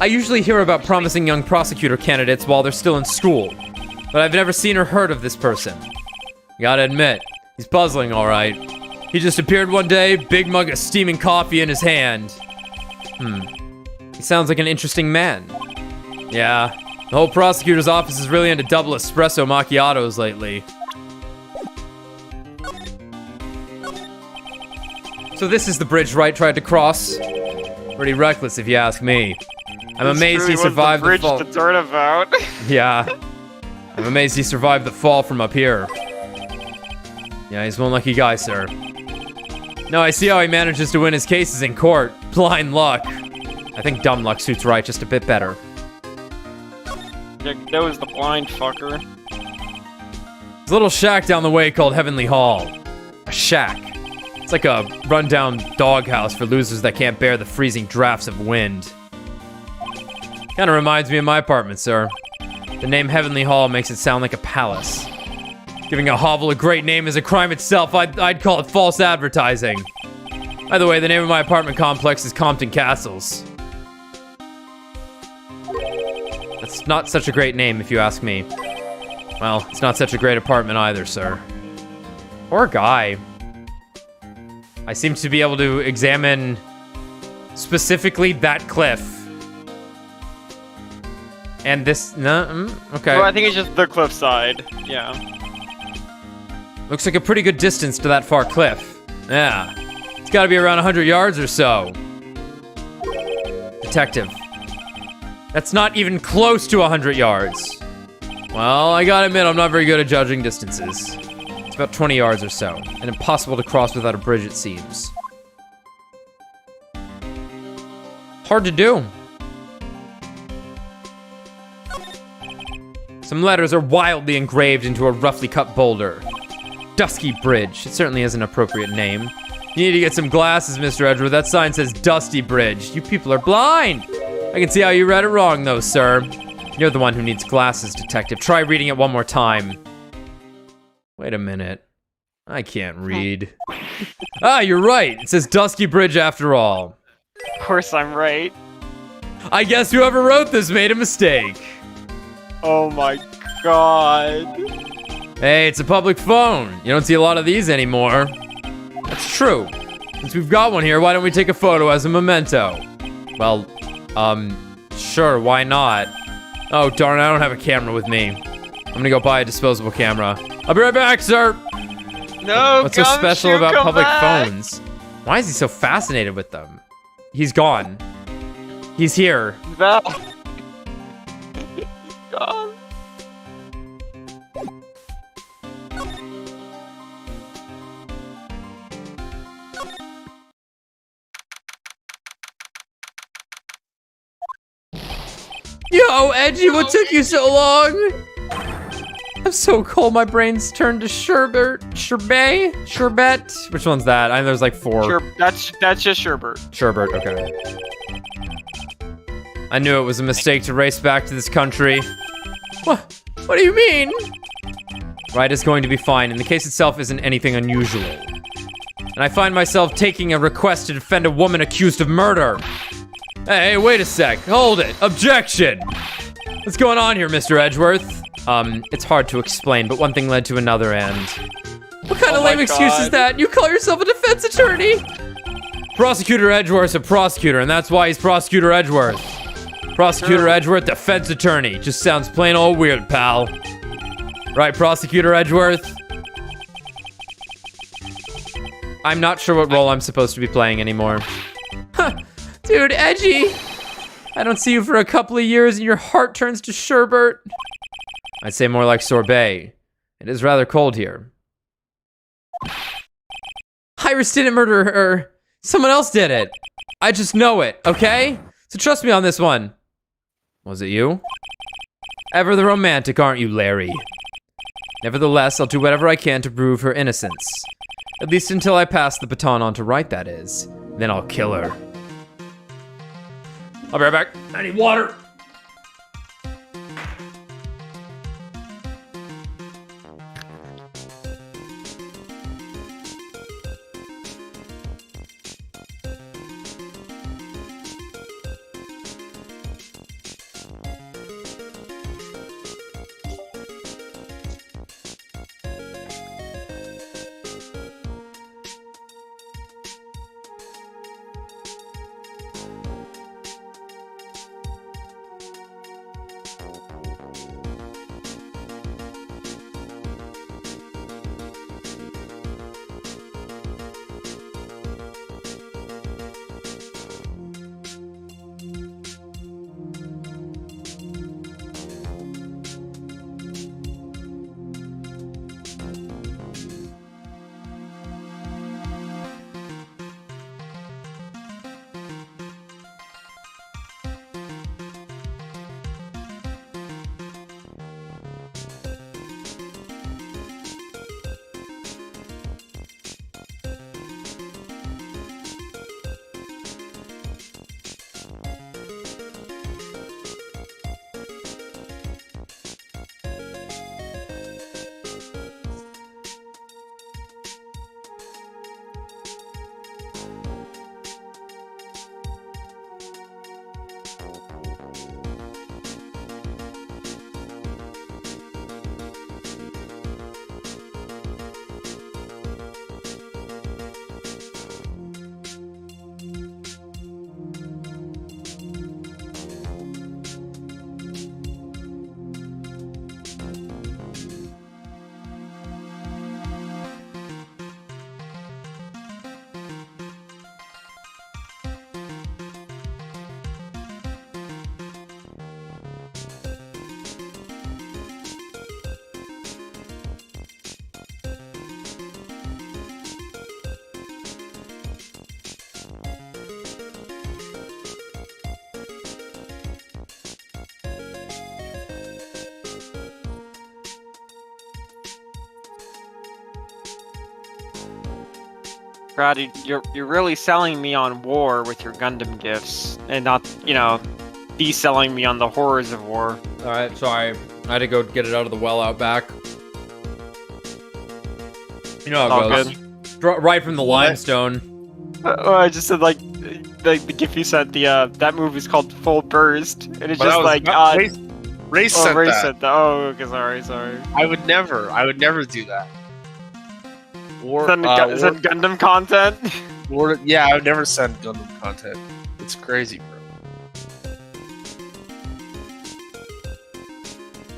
I usually hear about promising young prosecutor candidates while they're still in school, but I've never seen or heard of this person. Gotta admit, he's puzzling, alright. He just appeared one day, big mug of steaming coffee in his hand. He sounds like an interesting man. Yeah, the whole prosecutor's office is really into double espresso macchiatos lately. So this is the bridge Wright tried to cross. Pretty reckless if you ask me. I'm amazed he survived the fall. Bridge to turn about. Yeah. I'm amazed he survived the fall from up here. Yeah, he's one lucky guy, sir. No, I see how he manages to win his cases in court. Blind luck. I think dumb luck suits Wright just a bit better. That was the blind fucker. There's a little shack down the way called Heavenly Hall. A shack. It's like a rundown doghouse for losers that can't bear the freezing drafts of wind. Kinda reminds me of my apartment, sir. The name Heavenly Hall makes it sound like a palace. Giving a hovel a great name is a crime itself. I'd call it false advertising. By the way, the name of my apartment complex is Compton Castles. That's not such a great name, if you ask me. Well, it's not such a great apartment either, sir. Poor guy. I seem to be able to examine specifically that cliff. And this, no, okay. Well, I think it's just the cliffside. Yeah. Looks like a pretty good distance to that far cliff. Yeah. It's gotta be around 100 yards or so. Detective. That's not even close to 100 yards. Well, I gotta admit, I'm not very good at judging distances. It's about 20 yards or so, and impossible to cross without a bridge, it seems. Hard to do. Some letters are wildly engraved into a roughly cut boulder. Dusky Bridge. It certainly is an appropriate name. You need to get some glasses, Mr. Edgeworth. That sign says Dusty Bridge. You people are blind. I can see how you read it wrong, though, sir. You're the one who needs glasses, detective. Try reading it one more time. Wait a minute. I can't read. Ah, you're right. It says Dusky Bridge after all. Of course I'm right. I guess whoever wrote this made a mistake. Oh my god. Hey, it's a public phone. You don't see a lot of these anymore. That's true. Since we've got one here, why don't we take a photo as a memento? Well, sure, why not? Oh, darn, I don't have a camera with me. I'm gonna go buy a disposable camera. I'll be right back, sir. No, What's so special about public phones? Why is he so fascinated with them? He's gone. He's here. Val. Gone. Yo, Edgy, what took you so long? I'm so cold, my brain's turned to sherbet. Which one's that? I know there's like 4. That's just Sherbert. Sherbet, okay. I knew it was a mistake to race back to this country. What do you mean? Wright is going to be fine, and the case itself isn't anything unusual. And I find myself taking a request to defend a woman accused of murder. Hey, wait a sec. Hold it. Objection! What's going on here, Mr. Edgeworth? It's hard to explain, but one thing led to another, and... What kind of lame excuse is that? You call yourself a defense attorney? Prosecutor Edgeworth's a prosecutor, and that's why he's Prosecutor Edgeworth. Prosecutor Edgeworth, defense attorney. Just sounds plain old weird, pal. Right, Prosecutor Edgeworth? I'm not sure what role I'm supposed to be playing anymore. Huh. Dude, Edgy! I don't see you for a couple of years and your heart turns to sherbet. I'd say more like sorbet. It is rather cold here. Iris didn't murder her. Someone else did it. I just know it, okay? So trust me on this one. Was it you? Ever the romantic, aren't you, Larry? Nevertheless, I'll do whatever I can to prove her innocence. At least until I pass the baton on to Wright, that is. Then I'll kill her. I'll be right back. I need water. Brad, you're really selling me on war with your Gundam gifts, and not, de-selling me on the horrors of war. Alright, sorry. I had to go get it out of the well out back. You know how it goes. Right from the limestone. I just said, like, the GIF you sent, that movie's called Full Burst, and it's just like, Ray sent that. Oh, okay, sorry. I would never do that. Send Gundam content? Yeah, I would never send Gundam content. It's crazy, bro.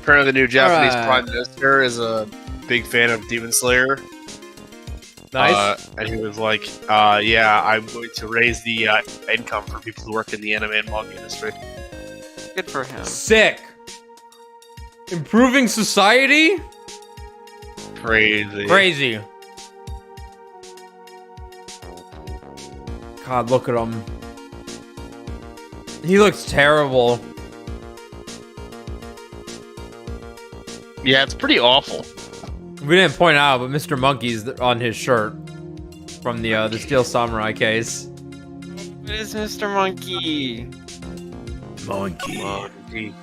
Apparently the new Japanese Prime Minister is a big fan of Demon Slayer. Nice. And he was like, yeah, I'm going to raise the income for people who work in the anime and manga industry. Good for him. Sick. Improving society? Crazy. God, look at him. He looks terrible. Yeah, it's pretty awful. We didn't point out, but Mr. Monkey's on his shirt from the Steel Samurai case. What is Mr. Monkey? Monkey.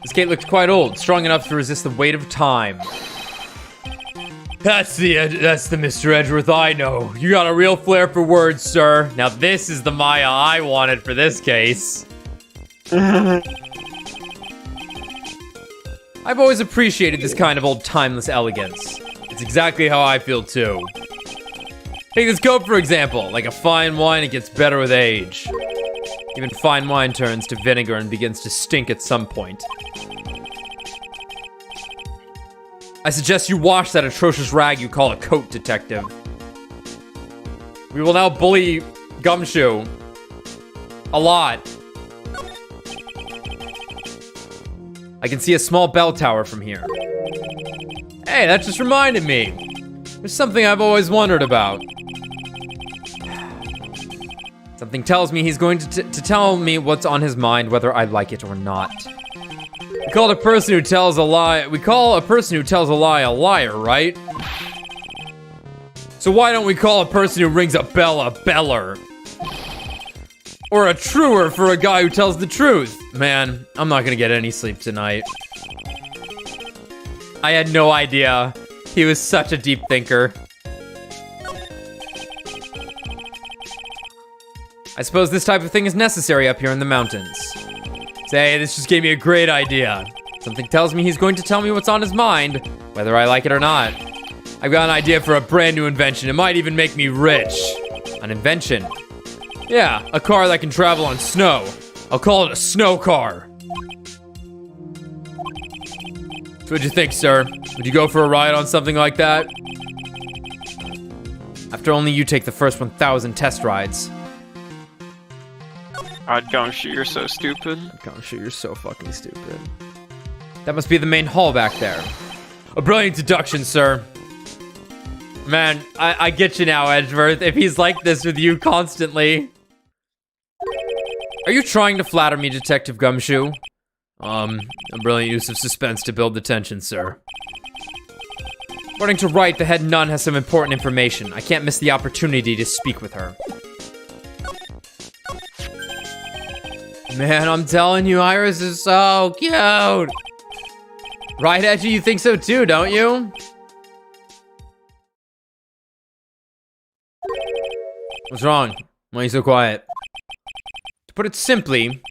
This gate looks quite old, strong enough to resist the weight of time. That's the Mr. Edgeworth I know. You got a real flair for words, sir. Now this is the Maya I wanted for this case. I've always appreciated this kind of old timeless elegance. It's exactly how I feel too. Take this coat for example. Like a fine wine, it gets better with age. Even fine wine turns to vinegar and begins to stink at some point. I suggest you wash that atrocious rag you call a coat, detective. We will now bully Gumshoe. A lot. I can see a small bell tower from here. Hey, that just reminded me. There's something I've always wondered about. Something tells me he's going to tell me what's on his mind, whether I like it or not. We call a person who tells a lie a liar, right? So why don't we call a person who rings a bell a beller? Or a truer for a guy who tells the truth? Man, I'm not gonna get any sleep tonight. I had no idea. He was such a deep thinker. I suppose this type of thing is necessary up here in the mountains. Say, this just gave me a great idea. Something tells me he's going to tell me what's on his mind, whether I like it or not. I've got an idea for a brand new invention. It might even make me rich. An invention? Yeah, a car that can travel on snow. I'll call it a snow car. So what'd you think, sir? Would you go for a ride on something like that? After only you take the first 1,000 test rides. Gumshoe, you're so stupid. Gumshoe, you're so fucking stupid. That must be the main hall back there. A brilliant deduction, sir. Man, I get you now, Edgeworth, if he's like this with you constantly. Are you trying to flatter me, Detective Gumshoe? A brilliant use of suspense to build the tension, sir. According to Wright, the head nun has some important information. I can't miss the opportunity to speak with her. Man, I'm telling you, Iris is so cute. Right, Edgy? You think so too, don't you? What's wrong? Why are you so quiet? To put it simply,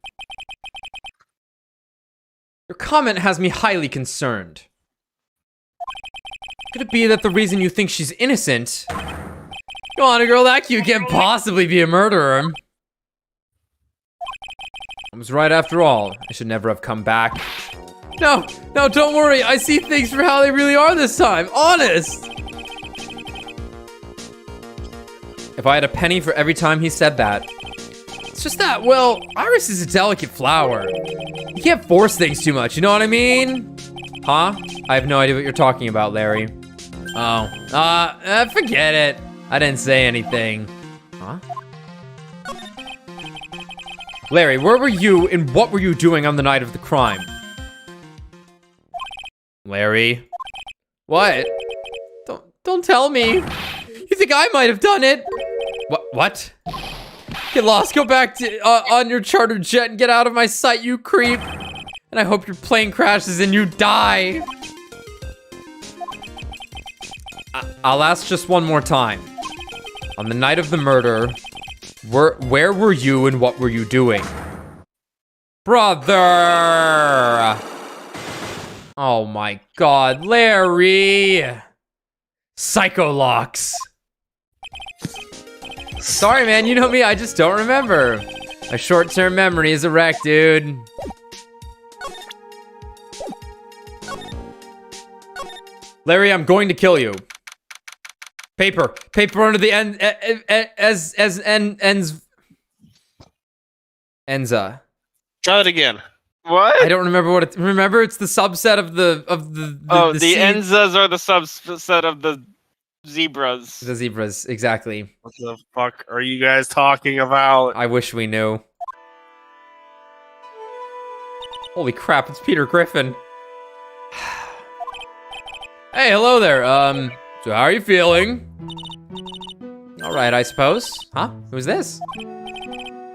your comment has me highly concerned. Could it be that the reason you think she's innocent? Come on, a girl that cute can't possibly be a murderer. I was right after all. I should never have come back. No, don't worry. I see things for how they really are this time. Honest. If I had a penny for every time he said that. It's just that, well, Iris is a delicate flower. You can't force things too much, you know what I mean? Huh? I have no idea what you're talking about, Larry. Oh. Forget it. I didn't say anything. Huh? Larry, where were you and what were you doing on the night of the crime? Larry? What? Don't tell me. think I might have done it. What? Get lost, go back to on your chartered jet and get out of my sight, you creep. And I hope your plane crashes and you die. I'll ask just one more time. On the night of the murder, where were you and what were you doing? Brother! Oh my god, Larry! Psycholocks. Sorry, man, you know me, I just don't remember. My short-term memory is a wreck, dude. Larry, I'm going to kill you. Paper under the end, Enza. Try it again. What? I don't remember what it. Remember, it's the subset of the the sea- Enzas are the subset of the zebras. The zebras, exactly. What the fuck are you guys talking about? I wish we knew. Holy crap! It's Peter Griffin. Hey, hello there. So how are you feeling? All right, I suppose. Huh? Who's this?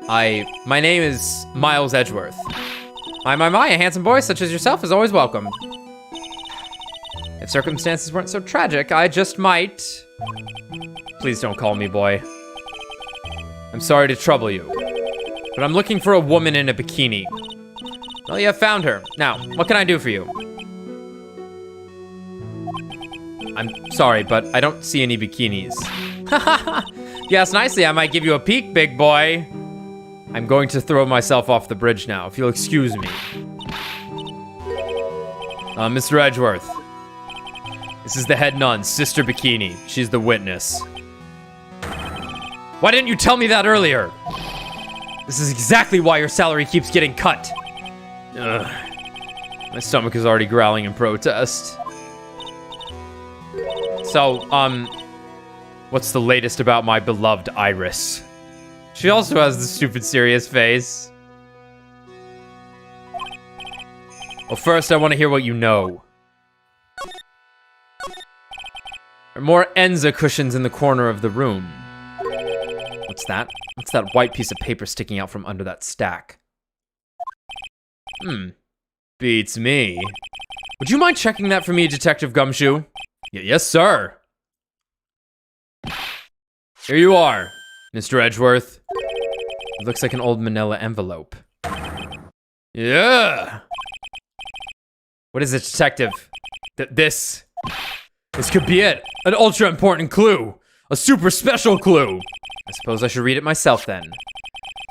My name is Miles Edgeworth. My, a handsome boy such as yourself is always welcome. If circumstances weren't so tragic, I just might... Please don't call me boy. I'm sorry to trouble you, but I'm looking for a woman in a bikini. Well, you have found her. Now, what can I do for you? I'm sorry, but I don't see any bikinis. If you ask nicely, I might give you a peek, big boy. I'm going to throw myself off the bridge now, if you'll excuse me. Mr. Edgeworth. This is the head nun, Sister Bikini. She's the witness. Why didn't you tell me that earlier? This is exactly why your salary keeps getting cut. Ugh. My stomach is already growling in protest. So, what's the latest about my beloved Iris? She also has the stupid serious face. Well, first I want to hear what you know. There are more Enza cushions in the corner of the room. What's that? What's that white piece of paper sticking out from under that stack? Beats me. Would you mind checking that for me, Detective Gumshoe? Yes, sir. Here you are, Mr. Edgeworth. It looks like an old manila envelope. Yeah. What is it, Detective? This could be it. An ultra important clue. A super special clue. I suppose I should read it myself then.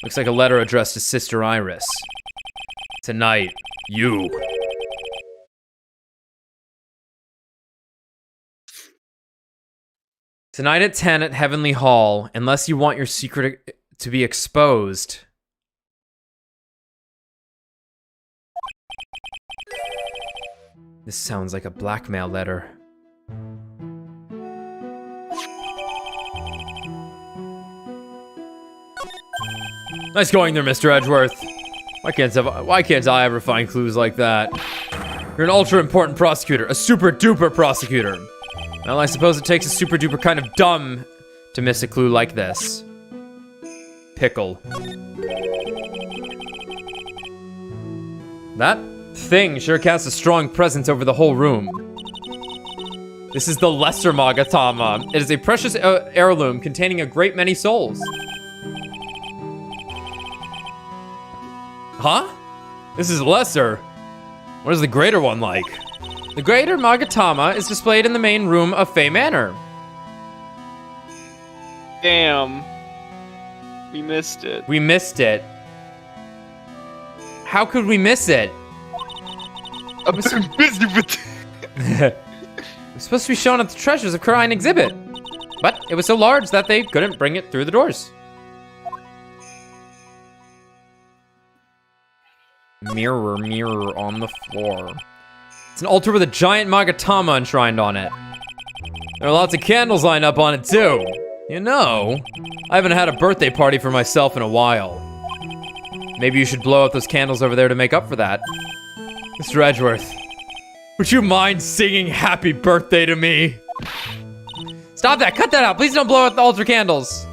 Looks like a letter addressed to Sister Iris. Tonight, you. Tonight at 10 at Heavenly Hall, unless you want your secret to be exposed. This sounds like a blackmail letter. Nice going there, Mr. Edgeworth. Why can't I ever find clues like that? You're an ultra important prosecutor, a super duper prosecutor. Well, I suppose it takes a super duper kind of dumb to miss a clue like this. Pickle. That thing sure casts a strong presence over the whole room. This is the Lesser Magatama. It is a precious heirloom containing a great many souls. Huh? This is lesser. What is the greater one like? The greater Magatama is displayed in the main room of Fey Manor. Damn. We missed it. We missed it. How could we miss it? I'm so busy with It was supposed to be shown at the Treasures of Kurine exhibit, but it was so large that they couldn't bring it through the doors. Mirror, mirror on the floor. It's an altar with a giant Magatama enshrined on it. There are lots of candles lined up on it too. You know, I haven't had a birthday party for myself in a while. Maybe you should blow out those candles over there to make up for that. Mr. Edgeworth, would you mind singing happy birthday to me? Stop that! Cut that out! Please don't blow out the altar candles!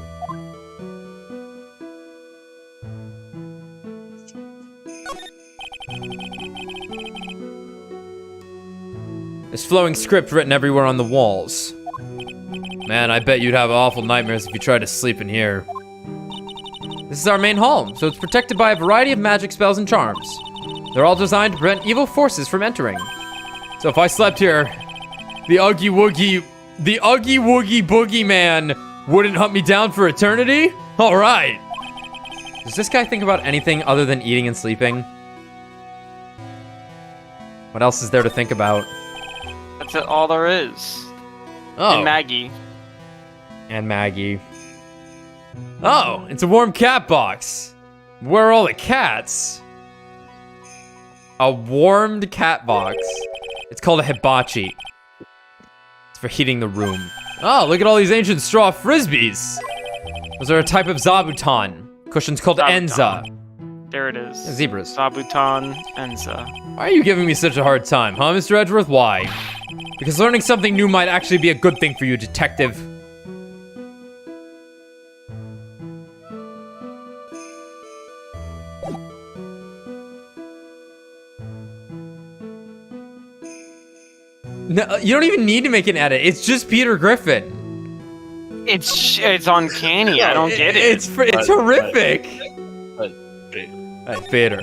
There's flowing script written everywhere on the walls. Man, I bet you'd have awful nightmares if you tried to sleep in here. This is our main hall, so it's protected by a variety of magic spells and charms. They're all designed to prevent evil forces from entering. So if I slept here, the Oogie Woogie Boogie Man wouldn't hunt me down for eternity? Alright. Does this guy think about anything other than eating and sleeping? What else is there to think about? That's all there is. Oh. And Maggie. And Maggie. Oh, it's a warm cat box. Where are all the cats? A warmed cat box. It's called a hibachi. It's for heating the room. Oh, look at all these ancient straw frisbees. Those are a type of zabuton. Cushion's called Zabuton. enza. There it is. Zebras. Zabuton, Enza. Why are you giving me such a hard time, huh, Mr. Edgeworth? Why? Because learning something new might actually be a good thing for you, detective. No, you don't even need to make an edit. It's just Peter Griffin. It's uncanny. I don't get it. It's horrific. Peter. Peter.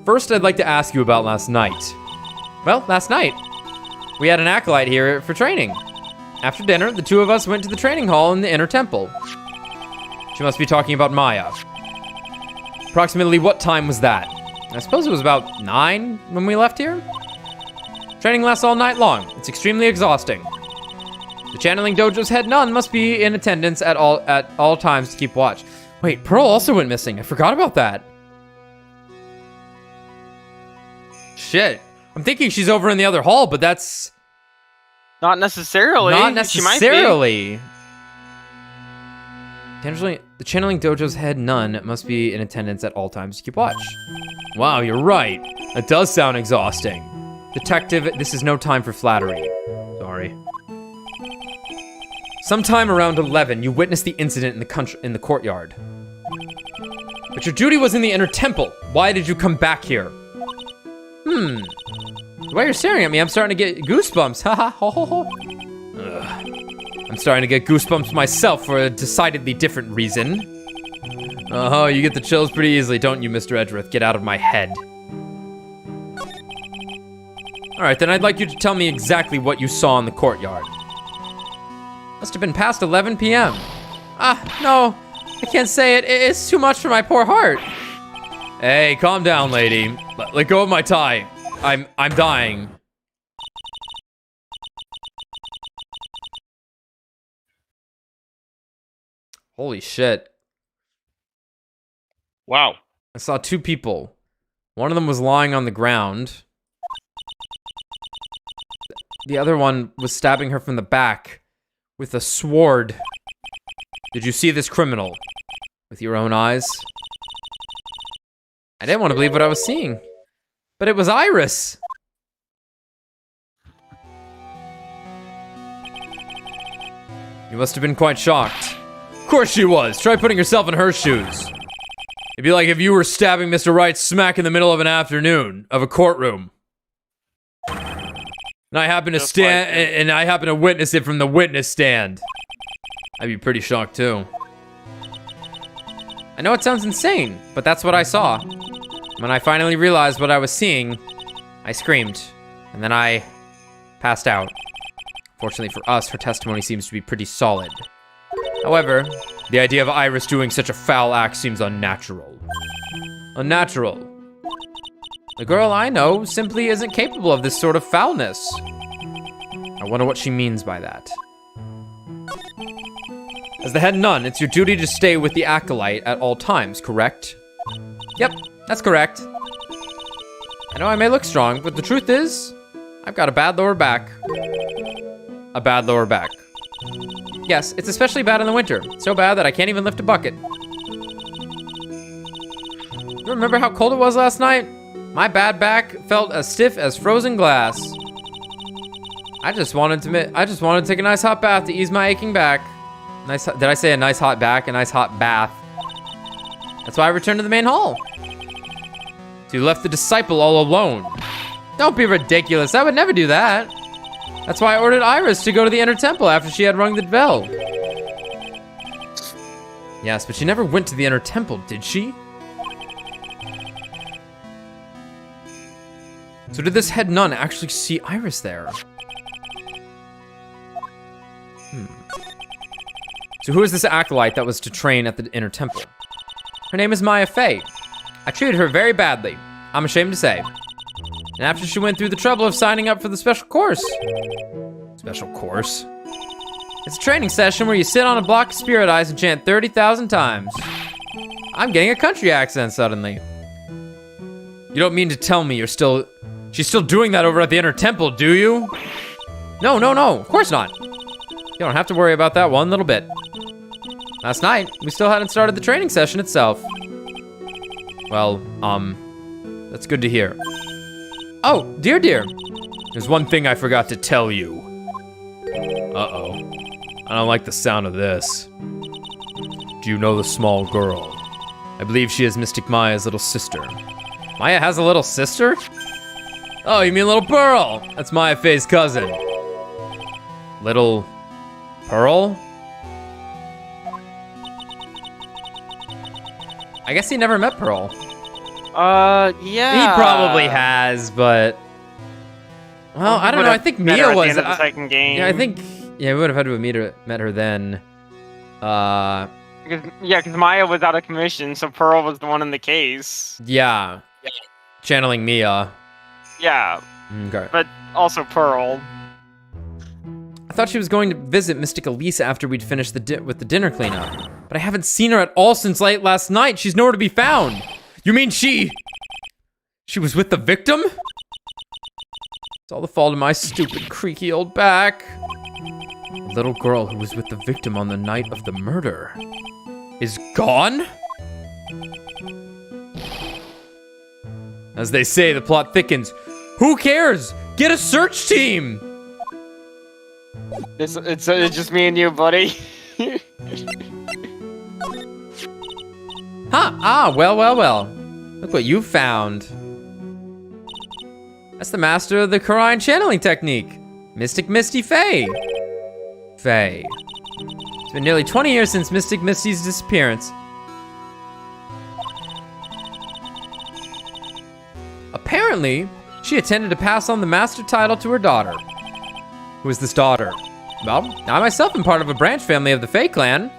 First, I'd like to ask you about last night. Well, last night, we had an acolyte here for training. After dinner, the two of us went to the training hall in the inner temple. She must be talking about Maya. Approximately what time was that? I suppose it was about 9 when we left here? Training lasts all night long. It's extremely exhausting. The channeling dojo's head nun must be in attendance at all times to keep watch. Wait, Pearl also went missing. I forgot about that. Shit. I'm thinking she's over in the other hall, but that's... Not necessarily. Not She might be. necessarily. The channeling dojo's head nun must be in attendance at all times to keep watch. Wow, you're right. That does sound exhausting. Detective, this is no time for flattery. Sorry. Sometime around 11, you witnessed the incident in the courtyard. But your duty was in the inner temple. Why did you come back here? The way you're staring at me, I'm starting to get goosebumps. Haha, ho ho ho. I'm starting to get goosebumps myself for a decidedly different reason. Oh, you get the chills pretty easily, don't you, Mr. Edgeworth? Get out of my head. Alright, then I'd like you to tell me exactly what you saw in the courtyard. Must have been past 11 p.m. No, I can't say it. It's too much for my poor heart. Hey, calm down, lady. Let go of my tie. I'm dying. Holy shit. Wow. I saw 2 people. One of them was lying on the ground. The other one was stabbing her from the back with a sword. Did you see this criminal with your own eyes? I didn't want to believe what I was seeing, but it was Iris. You must have been quite shocked. Of course she was. Try putting yourself in her shoes. It'd be like if you were stabbing Mr. Wright smack in the middle of an afternoon of a courtroom. And I happen to witness it from the witness stand. I'd be pretty shocked too. I know it sounds insane, but that's what I saw. When I finally realized what I was seeing, I screamed, and then I passed out. Fortunately for us, her testimony seems to be pretty solid. However, the idea of Iris doing such a foul act seems unnatural. Unnatural. The girl I know simply isn't capable of this sort of foulness. I wonder what she means by that. As the head nun, it's your duty to stay with the acolyte at all times, correct? Yep, that's correct. I know I may look strong, but the truth is, I've got a bad lower back. A bad lower back. Yes, it's especially bad in the winter. So bad that I can't even lift a bucket. You remember how cold it was last night? My bad back felt as stiff as frozen glass. I just wanted to take a nice hot bath to ease my aching back. Did I say a nice hot back? A nice hot bath. That's why I returned to the main hall. So you left the disciple all alone. Don't be ridiculous. I would never do that. That's why I ordered Iris to go to the inner temple after she had rung the bell. Yes, but she never went to the inner temple, did she? So did this head nun actually see Iris there? So who is this acolyte that was to train at the inner temple? Her name is Maya Fey. I treated her very badly, I'm ashamed to say. And after she went through the trouble of signing up for the special course. Special course? It's a training session where you sit on a block of spirit eyes and chant 30,000 times. I'm getting a country accent suddenly. You don't mean to tell me she's still doing that over at the inner temple, do you? No, of course not. You don't have to worry about that one little bit. Last night, we still hadn't started the training session itself. Well, that's good to hear. Oh, dear. There's one thing I forgot to tell you. Uh-oh. I don't like the sound of this. Do you know the small girl? I believe she is Mystic Maya's little sister. Maya has a little sister? Oh, you mean little Pearl? That's Maya Fey's cousin. Little Pearl? I guess he never met Pearl. Yeah. He probably has, but... Well, I don't know. I think Mia was... At the end of the second game. Yeah, I think... Yeah, we would have had to have met her then. Because Maya was out of commission, so Pearl was the one in the case. Yeah. Channeling Mia. Yeah. Okay. But also Pearl. I thought she was going to visit Mystic Elise after we'd finished with the dinner cleanup. But I haven't seen her at all since late last night. She's nowhere to be found. You mean she was with the victim? It's all the fault of my stupid, creaky old back. The little girl who was with the victim on the night of the murder is gone? As they say, the plot thickens. Who cares? Get a search team! It's just me and you, buddy. Huh, well. Look what you found. That's the master of the Quran channeling technique. Mystic Misty Fey. It's been nearly 20 years since Mystic Misty's disappearance. Apparently, she intended to pass on the master title to her daughter. Who is this daughter? Well, I myself am part of a branch family of the Fey clan.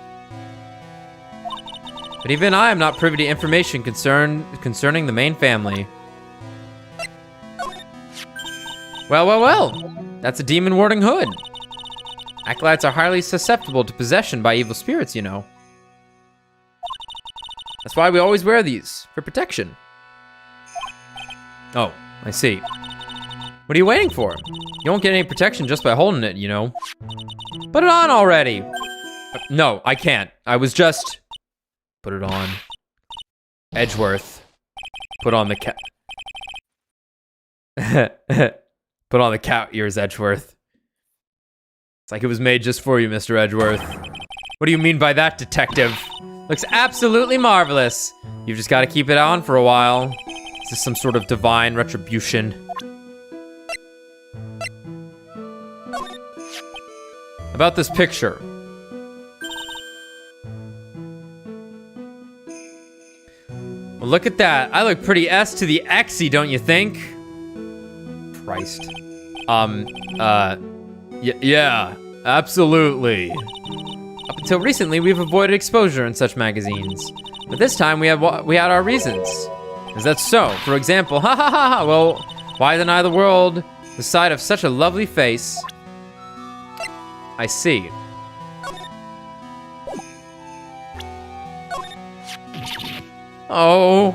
But even I am not privy to information concerning the main family. Well. That's a demon warding hood. Acolytes are highly susceptible to possession by evil spirits, you know. That's why we always wear these, for protection. Oh, I see. What are you waiting for? You won't get any protection just by holding it, you know. Put it on already! No, I can't. I was just... Put it on. Edgeworth. Put on the cat... Put on the cat ears, Edgeworth. It's like it was made just for you, Mr. Edgeworth. What do you mean by that, detective? Looks absolutely marvelous. You've just got to keep it on for a while. Is this some sort of divine retribution? About this picture. Well, look at that. I look pretty S to the Xy, don't you think? Christ. Yeah, absolutely. Up until recently, we've avoided exposure in such magazines. But this time, we had our reasons. Is that so? For example, well, why deny the world the sight of such a lovely face? I see. Oh,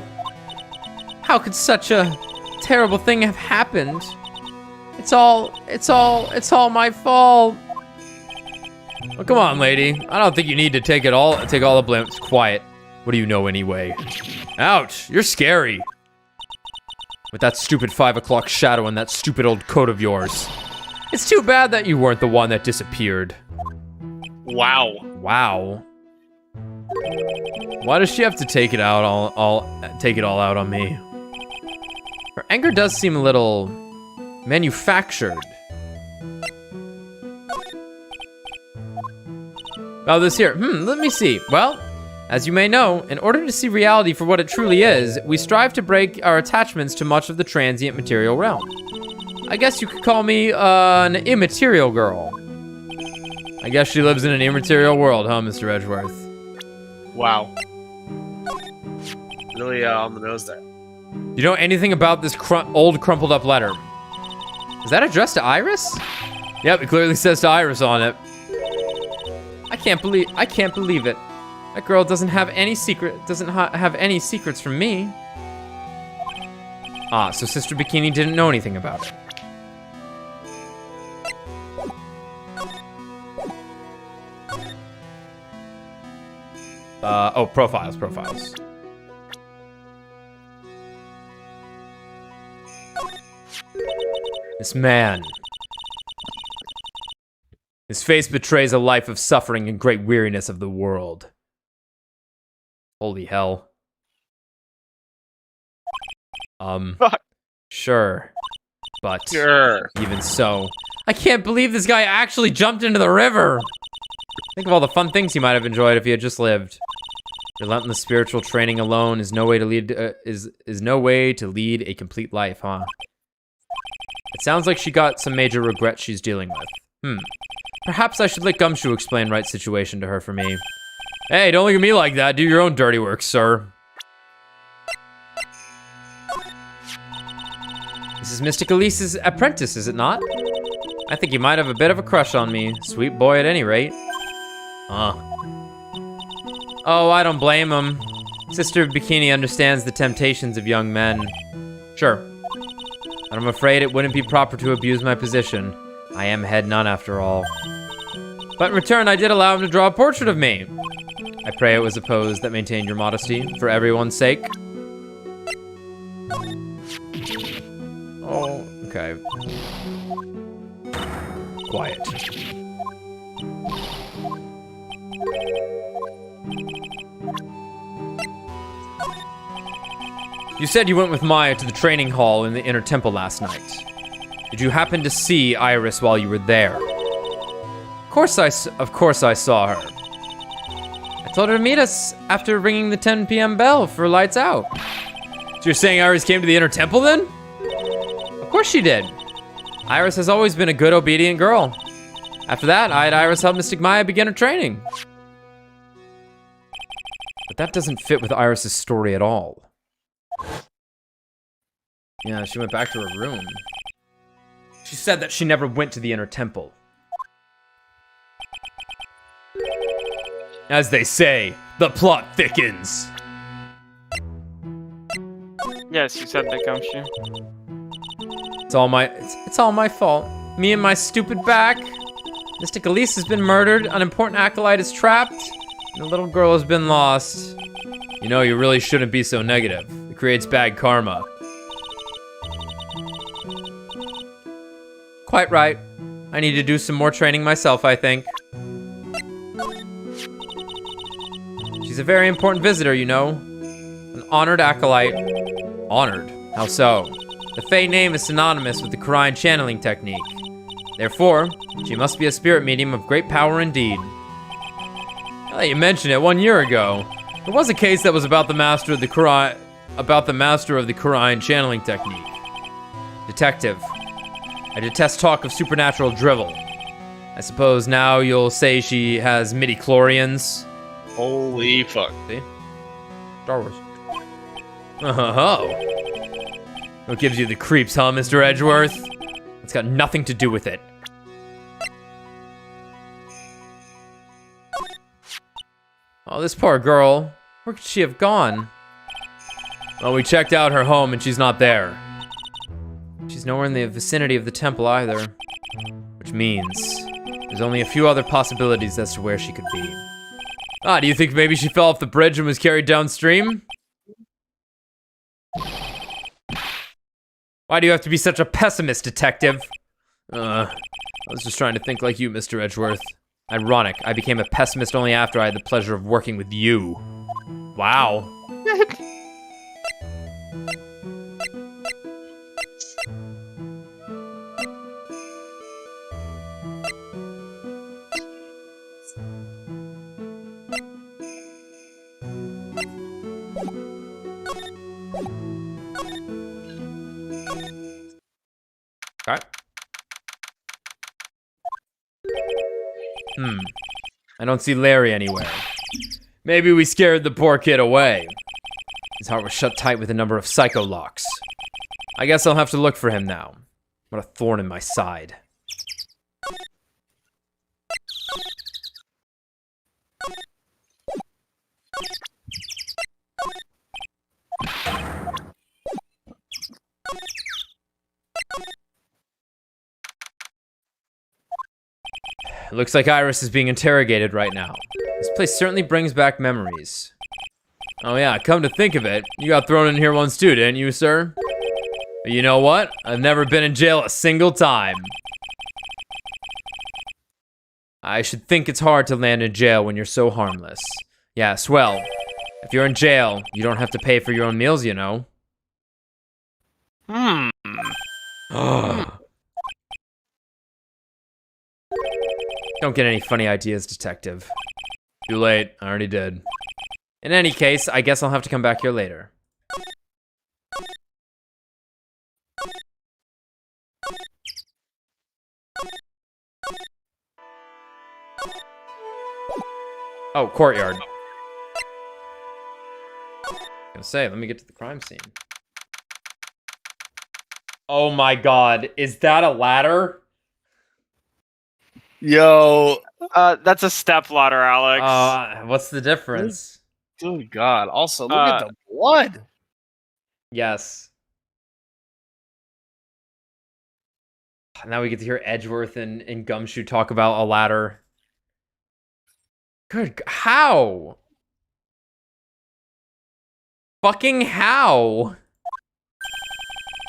how could such a terrible thing have happened? It's all my fault. Well, come on, lady. I don't think you need to take all the blame. It's quiet. What do you know anyway? Ouch, you're scary. With that stupid 5 o'clock shadow and that stupid old coat of yours. It's too bad that you weren't the one that disappeared. Wow. Wow. Why does she have to take it out take it all out on me? Her anger does seem a little manufactured. Oh, this here. Let me see. Well, as you may know, in order to see reality for what it truly is, we strive to break our attachments to much of the transient material realm. I guess you could call me an immaterial girl. I guess she lives in an immaterial world, huh, Mr. Edgeworth? Wow. Really on the nose there. You know anything about this old crumpled up letter? Is that addressed to Iris? Yep, it clearly says to Iris on it. I can't believe it. That girl doesn't have any have any secrets from me. Ah, so Sister Bikini didn't know anything about it. Oh, profiles. This man. His face betrays a life of suffering and great weariness of the world. Holy hell. Fuck. Sure. But Sure. even so, I can't believe this guy actually jumped into the river. Think of all the fun things he might have enjoyed if he had just lived. Relentless spiritual training alone is no way to lead no way to lead a complete life, huh? It sounds like she got some major regret she's dealing with. Perhaps I should let Gumshoe explain Wright's situation to her for me. Hey, don't look at me like that. Do your own dirty work, sir. This is Mystic Elise's apprentice, is it not? I think he might have a bit of a crush on me. Sweet boy at any rate. Oh, I don't blame him. Sister Bikini understands the temptations of young men. Sure. But I'm afraid it wouldn't be proper to abuse my position. I am head nun after all. But in return, I did allow him to draw a portrait of me. I pray it was a pose that maintained your modesty, for everyone's sake. Oh, okay. Quiet. You said you went with Maya to the training hall in the inner temple last night. Did you happen to see Iris while you were there? Of course I saw her. I told her to meet us after ringing the 10 p.m. bell for lights out. So you're saying Iris came to the inner temple then? Of course she did. Iris has always been a good, obedient girl. After that, I had Iris help Mystic Maya begin her training. But that doesn't fit with Iris's story at all. Yeah, she went back to her room. She said that she never went to the inner temple. As they say, the plot thickens. Yes, you said that, Gumshoe. It's all my fault. Me and my stupid back. Mystic Elise has been murdered, an important acolyte is trapped, and the little girl has been lost. You know, you really shouldn't be so negative. It creates bad karma. Quite right. I need to do some more training myself, I think. She's a very important visitor, you know. An honored acolyte. Honored? How so? The Fae name is synonymous with the Quran channeling technique. Therefore, she must be a spirit medium of great power indeed. Now that you mention it, 1 year ago, there was a case that was about the master of the Quran, channeling technique. Detective, I detest talk of supernatural drivel. I suppose now you'll say she has midi-chlorians. Holy fuck. See? Star Wars. Oh. What gives you the creeps, huh, Mr. Edgeworth? It's got nothing to do with it. Oh, this poor girl. Where could she have gone? Well, we checked out her home and she's not there. She's nowhere in the vicinity of the temple either. Which means there's only a few other possibilities as to where she could be. Ah, do you think maybe she fell off the bridge and was carried downstream? Why do you have to be such a pessimist, detective? I was just trying to think like you, Mr. Edgeworth. Ironic, I became a pessimist only after I had the pleasure of working with you. Wow. Okay. I don't see Larry anywhere. Maybe we scared the poor kid away. His heart was shut tight with a number of psycho locks. I guess I'll have to look for him now. What a thorn in my side. It looks like Iris is being interrogated right now. This place certainly brings back memories. Oh yeah, come to think of it, you got thrown in here once too, didn't you, sir? But you know what? I've never been in jail a single time. I should think it's hard to land in jail when you're so harmless. Yes, well, if you're in jail, you don't have to pay for your own meals, you know. Don't get any funny ideas, detective. Too late, I already did. In any case, I guess I'll have to come back here later. Oh, courtyard. Gonna say, let me get to the crime scene. Oh my god, is that a ladder? Yo. That's a step ladder, Alex. What's the difference? Good God. Also, look at the blood. Yes. Now we get to hear Edgeworth and Gumshoe talk about a ladder. How? Fucking how?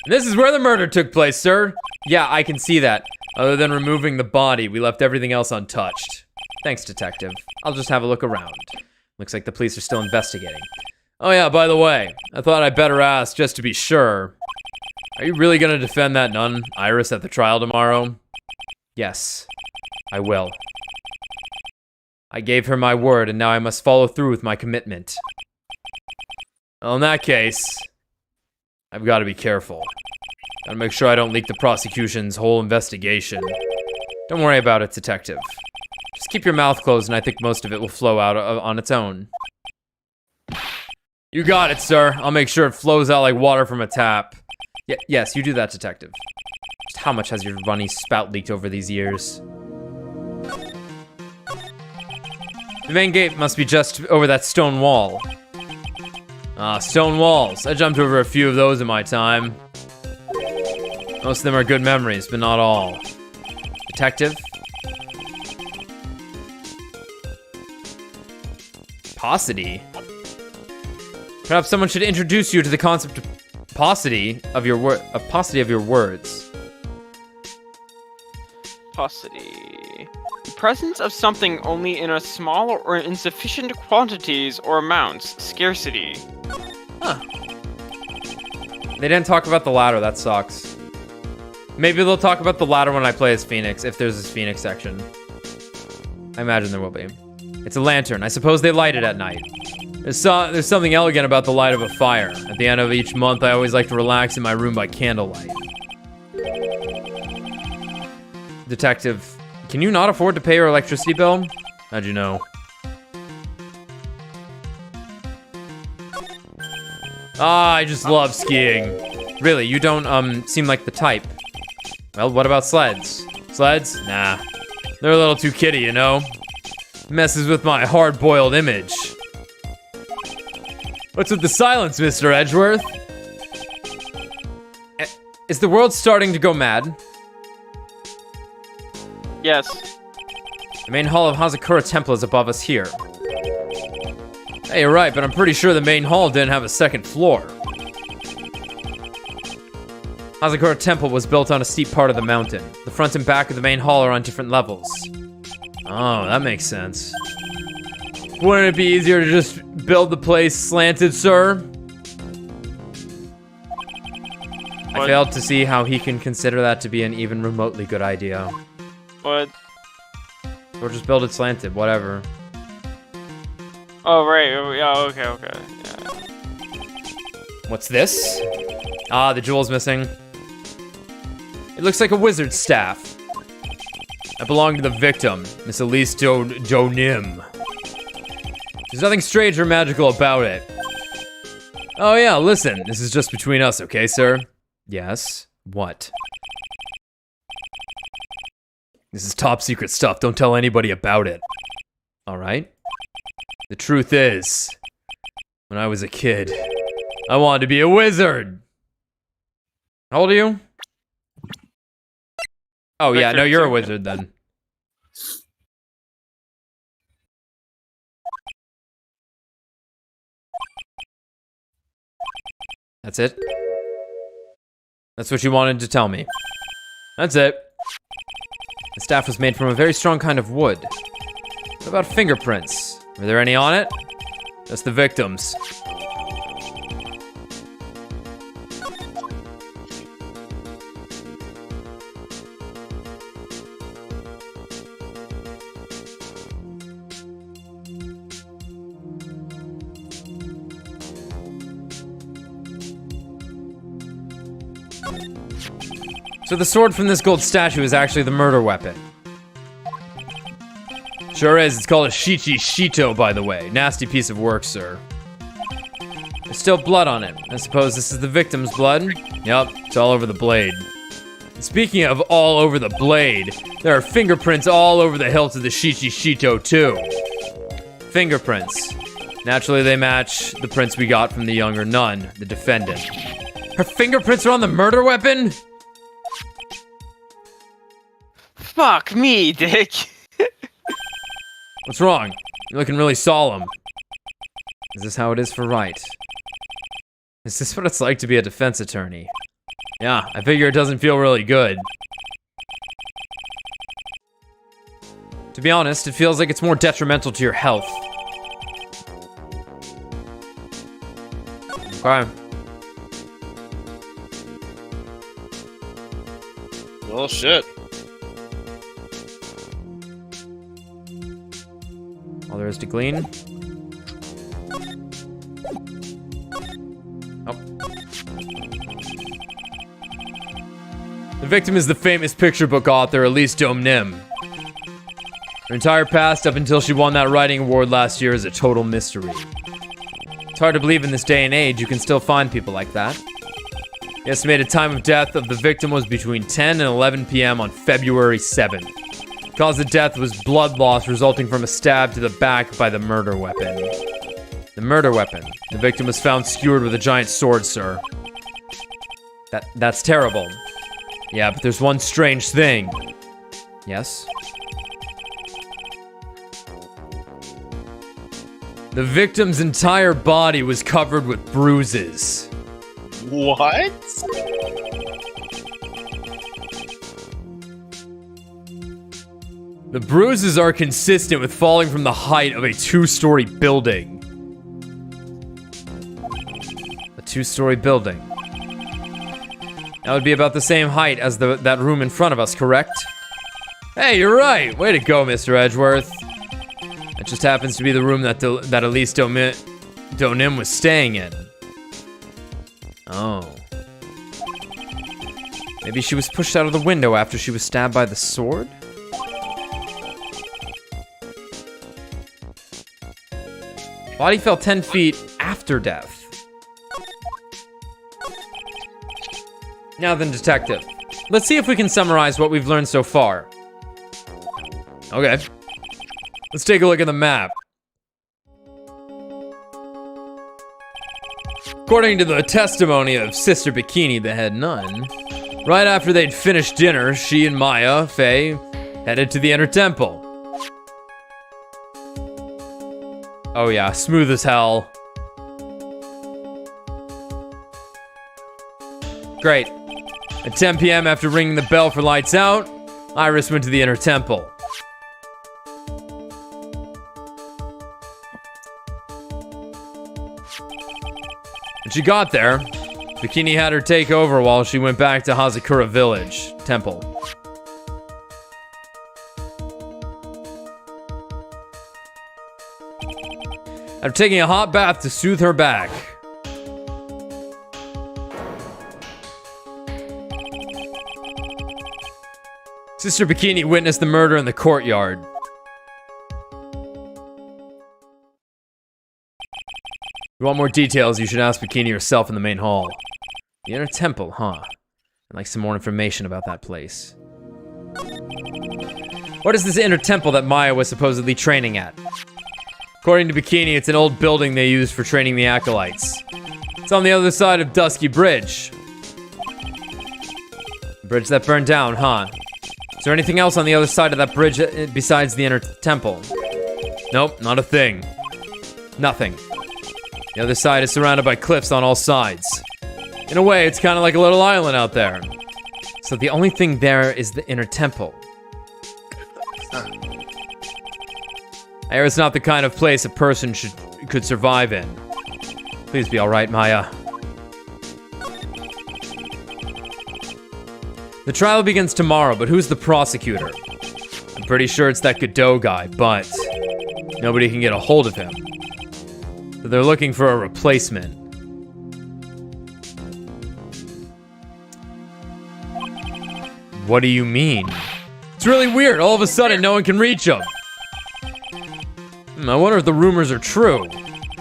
This is where the murder took place, sir. Yeah, I can see that. Other than removing the body, we left everything else untouched. Thanks, detective. I'll just have a look around. Looks like the police are still investigating. Oh yeah, by the way, I thought I'd better ask just to be sure. Are you really gonna defend that nun, Iris, at the trial tomorrow? Yes, I will. I gave her my word, and now I must follow through with my commitment. Well, in that case, I've got to be careful. Gotta make sure I don't leak the prosecution's whole investigation. Don't worry about it, detective. Just keep your mouth closed, and I think most of it will flow out on its own. You got it, sir. I'll make sure it flows out like water from a tap. Yes, you do that, detective. Just how much has your runny spout leaked over these years? The main gate must be just over that stone wall. Stone walls. I jumped over a few of those in my time. Most of them are good memories, but not all. Detective? Paucity? Perhaps someone should introduce you to the concept of paucity of your paucity of your words. Paucity. The presence of something only in a small or insufficient quantities or amounts. Scarcity. Huh. They didn't talk about the ladder, that sucks. Maybe they'll talk about the ladder when I play as Phoenix, if there's this Phoenix section. I imagine there will be. It's a lantern. I suppose they light it at night. There's something elegant about the light of a fire. At the end of each month, I always like to relax in my room by candlelight. Detective, can you not afford to pay your electricity bill? How'd you know? I just love skiing. Really, you don't, seem like the type. Well, what about sleds? Sleds? Nah. They're a little too kiddie, you know? Messes with my hard-boiled image. What's with the silence, Mr. Edgeworth? Is the world starting to go mad? Yes. The main hall of Hazakura Temple is above us here. Hey, you're right, but I'm pretty sure the main hall didn't have a second floor. Hazakura Temple was built on a steep part of the mountain. The front and back of the main hall are on different levels. Oh, that makes sense. Wouldn't it be easier to just build the place slanted, sir? I failed to see how he can consider that to be an even remotely good idea. What? Or just build it slanted, whatever. Oh, right. Yeah, okay. Yeah. What's this? Ah, the jewel's missing. It looks like a wizard's staff. I belong to the victim, Miss Elise Donim. There's nothing strange or magical about it. Oh yeah, listen, this is just between us, okay, sir? Yes? What? This is top secret stuff, don't tell anybody about it. Alright? The truth is, when I was a kid, I wanted to be a wizard! How old are you? Oh yeah, no, you're a wizard then. That's it? That's what you wanted to tell me. That's it. The staff was made from a very strong kind of wood. What about fingerprints? Were there any on it? Just the victims. So the sword from this gold statue is actually the murder weapon. Sure is. It's called a Shichi Shito, by the way. Nasty piece of work, sir. There's still blood on it. I suppose this is the victim's blood? Yup, it's all over the blade. And speaking of all over the blade, there are fingerprints all over the hilt of the Shichi Shito, too. Fingerprints. Naturally, they match the prints we got from the younger nun, the defendant. Her fingerprints are on the murder weapon? Fuck me, Dick. What's wrong? You're looking really solemn. Is this how it is for Wright? Is this what it's like to be a defense attorney? Yeah, I figure it doesn't feel really good. To be honest, it feels like it's more detrimental to your health. Okay. Well, shit. All there is to glean. Oh. The victim is the famous picture book author Elise Domnim. Her entire past up until she won that writing award last year is a total mystery. It's hard to believe in this day and age you can still find people like that. The estimated time of death of the victim was between 10 and 11 p.m. on February 7th. The cause of death was blood loss resulting from a stab to the back by the murder weapon. The murder weapon. The victim was found skewered with a giant sword, sir. That's terrible. Yeah, but there's one strange thing. Yes? The victim's entire body was covered with bruises. What? The bruises are consistent with falling from the height of a 2-story building. A 2-story building. That would be about the same height as that room in front of us, correct? Hey, you're right! Way to go, Mr. Edgeworth. That just happens to be the room that Elise Donim was staying in. Oh. Maybe she was pushed out of the window after she was stabbed by the sword? Body fell 10 feet after death. Now then, detective. Let's see if we can summarize what we've learned so far. Okay. Let's take a look at the map. According to the testimony of Sister Bikini, the head nun, right after they'd finished dinner, she and Maya, Faye, headed to the inner temple. Oh yeah, smooth as hell. Great. At 10 p.m. after ringing the bell for lights out, Iris went to the inner temple. When she got there, Bikini had her take over while she went back to Hazakura Village Temple. After taking a hot bath to soothe her back, Sister Bikini witnessed the murder in the courtyard. If you want more details, you should ask Bikini herself in the main hall. The inner temple, huh? I'd like some more information about that place. What is this inner temple that Maya was supposedly training at? According to Bikini, it's an old building they used for training the acolytes. It's on the other side of Dusky Bridge. The bridge that burned down, huh? Is there anything else on the other side of that bridge besides the inner temple? Nope, not a thing. Nothing. The other side is surrounded by cliffs on all sides. In a way, it's kind of like a little island out there. So the only thing there is the inner temple. I hear it's not the kind of place a person could survive in. Please be alright, Maya. The trial begins tomorrow, but who's the prosecutor? I'm pretty sure it's that Godot guy, but nobody can get a hold of him. So they're looking for a replacement. What do you mean? It's really weird. All of a sudden, no one can reach him. I wonder if the rumors are true.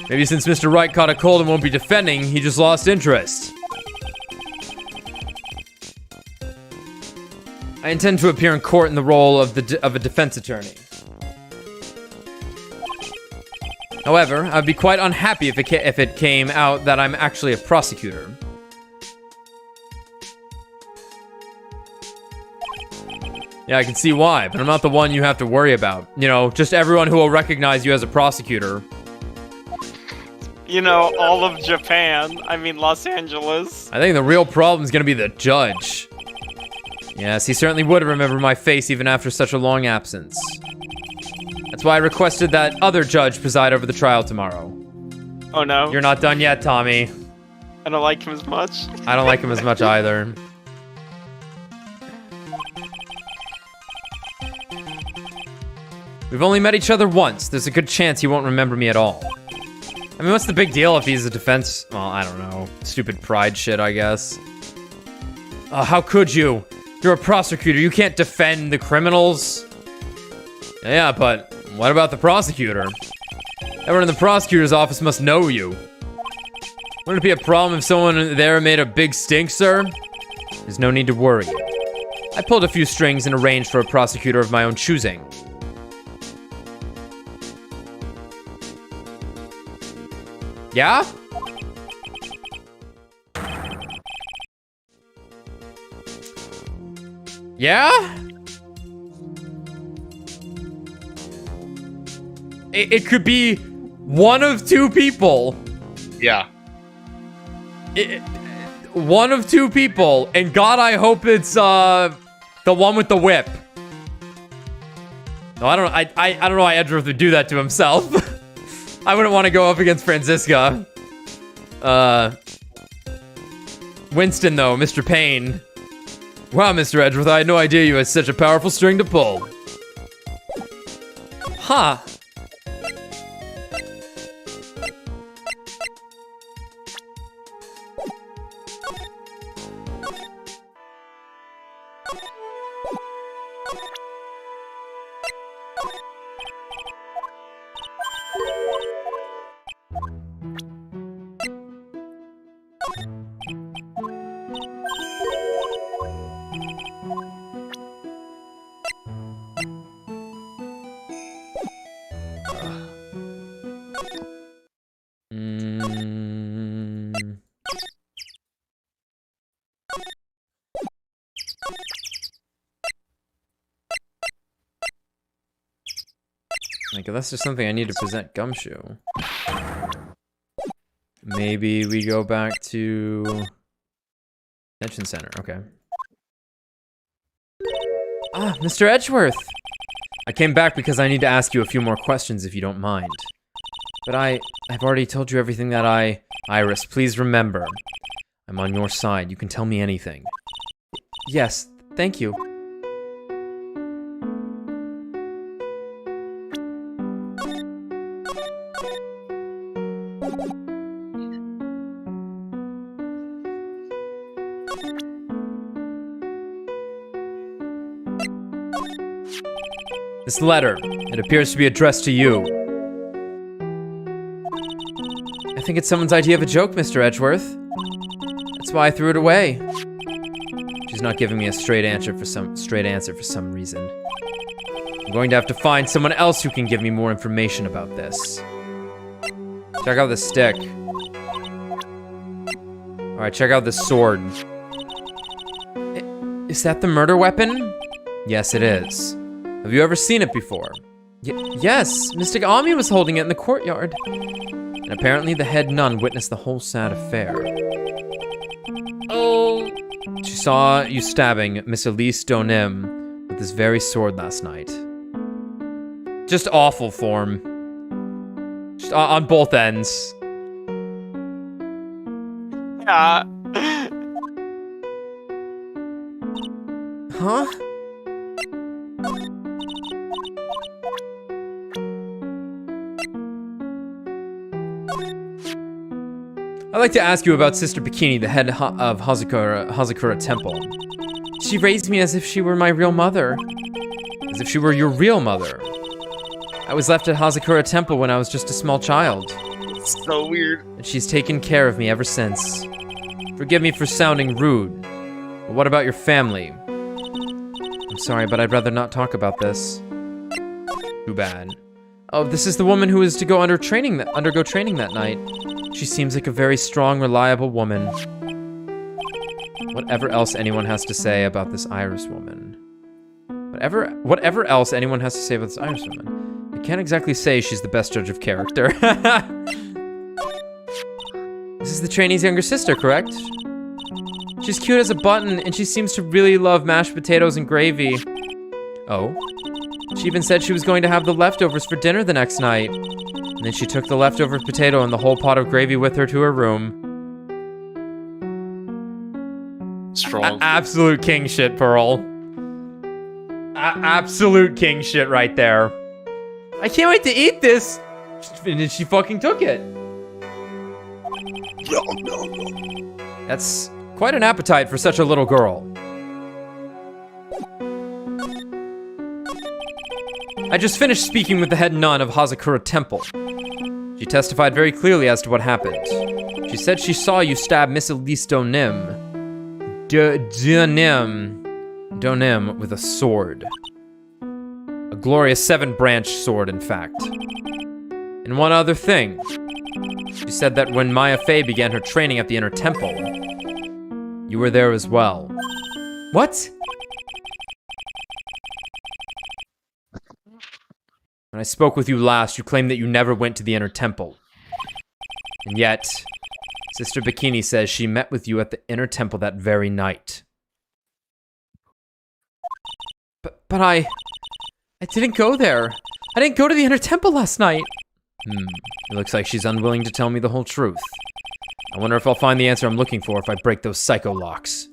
Maybe since Mr. Wright caught a cold and won't be defending, he just lost interest. I intend to appear in court in the role of a defense attorney. However, I'd be quite unhappy if it came out that I'm actually a prosecutor. Yeah, I can see why, but I'm not the one you have to worry about. You know, just everyone who will recognize you as a prosecutor. You know, all of Japan. I mean, Los Angeles. I think the real problem is going to be the judge. Yes, he certainly would remember my face even after such a long absence. That's why I requested that other judge preside over the trial tomorrow. Oh no. You're not done yet, Tommy. I don't like him as much. I don't like him as much either. We've only met each other once. There's a good chance he won't remember me at all. I mean, what's the big deal if he's a defense? Well, I don't know. Stupid pride shit, I guess. How could you? You're a prosecutor. You can't defend the criminals. Yeah, but what about the prosecutor? Everyone in the prosecutor's office must know you. Wouldn't it be a problem if someone there made a big stink, sir? There's no need to worry. I pulled a few strings and arranged for a prosecutor of my own choosing. Yeah? Yeah? It could be one of two people. Yeah. One of two people, and God, I hope it's the one with the whip. No, I don't know. I don't know why Edgeworth would do that to himself. I wouldn't want to go up against Franziska. Winston, though, Mr. Payne. Wow, Mr. Edgeworth, I had no idea you had such a powerful string to pull. Huh. Like, that's just something I need to present Gumshoe. Maybe we go back to Detention Center. Okay. Mr. Edgeworth. I came back because I need to ask you a few more questions if you don't mind. But I've already told you everything that Iris, please remember. I'm on your side. You can tell me anything. Yes, thank you. This letter, it appears to be addressed to you. I think it's someone's idea of a joke, Mr. Edgeworth. That's why I threw it away. She's not giving me a straight answer for some reason. I'm going to have to find someone else who can give me more information about this. Check out this stick. Alright, check out this sword. Is that the murder weapon? Yes, it is. Have you ever seen it before? Yes, Mystic Ami was holding it in the courtyard. And apparently the head nun witnessed the whole sad affair. Oh. She saw you stabbing Miss Elise Donim with this very sword last night. Just awful form. Just on both ends. Yeah. Huh? I'd like to ask you about Sister Bikini, the head of Hazakura Temple. She raised me as if she were my real mother. As if she were your real mother. I was left at Hazakura Temple when I was just a small child. It's so weird. And she's taken care of me ever since. Forgive me for sounding rude, but what about your family? I'm sorry, but I'd rather not talk about this. Too bad. Oh, this is the woman who is to go undergo training that night. She seems like a very strong, reliable woman. Whatever else anyone has to say about this Iris woman. Whatever else anyone has to say about this Iris woman. I can't exactly say she's the best judge of character. This is the trainee's younger sister, correct? She's cute as a button, and she seems to really love mashed potatoes and gravy. Oh? She even said she was going to have the leftovers for dinner the next night. And then she took the leftover potato and the whole pot of gravy with her to her room. Strong. Absolute king shit, Pearl. Absolute king shit right there. I can't wait to eat this! And she fucking took it. That's quite an appetite for such a little girl. I just finished speaking with the head nun of Hazakura Temple. She testified very clearly as to what happened. She said she saw you stab Miss Elise Donim with a sword. A glorious 7-branch sword, in fact. And one other thing. She said that when Maya Fey began her training at the Inner Temple, you were there as well. What? When I spoke with you last, you claimed that you never went to the Inner Temple. And yet, Sister Bikini says she met with you at the Inner Temple that very night. But I didn't go there. I didn't go to the Inner Temple last night. It looks like she's unwilling to tell me the whole truth. I wonder if I'll find the answer I'm looking for if I break those psycho locks.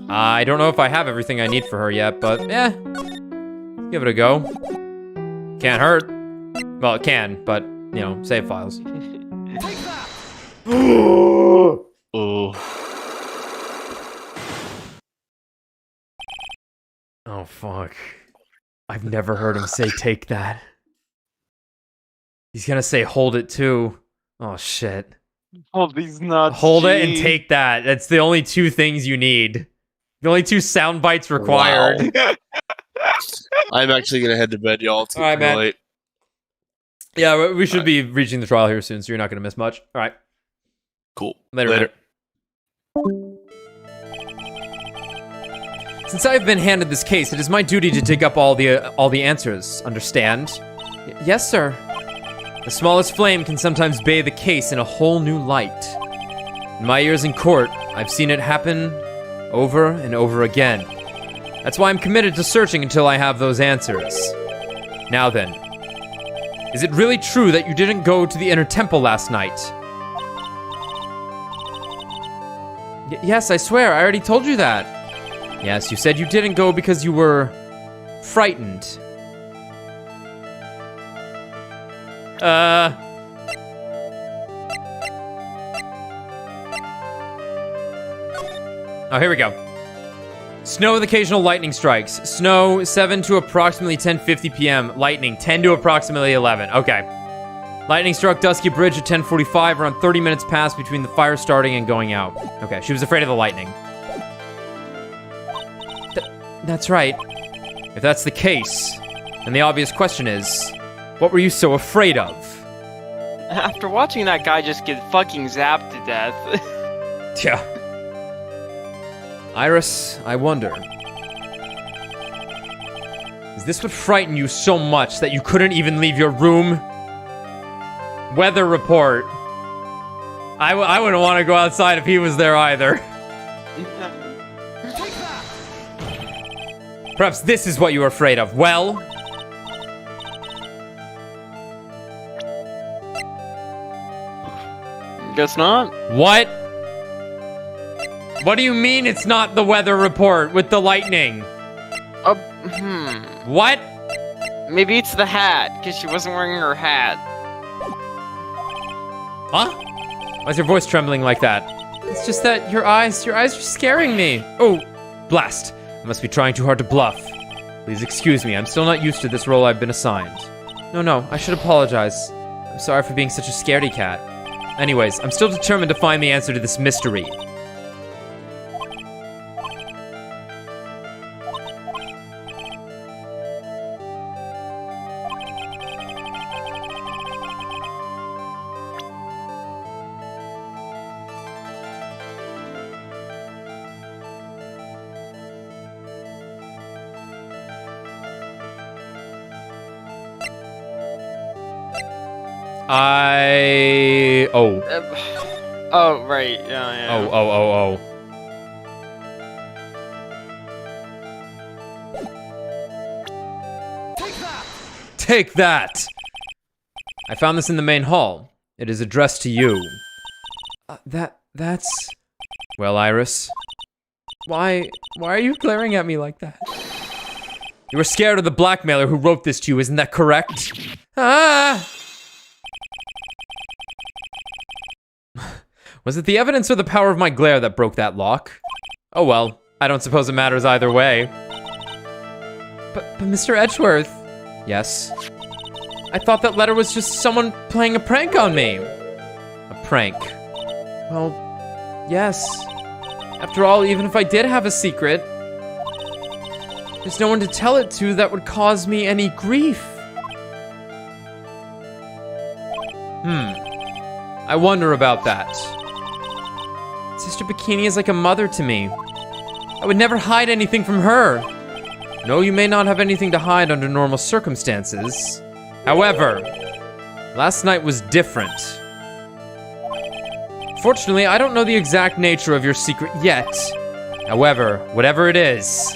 I don't know if I have everything I need for her yet, but give it a go. Can't hurt. Well, it can, but, you know, save files. Oh. Oh, fuck. I've never heard him say take that. He's gonna say hold it too. Oh, shit. Hold these nuts. Hold it and take that. That's the only two things you need. The only two sound bites required. Wow. I'm actually gonna head to bed, y'all. It's All right, man. late. Yeah, we should be reaching the trial here soon, so you're not gonna miss much. All right. Cool. Later. Since I've been handed this case, it is my duty to dig up all the answers. Understand? Yes, sir. The smallest flame can sometimes bathe a case in a whole new light. In my years in court, I've seen it happen over and over again. That's why I'm committed to searching until I have those answers. Now then, is it really true that you didn't go to the inner temple last night? Yes, I swear, I already told you that. Yes, you said you didn't go because you were frightened. Oh, here we go. Snow with occasional lightning strikes. Snow 7 to approximately 10:50 p.m. Lightning 10 to approximately 11. Okay. Lightning struck Dusky Bridge at 10:45. Around 30 minutes passed between the fire starting and going out. Okay, she was afraid of the lightning. That's right. If that's the case, then the obvious question is, what were you so afraid of? After watching that guy just get fucking zapped to death. Yeah. Iris, I wonder. Is this what frightened you so much that you couldn't even leave your room? Weather report. I wouldn't want to go outside if he was there either. Perhaps this is what you were afraid of. Well... Guess not. What? What do you mean it's not the weather report with the lightning? What? Maybe it's the hat, because she wasn't wearing her hat. Huh? Why is your voice trembling like that? It's just that your eyes are scaring me. Oh, blast. I must be trying too hard to bluff. Please excuse me, I'm still not used to this role I've been assigned. No, I should apologize. I'm sorry for being such a scaredy cat. Anyways, I'm still determined to find the answer to this mystery. Oh, right. Yeah. Oh. Take that! I found this in the main hall. It is addressed to you. That's... Well, Iris. Why are you glaring at me like that? You were scared of the blackmailer who wrote this to you, isn't that correct? Ah! Was it the evidence or the power of my glare that broke that lock? Oh well, I don't suppose it matters either way. But Mr. Edgeworth... Yes? I thought that letter was just someone playing a prank on me. A prank. Well, yes. After all, even if I did have a secret, there's no one to tell it to that would cause me any grief. I wonder about that. Sister Bikini is like a mother to me. I would never hide anything from her. No, you may not have anything to hide under normal circumstances. However, last night was different. Fortunately, I don't know the exact nature of your secret yet. However, whatever it is,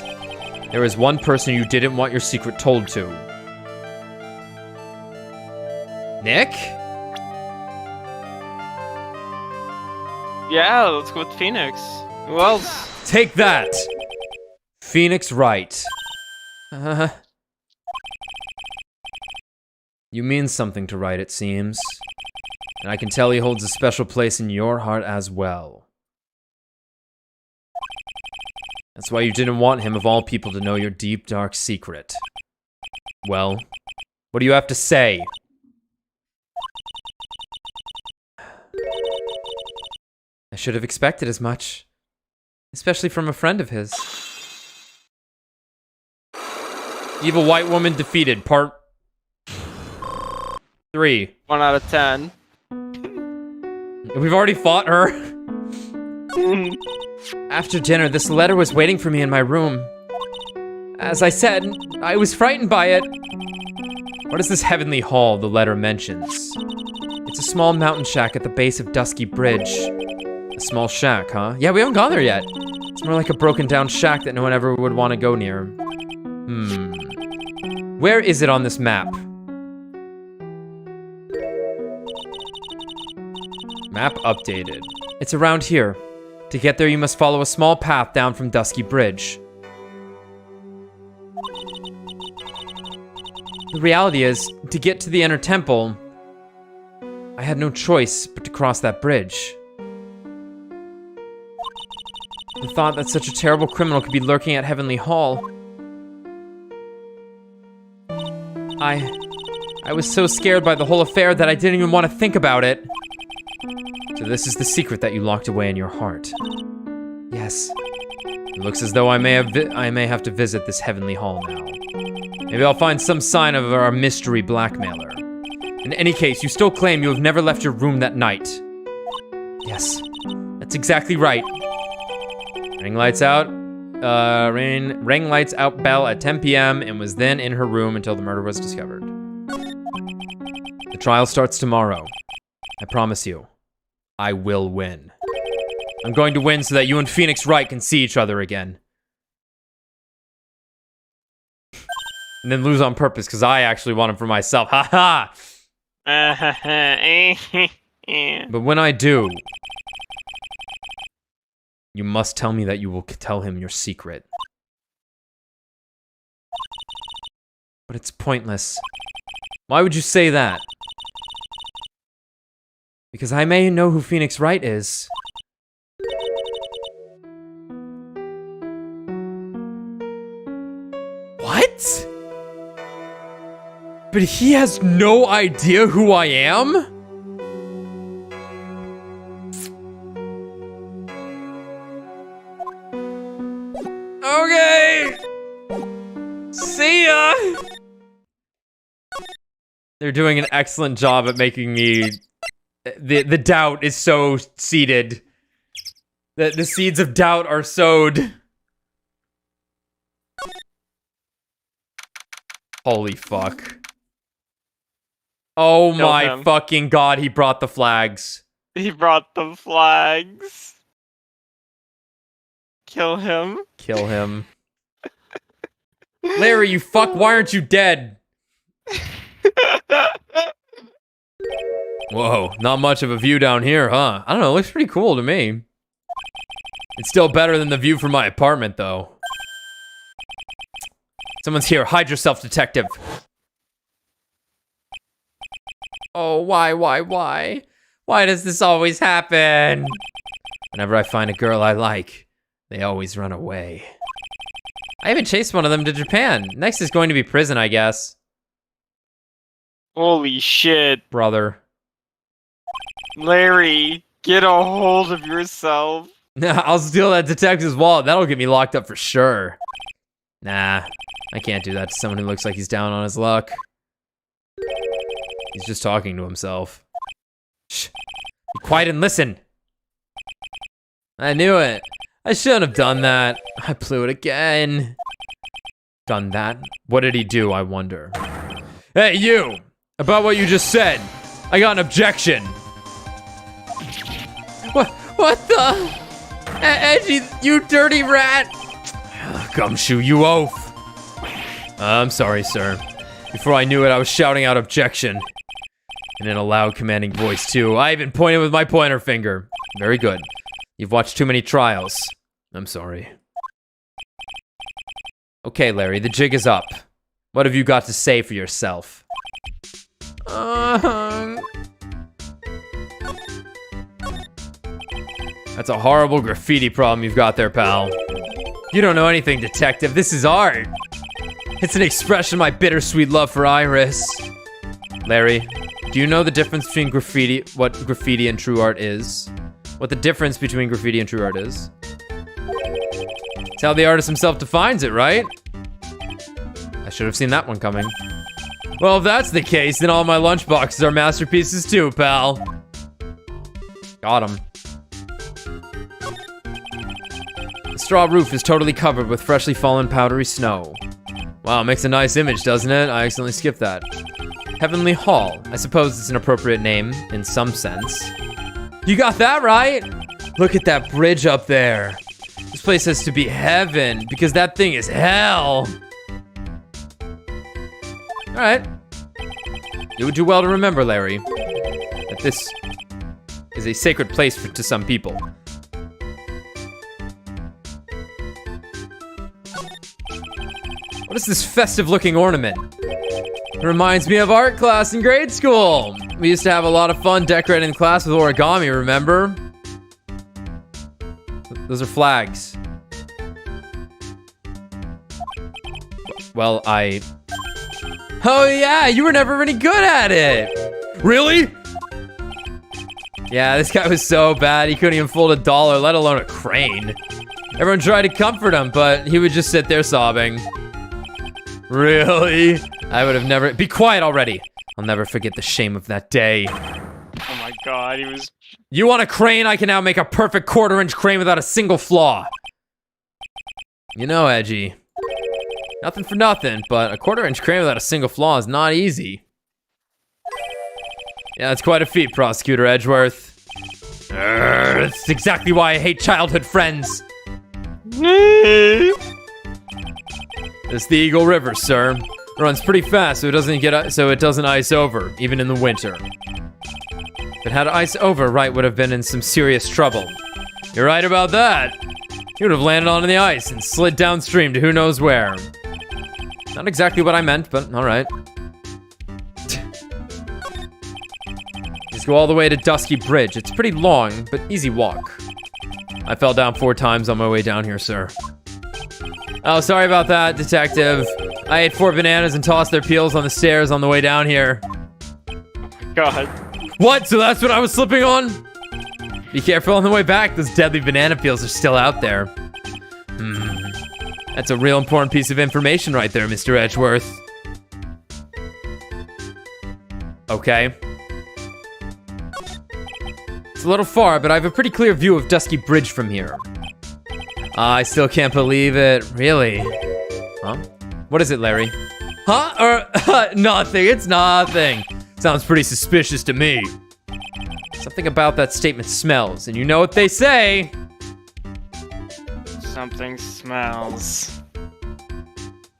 there is one person you didn't want your secret told to. Nick? Yeah, let's go with Phoenix. Who else? Take that! Phoenix Wright. You mean something to Wright, it seems. And I can tell he holds a special place in your heart as well. That's why you didn't want him, of all people, to know your deep, dark secret. Well, what do you have to say? I should have expected as much. Especially from a friend of his. Evil White Woman Defeated, Part 3. 1 out of 10. We've already fought her. After dinner, this letter was waiting for me in my room. As I said, I was frightened by it. What is this heavenly hall the letter mentions? It's a small mountain shack at the base of Dusky Bridge. A small shack, huh? Yeah, we haven't gone there yet. It's more like a broken down shack that no one ever would want to go near. Where is it on this map? Map updated. It's around here. To get there, you must follow a small path down from Dusky Bridge. The reality is, to get to the Inner Temple, I had no choice but to cross that bridge. The thought that such a terrible criminal could be lurking at Heavenly Hall. I was so scared by the whole affair that I didn't even want to think about it. So this is the secret that you locked away in your heart. Yes. It looks as though I may have to visit this Heavenly Hall now. Maybe I'll find some sign of our mystery blackmailer. In any case, you still claim you have never left your room that night. Yes, that's exactly right. Ring lights out bell at 10 p.m. and was then in her room until the murder was discovered. The trial starts tomorrow. I promise you, I will win. I'm going to win so that you and Phoenix Wright can see each other again. And then lose on purpose because I actually want him for myself. Ha ha! But when I do, you must tell me that you will tell him your secret. But it's pointless. Why would you say that? Because I may know who Phoenix Wright is. What? But he has no idea who I am? Okay! See ya! They're doing an excellent job at making me... The doubt is so seeded. The seeds of doubt are sowed. Holy fuck. Oh my fucking god, he brought the flags. He brought the flags. Kill him. Kill him. Larry, you fuck, why aren't you dead? Whoa, not much of a view down here, huh? I don't know, it looks pretty cool to me. It's still better than the view from my apartment, though. Someone's here, hide yourself, detective. Oh, why? Why does this always happen? Whenever I find a girl I like, they always run away. I even chased one of them to Japan. Next is going to be prison, I guess. Holy shit. Brother. Larry, get a hold of yourself. I'll steal that detective's wallet. That'll get me locked up for sure. Nah, I can't do that to someone who looks like he's down on his luck. He's just talking to himself. Shh. Be quiet and listen. I knew it. I shouldn't have done that. I blew it again. Done that? What did he do, I wonder? Hey, you! About what you just said. I got an objection. What the? Edgy, you dirty rat! Gumshoe, you oaf. I'm sorry, sir. Before I knew it, I was shouting out objection. And in a loud, commanding voice, too. I even pointed with my pointer finger. Very good. You've watched too many trials. I'm sorry. Okay, Larry, the jig is up. What have you got to say for yourself? That's a horrible graffiti problem you've got there, pal. You don't know anything, detective. This is art. It's an expression of my bittersweet love for Iris. Larry, do you know the difference between what graffiti and true art is? What the difference between graffiti and true art is? It's how the artist himself defines it, right? I should have seen that one coming. Well, if that's the case, then all my lunchboxes are masterpieces too, pal. Got him. The straw roof is totally covered with freshly fallen powdery snow. Wow, makes a nice image, doesn't it? I accidentally skipped that. Heavenly Hall. I suppose it's an appropriate name, in some sense. You got that right? Look at that bridge up there. The This place has to be heaven, because that thing is hell. Alright. You would do well to remember, Larry, that this is a sacred place to some people. What is this festive-looking ornament? It reminds me of art class in grade school. We used to have a lot of fun decorating the class with origami, remember? Those are flags. Well, Oh yeah, you were never any good at it! Really? Yeah, this guy was so bad, he couldn't even fold $1, let alone a crane. Everyone tried to comfort him, but he would just sit there sobbing. Really? I would have never- Be quiet already! I'll never forget the shame of that day. Oh my god, he was... You want a crane? I can now make a perfect quarter-inch crane without a single flaw. You know, Edgy. Nothing for nothing, but a quarter-inch crane without a single flaw is not easy. Yeah, it's quite a feat, Prosecutor Edgeworth. That's exactly why I hate childhood friends. It's the Eagle River, sir. It runs pretty fast, so it doesn't ice over, even in the winter. If it had ice over, Wright would have been in some serious trouble. You're right about that. He would have landed on the ice and slid downstream to who knows where. Not exactly what I meant, but alright. Just go all the way to Dusky Bridge. It's pretty long, but easy walk. I fell down 4 times on my way down here, sir. Oh, sorry about that, detective. I ate 4 bananas and tossed their peels on the stairs on the way down here. God. What? So that's what I was slipping on? Be careful on the way back. Those deadly banana peels are still out there. That's a real important piece of information right there, Mr. Edgeworth. Okay. It's a little far, but I have a pretty clear view of Dusky Bridge from here. I still can't believe it. Really? Huh? What is it, Larry? Huh? Or nothing. It's nothing. Sounds pretty suspicious to me. Something about that statement smells, and you know what they say. Something smells.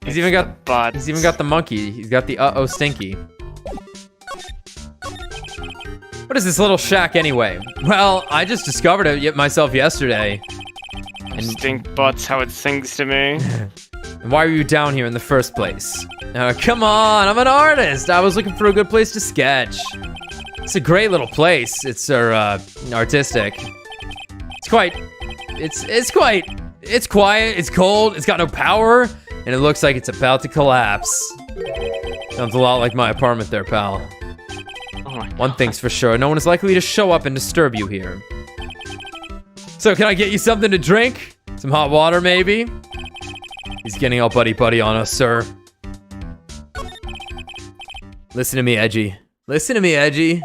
He's even got butt. He's even got the monkey. He's got the uh-oh stinky. What is this little shack anyway? Well, I just discovered it myself yesterday. And Stink butts, how it sings to me. And why were you down here in the first place? Come on, I'm an artist. I was looking for a good place to sketch. It's a great little place. It's artistic. It's quiet. It's cold. It's got no power, and it looks like it's about to collapse. Sounds a lot like my apartment there, pal. Oh my One thing's for sure, no one is likely to show up and disturb you here. So can I get you something to drink? Some hot water, maybe? He's getting all buddy-buddy on us, sir. Listen to me, Edgy. Listen to me, Edgy.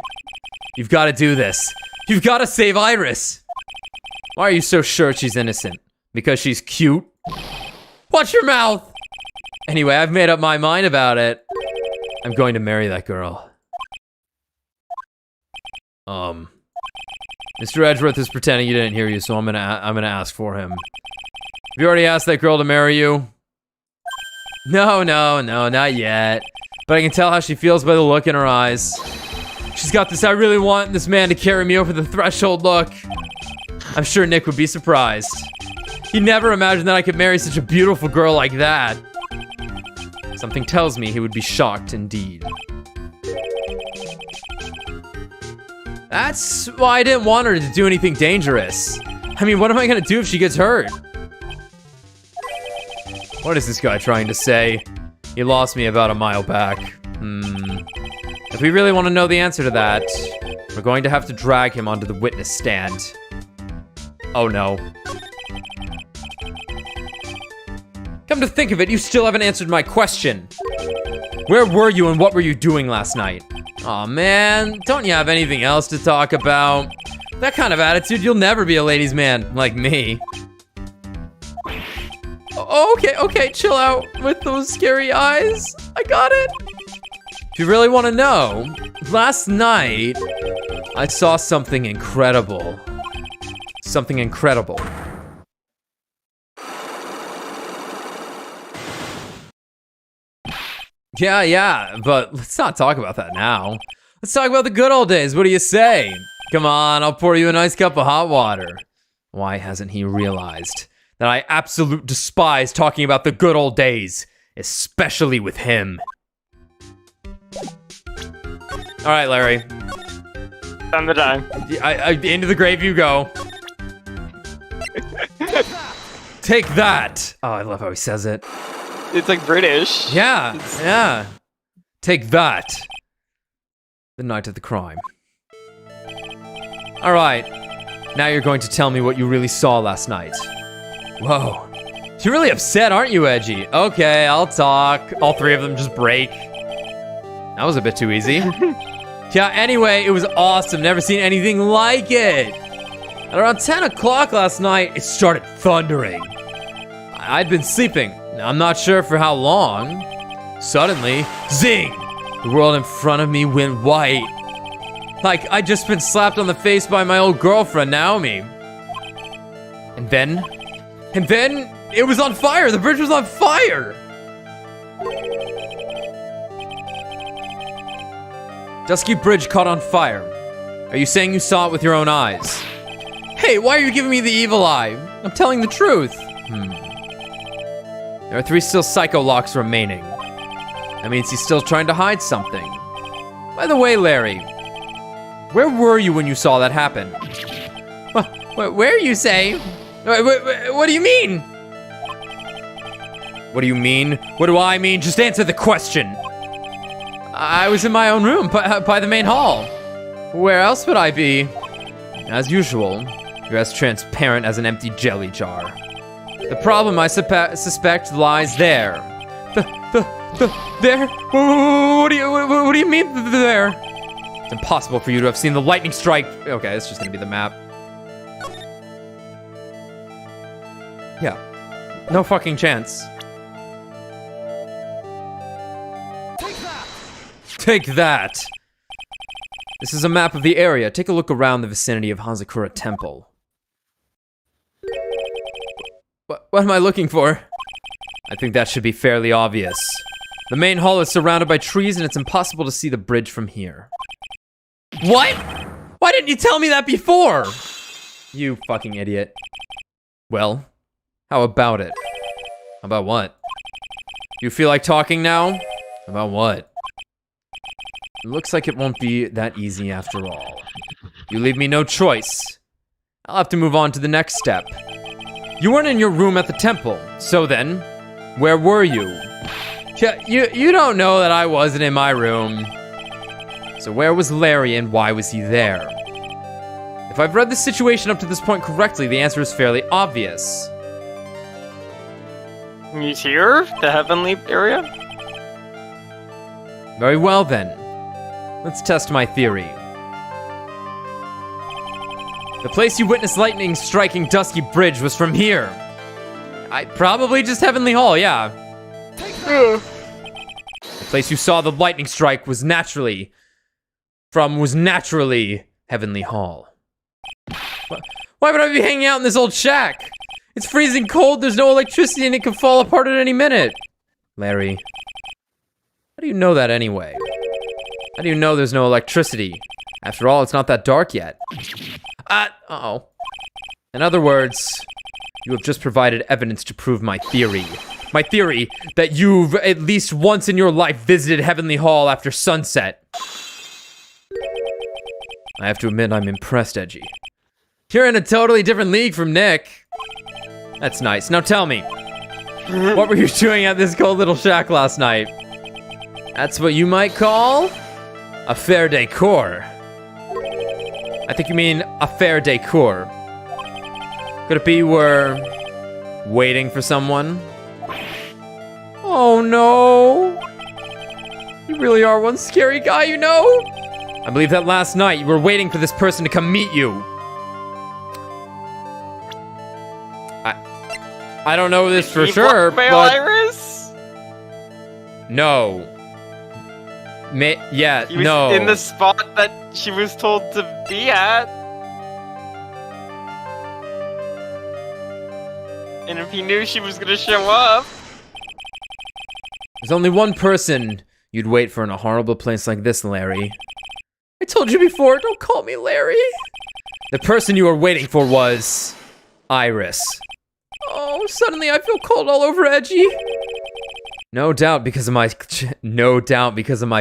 You've got to do this. You've got to save Iris. Why are you so sure she's innocent? Because she's cute? Watch your mouth! Anyway, I've made up my mind about it. I'm going to marry that girl. Mr. Edgeworth is pretending he didn't hear you, so I'm gonna ask for him. Have you already asked that girl to marry you? No, not yet. But I can tell how she feels by the look in her eyes. She's got this I really want this man to carry me over the threshold look. I'm sure Nick would be surprised. He never imagined that I could marry such a beautiful girl like that. Something tells me he would be shocked indeed. That's why I didn't want her to do anything dangerous. I mean, what am I gonna do if she gets hurt? What is this guy trying to say? He lost me about a mile back. If we really want to know the answer to that, we're going to have to drag him onto the witness stand. Oh no. Come to think of it, you still haven't answered my question. Where were you and what were you doing last night? Aw, man, don't you have anything else to talk about? That kind of attitude, you'll never be a ladies' man like me. Okay, chill out with those scary eyes. I got it. If you really want to know, last night, I saw something incredible. Something incredible. Yeah, but let's not talk about that now. Let's talk about the good old days. What do you say? Come on, I'll pour you a nice cup of hot water. Why hasn't he realized that I absolutely despise talking about the good old days, especially with him? All right, Larry. On the time. Into the grave you go. Take that. Oh, I love how he says it. It's like British. Yeah. Take that. The night of the crime. All right. Now you're going to tell me what you really saw last night. Whoa. You're really upset, aren't you, Edgy? Okay, I'll talk. All three of them just break. That was a bit too easy. Yeah, anyway, it was awesome. Never seen anything like it. At around 10 o'clock last night, it started thundering. I'd been sleeping. I'm not sure for how long. Suddenly, zing! The world in front of me went white. Like I'd just been slapped on the face by my old girlfriend, Naomi. And then, it was on fire! The bridge was on fire! Dusky Bridge caught on fire. Are you saying you saw it with your own eyes? Hey, why are you giving me the evil eye? I'm telling the truth. There are 3 still psycho locks remaining. That means he's still trying to hide something. By the way, Larry, where were you when you saw that happen? Where you say? What do you mean? What do you mean? What do I mean? Just answer the question. I was in my own room by the main hall. Where else would I be? As usual, you're as transparent as an empty jelly jar. The problem, I suspect, lies there. There? What do you mean there? It's impossible for you to have seen the lightning strike. Okay, it's just gonna be the map. Yeah, no fucking chance. Take that! This is a map of the area. Take a look around the vicinity of Hazakura Temple. What am I looking for? I think that should be fairly obvious. The main hall is surrounded by trees and it's impossible to see the bridge from here. What? Why didn't you tell me that before? You fucking idiot. Well, how about it? About what? You feel like talking now? About what? It looks like it won't be that easy after all. You leave me no choice. I'll have to move on to the next step. You weren't in your room at the temple, so then, where were you? You don't know that I wasn't in my room. So where was Larry and why was he there? If I've read the situation up to this point correctly, the answer is fairly obvious. He's here? The heavenly area? Very well then. Let's test my theory. The place you witnessed lightning striking Dusky Bridge was from here. Probably just Heavenly Hall, yeah. The place you saw the lightning strike was naturally Heavenly Hall. Why would I be hanging out in this old shack? It's freezing cold, there's no electricity, and it could fall apart at any minute. Larry, how do you know that anyway? How do you know there's no electricity? After all, it's not that dark yet. Uh-oh. In other words, you have just provided evidence to prove my theory. My theory that you've at least once in your life visited Heavenly Hall after sunset. I have to admit I'm impressed, Edgy. You're in a totally different league from Nick. That's nice. Now tell me, what were you doing at this cold little shack last night? That's what you might call a fair decor. I think you mean a fair decor. Could it be we're waiting for someone? Oh no! You really are one scary guy, you know? I believe that last night you were waiting for this person to come meet you. I don't know this for sure, but... Iris? No. Yeah, He was no. in the spot that she was told to be at. And if he knew she was gonna show up... There's only one person you'd wait for in a horrible place like this, Larry. I told you before, don't call me Larry. The person you were waiting for was Iris. Oh, suddenly I feel cold all over, Edgy. No doubt because of my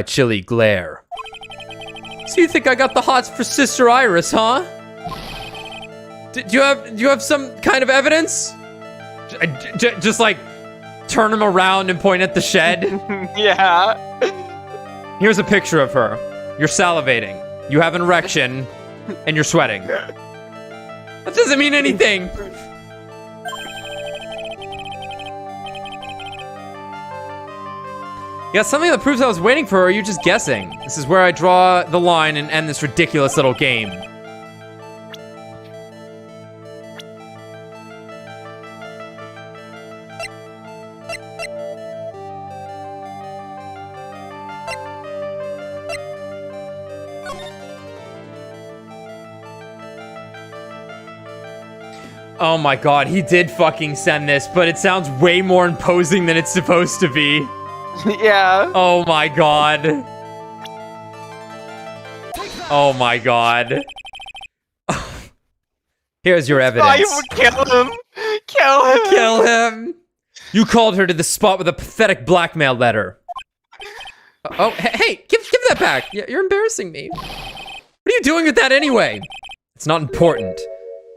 chilly glare. So you think I got the hots for Sister Iris, huh? Do you have some kind of evidence? Just like turn him around and point at the shed. Yeah. Here's a picture of her. You're salivating. You have an erection, and you're sweating. That doesn't mean anything. You got something that proves I was waiting for her, or are you just guessing? This is where I draw the line and end this ridiculous little game. Oh my god, he did fucking send this, but it sounds way more imposing than it's supposed to be. Yeah. Oh my god. Oh my god. Here's your evidence. I would kill him. Kill him. Kill him. You called her to the spot with a pathetic blackmail letter. Oh, hey, give that back. You're embarrassing me. What are you doing with that anyway? It's not important.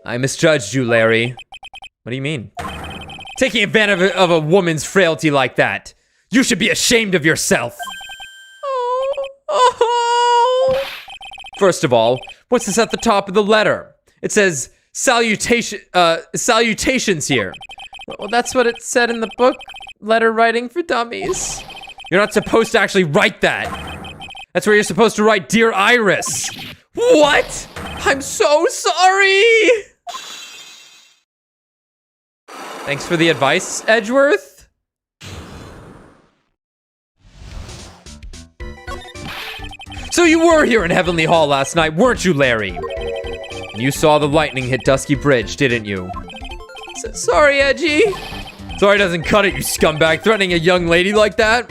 I misjudged you, Larry. What do you mean? Taking advantage of a woman's frailty like that. You should be ashamed of yourself. Oh. First of all, what's this at the top of the letter? It says salutations here. Well, that's what it said in the book, Letter Writing for Dummies. You're not supposed to actually write that. That's where you're supposed to write, Dear Iris. What? I'm so sorry. Thanks for the advice, Edgeworth. So you were here in Heavenly Hall last night, weren't you, Larry? You saw the lightning hit Dusky Bridge, didn't you? Sorry, Edgy. Sorry doesn't cut it, you scumbag, threatening a young lady like that.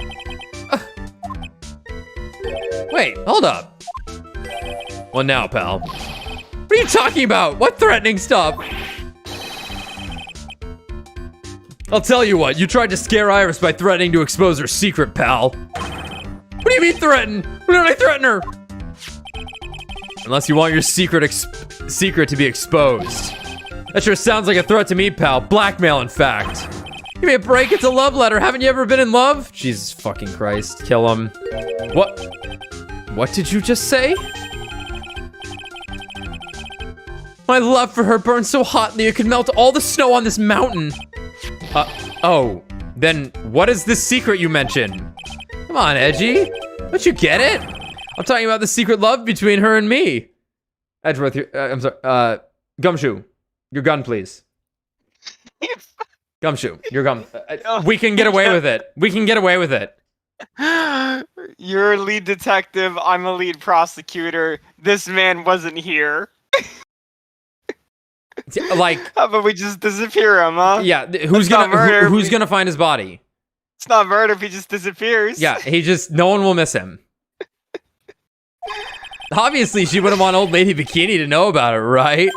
Wait, hold up. What now, pal? What are you talking about? What threatening stuff? I'll tell you what, you tried to scare Iris by threatening to expose her secret, pal. What do you mean threaten? When did I threaten her? Unless you want your secret to be exposed. That sure sounds like a threat to me, pal. Blackmail, in fact. Give me a break, it's a love letter. Haven't you ever been in love? Jesus fucking Christ, kill him. What did you just say? My love for her burns so hotly it could melt all the snow on this mountain. Oh, then what is this secret you mentioned? Come on, Edgy. Don't you get it? I'm talking about the secret love between her and me. Edgeworth, I'm sorry, Gumshoe, your gun, please. Gumshoe, your gun. We can get away with it. We can get away with it. You're a lead detective, I'm a lead prosecutor. This man wasn't here. Like, how about we just disappear him, huh? Yeah, who's gonna find his body? It's not murder if he just disappears. Yeah, no one will miss him. Obviously, she wouldn't want Old Lady Bikini to know about it, right?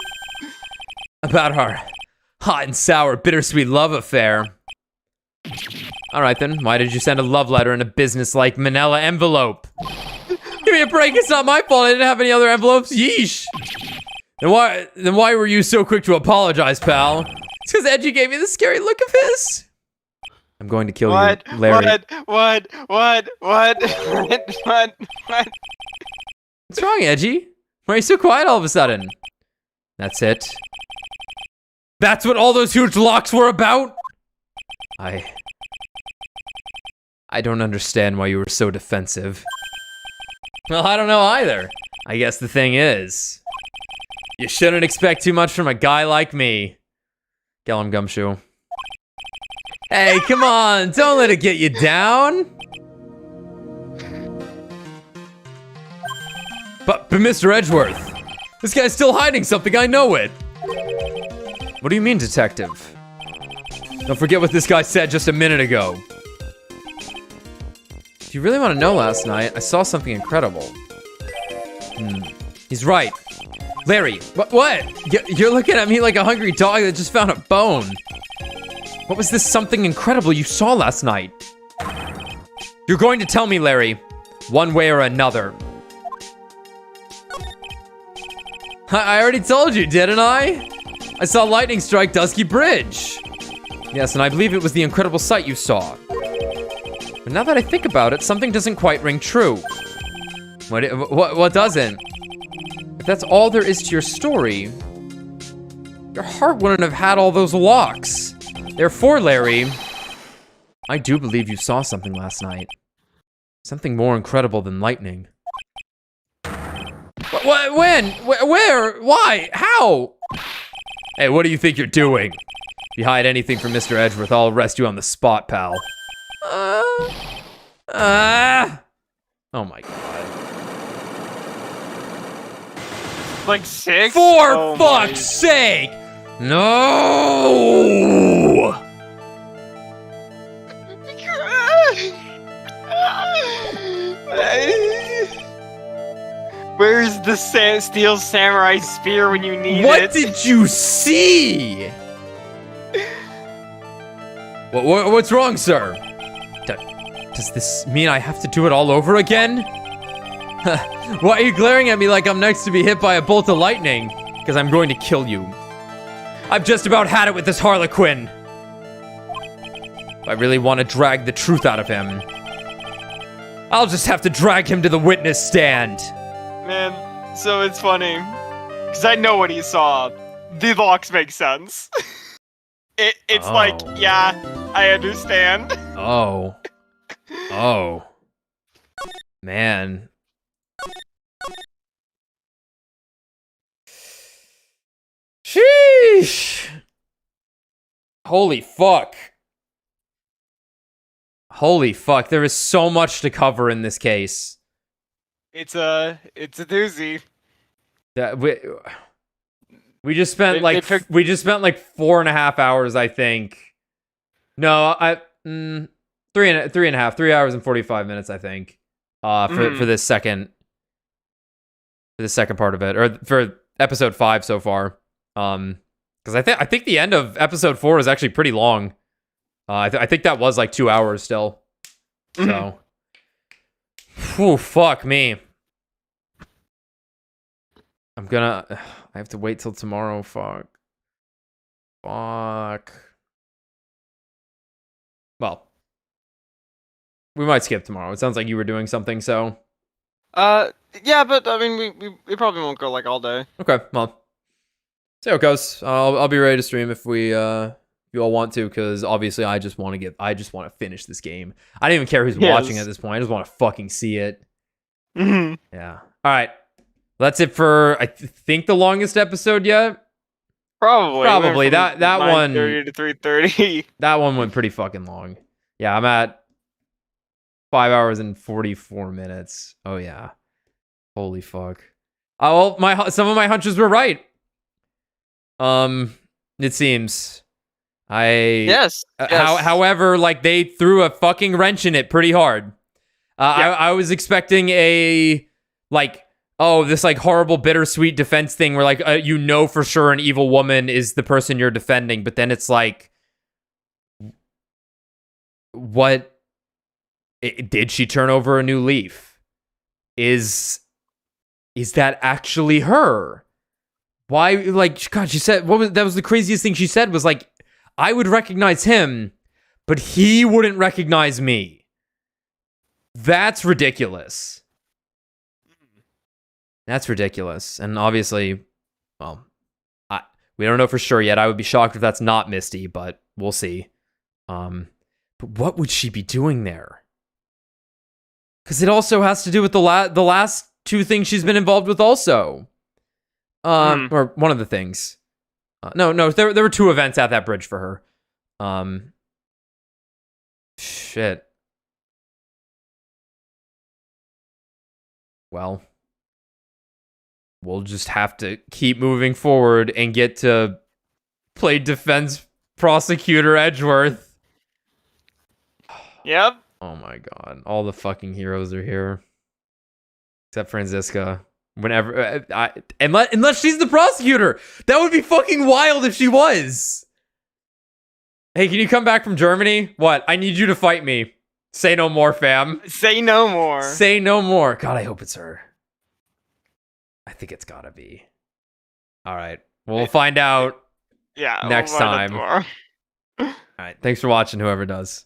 About our hot and sour, bittersweet love affair. All right, then. Why did you send a love letter in a business-like manila envelope? Give me a break. It's not my fault. I didn't have any other envelopes. Yeesh. Then why were you so quick to apologize, pal? It's because Edgy gave you the scary look of his. I'm going to kill you, Larry. What? What's wrong, Edgy? Why are you so quiet all of a sudden? That's it. That's what all those huge locks were about? I don't understand why you were so defensive. Well, I don't know either. I guess the thing is, you shouldn't expect too much from a guy like me. Kill him, Gumshoe. Hey, come on, don't let it get you down. But Mr. Edgeworth, this guy's still hiding something, I know it. What do you mean, detective? Don't forget what this guy said just a minute ago. Do you really want to know last night? I saw something incredible. He's right. Larry, what? You're looking at me like a hungry dog that just found a bone. What was this something incredible you saw last night? You're going to tell me, Larry, one way or another. I already told you, didn't I? I saw lightning strike Dusky Bridge. Yes, and I believe it was the incredible sight you saw. But now that I think about it, something doesn't quite ring true. What doesn't? If that's all there is to your story, your heart wouldn't have had all those locks. Therefore, Larry, I do believe you saw something last night. Something more incredible than lightning. What? When? Where? Why? How? Hey, what do you think you're doing? If you hide anything from Mr. Edgeworth, I'll arrest you on the spot, pal. Oh my god. Like 6? For fuck's sake! No! Where's the steel samurai spear when you need it? What did you see? What's wrong, sir? Does this mean I have to do it all over again? Why are you glaring at me like I'm next to be hit by a bolt of lightning? Because I'm going to kill you. I've just about had it with this Harlequin. If I really want to drag the truth out of him, I'll just have to drag him to the witness stand. Man, so it's funny. Because I know what he saw. The locks make sense. It's like, yeah, I understand. Oh. Oh. Man. Sheesh. Holy fuck. Holy fuck. There is so much to cover in this case. It's a doozy. That we just spent like 4.5 hours, I think. No, 3 hours and 45 minutes, I think. For this second part of it, or for episode 5 so far. Because I think the end of episode 4 is actually pretty long. I think that was like 2 hours still. So, whew, fuck me. I have to wait till tomorrow. Fuck. Well, we might skip tomorrow. It sounds like you were doing something, so. Yeah, but I mean, we probably won't go like all day. Okay, well, see how it goes. I'll be ready to stream if you all want to, because obviously I just want to finish this game. I don't even care who's watching at this point. I just want to fucking see it. Yeah. All right. That's it for I think the longest episode yet. Probably that one 9:30 to 3:30. That one went pretty fucking long. Yeah, I'm at 5 hours and 44 minutes. Oh yeah. Holy fuck. Oh, well, some of my hunches were right. It seems. Yes. However, like they threw a fucking wrench in it pretty hard. I was expecting a like, oh, this like horrible bittersweet defense thing where like you know for sure an evil woman is the person you're defending, but then it's like, what? Did she turn over a new leaf? Is that actually her? Why? Like, God, she said that was the craziest thing she said was like, I would recognize him, but he wouldn't recognize me. That's ridiculous. That's ridiculous. And obviously, well, we don't know for sure yet. I would be shocked if that's not Misty, but we'll see. But what would she be doing there? Because it also has to do with the last two things she's been involved with also. Or one of the things. No, there were two events at that bridge for her. Shit. Well, we'll just have to keep moving forward and get to play defense prosecutor Edgeworth. Yep. Oh my god. All the fucking heroes are here. Except Franziska. Whenever unless she's the prosecutor. That would be fucking wild if she was. Hey, can you come back from Germany? What? I need you to fight me. Say no more, fam. Say no more. Say no more. God, I hope it's her. I think it's gotta be. All right. We'll find out Yeah. next we'll find out time. tomorrow. All right. Thanks for watching, whoever does.